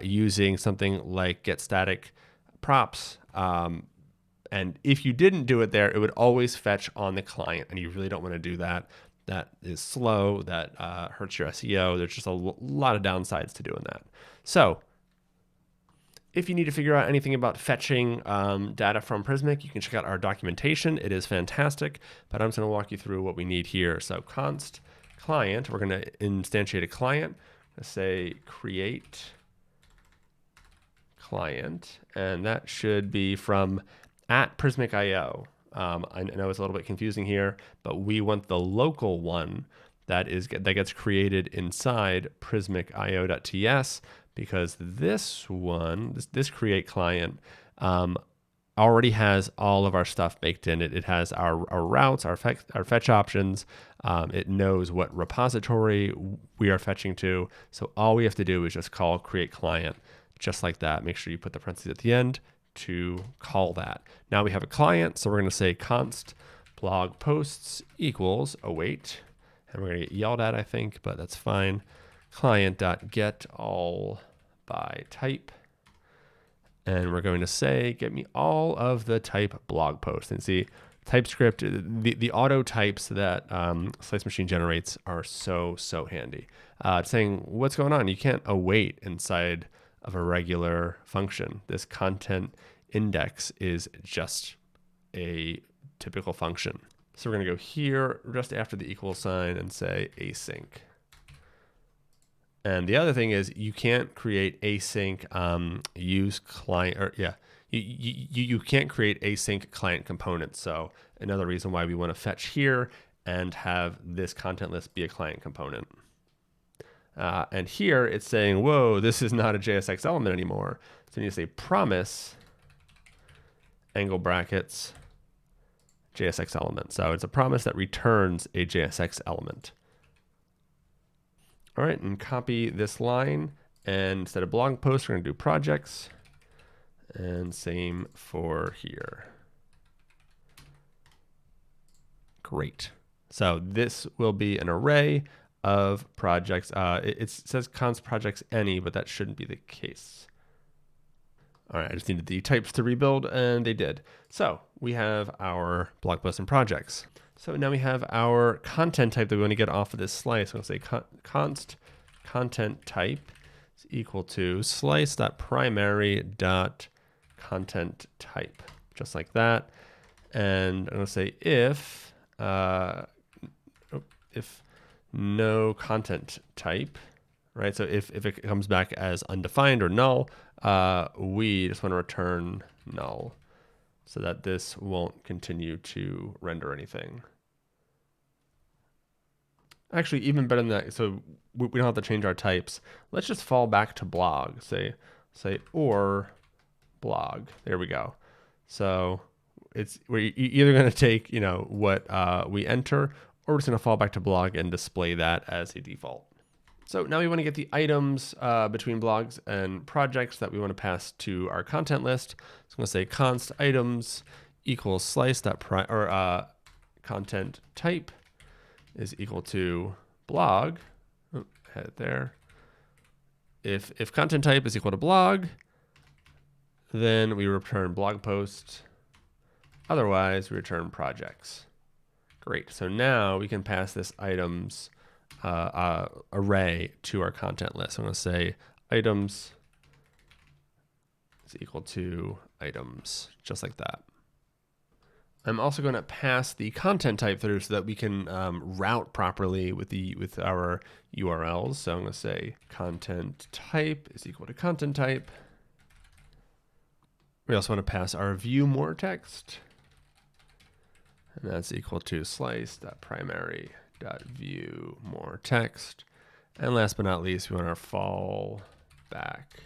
S1: using something like get static props. And if you didn't do it there, it would always fetch on the client, and you really don't want to do that. That is slow, that hurts your SEO. There's just a lot of downsides to doing that. So if you need to figure out anything about fetching data from Prismic, you can check out our documentation. It is fantastic, but I'm just going to walk you through what we need here. So const client, we're going to instantiate a client. Let's say create client, and that should be from @Prismic.io. I know it's a little bit confusing here, but we want the local one that gets created inside Prismic.io.ts. because this one, this create client, already has all of our stuff baked in it. It has our routes, our fetch options. It knows what repository we are fetching to. So all we have to do is just call create client, just like that. Make sure you put the parentheses at the end to call that. Now we have a client, so we're going to say const blog posts equals await, and we're going to get yelled at, I think, but that's fine. Client.get all by type. And we're going to say, get me all of the type blog posts. And see, TypeScript, the auto types that Slice Machine generates are so handy. It's saying, what's going on? You can't await inside of a regular function. This content index is just a typical function. So we're going to go here just after the equal sign and say async. And the other thing is you can't create async use client, or yeah, you can't create async client components. So another reason why we want to fetch here and have this content list be a client component. And here it's saying, whoa, this is not a JSX element anymore. So you need to say promise angle brackets JSX element. So it's a promise that returns a JSX element. All right, and copy this line, and instead of blog posts, we're going to do projects, and same for here. Great. So this will be an array of projects. It says const projects any, but that shouldn't be the case. All right, I just needed the types to rebuild, and they did. So we have our blog posts and projects. So now we have our content type that we want to get off of this slice. I'm going to say const content type is equal to slice.primary.content type, just like that. And I'm going to say if no content type, right? So if it comes back as undefined or null, we just want to return null, so that this won't continue to render anything. Actually, even better than that, so we don't have to change our types. Let's just fall back to blog. Say or blog. There we go. So we're either going to take what we enter, or we're just going to fall back to blog and display that as a default. So now we want to get the items between blogs and projects that we want to pass to our content list. So I'm going to say const items equals slice.content type is equal to blog. Oh, had it there. If content type is equal to blog, then we return blog post. Otherwise, we return projects. Great. So now we can pass this items array to our content list. I'm going to say items is equal to items, just like that. I'm also going to pass the content type through so that we can route properly with our URLs. So I'm going to say content type is equal to content type. We also want to pass our view more text, and that's equal to slice.primary.view more text. And last but not least, we want our fall back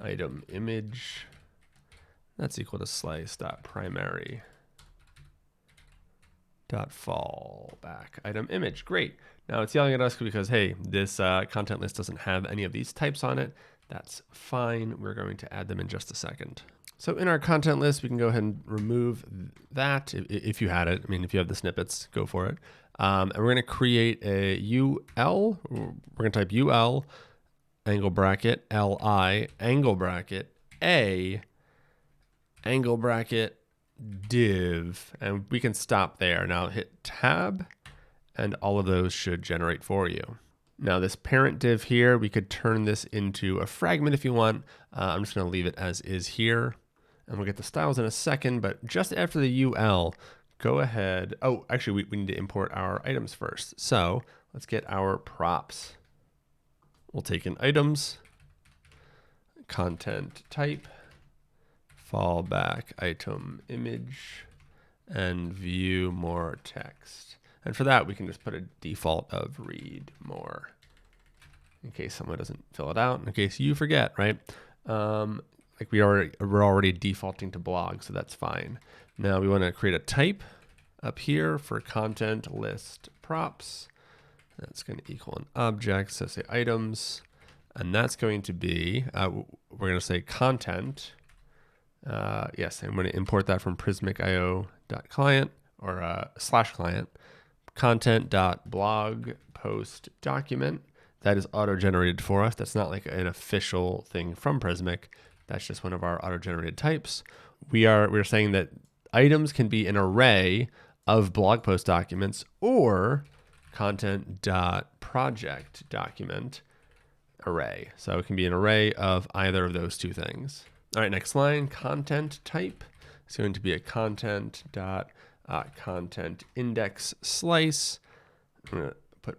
S1: item image. That's equal to slice.primary.fallback item image. Great. Now it's yelling at us because, hey, this content list doesn't have any of these types on it. That's fine. We're going to add them in just a second. So in our content list, we can go ahead and remove that if you had it. I mean, if you have the snippets, go for it. And we're going to create a UL. We're going to type UL angle bracket LI angle bracket A angle bracket div, and we can stop there. Now hit tab, and all of those should generate for you. Now this parent div here, we could turn this into a fragment if you want. I'm just going to leave it as is here, and we'll get the styles in a second. But just after the UL, go ahead. Oh, actually, we need to import our items first. So let's get our props. We'll take in items, content type, fallback item image, and view more text. And for that, we can just put a default of read more in case someone doesn't fill it out, in case you forget, right? Like we're already defaulting to blog, so that's fine. Now we want to create a type up here for content list props. That's going to equal an object, so say items, and that's going to be, we're going to say content. Yes, I'm going to import that from prismic.io.client or /client, content.blog post document. That is auto-generated for us. That's not like an official thing from Prismic. That's just one of our auto-generated types. We're saying that items can be an array of blog post documents or content.project document array. So it can be an array of either of those two things. All right, next line, content type is going to be a content index slice. I'm going to put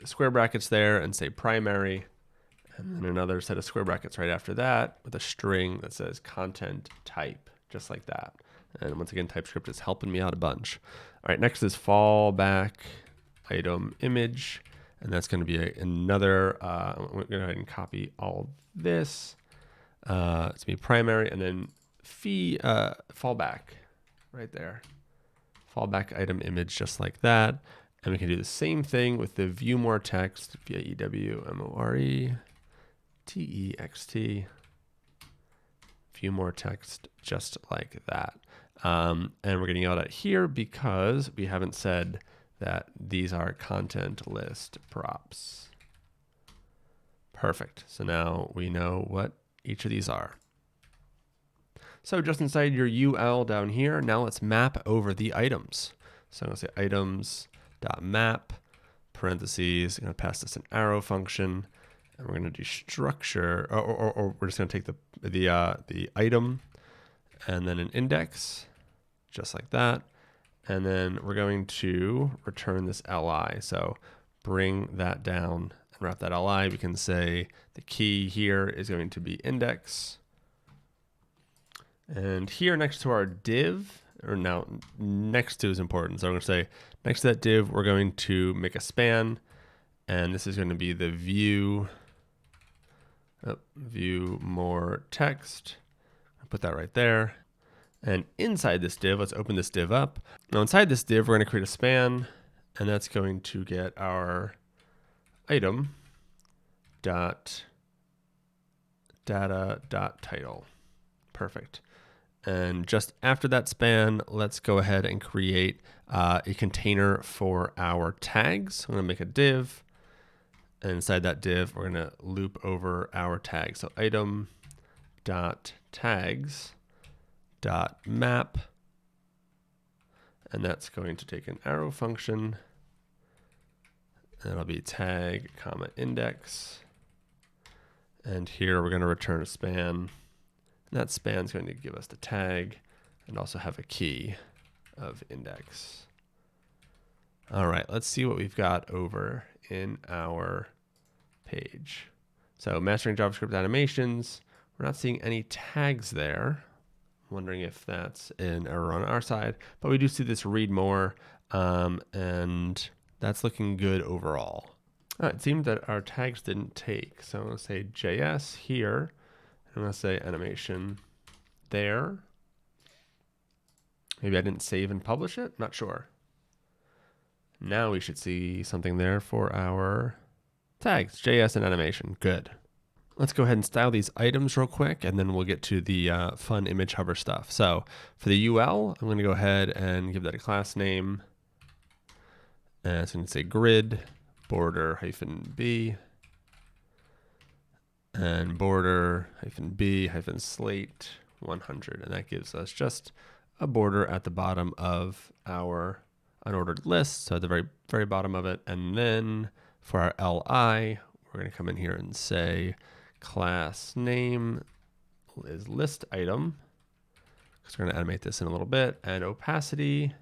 S1: square brackets there and say primary, and then another set of square brackets right after that with a string that says content type, just like that. And once again, TypeScript is helping me out a bunch. All right, next is fallback item image, and that's going to be another. I'm going to go ahead and copy all this. It's going to be primary, and then fallback right there. Fallback item image, just like that. And we can do the same thing with the view more text, VIEWMORETEXT, view more text, just like that. And we're getting yelled at here because we haven't said that these are content list props. Perfect. So now we know what each of these are. So just inside your UL down here, now let's map over the items. So I'm going to say items.map, parentheses, I'm going to pass this an arrow function, and we're going to do structure, or we're just going to take the item and then an index, just like that. And then we're going to return this li. So bring that down and wrap that li. We can say the key here is going to be index. And here next to our div, or now next to is important. So I'm going to say next to that div, we're going to make a span. And this is going to be the view more text. I'll put that right there. And inside this div, let's open this div up. Now inside this div, we're going to create a span, and that's going to get our item dot data dot title. Perfect. And just after that span, let's go ahead and create a container for our tags. I'm going to make a div, and inside that div, we're going to loop over our tags. So item dot tags dot map, and that's going to take an arrow function, and it'll be tag comma index, and here we're going to return a span, and that span is going to give us the tag and also have a key of index. All right, let's see what we've got over in our page. So mastering JavaScript animations, we're not seeing any tags there. Wondering if that's an error on our side, but we do see this read more, and that's looking good overall. It seemed that our tags didn't take, so I'm going to say JS here, and I'm going to say animation there. Maybe I didn't save and publish it, not sure. Now we should see something there for our tags, JS and animation, good. Let's go ahead and style these items real quick, and then we'll get to the fun image hover stuff. So for the UL, I'm going to go ahead and give that a class name. And it's going to say grid border -b and border -b slate 100. And that gives us just a border at the bottom of our unordered list. So at the very, very bottom of it. And then for our LI, we're going to come in here and say class name is list item, because we're going to animate this in a little bit, and opacity,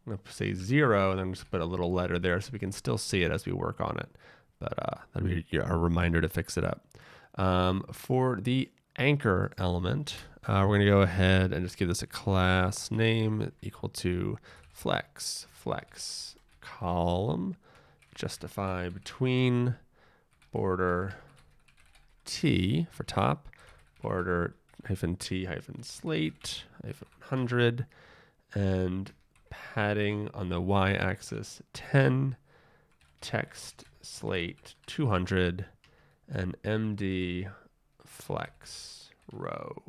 S1: I'm going to say 0, and then just put a little letter there so we can still see it as we work on it. But that'll be a reminder to fix it up. For the anchor element, we're going to go ahead and just give this a class name equal to flex column, justify between border T for top, border -T -slate -100, and padding on the y-axis 10, text slate 200, and MD flex row.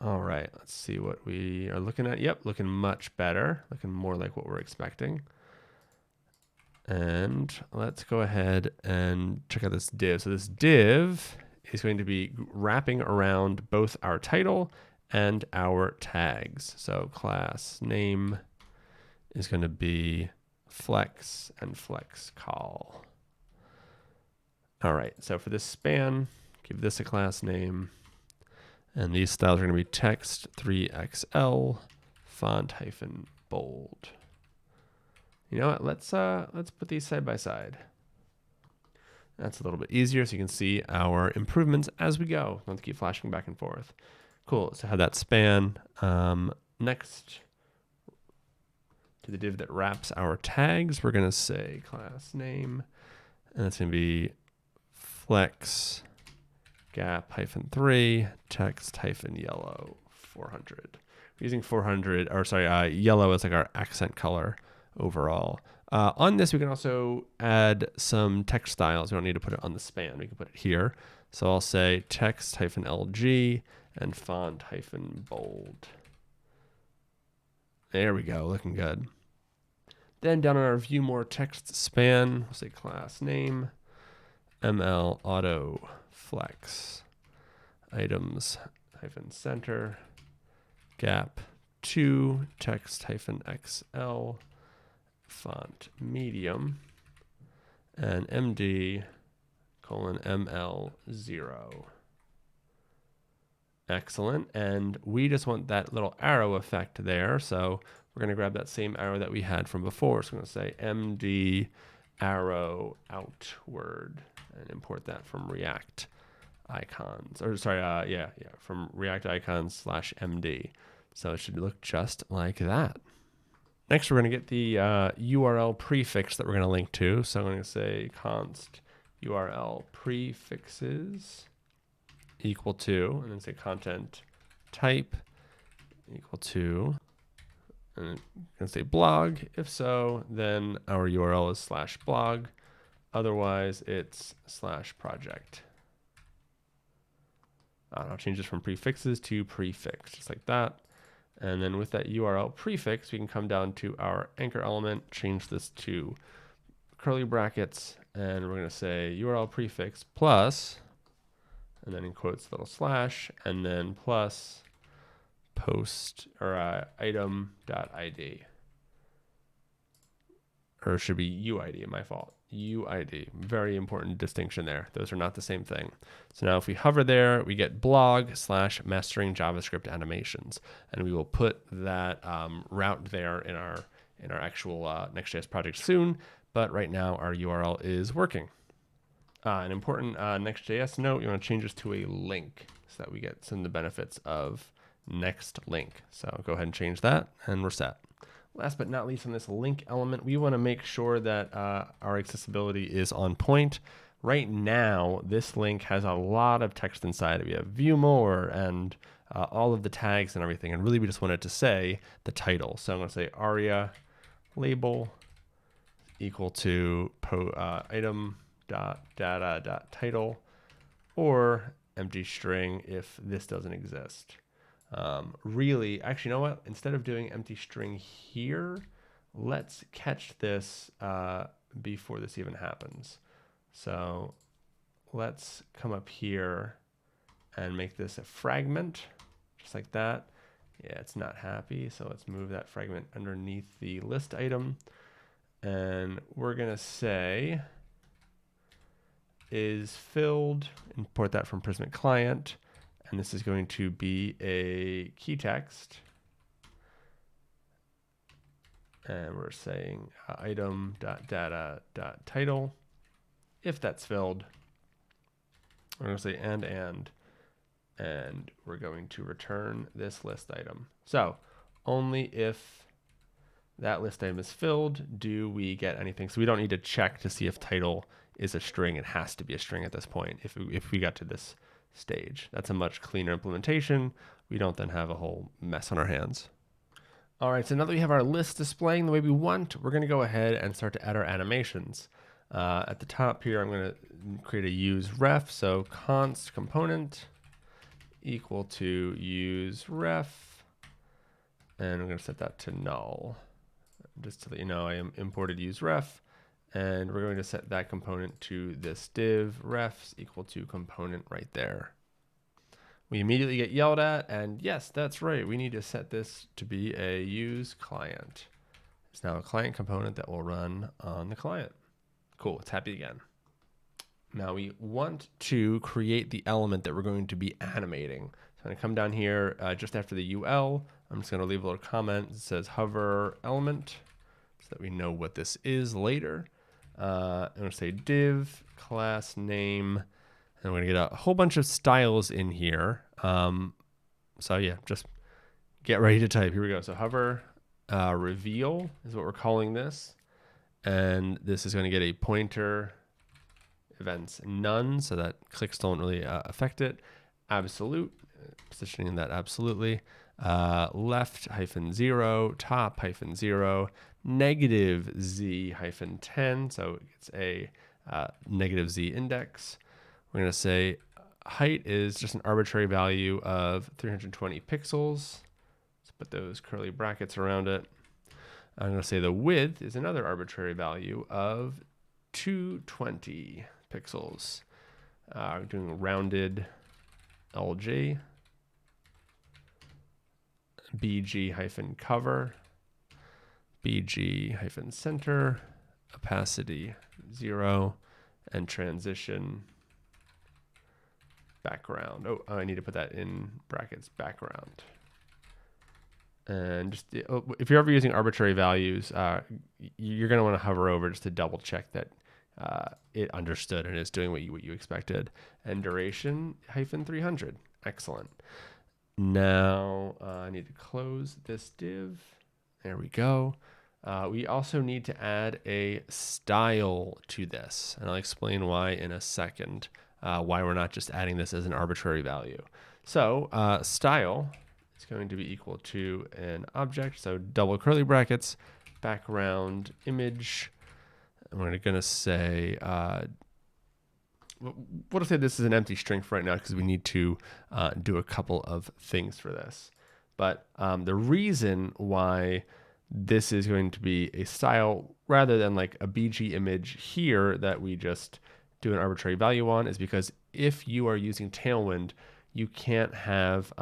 S1: All right, let's see what we are looking at. Yep, looking much better, looking more like what we're expecting. And let's go ahead and check out this div. So this div is going to be wrapping around both our title and our tags. So class name is going to be flex and flex call. All right, so for this span, give this a class name. And these styles are going to be text 3XL, font -bold. You know what? Let's put these side by side. That's a little bit easier, so you can see our improvements as we go. Don't have to keep flashing back and forth. Cool. So have that span. Next, to the div that wraps our tags, we're going to say class name, and that's going to be flex gap -3 text -yellow 400. We're using 400, or sorry, yellow is like our accent color overall. On this, we can also add some text styles. We don't need to put it on the span. We can put it here. So I'll say text -LG and font -bold. There we go, looking good. Then down on our view more text span, we'll say class name, ML auto flex, items -center, gap 2, text -XL, font medium, and MD :ML 0. Excellent. And we just want that little arrow effect there. So we're going to grab that same arrow that we had from before. So we're going to say MD arrow outward and import that from React icons, or sorry, from React icons /MD. So it should look just like that. Next, we're going to get the URL prefix that we're going to link to. So I'm going to say const URL prefixes equal to, and then say content type equal to, and I'm going to say blog. If so, then our URL is /blog. Otherwise, it's /project. I'll change this from prefixes to prefix, just like that. And then with that URL prefix, we can come down to our anchor element, change this to curly brackets, and we're going to say URL prefix plus, and then in quotes, little slash, and then plus post or item.id. Or it should be UID, my fault. UID, very important distinction there. Those are not the same thing. So now if we hover there, we get blog /mastering JavaScript animations, and we will put that route there in our actual Next.js project soon. But right now our URL is working. An important Next.js note: you want to change this to a link so that we get some of the benefits of next link. So go ahead and change that, and we're set. Last but not least, on this link element, we want to make sure that our accessibility is on point. Right now, this link has a lot of text inside. We have view more and all of the tags and everything. And really, we just wanted to say the title. So I'm going to say aria label equal to item.data.title, or empty string if this doesn't exist. Really, actually, you know what? Instead of doing empty string here, let's catch this before this even happens. So let's come up here and make this a fragment, just like that. Yeah, it's not happy, so let's move that fragment underneath the list item. And we're going to say is filled, import that from Prismic client. And this is going to be a key text. And we're saying item.data.title. If that's filled, we're going to say and we're going to return this list item. So only if that list item is filled. Do we get anything? So we don't need to check to see if title is a string. It has to be a string at this point if we got to this stage. That's a much cleaner implementation. We don't then have a whole mess on our hands. All right, so now that we have our list displaying the way we want, we're going to go ahead and start to add our animations. At the top here, I'm going to create a use ref. So const component equal to use ref, and I'm going to set that to null. Just to let you know, I am imported use ref, and we're going to set that component to this div refs equal to component right there. We immediately get yelled at, and yes, that's right. We need to set this to be a use client. It's now a client component that will run on the client. Cool, it's happy again. Now we want to create the element that we're going to be animating. So I'm going to come down here just after the UL. I'm just going to leave a little comment that says hover element so that we know what this is later. I'm going to say div class name. And we're going to get a whole bunch of styles in here. So yeah, just get ready to type. Here we go. So hover reveal is what we're calling this. And this is going to get a pointer events none, so that clicks don't really affect it. Absolute, positioning that absolutely. Left -0, top -0, negative z -10, so it's a negative z index. We're going to say height is just an arbitrary value of 320 pixels. Let's put those curly brackets around it. I'm going to say the width is another arbitrary value of 220 pixels. I'm doing rounded LG, BG-cover, BG-center, opacity 0, and transition background. Oh, I need to put that in brackets, background. And just if you're ever using arbitrary values, you're going to want to hover over just to double check that it understood and is doing what you expected. And duration -300. Excellent. Now I need to close this div. There we go. We also need to add a style to this, and I'll explain why in a second. Why we're not just adding this as an arbitrary value. So style is going to be equal to an object, so double curly brackets, background image. And we're going to say, we'll say this is an empty string for right now because we need to do a couple of things for this. But the reason why this is going to be a style rather than like a BG image here that we just do an arbitrary value on is because if you are using Tailwind, you can't have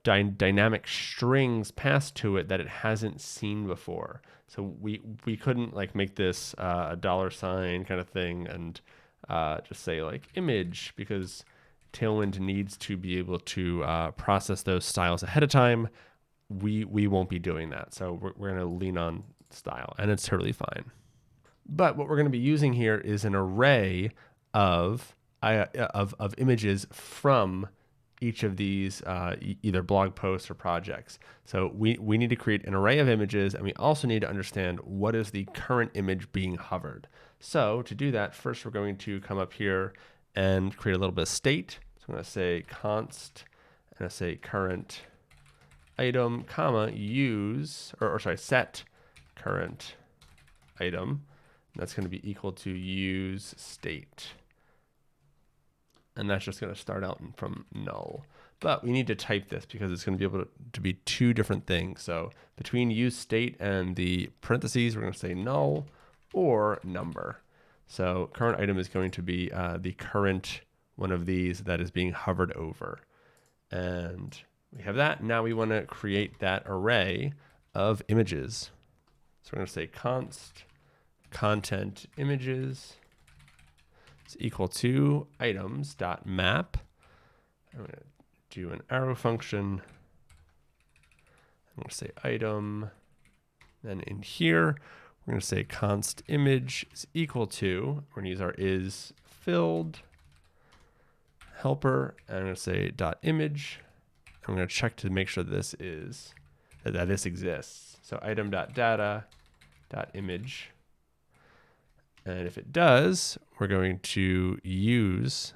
S1: dynamic strings passed to it that it hasn't seen before. So we couldn't like make this a $ kind of thing and just say like image, because Tailwind needs to be able to process those styles ahead of time. We won't be doing that. So we're going to lean on style, and it's totally fine. But what we're going to be using here is an array of images from each of these either blog posts or projects. So we need to create an array of images, and we also need to understand what is the current image being hovered. So to do that, first we're going to come up here and create a little bit of state. So I'm going to say const, and I say current item, comma, use, or sorry, set current item. That's going to be equal to use state. And that's just going to start out from null. But we need to type this because it's going to be able to be two different things. So between use state and the parentheses, we're going to say null or number. So current item is going to be the current one of these that is being hovered over. And we have that. Now we want to create that array of images. So we're going to say const content images is equal to items.map. I'm going to do an arrow function. I'm going to say item. Then in here, we're going to say const image is equal to, we're going to use our is filled helper. And I'm going to say .image. I'm going to check to make sure this is that this exists. So item.data.image. And if it does, we're going to use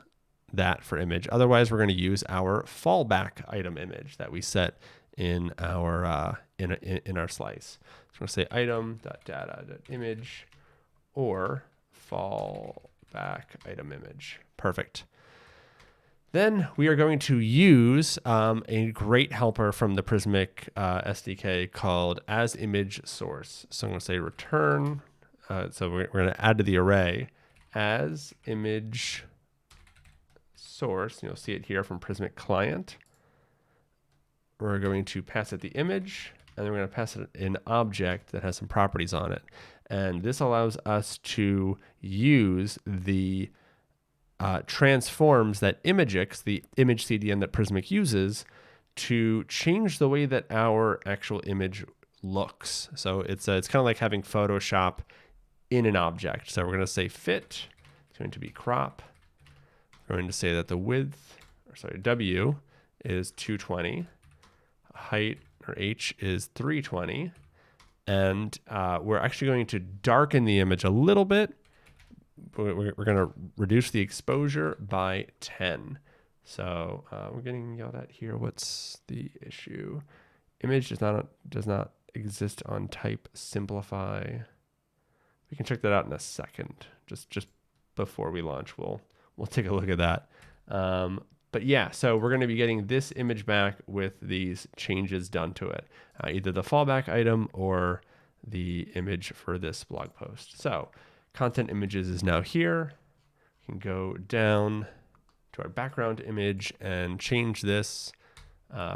S1: that for image. Otherwise, we're going to use our fallback item image that we set in our in our slice. So we're going to say item.data.image or fallback item image. Perfect. Then we are going to use a great helper from the Prismic SDK called asImageSource. So I'm going to say return. So we're going to add to the array asImageSource. You'll see it here from Prismic client. We're going to pass it the image, and then we're going to pass it an object that has some properties on it. And this allows us to use the transforms that ImageX, the image CDN that Prismic uses, to change the way that our actual image looks. So it's kind of like having Photoshop in an object. So we're going to say fit. It's going to be crop. We're going to say that the width, W is 220. Height, or H, is 320. And we're actually going to darken the image a little bit. We're going to reduce the exposure by 10. So we're getting yelled at here. What's the issue? Image does not exist on type simplify. We can check that out in a second. Just before we launch, we'll take a look at that. But yeah, so we're going to be getting this image back with these changes done to it, either the fallback item or the image for this blog post. So content images is now here. We can go down to our background image and change this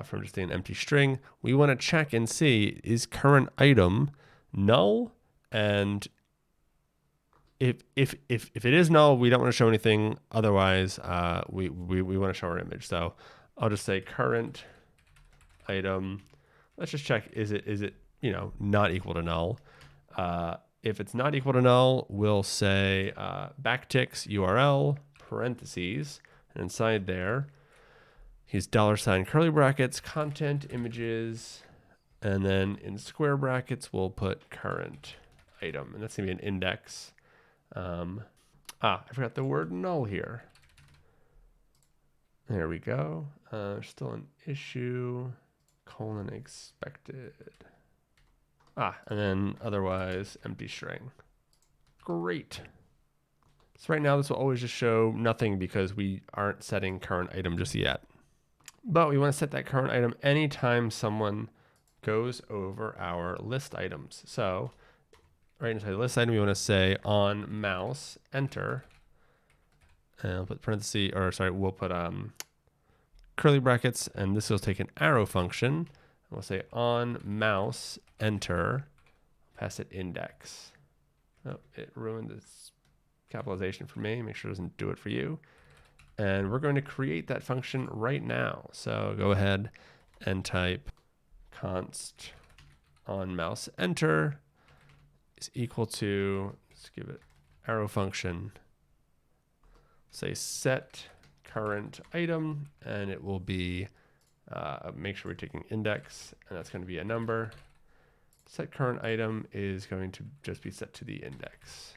S1: from just an empty string. We want to check and see, is current item null? And if it is null, we don't want to show anything. Otherwise, we want to show our image. So I'll just say current item. Let's just check, is it not equal to null? If it's not equal to null, we'll say backticks URL parentheses, and inside there, use $ curly brackets, content images, and then in square brackets, we'll put current item, and that's gonna be an index. I forgot the word null here. There we go. Still an issue, : expected. And then otherwise empty string. Great. So right now this will always just show nothing because we aren't setting current item just yet. But we want to set that current item anytime someone goes over our list items. So right inside the list item, we want to say on mouse enter, and I'll put parentheses, or sorry, we'll put curly brackets, and this will take an arrow function. And we'll say on mouse enter, pass it index. Oh, it ruined this capitalization for me. Make sure it doesn't do it for you. And we're going to create that function right now. So go ahead and type const on mouse enter is equal to, let's give it arrow function, say set current item, and it will be, make sure we're taking index, and that's going to be a number. Set current item is going to just be set to the index.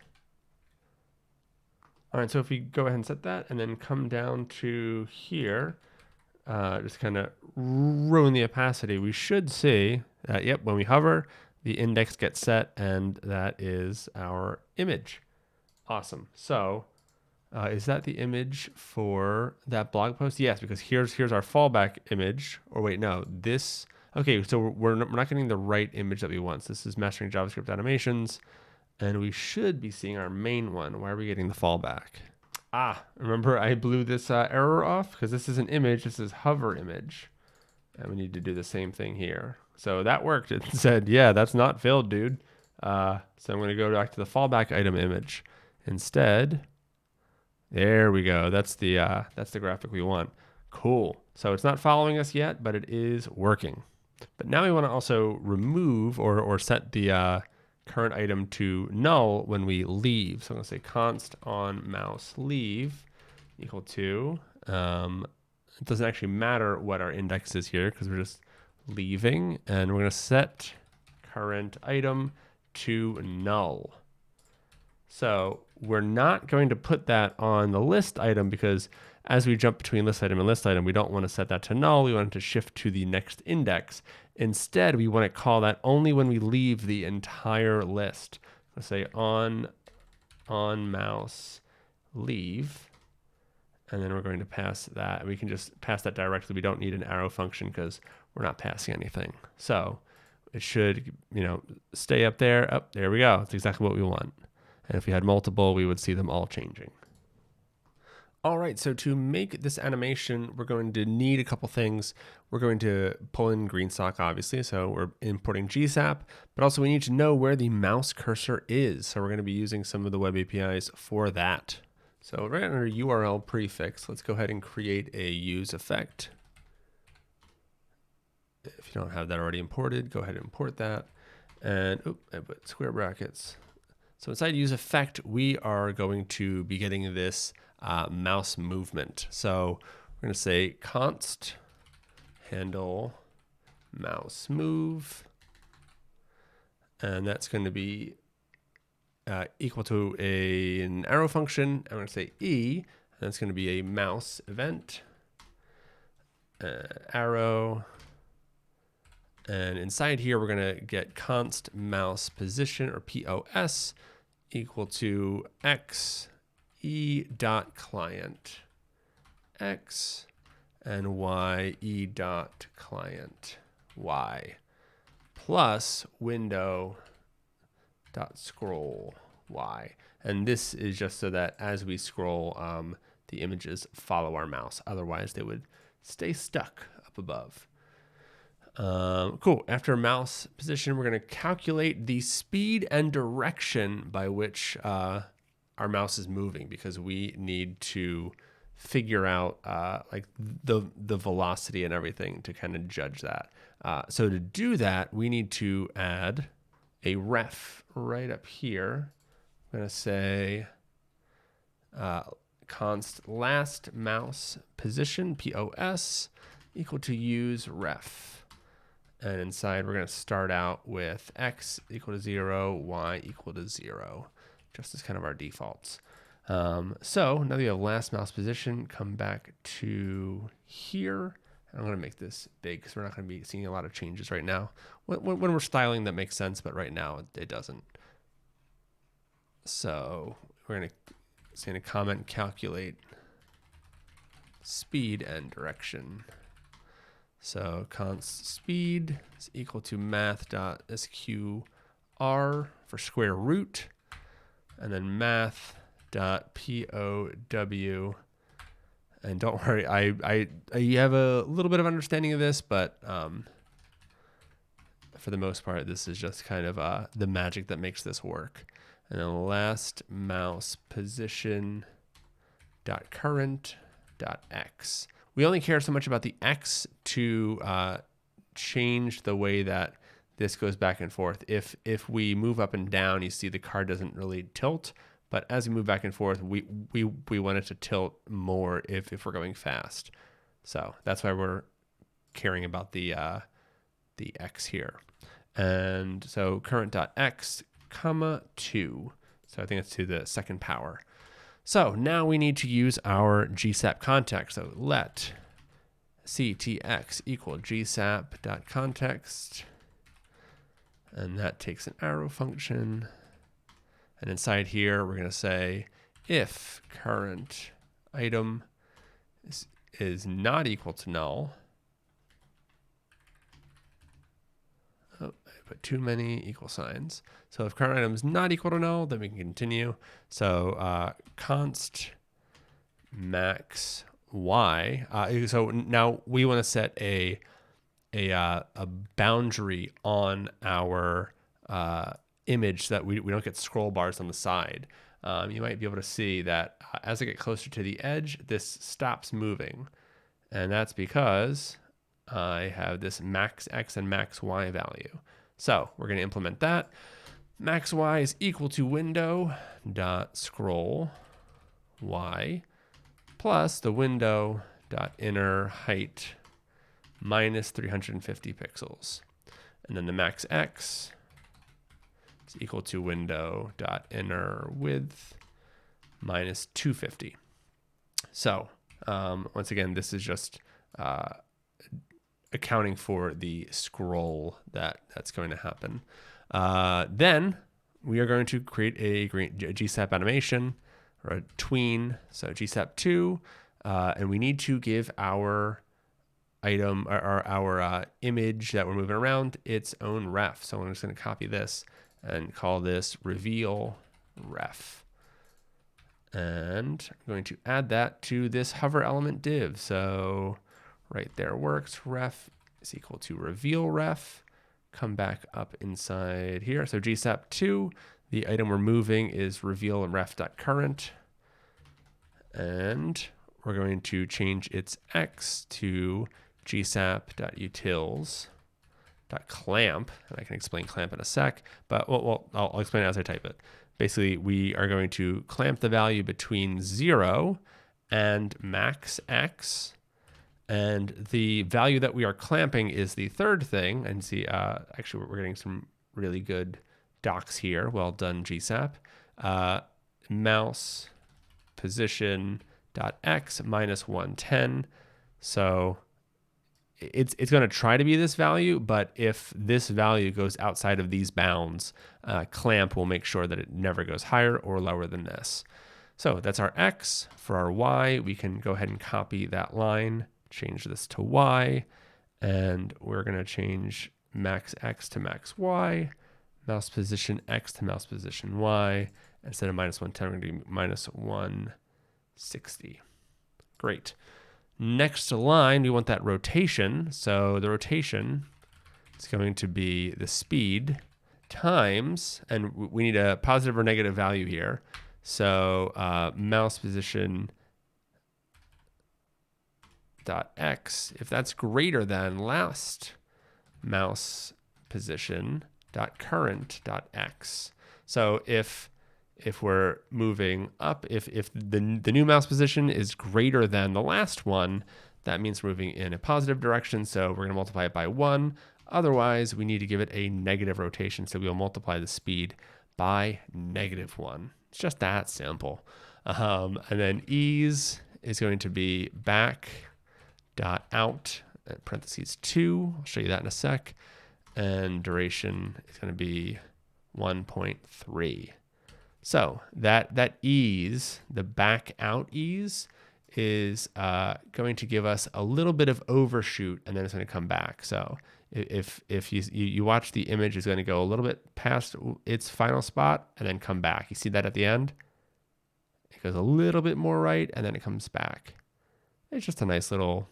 S1: All right, so if we go ahead and set that and then come down to here, just kind of ruin the opacity, we should see that, yep, when we hover, the index gets set, and that is our image. Awesome. So is that the image for that blog post? Yes, because here's our fallback image. Or wait, no, this. Okay, so we're not getting the right image that we want. So this is mastering JavaScript animations, and we should be seeing our main one. Why are we getting the fallback? Remember I blew this error off because this is an image. This is hover image, and we need to do the same thing here. So that worked. It said, yeah, that's not filled, dude. So I'm going to go back to the fallback item image instead. There we go. That's the graphic we want. Cool. So it's not following us yet, but it is working. But now we want to also remove or set the current item to null when we leave. So I'm going to say const on mouse leave equal to, it doesn't actually matter what our index is here because we're just leaving, and we're going to set current item to null. So we're not going to put that on the list item because as we jump between list item and list item, we don't want to set that to null. We want it to shift to the next index. Instead, we want to call that only when we leave the entire list. Let's say on mouse leave, and then we're going to pass that. We can just pass that directly. We don't need an arrow function because we're not passing anything. So it should, stay up there. Oh, there we go. That's exactly what we want. And if we had multiple, we would see them all changing. All right, so to make this animation, we're going to need a couple things. We're going to pull in GreenSock, obviously, so we're importing GSAP, but also we need to know where the mouse cursor is. So we're going to be using some of the web APIs for that. So right under URL prefix, let's go ahead and create a use effect. If you don't have that already imported, go ahead and import that. And I put square brackets. So inside use effect, we are going to be getting this mouse movement. So we're going to say const handle mouse move, and that's going to be equal to an arrow function. I'm going to say e, and that's going to be a mouse event arrow. And inside here, we're going to get const mouse position, or POS, equal to x e dot client x and y e dot client y plus window dot scroll y. And this is just so that as we scroll, the images follow our mouse. Otherwise, they would stay stuck up above. Cool. After mouse position, we're going to calculate the speed and direction by which our mouse is moving, because we need to figure out like the velocity and everything to kind of judge that. So to do that, we need to add a ref right up here. I'm going to say const last mouse position, POS, equal to use ref. And inside, we're going to start out with x equal to 0, y equal to 0, just as kind of our defaults. So now that you have last mouse position, come back to here. I'm going to make this big because we're not going to be seeing a lot of changes right now. When we're styling, that makes sense, but right now it doesn't. So we're going to say in a comment, calculate speed and direction. So const speed is equal to math.sqr for square root, and then math.pow. And don't worry, I have a little bit of understanding of this, but for the most part, this is just kind of the magic that makes this work. And then last mouse position dot current dot x. We only care so much about the x to change the way that this goes back and forth. If we move up and down, you see the card doesn't really tilt. But as we move back and forth, we want it to tilt more if we're going fast. So that's why we're caring about the x here. And so current.x, comma 2. So I think it's to the second power. So now we need to use our GSAP context. So let ctx equal gsap.context. And that takes an arrow function. And inside here, we're going to say if current item is not equal to null. Oh, I put too many equal signs. So if current item is not equal to null, then we can continue. So const max y. So now we want to set a boundary on our image so that we don't get scroll bars on the side. You might be able to see that as I get closer to the edge, this stops moving. And that's because I have this max x and max y value. So we're going to implement that. Max y is equal to window dot scroll y plus the window dot inner height minus 350 pixels. And then the max x is equal to window.inner width minus 250. So once again, this is just accounting for the scroll that's going to happen. Then we are going to create a GSAP animation or a tween. So GSAP 2, and we need to give our item or our image that we're moving around its own ref. So I'm just going to copy this and call this reveal ref. And I'm going to add that to this hover element div. So right there works. Ref is equal to reveal ref. Come back up inside here. So GSAP 2, the item we're moving is reveal and ref.current. And we're going to change its X to gsap.utils.clamp. And I can explain clamp in a sec, but well, I'll explain it as I type it. Basically, we are going to clamp the value between 0 and max X. And the value that we are clamping is the third thing. And see, actually, we're getting some really good docs here. Well done, GSAP. Mouse position dot x minus 110. So it's going to try to be this value, but if this value goes outside of these bounds, clamp will make sure that it never goes higher or lower than this. So that's our x. For our y, we can go ahead and copy that line, change this to y, and we're going to change max x to max y, mouse position x to mouse position y. Instead of minus 110, we're going to do minus 160. Great. Next line, we want that rotation. So the rotation is going to be the speed times, and we need a positive or negative value here. So mouse position dot x, if that's greater than last mouse position dot current dot x. So if we're moving up, if the new mouse position is greater than the last one, that means we're moving in a positive direction. So we're going to multiply it by 1. Otherwise, we need to give it a negative rotation. So we'll multiply the speed by -1. It's just that simple. And then ease is going to be back dot out parentheses 2. I'll show you that in a sec. And duration is going to be 1.3. So that ease, the back out ease, is going to give us a little bit of overshoot, and then it's going to come back. So if you watch, the image is going to go a little bit past its final spot and then come back. You see that at the end? It goes a little bit more right, and then it comes back. It's just a nice little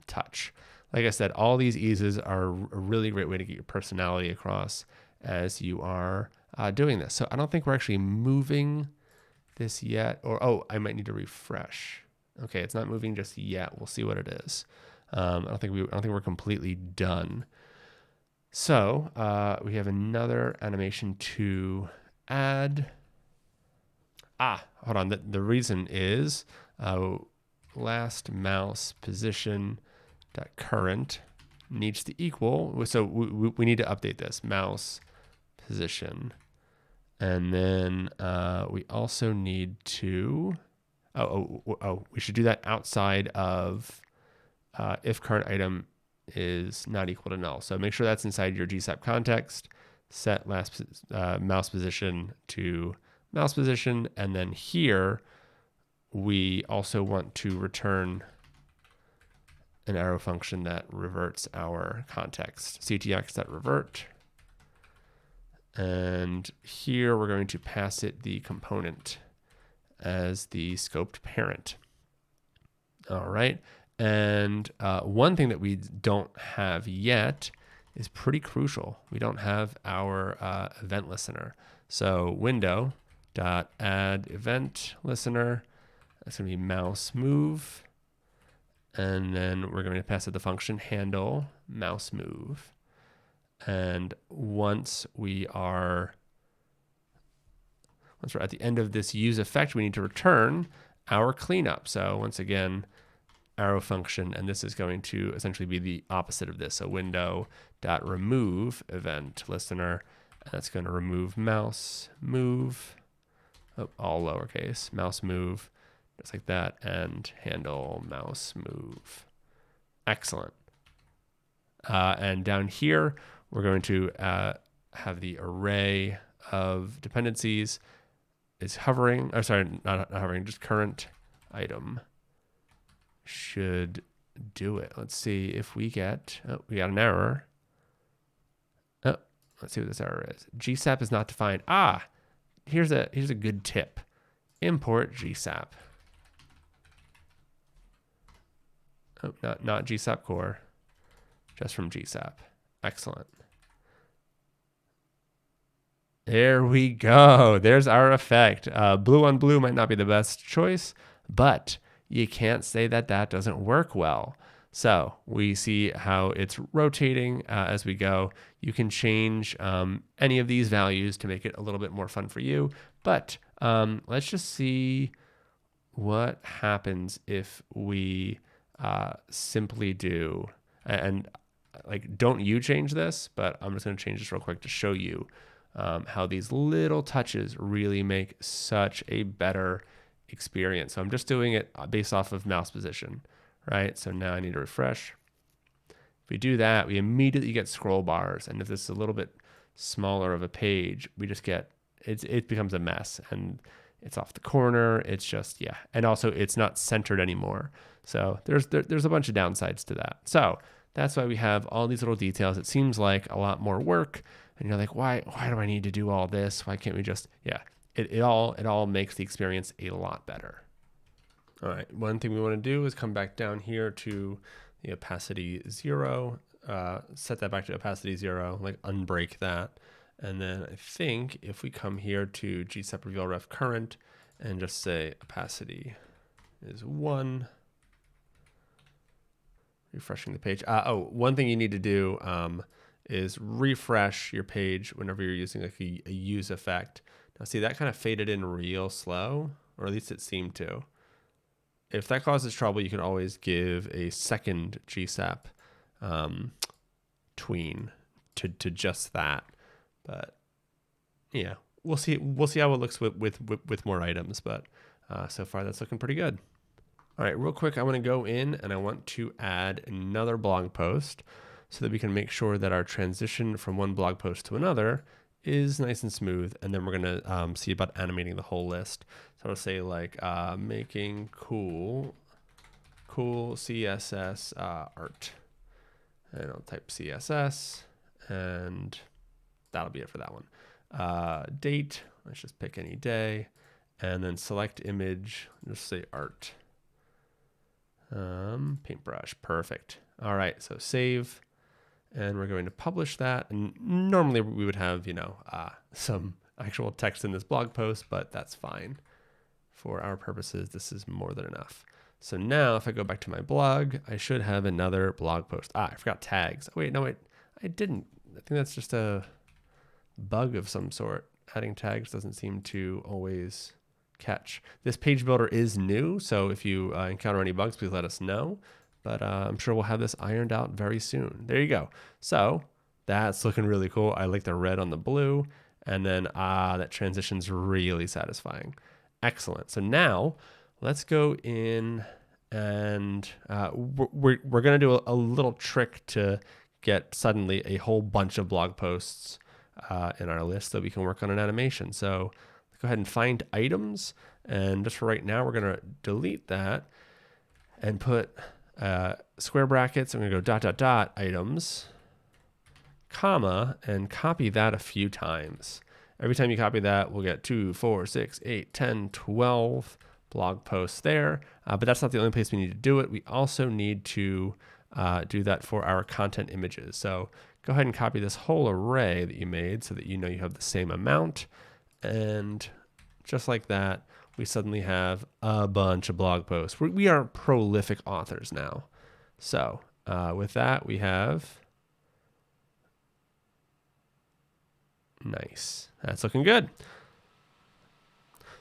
S1: touch. Like I said, all these eases are a really great way to get your personality across as you are doing this. So I don't think we're actually moving this yet, or I might need to refresh. Okay, it's not moving just yet. We'll see what it is. I don't think we're completely done. So we have another animation to add. Hold on. The reason is last mouse position dot current needs to equal. So we need to update this mouse position. And then we also need to, we should do that outside of if current item is not equal to null. So make sure that's inside your GSAP context. Set last mouse position to mouse position. And then here, we also want to return an arrow function that reverts our context. ctx.revert. And here we're going to pass it the component as the scoped parent. All right. And one thing that we don't have yet is pretty crucial. We don't have our event listener. So window.add event listener. That's going to be mouse move. And then we're going to pass it the function handle mouse move. And once we're at the end of this use effect, we need to return our cleanup. So once again, arrow function, and this is going to essentially be the opposite of this. So window.remove event listener, That's going to remove mouse move, all lowercase, mouse move, just like that, and handle mouse move. Excellent. And down here, we're going to have the array of dependencies is hovering. Oh, sorry, not hovering, just current item should do it. Let's see if we get, we got an error. Oh, let's see what this error is. GSAP is not defined. Here's a good tip. Import GSAP. Oh, not GSAP core, just from GSAP. Excellent. There we go. There's our effect. Blue on blue might not be the best choice, but you can't say that that doesn't work well. So we see how it's rotating as we go. You can change any of these values to make it a little bit more fun for you. But let's just see what happens if we simply do, and like, don't you change this, but I'm just going to change this real quick to show you how these little touches really make such a better experience. So I'm just doing it based off of mouse position, right? So now I need to refresh. If we do that, we immediately get scroll bars. And if this is a little bit smaller of a page, we just get, it becomes a mess, and it's off the corner. It's just, yeah. And also it's not centered anymore. So there's a bunch of downsides to that. So that's why we have all these little details. It seems like a lot more work, and you're like, why do I need to do all this? Why can't we just, yeah, it all makes the experience a lot better. All right, one thing we want to do is come back down here to the opacity 0, set that back to opacity 0, like unbreak that. And then I think if we come here to GSAP reveal ref current and just say opacity is 1, refreshing the page. One thing you need to do is refresh your page whenever you're using like a use effect. Now see, that kind of faded in real slow, or at least it seemed to. If that causes trouble, you can always give a second GSAP tween to just that. But yeah, we'll see how it looks with more items. But so far that's looking pretty good. All right, real quick, I want to go in and I want to add another blog post so that we can make sure that our transition from one blog post to another is nice and smooth. And then we're going to see about animating the whole list. So I'll say like making cool CSS art. And I'll type CSS, and that'll be it for that one. Date, let's just pick any day. And then select image, just say art. Paintbrush, perfect. All right, so save, and we're going to publish that. And normally we would have, some actual text in this blog post, but that's fine. For our purposes, this is more than enough. So now if I go back to my blog, I should have another blog post. I forgot tags. Oh, wait, no, I didn't. I think that's just a bug of some sort. Adding tags doesn't seem to always catch. This page builder is new, so if you encounter any bugs, please let us know. But I'm sure we'll have this ironed out very soon. There you go. So that's looking really cool. I like the red on the blue, and then that transition's really satisfying. Excellent. So now let's go in and we're going to do a little trick to get suddenly a whole bunch of blog posts in our list so we can work on an animation. So go ahead and find items, and just for right now, we're going to delete that and put square brackets. I'm going to go ... items, comma, and copy that a few times. Every time you copy that, we'll get 2, 4, 6, 8, 10, 12 blog posts there. But that's not the only place we need to do it. We also need to do that for our content images. So go ahead and copy this whole array that you made so that you know you have the same amount. And just like that, we suddenly have a bunch of blog posts. We are prolific authors now. So with that, we have, nice. That's looking good.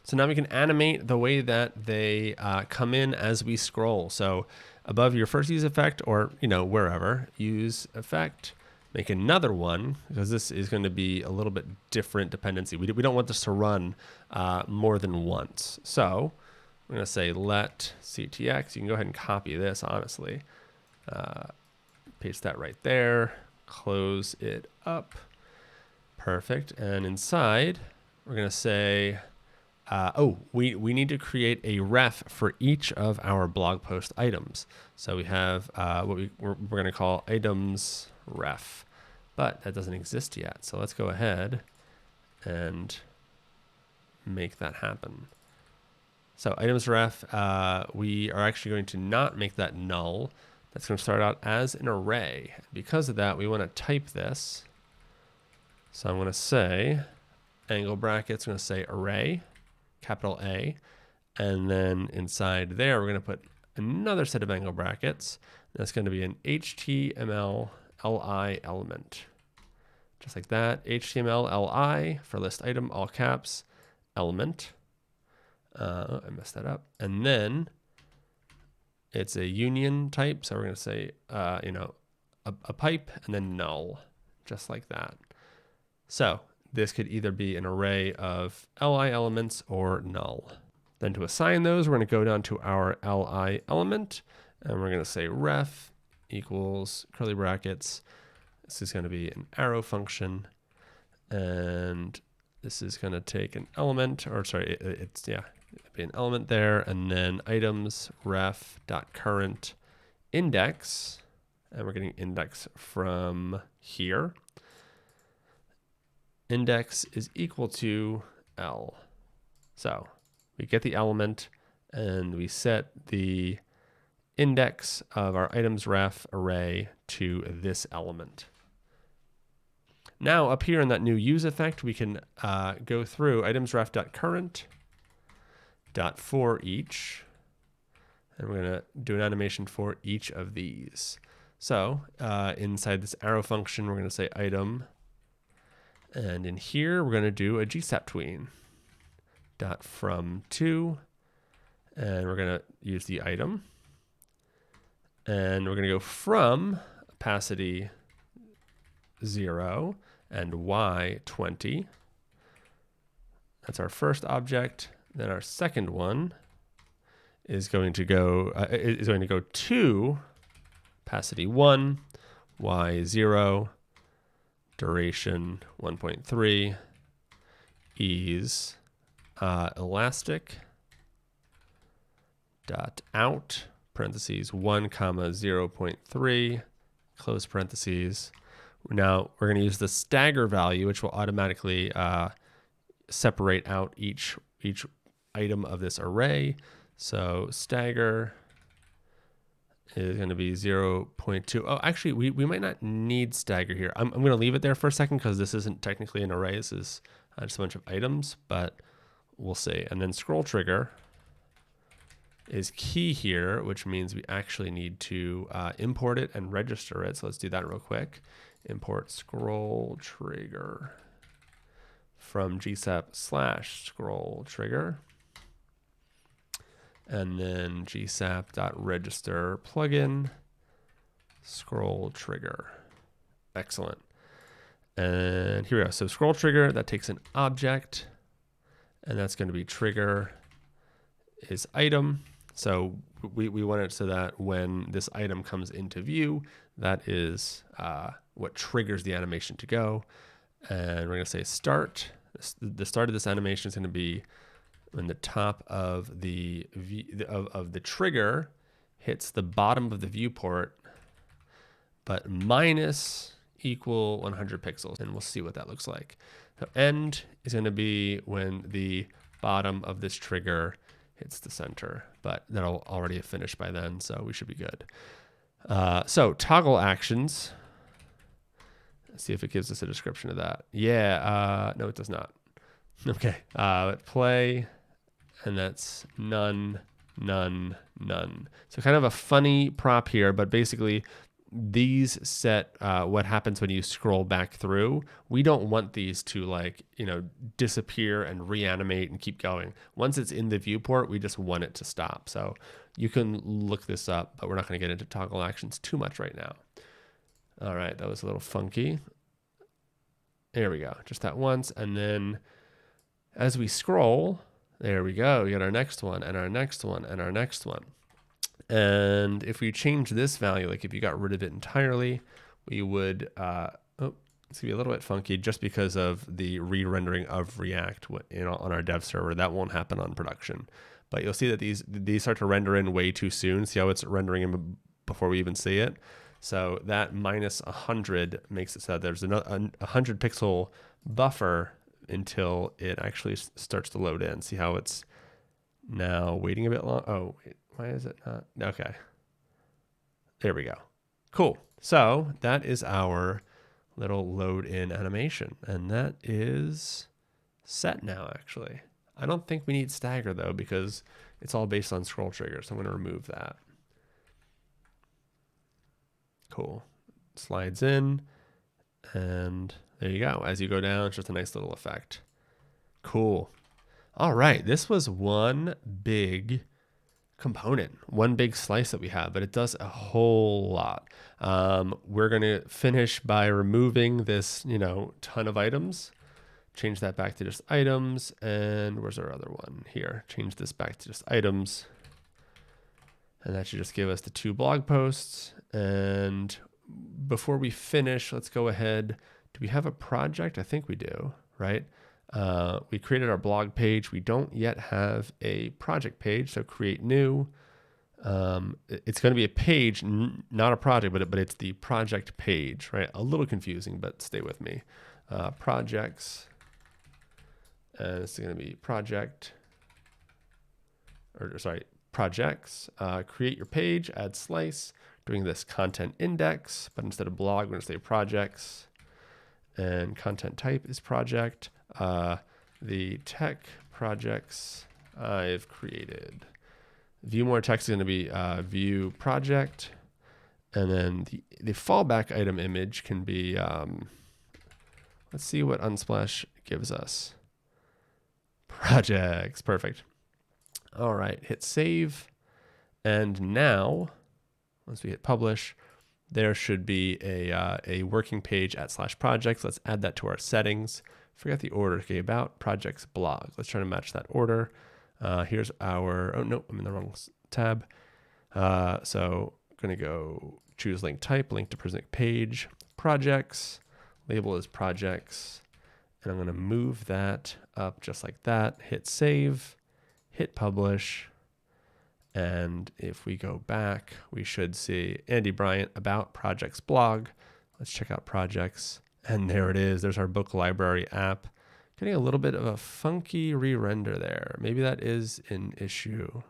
S1: So now we can animate the way that they come in as we scroll. So above your first use effect, or wherever, use effect, make another one, because this is going to be a little bit different dependency. We don't want this to run more than once. So we're going to say let ctx. You can go ahead and copy this, honestly. Paste that right there. Close it up. Perfect. And inside, we're going to say, we need to create a ref for each of our blog post items. So we have we're going to call items ref, but that doesn't exist yet. So let's go ahead and make that happen. So items ref, we are actually going to not make that null. That's going to start out as an array. Because of that, we want to type this. So I'm going to say angle brackets, I'm going to say array, capital A, and then inside there, we're going to put another set of angle brackets. That's going to be an HTML li element. Just like that, HTML li for list item, all caps, element. I messed that up. And then it's a union type. So we're going to say, a pipe and then null, just like that. So this could either be an array of li elements or null. Then to assign those, we're going to go down to our li element, and we're going to say ref equals curly brackets. This is going to be an arrow function, and this is going to take an element, or sorry, it'd be an element there, and then items ref dot current index, and we're getting index from here. Index is equal to L. So we get the element and we set the index of our items ref array to this element. Now up here in that new use effect, we can go through items ref.current .for each, and we're going to do an animation for each of these. So inside this arrow function, we're going to say item. And in here, we're going to do a GSAP tween .from to, and we're going to use the item. And we're going to go from opacity 0 and y20. That's our first object. Then our second one is going to go to opacity 1, y0. Duration 1.3, ease elastic dot out parentheses 1 comma 0.3 close parentheses. Now we're going to use the stagger value, which will automatically separate out each item of this array. So stagger is going to be 0.2. Oh, actually, we might not need stagger here. I'm going to leave it there for a second because this isn't technically an array. This is just a bunch of items, but we'll see. And then scroll trigger is key here, which means we actually need to import it and register it. So let's do that real quick. Import scroll trigger from GSAP / scroll trigger. And then GSAP.register plugin scroll trigger. Excellent. And here we go. So scroll trigger, that takes an object, and that's going to be trigger is item. So we want it so that when this item comes into view, that is what triggers the animation to go. And we're going to say start. The start of this animation is going to be when the top of the trigger hits the bottom of the viewport, but minus equal 100 pixels, and we'll see what that looks like. So end is going to be when the bottom of this trigger hits the center, but that'll already have finished by then, so we should be good. So toggle actions. Let's see if it gives us a description of that. Yeah, no, it does not. Okay, play. And that's none, none, none. So kind of a funny prop here, but basically these set what happens when you scroll back through. We don't want these to disappear and reanimate and keep going. Once it's in the viewport, we just want it to stop. So you can look this up, but we're not going to get into toggle actions too much right now. All right, that was a little funky. There we go, just that once. And then as we scroll, there we go. We got our next one and our next one and our next one. And if we change this value, like if you got rid of it entirely, we would, oh, it's gonna be a little bit funky just because of the re-rendering of React on our dev server. That won't happen on production. But you'll see that these start to render in way too soon. See how it's rendering in before we even see it? So that minus 100 makes it so that there's a 100 pixel buffer until it actually starts to load in. See how it's now waiting a bit long? Oh, wait, why is it not? Okay. There we go. Cool. So that is our little load in animation. And that is set now, actually. I don't think we need stagger though, because it's all based on scroll triggers. So I'm going to remove that. Cool. Slides in, and there you go. As you go down, it's just a nice little effect. Cool. All right. This was one big component, one big slice that we have, but it does a whole lot. We're going to finish by removing this, ton of items. Change that back to just items. And where's our other one? Here. Change this back to just items. And that should just give us the 2 blog posts. And before we finish, let's go ahead. Do we have a project? I think we do, right? We created our blog page. We don't yet have a project page, so create new. It's going to be a page, not a project, but it's the project page, right? A little confusing, but stay with me. Projects, and it's going to be projects. Create your page, add slice, doing this content index, but instead of blog, we're going to say projects, and content type is project. The tech projects I've created. View more text is going to be view project, and then the fallback item image can be, let's see what Unsplash gives us. Projects, perfect. All right, hit save. And now, once we hit publish, there should be a working page at /projects. Let's add that to our settings. Forgot the order. Okay, about projects blog. Let's try to match that order. Here's our, oh no, I'm in the wrong tab. So I'm gonna go choose link type, link to Prismic page, projects, label is projects. And I'm gonna move that up just like that, hit save, hit publish. And if we go back, we should see Andy Bryant about projects blog. Let's check out projects. And there it is. There's our book library app. Getting a little bit of a funky re-render there. Maybe that is an issue.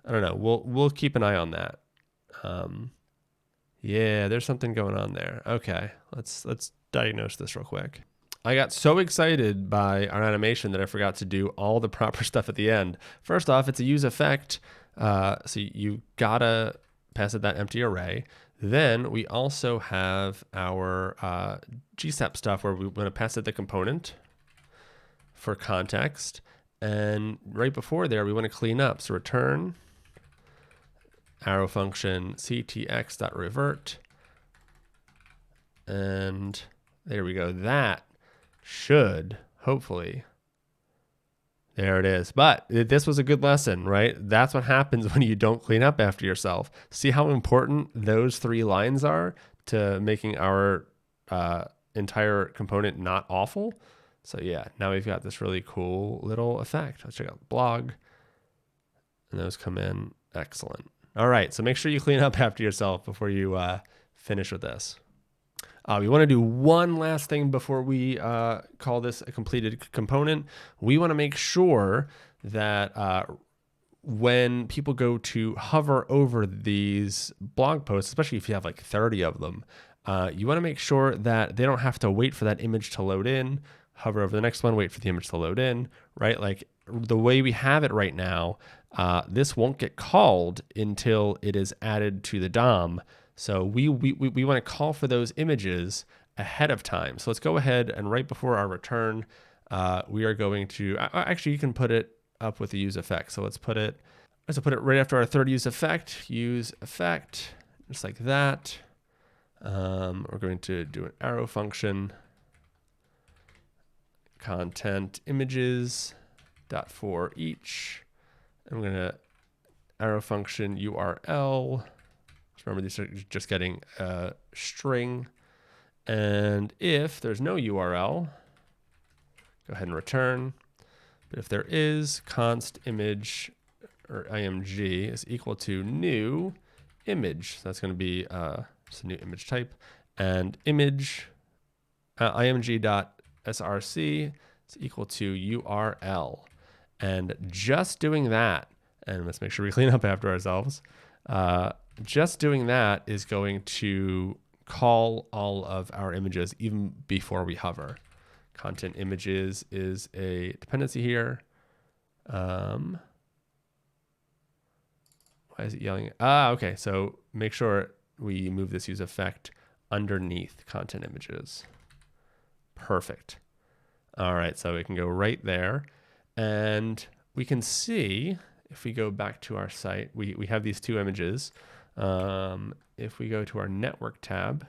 S1: I don't know. We'll keep an eye on that. Yeah, there's something going on there. Okay, let's diagnose this real quick. I got so excited by our animation that I forgot to do all the proper stuff at the end. First off, it's a use effect. So you gotta pass it that empty array. Then we also have our GSAP stuff where we want to pass it the component for context. And right before there, we want to clean up. So return arrow function ctx.revert. And there we go. That should hopefully, there it is. But this was a good lesson, right? That's what happens when you don't clean up after yourself. See how important those 3 lines are to making our entire component not awful? So yeah, now we've got this really cool little effect. Let's check out the blog. And those come in. Excellent. All right, so make sure you clean up after yourself before you finish with this. We want to do one last thing before we call this a completed component. We want to make sure that when people go to hover over these blog posts, especially if you have like 30 of them, you want to make sure that they don't have to wait for that image to load in, hover over the next one, wait for the image to load in, right? Like the way we have it right now, this won't get called until it is added to the DOM. So we want to call for those images ahead of time. So let's go ahead and right before our return, we are going to, actually you can put it up with the use effect. So let's put it right after our third use effect, just like that. We're going to do an arrow function, content images dot for each. I'm going to arrow function URL. Remember, these are just getting a string. And if there's no URL, go ahead and return. But if there is, const image or img is equal to new image. So that's going to be just a new image type. And image img.src is equal to URL. And just doing that, and let's make sure we clean up after ourselves, just doing that is going to call all of our images even before we hover. Content images is a dependency here. Why is it yelling? Okay. So make sure we move this use effect underneath content images. Perfect. All right. So it can go right there. And we can see, if we go back to our site, we have these two images. If we go to our network tab,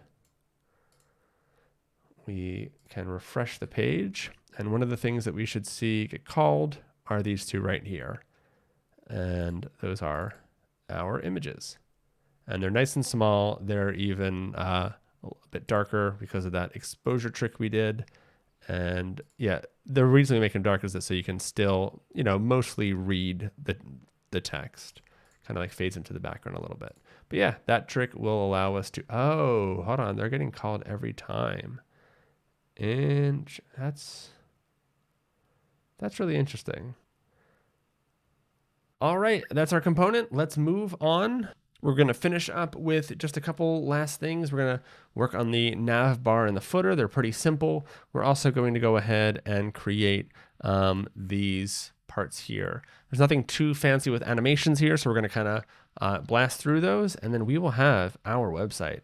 S1: we can refresh the page. And one of the things that we should see get called are these two right here. And those are our images. And they're nice and small. They're even a little bit darker because of that exposure trick we did. And yeah, the reason we make them dark is that so you can still, mostly read the text. Kind of like fades into the background a little bit. But yeah, that trick will allow us to, oh, hold on, they're getting called every time. And that's really interesting. All right, that's our component. Let's move on. We're going to finish up with just a couple last things. We're going to work on the nav bar and the footer. They're pretty simple. We're also going to go ahead and create these parts here. There's nothing too fancy with animations here, so we're going to kind of blast through those, and then we will have our website.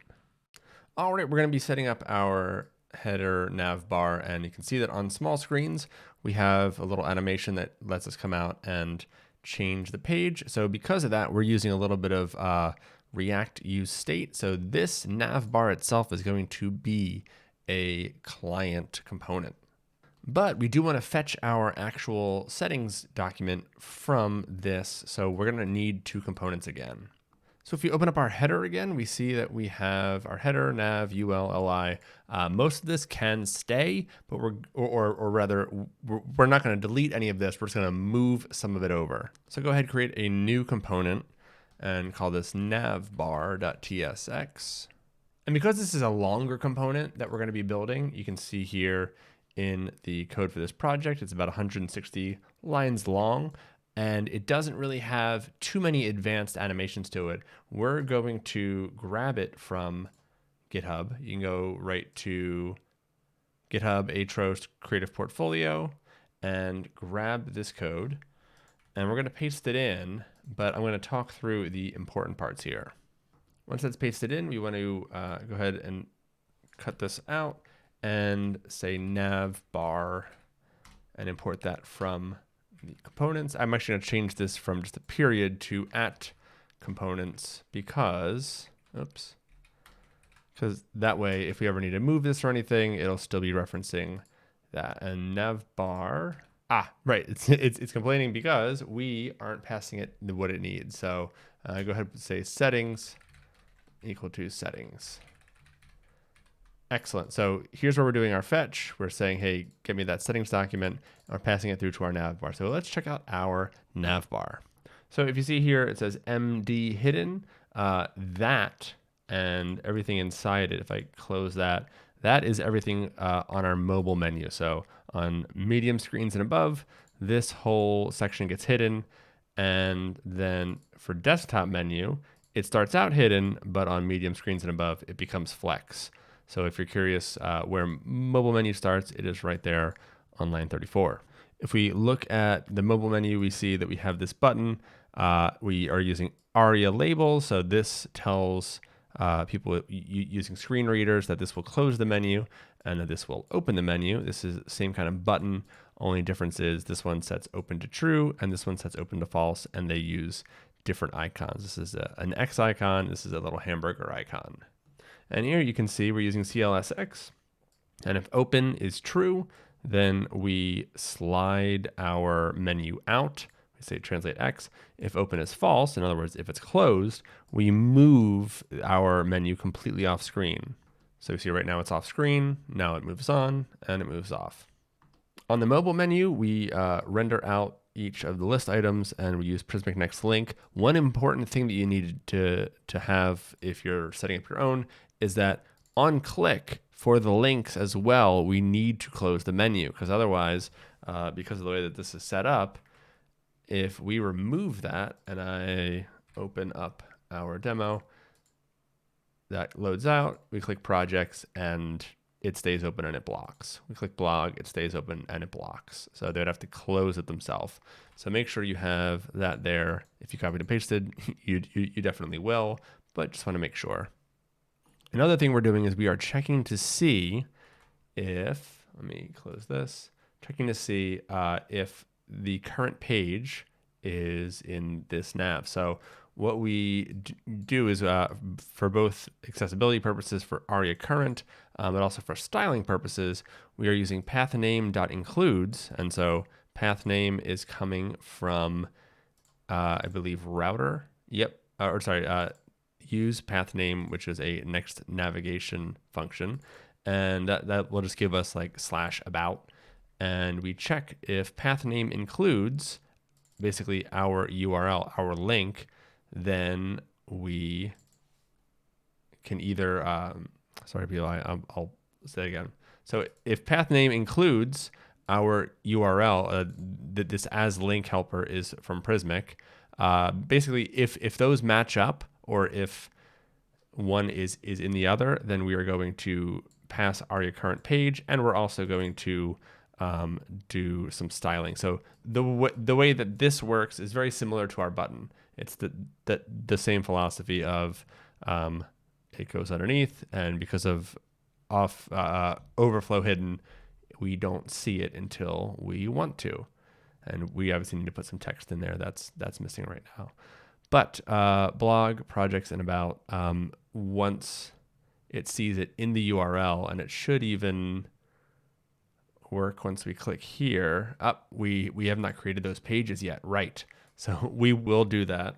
S1: All right, we're going to be setting up our header nav bar, and you can see that on small screens, we have a little animation that lets us come out and change the page. So because of that, we're using a little bit of React use state. So this nav bar itself is going to be a client component. But we do want to fetch our actual settings document from this. So we're going to need two components again. So if we open up our header again, we see that we have our header, nav, ul, li. Most of this can stay, but we're not going to delete any of this. We're just going to move some of it over. So go ahead, create a new component and call this navbar.tsx. And because this is a longer component that we're going to be building, you can see here in the code for this project, it's about 160 lines long. And it doesn't really have too many advanced animations to it. We're going to grab it from GitHub. You can go right to GitHub, Atros Creative Portfolio, and grab this code. And we're going to paste it in, but I'm going to talk through the important parts here. Once that's pasted in, we want to go ahead and cut this out and say nav bar and import that from the components. I'm actually going to change this from just a period to @components because that way, if we ever need to move this or anything, it'll still be referencing that. And nav bar, right, it's complaining because we aren't passing it what it needs. So go ahead and say settings equal to settings. Excellent. So here's where we're doing our fetch. We're saying, hey, get me that settings document. And we're passing it through to our nav bar. So let's check out our nav bar. So if you see here, it says MD hidden. That and everything inside it, if I close that, that is everything on our mobile menu. So on medium screens and above, this whole section gets hidden. And then for desktop menu, it starts out hidden, but on medium screens and above, it becomes flex. So if you're curious where mobile menu starts, it is right there on line 34. If we look at the mobile menu, we see that we have this button. We are using ARIA labels. So this tells people using screen readers that this will close the menu and that this will open the menu. This is the same kind of button. Only difference is this one sets open to true and this one sets open to false, and they use different icons. This is an X icon. This is a little hamburger icon. And here you can see we're using CLSX. And if open is true, then we slide our menu out. We say translate X. If open is false, in other words, if it's closed, we move our menu completely off screen. So you see right now it's off screen. Now it moves on and it moves off. On the mobile menu, we render out each of the list items and we use Prismic Next Link. One important thing that you need to have if you're setting up your own is that on click for the links as well, we need to close the menu, because otherwise, because of the way that this is set up, if we remove that and I open up our demo, that loads out, we click projects and it stays open and it blocks. We click blog, it stays open and it blocks. So they'd have to close it themselves. So make sure you have that there. If you copied and pasted, you definitely will, but just want to make sure. Another thing we're doing is we are checking to see if, let me close this, checking to see if the current page is in this nav. So what we do is for both accessibility purposes for ARIA current, but also for styling purposes, we are using pathname.includes. And so pathname is coming from, I believe, router. Yep. Use pathname, which is a next navigation function. And that will just give us like /about. And we check if pathname includes basically our URL, our link, then we can either, sorry, I'll say it again. So if pathname includes our URL, this as link helper is from Prismic, basically if those match up, or if one is in the other, then we are going to pass ARIA current page, and we're also going to do some styling. So the way that this works is very similar to our button. It's the same philosophy of it goes underneath, and because of overflow hidden, we don't see it until we want to. And we obviously need to put some text in there that's missing right now. But blog, projects, and about, once it sees it in the URL, and it should even work once we click here. We have not created those pages yet, right? So we will do that.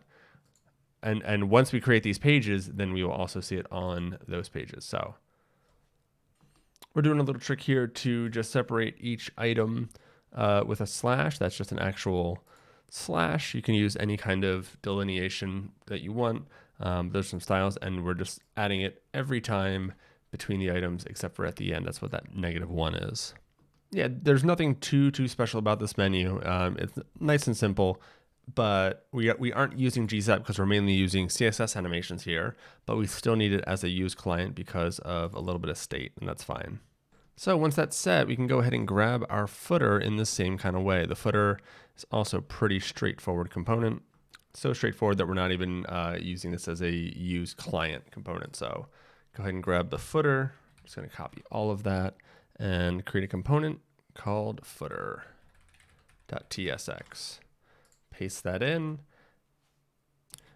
S1: And once we create these pages, then we will also see it on those pages. So we're doing a little trick here to just separate each item with a slash. That's just an actual slash. You can use any kind of delineation that you want. There's some styles, and we're just adding it every time between the items, except for at the end. That's what that -1 is. Yeah, there's nothing too special about this menu. It's nice and simple, but we aren't using GSAP because we're mainly using CSS animations here, but we still need it as a use client because of a little bit of state, and that's fine. So once that's set, we can go ahead and grab our footer in the same kind of way. The footer is also pretty straightforward component. So straightforward that we're not even using this as a use client component. So go ahead and grab the footer. I'm just going to copy all of that and create a component called footer.tsx. Paste that in.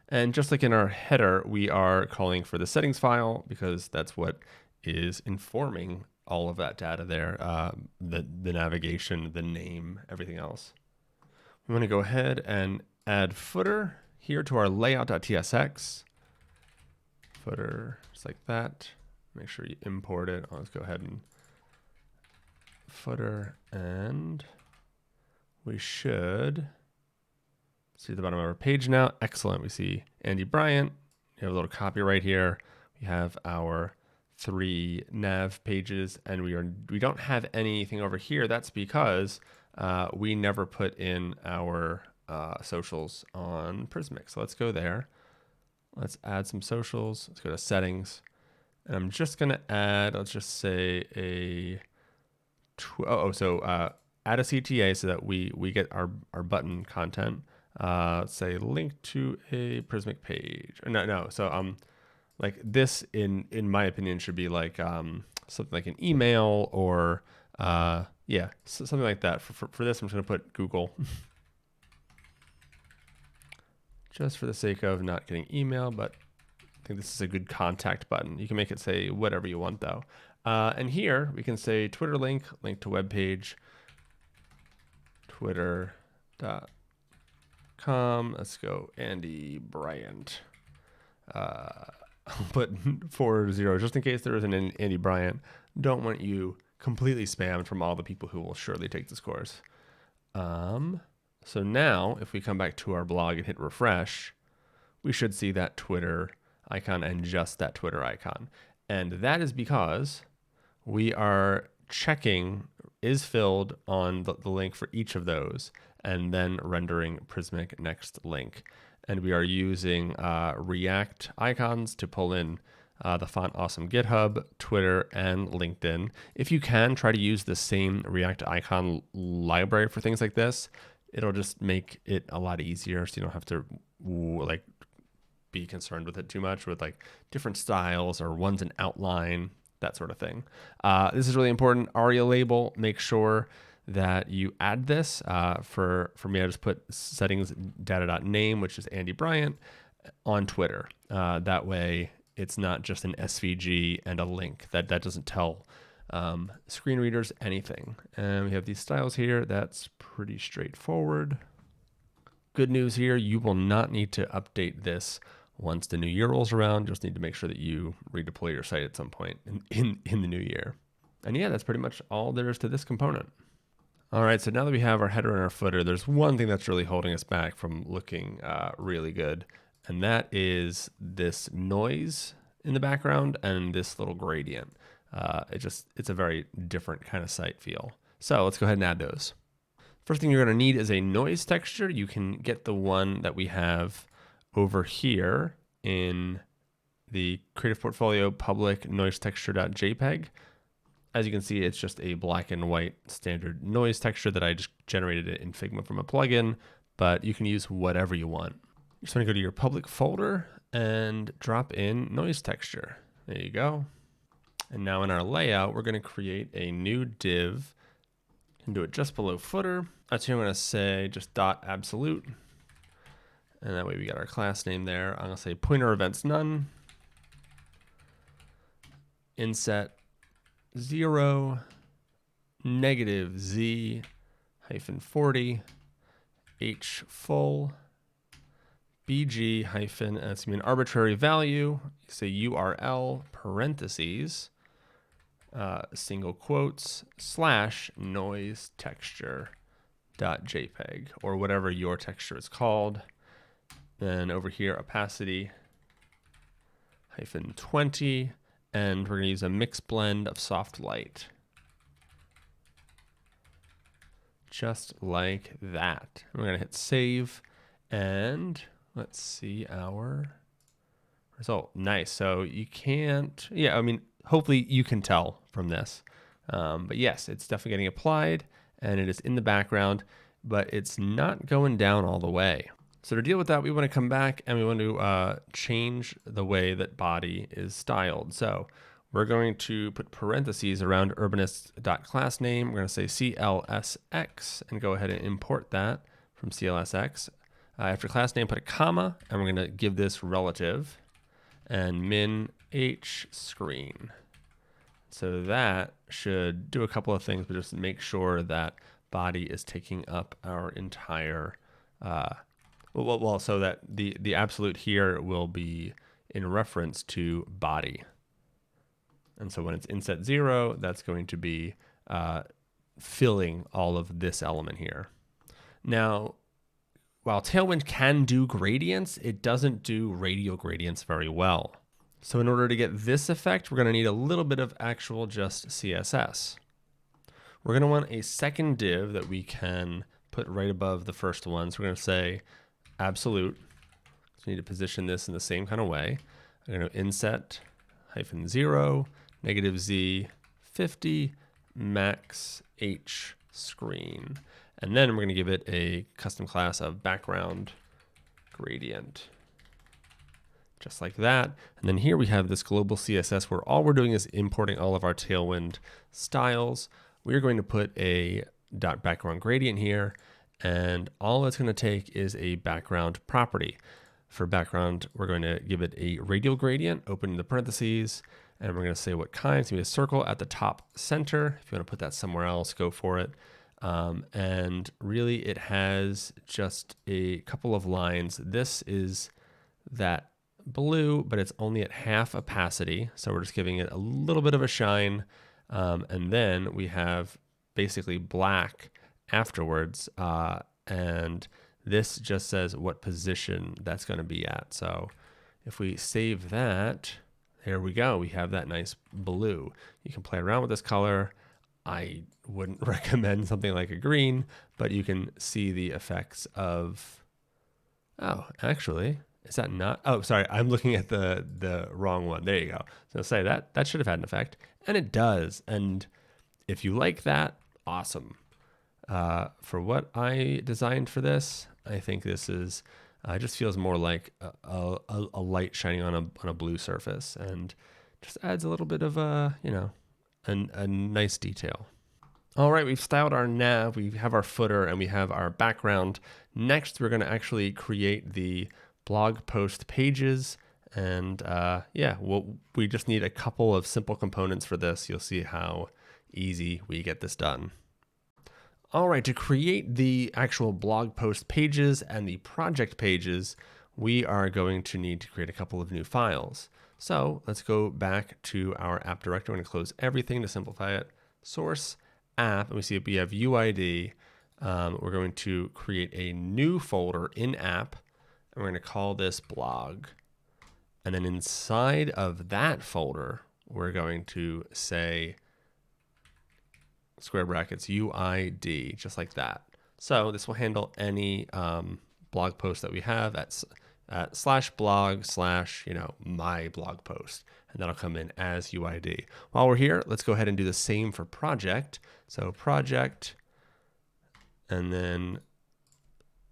S1: And just like in our header, we are calling for the settings file because that's what is informing all of that data there, the navigation, the name, everything else. We want to go ahead and add footer here to our layout.tsx. Footer, just like that. Make sure you import it. Let's go ahead and footer, and we should see the bottom of our page now. Excellent. We see Andy Bryant. We have a little copyright here. We have our 3 nav pages, and we don't have anything over here. That's because we never put in our socials on Prismic. So let's go there. Let's add some socials. Let's go to settings, and I'm just gonna add, let's just say add a CTA so that we get our button content. Say link to a Prismic page. So like this in my opinion should be like something like an email or something like that. For this, I'm just gonna put Google. Just for the sake of not getting email, but think this is a good contact button. You can make it say whatever you want though. And here we can say Twitter link to web page, twitter.com. Let's go Andy Bryant. I'll put 40 just in case there is an Andy Bryant. Don't want you completely spammed from all the people who will surely take this course. So now if we come back to our blog and hit refresh, we should see that Twitter icon and just that Twitter icon. And that is because we are checking is filled on the link for each of those and then rendering Prismic next link. And we are using React icons to pull in the font awesome GitHub, Twitter, and LinkedIn. If you can, try to use the same React icon library for things like this. It'll just make it a lot easier, so you don't have to like be concerned with it too much with like different styles or ones in outline, that sort of thing. This is really important. ARIA label, make sure that you add this. For me, I just put settings data.name, which is Andy Bryant, on Twitter. That way it's not just an SVG and a link. That doesn't tell screen readers anything. And we have these styles here. That's pretty straightforward. Good news here, you will not need to update this once the new year rolls around. You just need to make sure that you redeploy your site at some point in the new year. And yeah, that's pretty much all there is to this component. All right, so now that we have our header and our footer, there's one thing that's really holding us back from looking really good, and that is this noise in the background and this little gradient. It's a very different kind of site feel. So let's go ahead and add those. First thing you're going to need is a noise texture. You can get the one that we have over here in the Creative Portfolio public noise texture.jpg. As you can see, it's just a black and white standard noise texture that I just generated it in Figma from a plugin, but you can use whatever you want. You just want to go to your public folder and drop in noise texture. There you go. And now in our layout, we're going to create a new div and do it just below footer. That's here I'm going to say just dot absolute. And that way we got our class name there. I'm going to say pointer events none. Inset 0 negative z hyphen 40 h full bg hyphen, and it's going to be an arbitrary value. You say URL parentheses single quotes / noise texture .jpg or whatever your texture is called. Then over here opacity hyphen 20. And we're going to use a mixed blend of soft light. Just like that. We're going to hit save and let's see our result. Nice. So you can't, yeah, I mean, hopefully you can tell from this. But yes, it's definitely getting applied and it is in the background, but it's not going down all the way. So to deal with that, we want to come back and we want to change the way that body is styled. So we're going to put parentheses around urbanist.classname. We're going to say CLSX and go ahead and import that from CLSX. After class name, put a comma, and we're going to give this relative and min h screen. So that should do a couple of things, but just make sure that body is taking up our entire so that the absolute here will be in reference to body. And so when it's inset 0, that's going to be filling all of this element here. Now, while Tailwind can do gradients, it doesn't do radial gradients very well. So in order to get this effect, we're going to need a little bit of actual just CSS. We're going to want a second div that we can put right above the first one. So we're going to say absolute. So we need to position this in the same kind of way. I'm going to inset hyphen 0 negative z 50 max h screen. And then we're going to give it a custom class of background gradient. Just like that. And then here we have this global CSS where all we're doing is importing all of our Tailwind styles. We're going to put a .background gradient here, and all it's going to take is a background property. For background, we're going to give it a radial gradient, open the parentheses, and we're going to say what kind. It's going to be a circle at the top center. If you want to put that somewhere else, go for it. And really it has just a couple of lines. This is that blue, but it's only at half opacity. So we're just giving it a little bit of a shine. And then we have basically black afterwards. And this just says what position that's going to be at. So if we save that, there we go. We have that nice blue. You can play around with this color. I wouldn't recommend something like a green, but you can see the effects of, oh, actually, is that not? Oh, sorry, I'm looking at the wrong one. There you go. So say that should have had an effect, and it does. And if you like that, awesome. For what I designed for this, I think this is just feels more like a light shining on a blue surface, and just adds a little bit of a nice detail. All right, we've styled our nav, we have our footer, and we have our background. Next, we're going to actually create the blog post pages, and we just need a couple of simple components for this. You'll see how easy we get this done. All right, to create the actual blog post pages and the project pages, we are going to need to create a couple of new files. So let's go back to our app directory. I'm going to close everything to simplify it. Source, app, and we see we have UID. We're going to create a new folder in app, and we're going to call this blog. And then inside of that folder, we're going to say square brackets UID, just like that. So this will handle any blog post that we have at /blog/ my blog post, and that'll come in as UID. While we're here, let's go ahead and do the same for project. So project, and then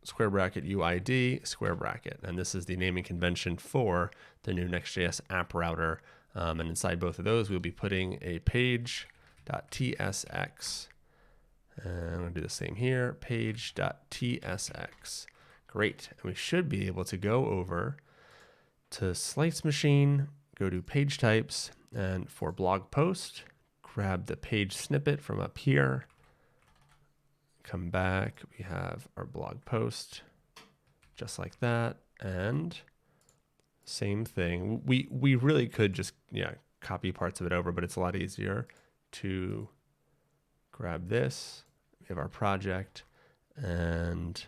S1: square bracket UID, square bracket. And this is the naming convention for the new Next.js app router. And inside both of those, we'll be putting a page.tsx. And I'm going to do the same here, page.tsx. Great. And we should be able to go over to Slice Machine, go to page types, and for blog post, grab the page snippet from up here. Come back, we have our blog post, just like that. And same thing. We really could just copy parts of it over, but it's a lot easier to grab this. We have our project, and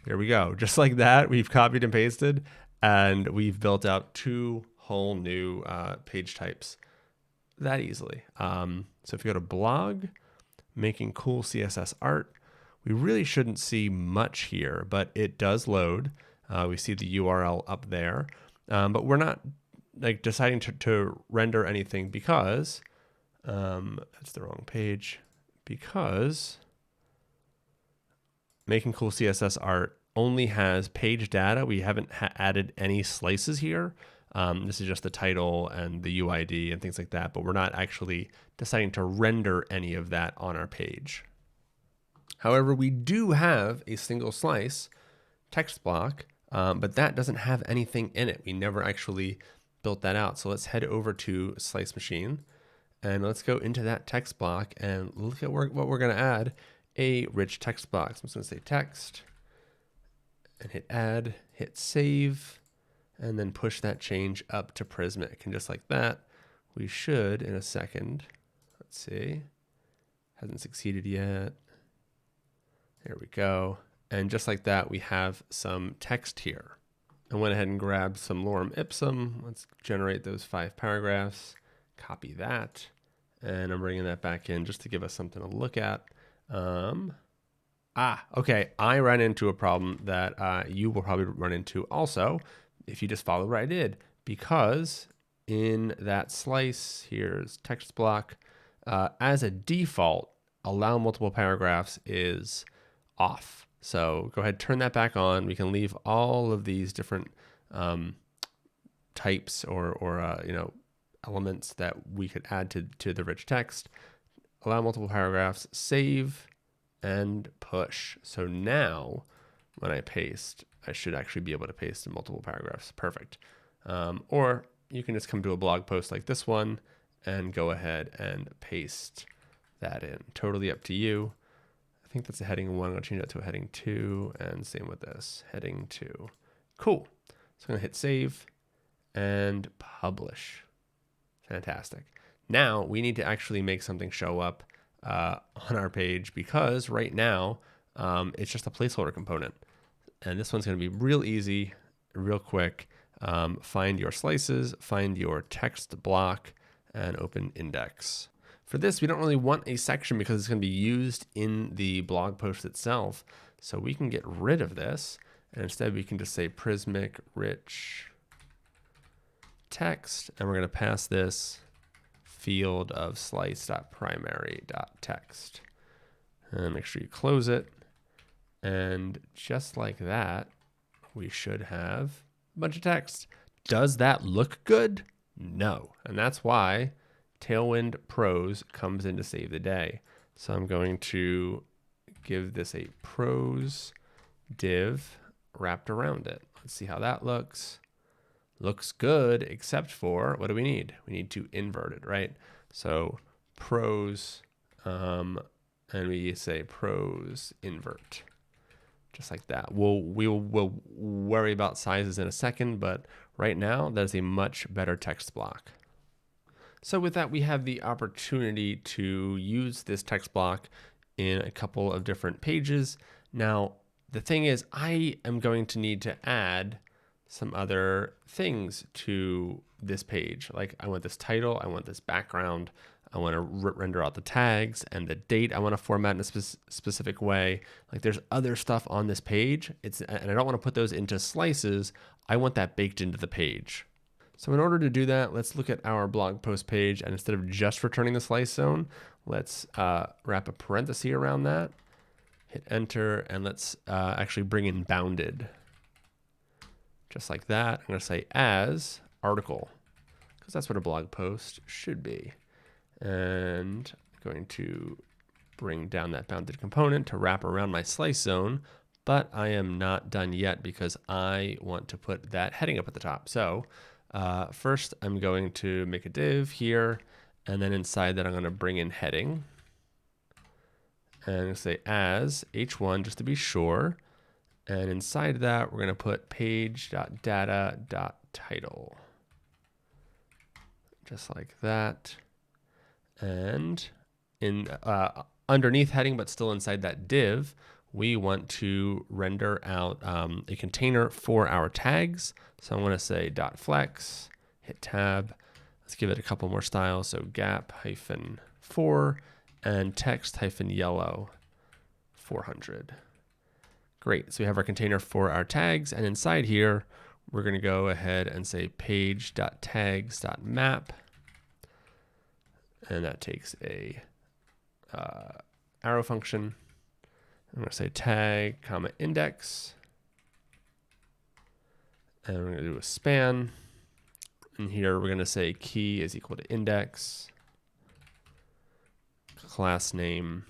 S1: there we go. Just like that, we've copied and pasted, and we've built out two whole new page types that easily. So if you go to blog, making cool CSS art, we really shouldn't see much here, but it does load. We see the URL up there, but we're not deciding to render anything because that's the wrong page, because making cool CSS art only has page data. We haven't added any slices here. This is just the title and the UID and things like that, but we're not actually deciding to render any of that on our page. However, we do have a single slice text block, but that doesn't have anything in it. We never actually built that out. So let's head over to Slice Machine, and let's go into that text block and look at what we're going to add, a rich text box. I'm just going to say text and hit add, hit save, and then push that change up to Prismic. And just like that, we should in a second, let's see, hasn't succeeded yet. There we go. And just like that, we have some text here. I went ahead and grabbed some lorem ipsum. Let's generate those 5 paragraphs, copy that, and I'm bringing that back in just to give us something to look at. Okay, I ran into a problem that you will probably run into also if you just follow what I did, because in that slice, here's text block, as a default, allow multiple paragraphs is off. So go ahead, turn that back on. We can leave all of these different types or elements that we could add to the rich text. Allow multiple paragraphs, save, and push. So now when I paste I should actually be able to paste in multiple paragraphs. Perfect. Or you can just come to a blog post like this one and go ahead and paste that in. Totally up to you. I think that's a heading 1. I'm going to change that to a heading 2, and same with this, heading 2. Cool. So I'm going to hit save and publish. Fantastic. Now we need to actually make something show up on our page, because right now it's just a placeholder component. And this one's going to be real easy, real quick. Find your slices, find your text block, and open index. For this, we don't really want a section because it's going to be used in the blog post itself. So we can get rid of this, and instead we can just say Prismic rich text, and we're going to pass this field of slice.primary.text. And make sure you close it. And just like that, we should have a bunch of text. Does that look good? No. And that's why Tailwind Prose comes in to save the day. So I'm going to give this a prose div wrapped around it. Let's see how that looks. Looks good, except for, what do we need? We need to invert it, right? So prose, and we say prose invert, just like that. We'll worry about sizes in a second, but right now that is a much better text block. So with that, we have the opportunity to use this text block in a couple of different pages. Now, the thing is, I am going to need to add some other things to this page. Like I want this title, I want this background, I want to render out the tags, and the date I want to format in a specific way. Like there's other stuff on this page, and I don't want to put those into slices. I want that baked into the page. So in order to do that, let's look at our blog post page, and instead of just returning the slice zone, let's wrap a parenthesis around that, hit enter, and let's actually bring in bounded. Just like that. I'm going to say as article, because that's what a blog post should be. And I'm going to bring down that bounded component to wrap around my slice zone, but I am not done yet because I want to put that heading up at the top. So first I'm going to make a div here, and then inside that I'm going to bring in heading. And say as h1 just to be sure. And inside that, we're going to put page.data.title. Just like that. And in underneath heading, but still inside that div, we want to render out a container for our tags. So I'm going to say .flex, hit tab. Let's give it a couple more styles. So gap-4 and text-yellow 400. Great, so we have our container for our tags, and inside here, we're going to go ahead and say page.tags.map, and that takes a arrow function. I'm going to say tag, comma, index, and we're going to do a span, and here we're going to say key is equal to index, class name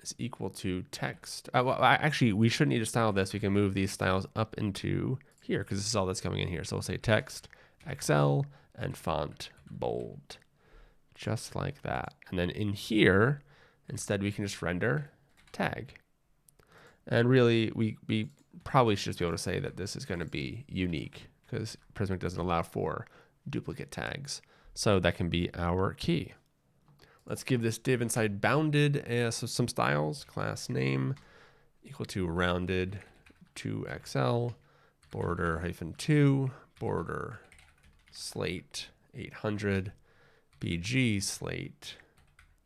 S1: is equal to text. Well, actually, we shouldn't need to style this. We can move these styles up into here because this is all that's coming in here. So we'll say text, XL, and font bold, just like that. And then in here, instead, we can just render tag. And really, we probably should just be able to say that this is going to be unique because Prismic doesn't allow for duplicate tags. So that can be our key. Let's give this div inside bounded some styles. Class name equal to rounded 2XL, border -2, border slate 800, BG slate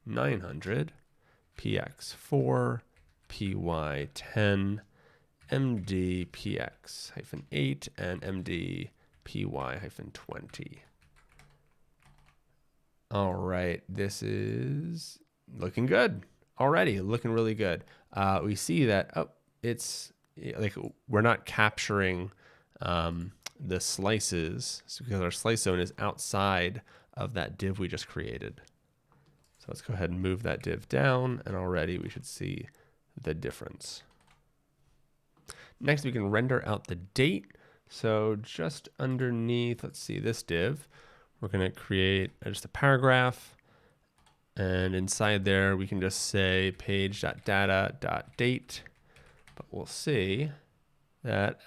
S1: 900, PX4, PY10, MD PX-8, and MD PY-20. All right, this is looking good already, looking really good. We see that, it's like we're not capturing the slices because our slice zone is outside of that div we just created. So let's go ahead and move that div down, and already we should see the difference. Next, we can render out the date. So just underneath, let's see, this div, we're going to create just a paragraph. And inside there, we can just say page.data.date. But we'll see that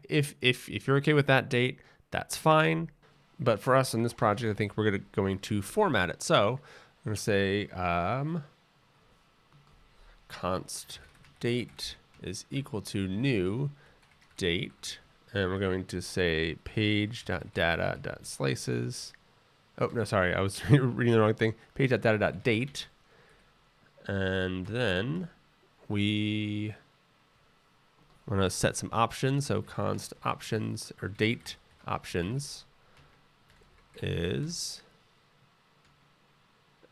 S1: if you're okay with that date, that's fine. But for us in this project, I think we're going to format it. So I'm going to say const date is equal to new date. And we're going to say page.data.slices. Oh, no, sorry. I was reading the wrong thing. Page.data.date. And then we want to set some options. So const options or date options is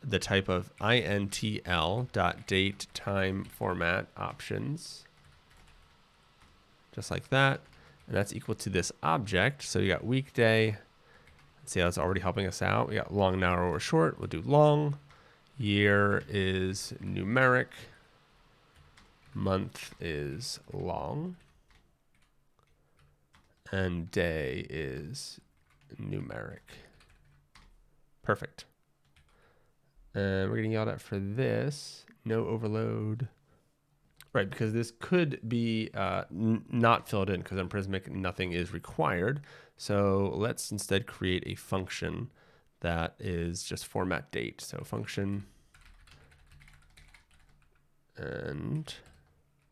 S1: the type of intl.date time format options. Just like that. And that's equal to this object. So you got weekday. See how it's already helping us out. We got long, narrow, or short. We'll do long. Year is numeric. Month is long. And day is numeric. Perfect. And we're getting yelled at for this. No overload. Right, because this could be not filled in because on Prismic nothing is required. So let's instead create a function that is just format date. So function, and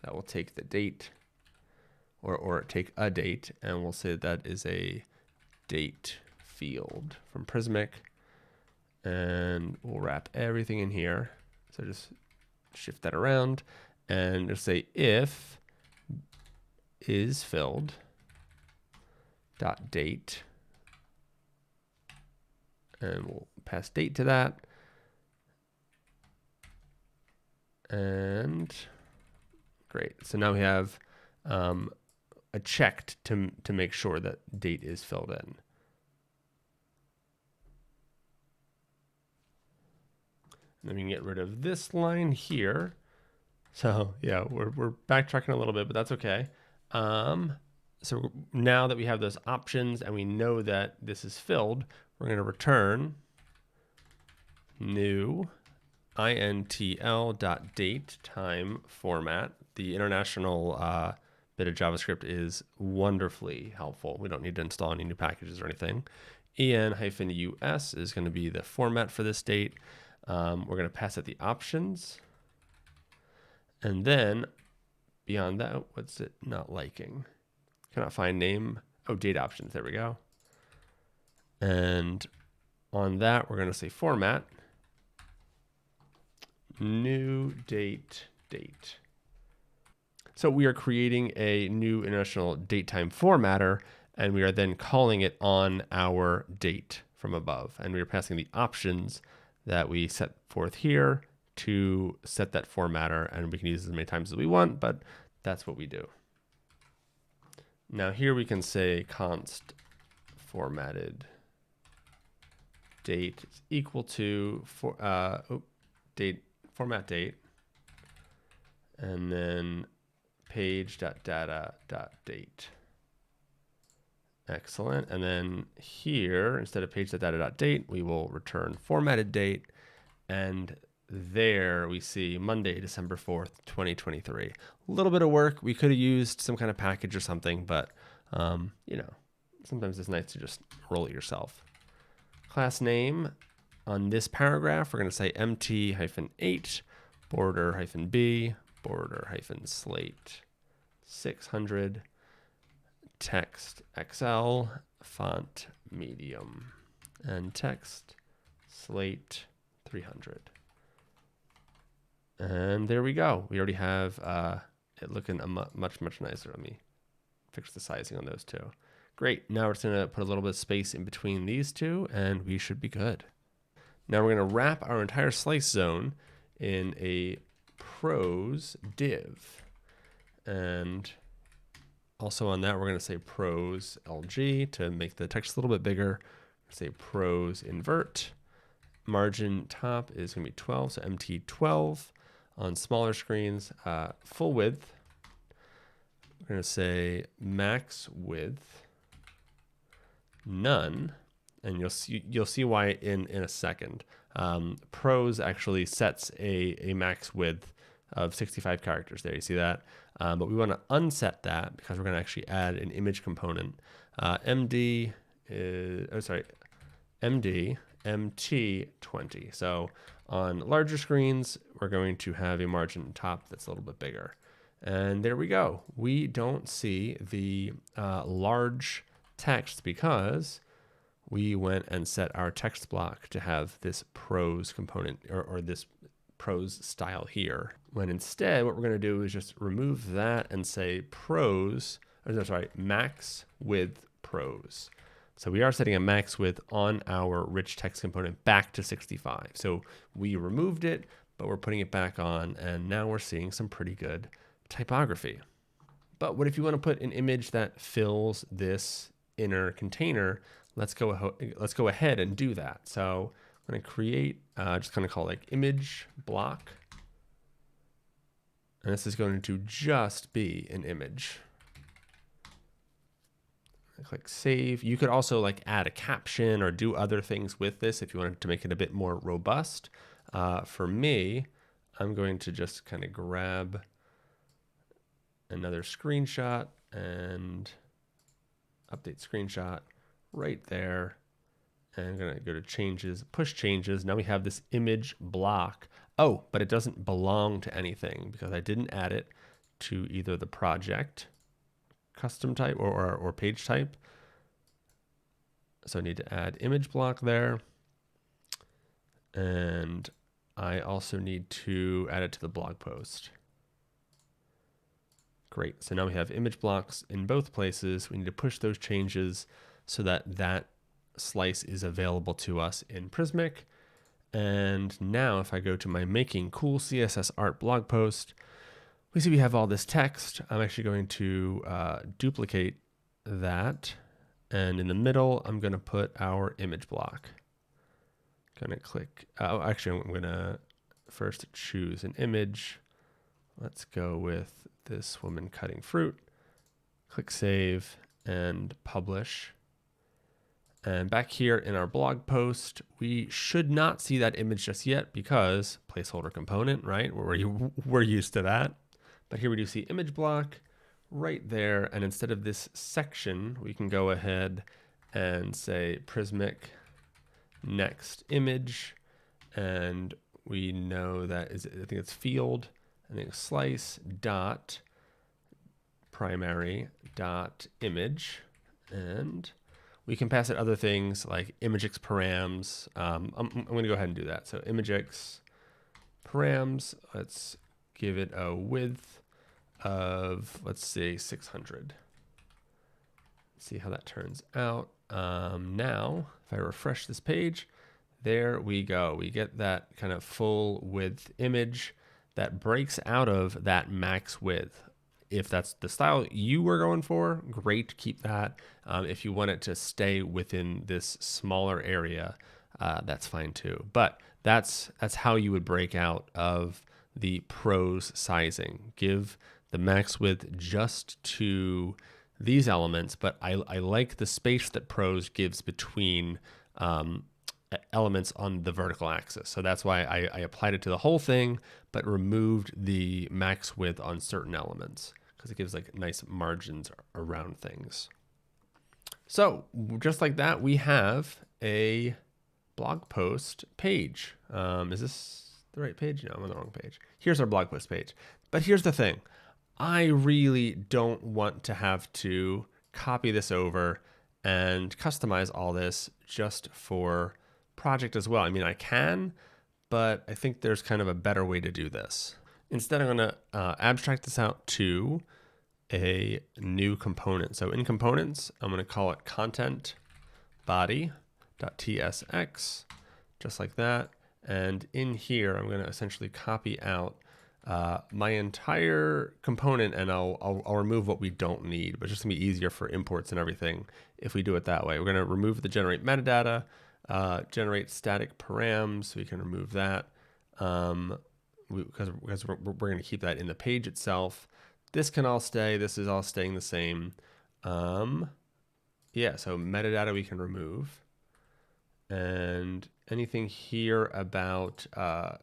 S1: that will take the date or take a date, and we'll say that is a date field from Prismic, and we'll wrap everything in here. So just shift that around. And just say if is filled dot date, and we'll pass date to that. And great. So now we have a checked to make sure that date is filled in. And then we can get rid of this line here. So yeah, we're backtracking a little bit, but that's okay. So now that we have those options and we know that this is filled, we're going to return new intl.date time format. The international bit of JavaScript is wonderfully helpful. We don't need to install any new packages or anything. en-us is going to be the format for this date. We're going to pass it the options. And then beyond that, what's it not liking? Cannot find name. Oh, date options. There we go. And on that, we're going to say format new date. So we are creating a new international date time formatter, and we are then calling it on our date from above. And we are passing the options that we set forth here to set that formatter, and we can use it as many times as we want, but that's what we do. Now here we can say const formatted date is equal to format date, and then page.data.date. Excellent. And then here, instead of page.data.date, we will return formatted date, and there we see Monday, December 4th, 2023. A little bit of work. We could have used some kind of package or something, but you know, sometimes it's nice to just roll it yourself. Class name on this paragraph, we're going to say mt-8 border-b border-slate 600 text XL font medium and text slate 300. And there we go. We already have it looking much nicer. Let me fix the sizing on those two. Great. Now we're just going to put a little bit of space in between these two, and we should be good. Now we're going to wrap our entire slice zone in a pros div. And also on that, we're going to say pros LG to make the text a little bit bigger. Say pros invert. Margin top is going to be 12, so MT12. On smaller screens, full width. we're going to say max width none, and you'll see why in a second. Prose actually sets a max width of 65 characters there. You see that? But we want to unset that because we're going to actually add an image component. MD MT20. So on larger screens, we're going to have a margin top that's a little bit bigger. And there we go. We don't see the large text because we went and set our text block to have this prose component or this prose style here. When instead, what we're going to do is just remove that and say max width prose. So we are setting a max width on our rich text component back to 65. So we removed it, but we're putting it back on, and now we're seeing some pretty good typography. But what if you want to put an image that fills this inner container? Let's go ahead and do that. So I'm going to create, just kind of call it like image block. And this is going to just be an image. Click save. You could also like add a caption or do other things with this if you wanted to make it a bit more robust. For me, I'm going to just kind of grab another screenshot and update screenshot right there. And I'm going to go to changes, push changes. Now we have this image block. Oh, but it doesn't belong to anything because I didn't add it to either the project custom type or page type. So I need to add image block there. And I also need to add it to the blog post. Great. So now we have image blocks in both places. We need to push those changes so that that slice is available to us in Prismic. And now if I go to my Making Cool CSS Art blog post, we see we have all this text. I'm actually going to duplicate that. And in the middle, I'm going to put our image block. Going to click, actually, I'm going to first choose an image. Let's go with this woman cutting fruit. Click save and publish. And back here in our blog post, we should not see that image just yet because placeholder component, right? We're used to that. But here we do see image block right there. And instead of this section, we can go ahead and say Prismic next image. And we know that I think it's field, I think slice dot primary dot image. And we can pass it other things like imagex params. I'm going to go ahead and do that. So imagex params, let's give it a width of, let's say 600. See how that turns out. Now, if I refresh this page, there we go. We get that kind of full width image that breaks out of that max width. If that's the style you were going for, great, keep that. If you want it to stay within this smaller area, that's fine too. But that's how you would break out of the prose sizing. Give the max width just to these elements, but I like the space that prose gives between elements on the vertical axis. So that's why I applied it to the whole thing, but removed the max width on certain elements because it gives like nice margins around things. So just like that, we have a blog post page. Is this the right page? No, I'm on the wrong page. Here's our blog post page. But here's the thing. I really don't want to have to copy this over and customize all this just for project as well. I mean, I can, but I think there's kind of a better way to do this. Instead, I'm going to abstract this out to a new component. So in components, I'm going to call it content body.tsx, just like that. And in here, I'm going to essentially copy out my entire component, and I'll remove what we don't need, but it's just gonna be easier for imports and everything if we do it that way. We're gonna remove the generate metadata, generate static params, so we can remove that because we're gonna keep that in the page itself. This can all stay. This is all staying the same. Yeah, so metadata we can remove. And anything here about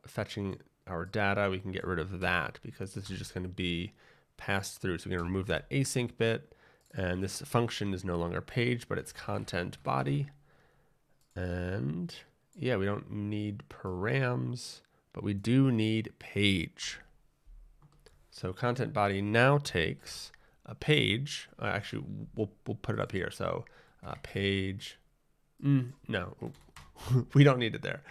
S1: fetching our data, we can get rid of that because this is just going to be passed through. So we're going to remove that async bit. And this function is no longer page, but it's content body. And yeah, we don't need params, but we do need page. So content body now takes a page. Actually, we'll put it up here. So page. No, we don't need it there.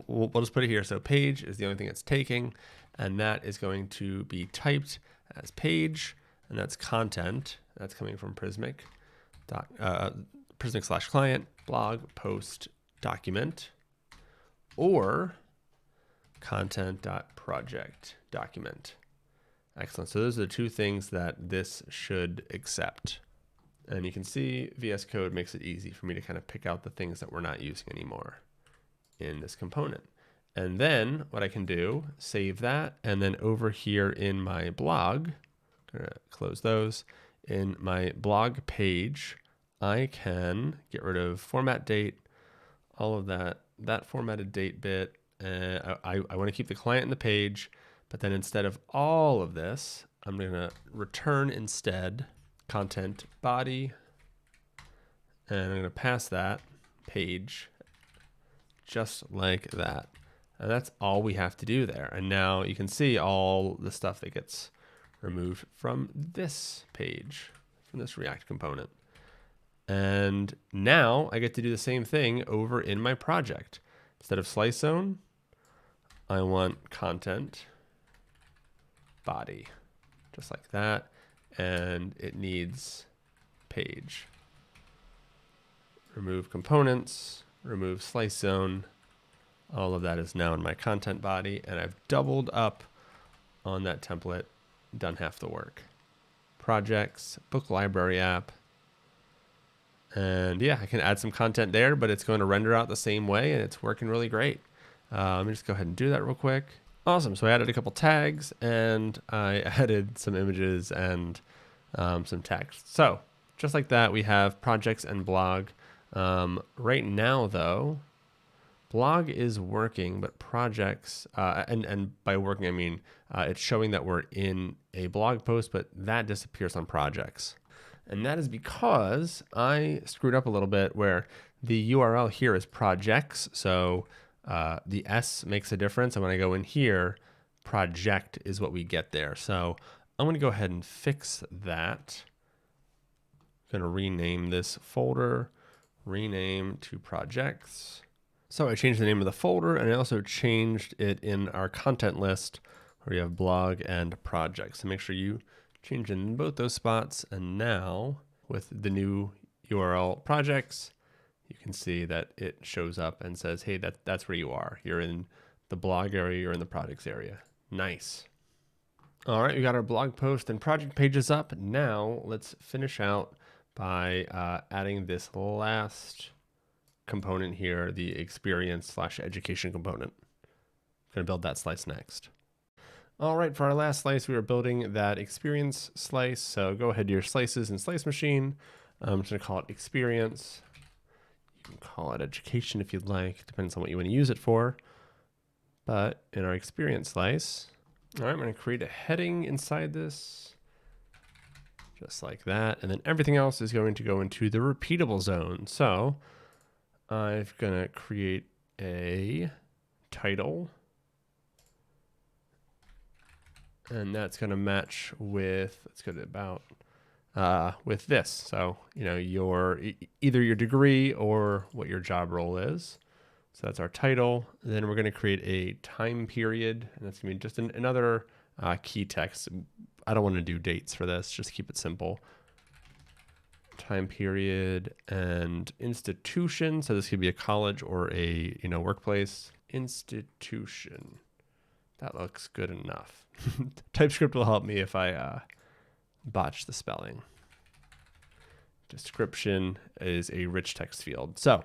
S1: We'll just put it here. So page is the only thing it's taking, and that is going to be typed as page, and that's content. That's coming from Prismic. Prismic/client blog post document, or content.project document. Excellent. So those are the two things that this should accept. And you can see VS Code makes it easy for me to kind of pick out the things that we're not using anymore in this component. And then what I can do, save that. And then over here in my blog, I'm going to close those. In my blog page, I can get rid of format date, all of that formatted date bit. I want to keep the client in the page, but then instead of all of this, I'm going to return instead content body, and I'm going to pass that page just like that. And that's all we have to do there. And now you can see all the stuff that gets removed from this page, from this React component. And now I get to do the same thing over in my project. Instead of slice zone, I want content body, just like that. And it needs page. Remove components, remove slice zone. All of that is now in my content body, and I've doubled up on that template, done half the work. Projects, book library app. And yeah, I can add some content there, but it's going to render out the same way, and it's working really great. Let me just go ahead and do that real quick. Awesome. So I added a couple tags, and I added some images and some text. So just like that, we have projects and blog. Right now, though, blog is working, but projects, and by working, I mean it's showing that we're in a blog post, but that disappears on projects. And that is because I screwed up a little bit where the URL here is projects. So the S makes a difference. And when I go in here, project is what we get there. So I'm going to go ahead and fix that. I'm going to rename this folder, rename to projects. So I changed the name of the folder, and I also changed it in our content list where you have blog and projects. So make sure you change in both those spots. And now with the new URL projects, you can see that it shows up and says, hey, that's where you are. You're in the blog area, you're in the projects area. Nice. All right, we got our blog post and project pages up. Now let's finish out by adding this last component here, the experience/education component. I'm going to build that slice next. All right, for our last slice, we are building that experience slice. So go ahead to your slices and slice machine. I'm just going to call it experience. You can call it education if you'd like, depends on what you want to use it for. But in our experience slice, all right, I'm going to create a heading inside this, just like that. And then everything else is going to go into the repeatable zone. So I'm going to create a title. And that's going to match with, let's go to about, with this. So, you know, either your degree or what your job role is. So that's our title. Then we're going to create a time period, and that's going to be just another key text. I don't want to do dates for this, just keep it simple. Time period and institution. So this could be a college or a, workplace. Institution. That looks good enough. TypeScript will help me if I botch the spelling. Description is a rich text field. So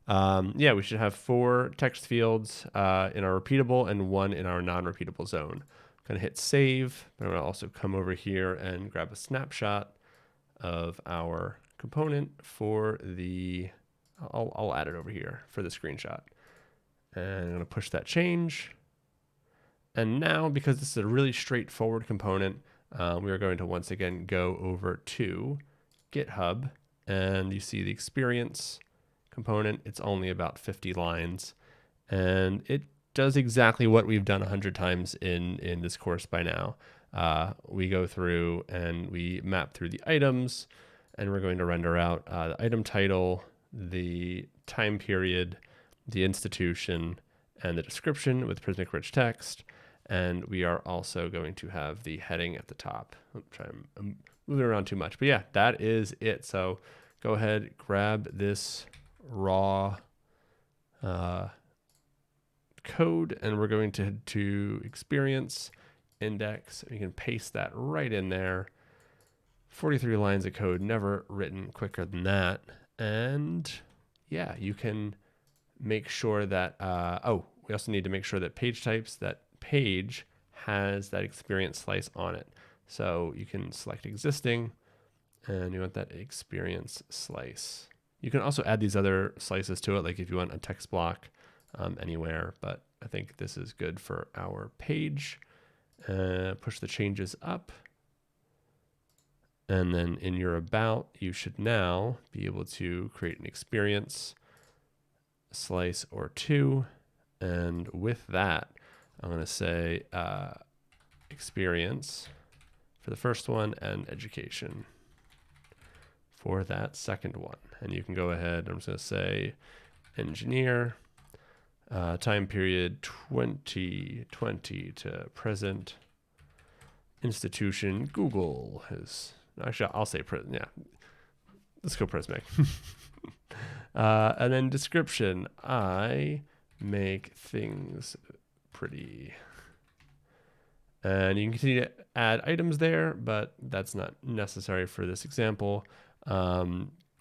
S1: yeah, we should have 4 text fields in our repeatable and 1 in our non-repeatable zone. Gonna hit save, but I'm gonna also come over here and grab a snapshot of our component for the, I'll add it over here for the screenshot. And I'm gonna push that change. And now, because this is a really straightforward component, we are going to once again go over to GitHub, and you see the experience component. It's only about 50 lines, and it does exactly what we've done 100 times in this course by now. We go through and we map through the items, and we're going to render out the item title, the time period, the institution, and the description with Prismic rich text. And we are also going to have the heading at the top. I'm moving around too much, but yeah, that is it. So go ahead, grab this raw code, and we're going to head to experience index. You can paste that right in there. 43 lines of code, never written quicker than that. And yeah, you can make sure that, we also need to make sure that page types, that page has that experience slice on it. So you can select existing, and you want that experience slice. You can also add these other slices to it, like if you want a text block anywhere, but I think this is good for our page. Push the changes up. And then in your about, you should now be able to create an experience slice or two. And with that, I'm going to say experience for the first one and education for that second one. And you can go ahead, I'm just going to say engineer, time period 2020 to present, institution Google is, actually I'll say, yeah, let's go Prismic. And then description, I make things pretty. And you can continue to add items there, but that's not necessary for this example.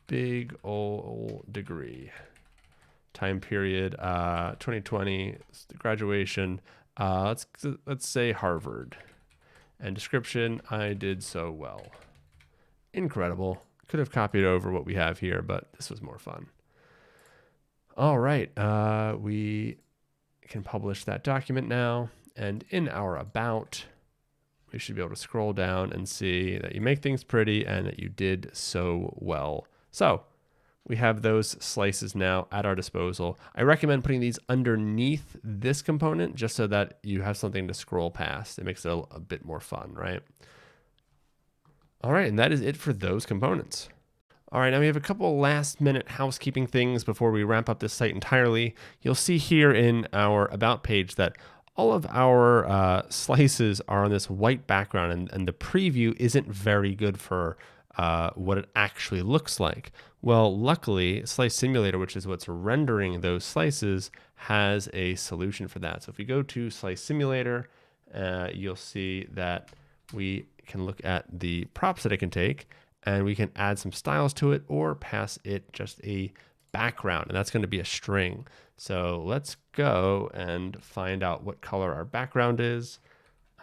S1: Big old degree. Time period, 2020, graduation. Let's say Harvard. And description, I did so well. Incredible. Could have copied over what we have here, but this was more fun. All right, we can publish that document now. And in our about, we should be able to scroll down and see that you make things pretty and that you did so well. So we have those slices now at our disposal. I recommend putting these underneath this component just so that you have something to scroll past. It makes it a bit more fun, right? All right, and that is it for those components. All right, now we have a couple last minute housekeeping things before we wrap up this site entirely. You'll see here in our about page that all of our slices are on this white background, and the preview isn't very good for what it actually looks like. Well, luckily, Slice Simulator, which is what's rendering those slices, has a solution for that. So if we go to Slice Simulator, you'll see that we can look at the props that it can take, and we can add some styles to it or pass it just a background, and that's going to be a string. So let's go and find out what color our background is.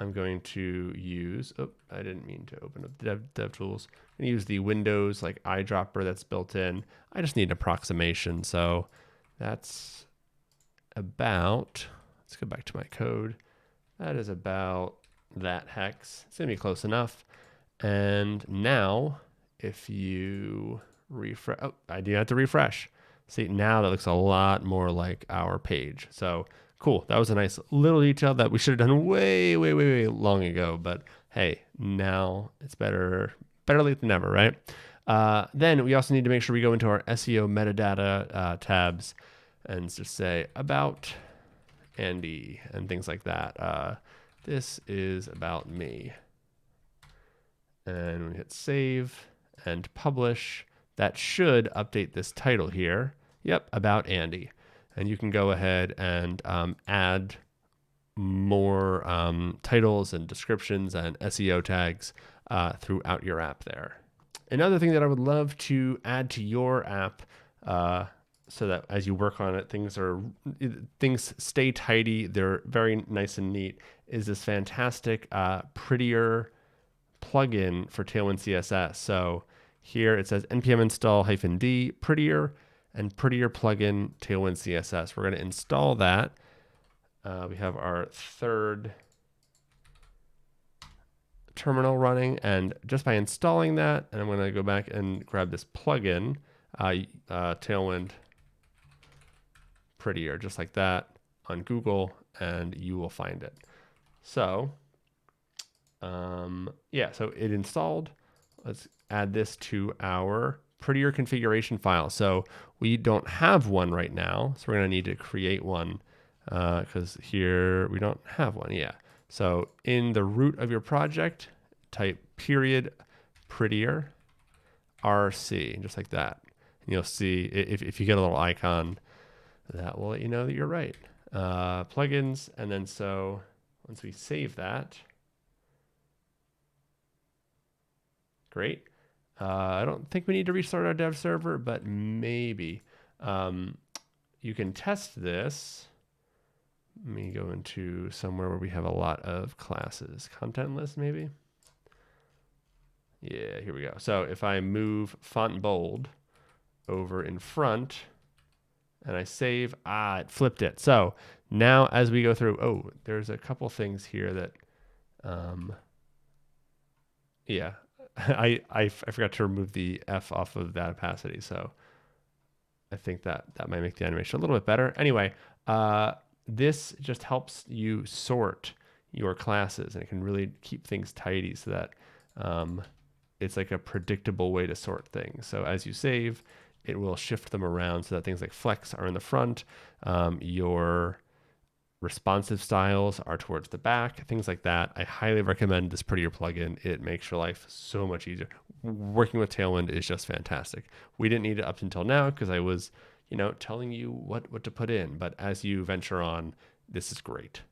S1: I'm going to use, I didn't mean to open up the DevTools. I'm going to use the Windows like eyedropper that's built in. I just need an approximation. So that's about, let's go back to my code. That is about that hex. It's going to be close enough. And now if you refresh, I do have to refresh. See, now that looks a lot more like our page. So cool. That was a nice little detail that we should have done way long ago. But hey, now it's better late than never, right? Then we also need to make sure we go into our SEO metadata tabs and just say about Andy and things like that. This is about me. And we hit save and publish. That should update this title here. Yep, about Andy. And you can go ahead and add more titles and descriptions and SEO tags throughout your app there. Another thing that I would love to add to your app so that as you work on it, things stay tidy. They're very nice and neat. Is this fantastic, prettier plugin for Tailwind CSS. So here it says npm install -d prettier and prettier plugin Tailwind CSS. We're going to install that. We have our third terminal running, and just by installing that, and I'm going to go back and grab this plugin, Tailwind prettier, just like that on Google, and you will find it. So yeah, so it installed. Let's add this to our prettier configuration file. So we don't have one right now, so we're going to need to create one because here we don't have one. Yeah. So in the root of your project, type period prettier RC, just like that. And you'll see if you get a little icon, that will let you know that you're right. Plugins, and then so once we save that, great. I don't think we need to restart our dev server, but maybe. You can test this. Let me go into somewhere where we have a lot of classes. Content list, maybe? Yeah, here we go. So if I move font bold over in front and I save, it flipped it. So now as we go through, there's a couple things here that, yeah, I forgot to remove the F off of that opacity. So I think that might make the animation a little bit better. Anyway, this just helps you sort your classes, and it can really keep things tidy so that it's like a predictable way to sort things. So as you save, it will shift them around so that things like flex are in the front, your responsive styles are towards the back, things like that. I highly recommend this prettier plugin. It makes your life so much easier. Working with Tailwind is just fantastic. We didn't need it up until now because I was, telling you what to put in. But as you venture on, this is great.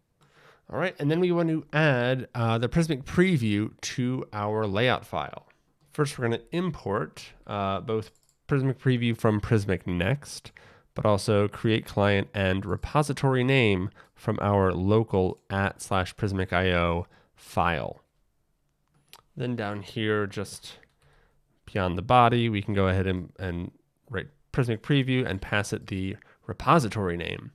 S1: All right, and then we want to add the Prismic preview to our layout file. First, we're going to import both Prismic preview from Prismic Next, but also create client and repository name from our local @/prismic.io file. Then down here, just beyond the body, we can go ahead and write Prismic preview and pass it the repository name.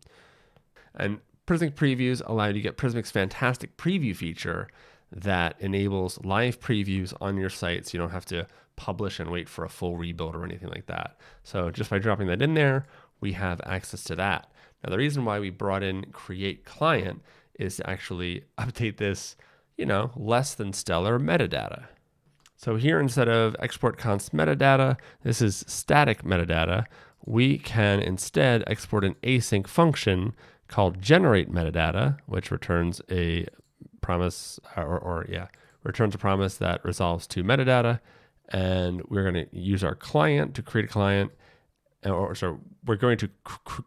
S1: And Prismic previews allow you to get Prismic's fantastic preview feature that enables live previews on your site, so you don't have to publish and wait for a full rebuild or anything like that. So just by dropping that in there, we have access to that. Now, the reason why we brought in create client is to actually update this, less than stellar metadata. So here, instead of export const metadata, this is static metadata. We can instead export an async function called generate metadata, which returns a promise returns a promise that resolves to metadata. And we're going to use our client to create a client, we're going to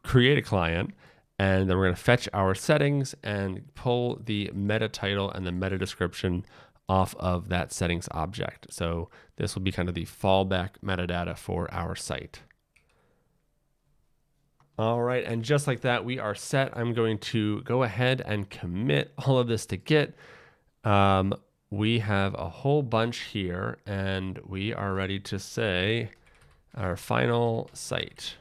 S1: create a client, and then we're going to fetch our settings and pull the meta title and the meta description off of that settings object. So this will be kind of the fallback metadata for our site. All right, and just like that, we are set. I'm going to go ahead and commit all of this to Git. We have a whole bunch here, and we are ready to say our final site.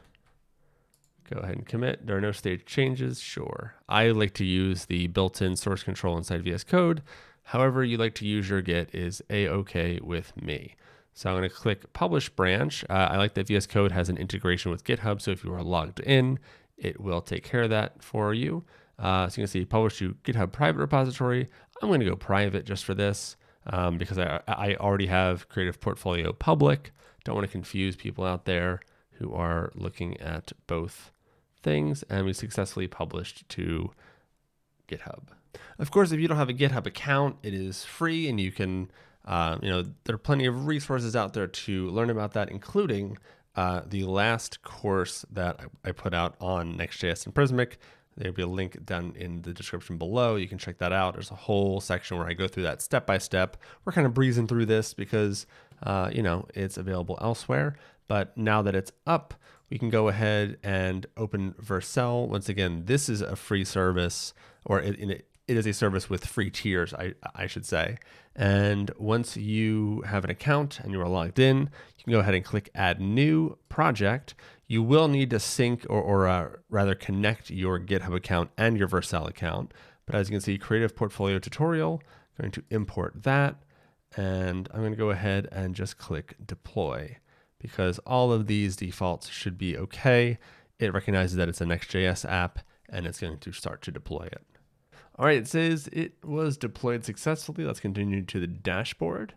S1: Go ahead and commit. There are no stage changes. Sure. I like to use the built-in source control inside VS Code. However you like to use your Git is a-okay with me. So I'm going to click Publish Branch. I like that VS Code has an integration with GitHub, so if you are logged in, it will take care of that for you. So you can see Publish to GitHub private repository. I'm going to go private just for this because I already have Creative Portfolio public. Don't want to confuse people out there who are looking at both things, and we successfully published to GitHub. Of course, if you don't have a GitHub account, it is free, and you can, there are plenty of resources out there to learn about that, including the last course that I put out on Next.js and Prismic. There'll be a link down in the description below. You can check that out. There's a whole section where I go through that step by step. We're kind of breezing through this because, it's available elsewhere. But now that it's up, we can go ahead and open Vercel. Once again, this is a free service, or it is a service with free tiers, I should say. And once you have an account and you are logged in, you can go ahead and click Add New Project. You will need to sync or rather connect your GitHub account and your Vercel account. But as you can see, Creative Portfolio Tutorial, I'm going to import that. And I'm going to go ahead and just click Deploy, because all of these defaults should be okay. It recognizes that it's a Next.js app, and it's going to start to deploy it. All right, it says it was deployed successfully. Let's continue to the dashboard,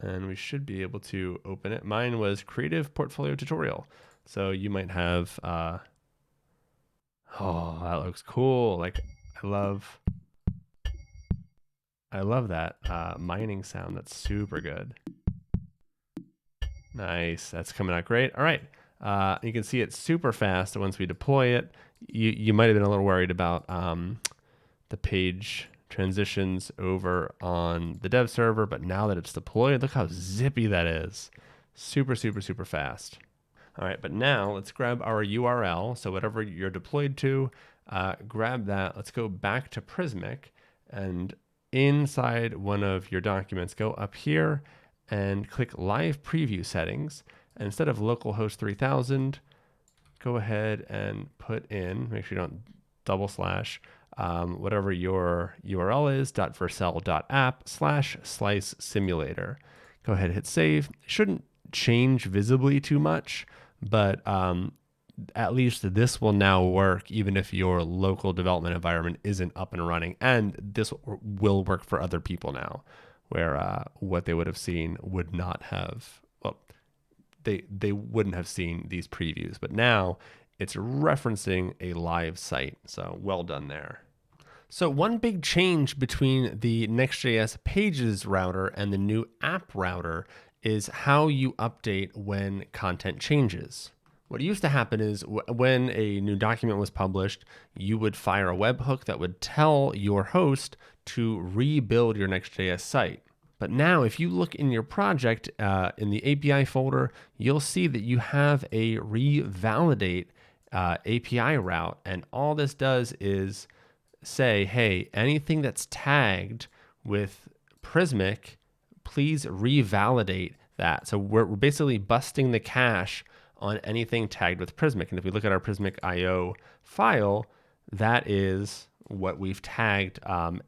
S1: and we should be able to open it. Mine was Creative Portfolio Tutorial. So you might have, oh, that looks cool. Like, I love that mining sound. That's super good. Nice, that's coming out great. All right, you can see it's super fast once we deploy it. You might have been a little worried about the page transitions over on the dev server, but now that it's deployed, look how zippy that is. Super, super, super fast. All right, but now let's grab our URL. So whatever you're deployed to, grab that. Let's go back to Prismic, and inside one of your documents, go up here and click Live Preview Settings. And instead of localhost 3000, go ahead and put in, make sure you don't double slash, whatever your URL is, .vercel.app/slice simulator. Go ahead and hit save. It shouldn't change visibly too much, but at least this will now work even if your local development environment isn't up and running. And this will work for other people now, where what they would have seen would not have, well, they wouldn't have seen these previews, but now it's referencing a live site. So well done there. So one big change between the Next.js pages router and the new app router is how you update when content changes. What used to happen is when a new document was published, you would fire a webhook that would tell your host to rebuild your Next.js site. But now if you look in your project in the API folder, you'll see that you have a revalidate API route. And all this does is say, hey, anything that's tagged with Prismic, please revalidate that. So we're basically busting the cache on anything tagged with Prismic. And if we look at our Prismic IO file, that is what we've tagged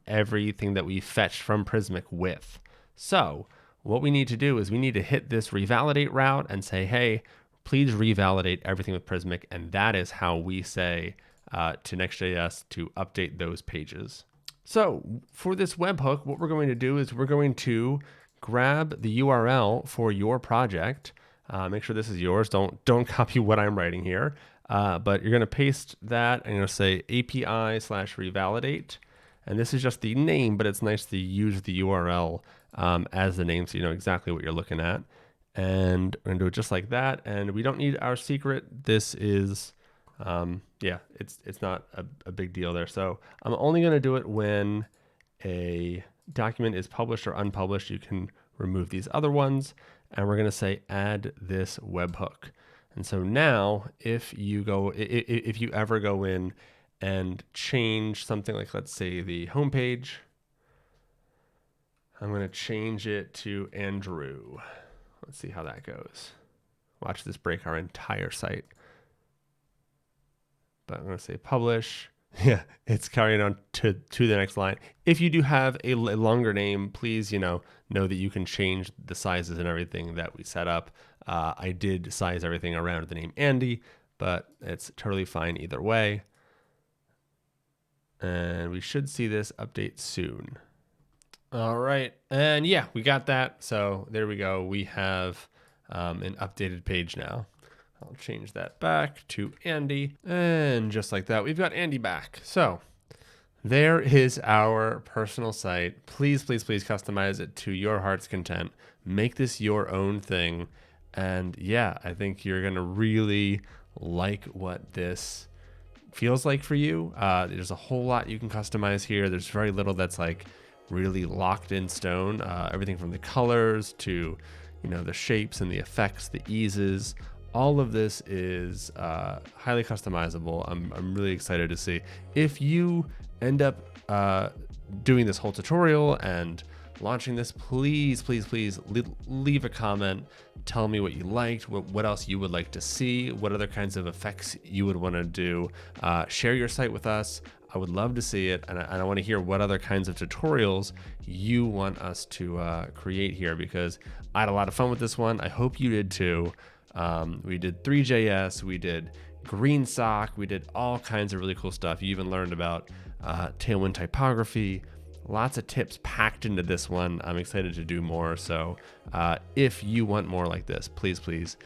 S1: everything that we fetched from Prismic with. So what we need to do is we need to hit this revalidate route and say, hey, please revalidate everything with Prismic. And that is how we say to Next.js to update those pages. So for this webhook, what we're going to do is we're going to grab the URL for your project. Make sure this is yours. Don't copy what I'm writing here. But you're going to paste that and you're going to say API/revalidate. And this is just the name, but it's nice to use the URL as the name so you know exactly what you're looking at. And we're going to do it just like that. And we don't need our secret. This is, yeah, it's not a big deal there. So I'm only going to do it when a document is published or unpublished. You can remove these other ones. And we're going to say add this webhook. And so now if you ever go in and change something like, let's say the homepage, I'm going to change it to Andrew. Let's see how that goes. Watch this break our entire site. But I'm going to say publish. Yeah, it's carrying on to the next line. If you do have a longer name, please, know that you can change the sizes and everything that we set up. I did size everything around the name Andy, but it's totally fine either way. And we should see this update soon. All right, and yeah, we got that. So there we go. We have an updated page now. I'll change that back to Andy. And just like that, we've got Andy back. So there is our personal site. Please, please, please customize it to your heart's content. Make this your own thing. And yeah, I think you're going to really like what this feels like for you. There's a whole lot you can customize here. There's very little that's like really locked in stone. Everything from the colors to, the shapes and the effects, the eases, All of this is highly customizable. I'm really excited to see. If you end up doing this whole tutorial and launching this, please leave a comment. Tell me what you liked, what else you would like to see, what other kinds of effects you would want to do. Share your site with us. I would love to see it, and I want to hear what other kinds of tutorials you want us to create here, because I had a lot of fun with this one. I hope you did too. We did Three.js, we did green sock, we did all kinds of really cool stuff. You even learned about Tailwind typography. Lots of tips packed into this one. I'm excited to do more. So if you want more like this, please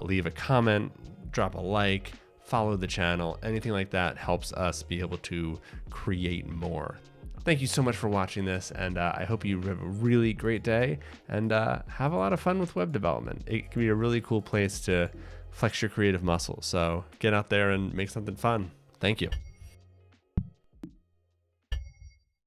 S1: leave a comment, drop a like, follow the channel. Anything like that helps us be able to create more. Thank you so much for watching this, and I hope you have a really great day and have a lot of fun with web development. It can be a really cool place to flex your creative muscles. So get out there and make something fun. Thank you.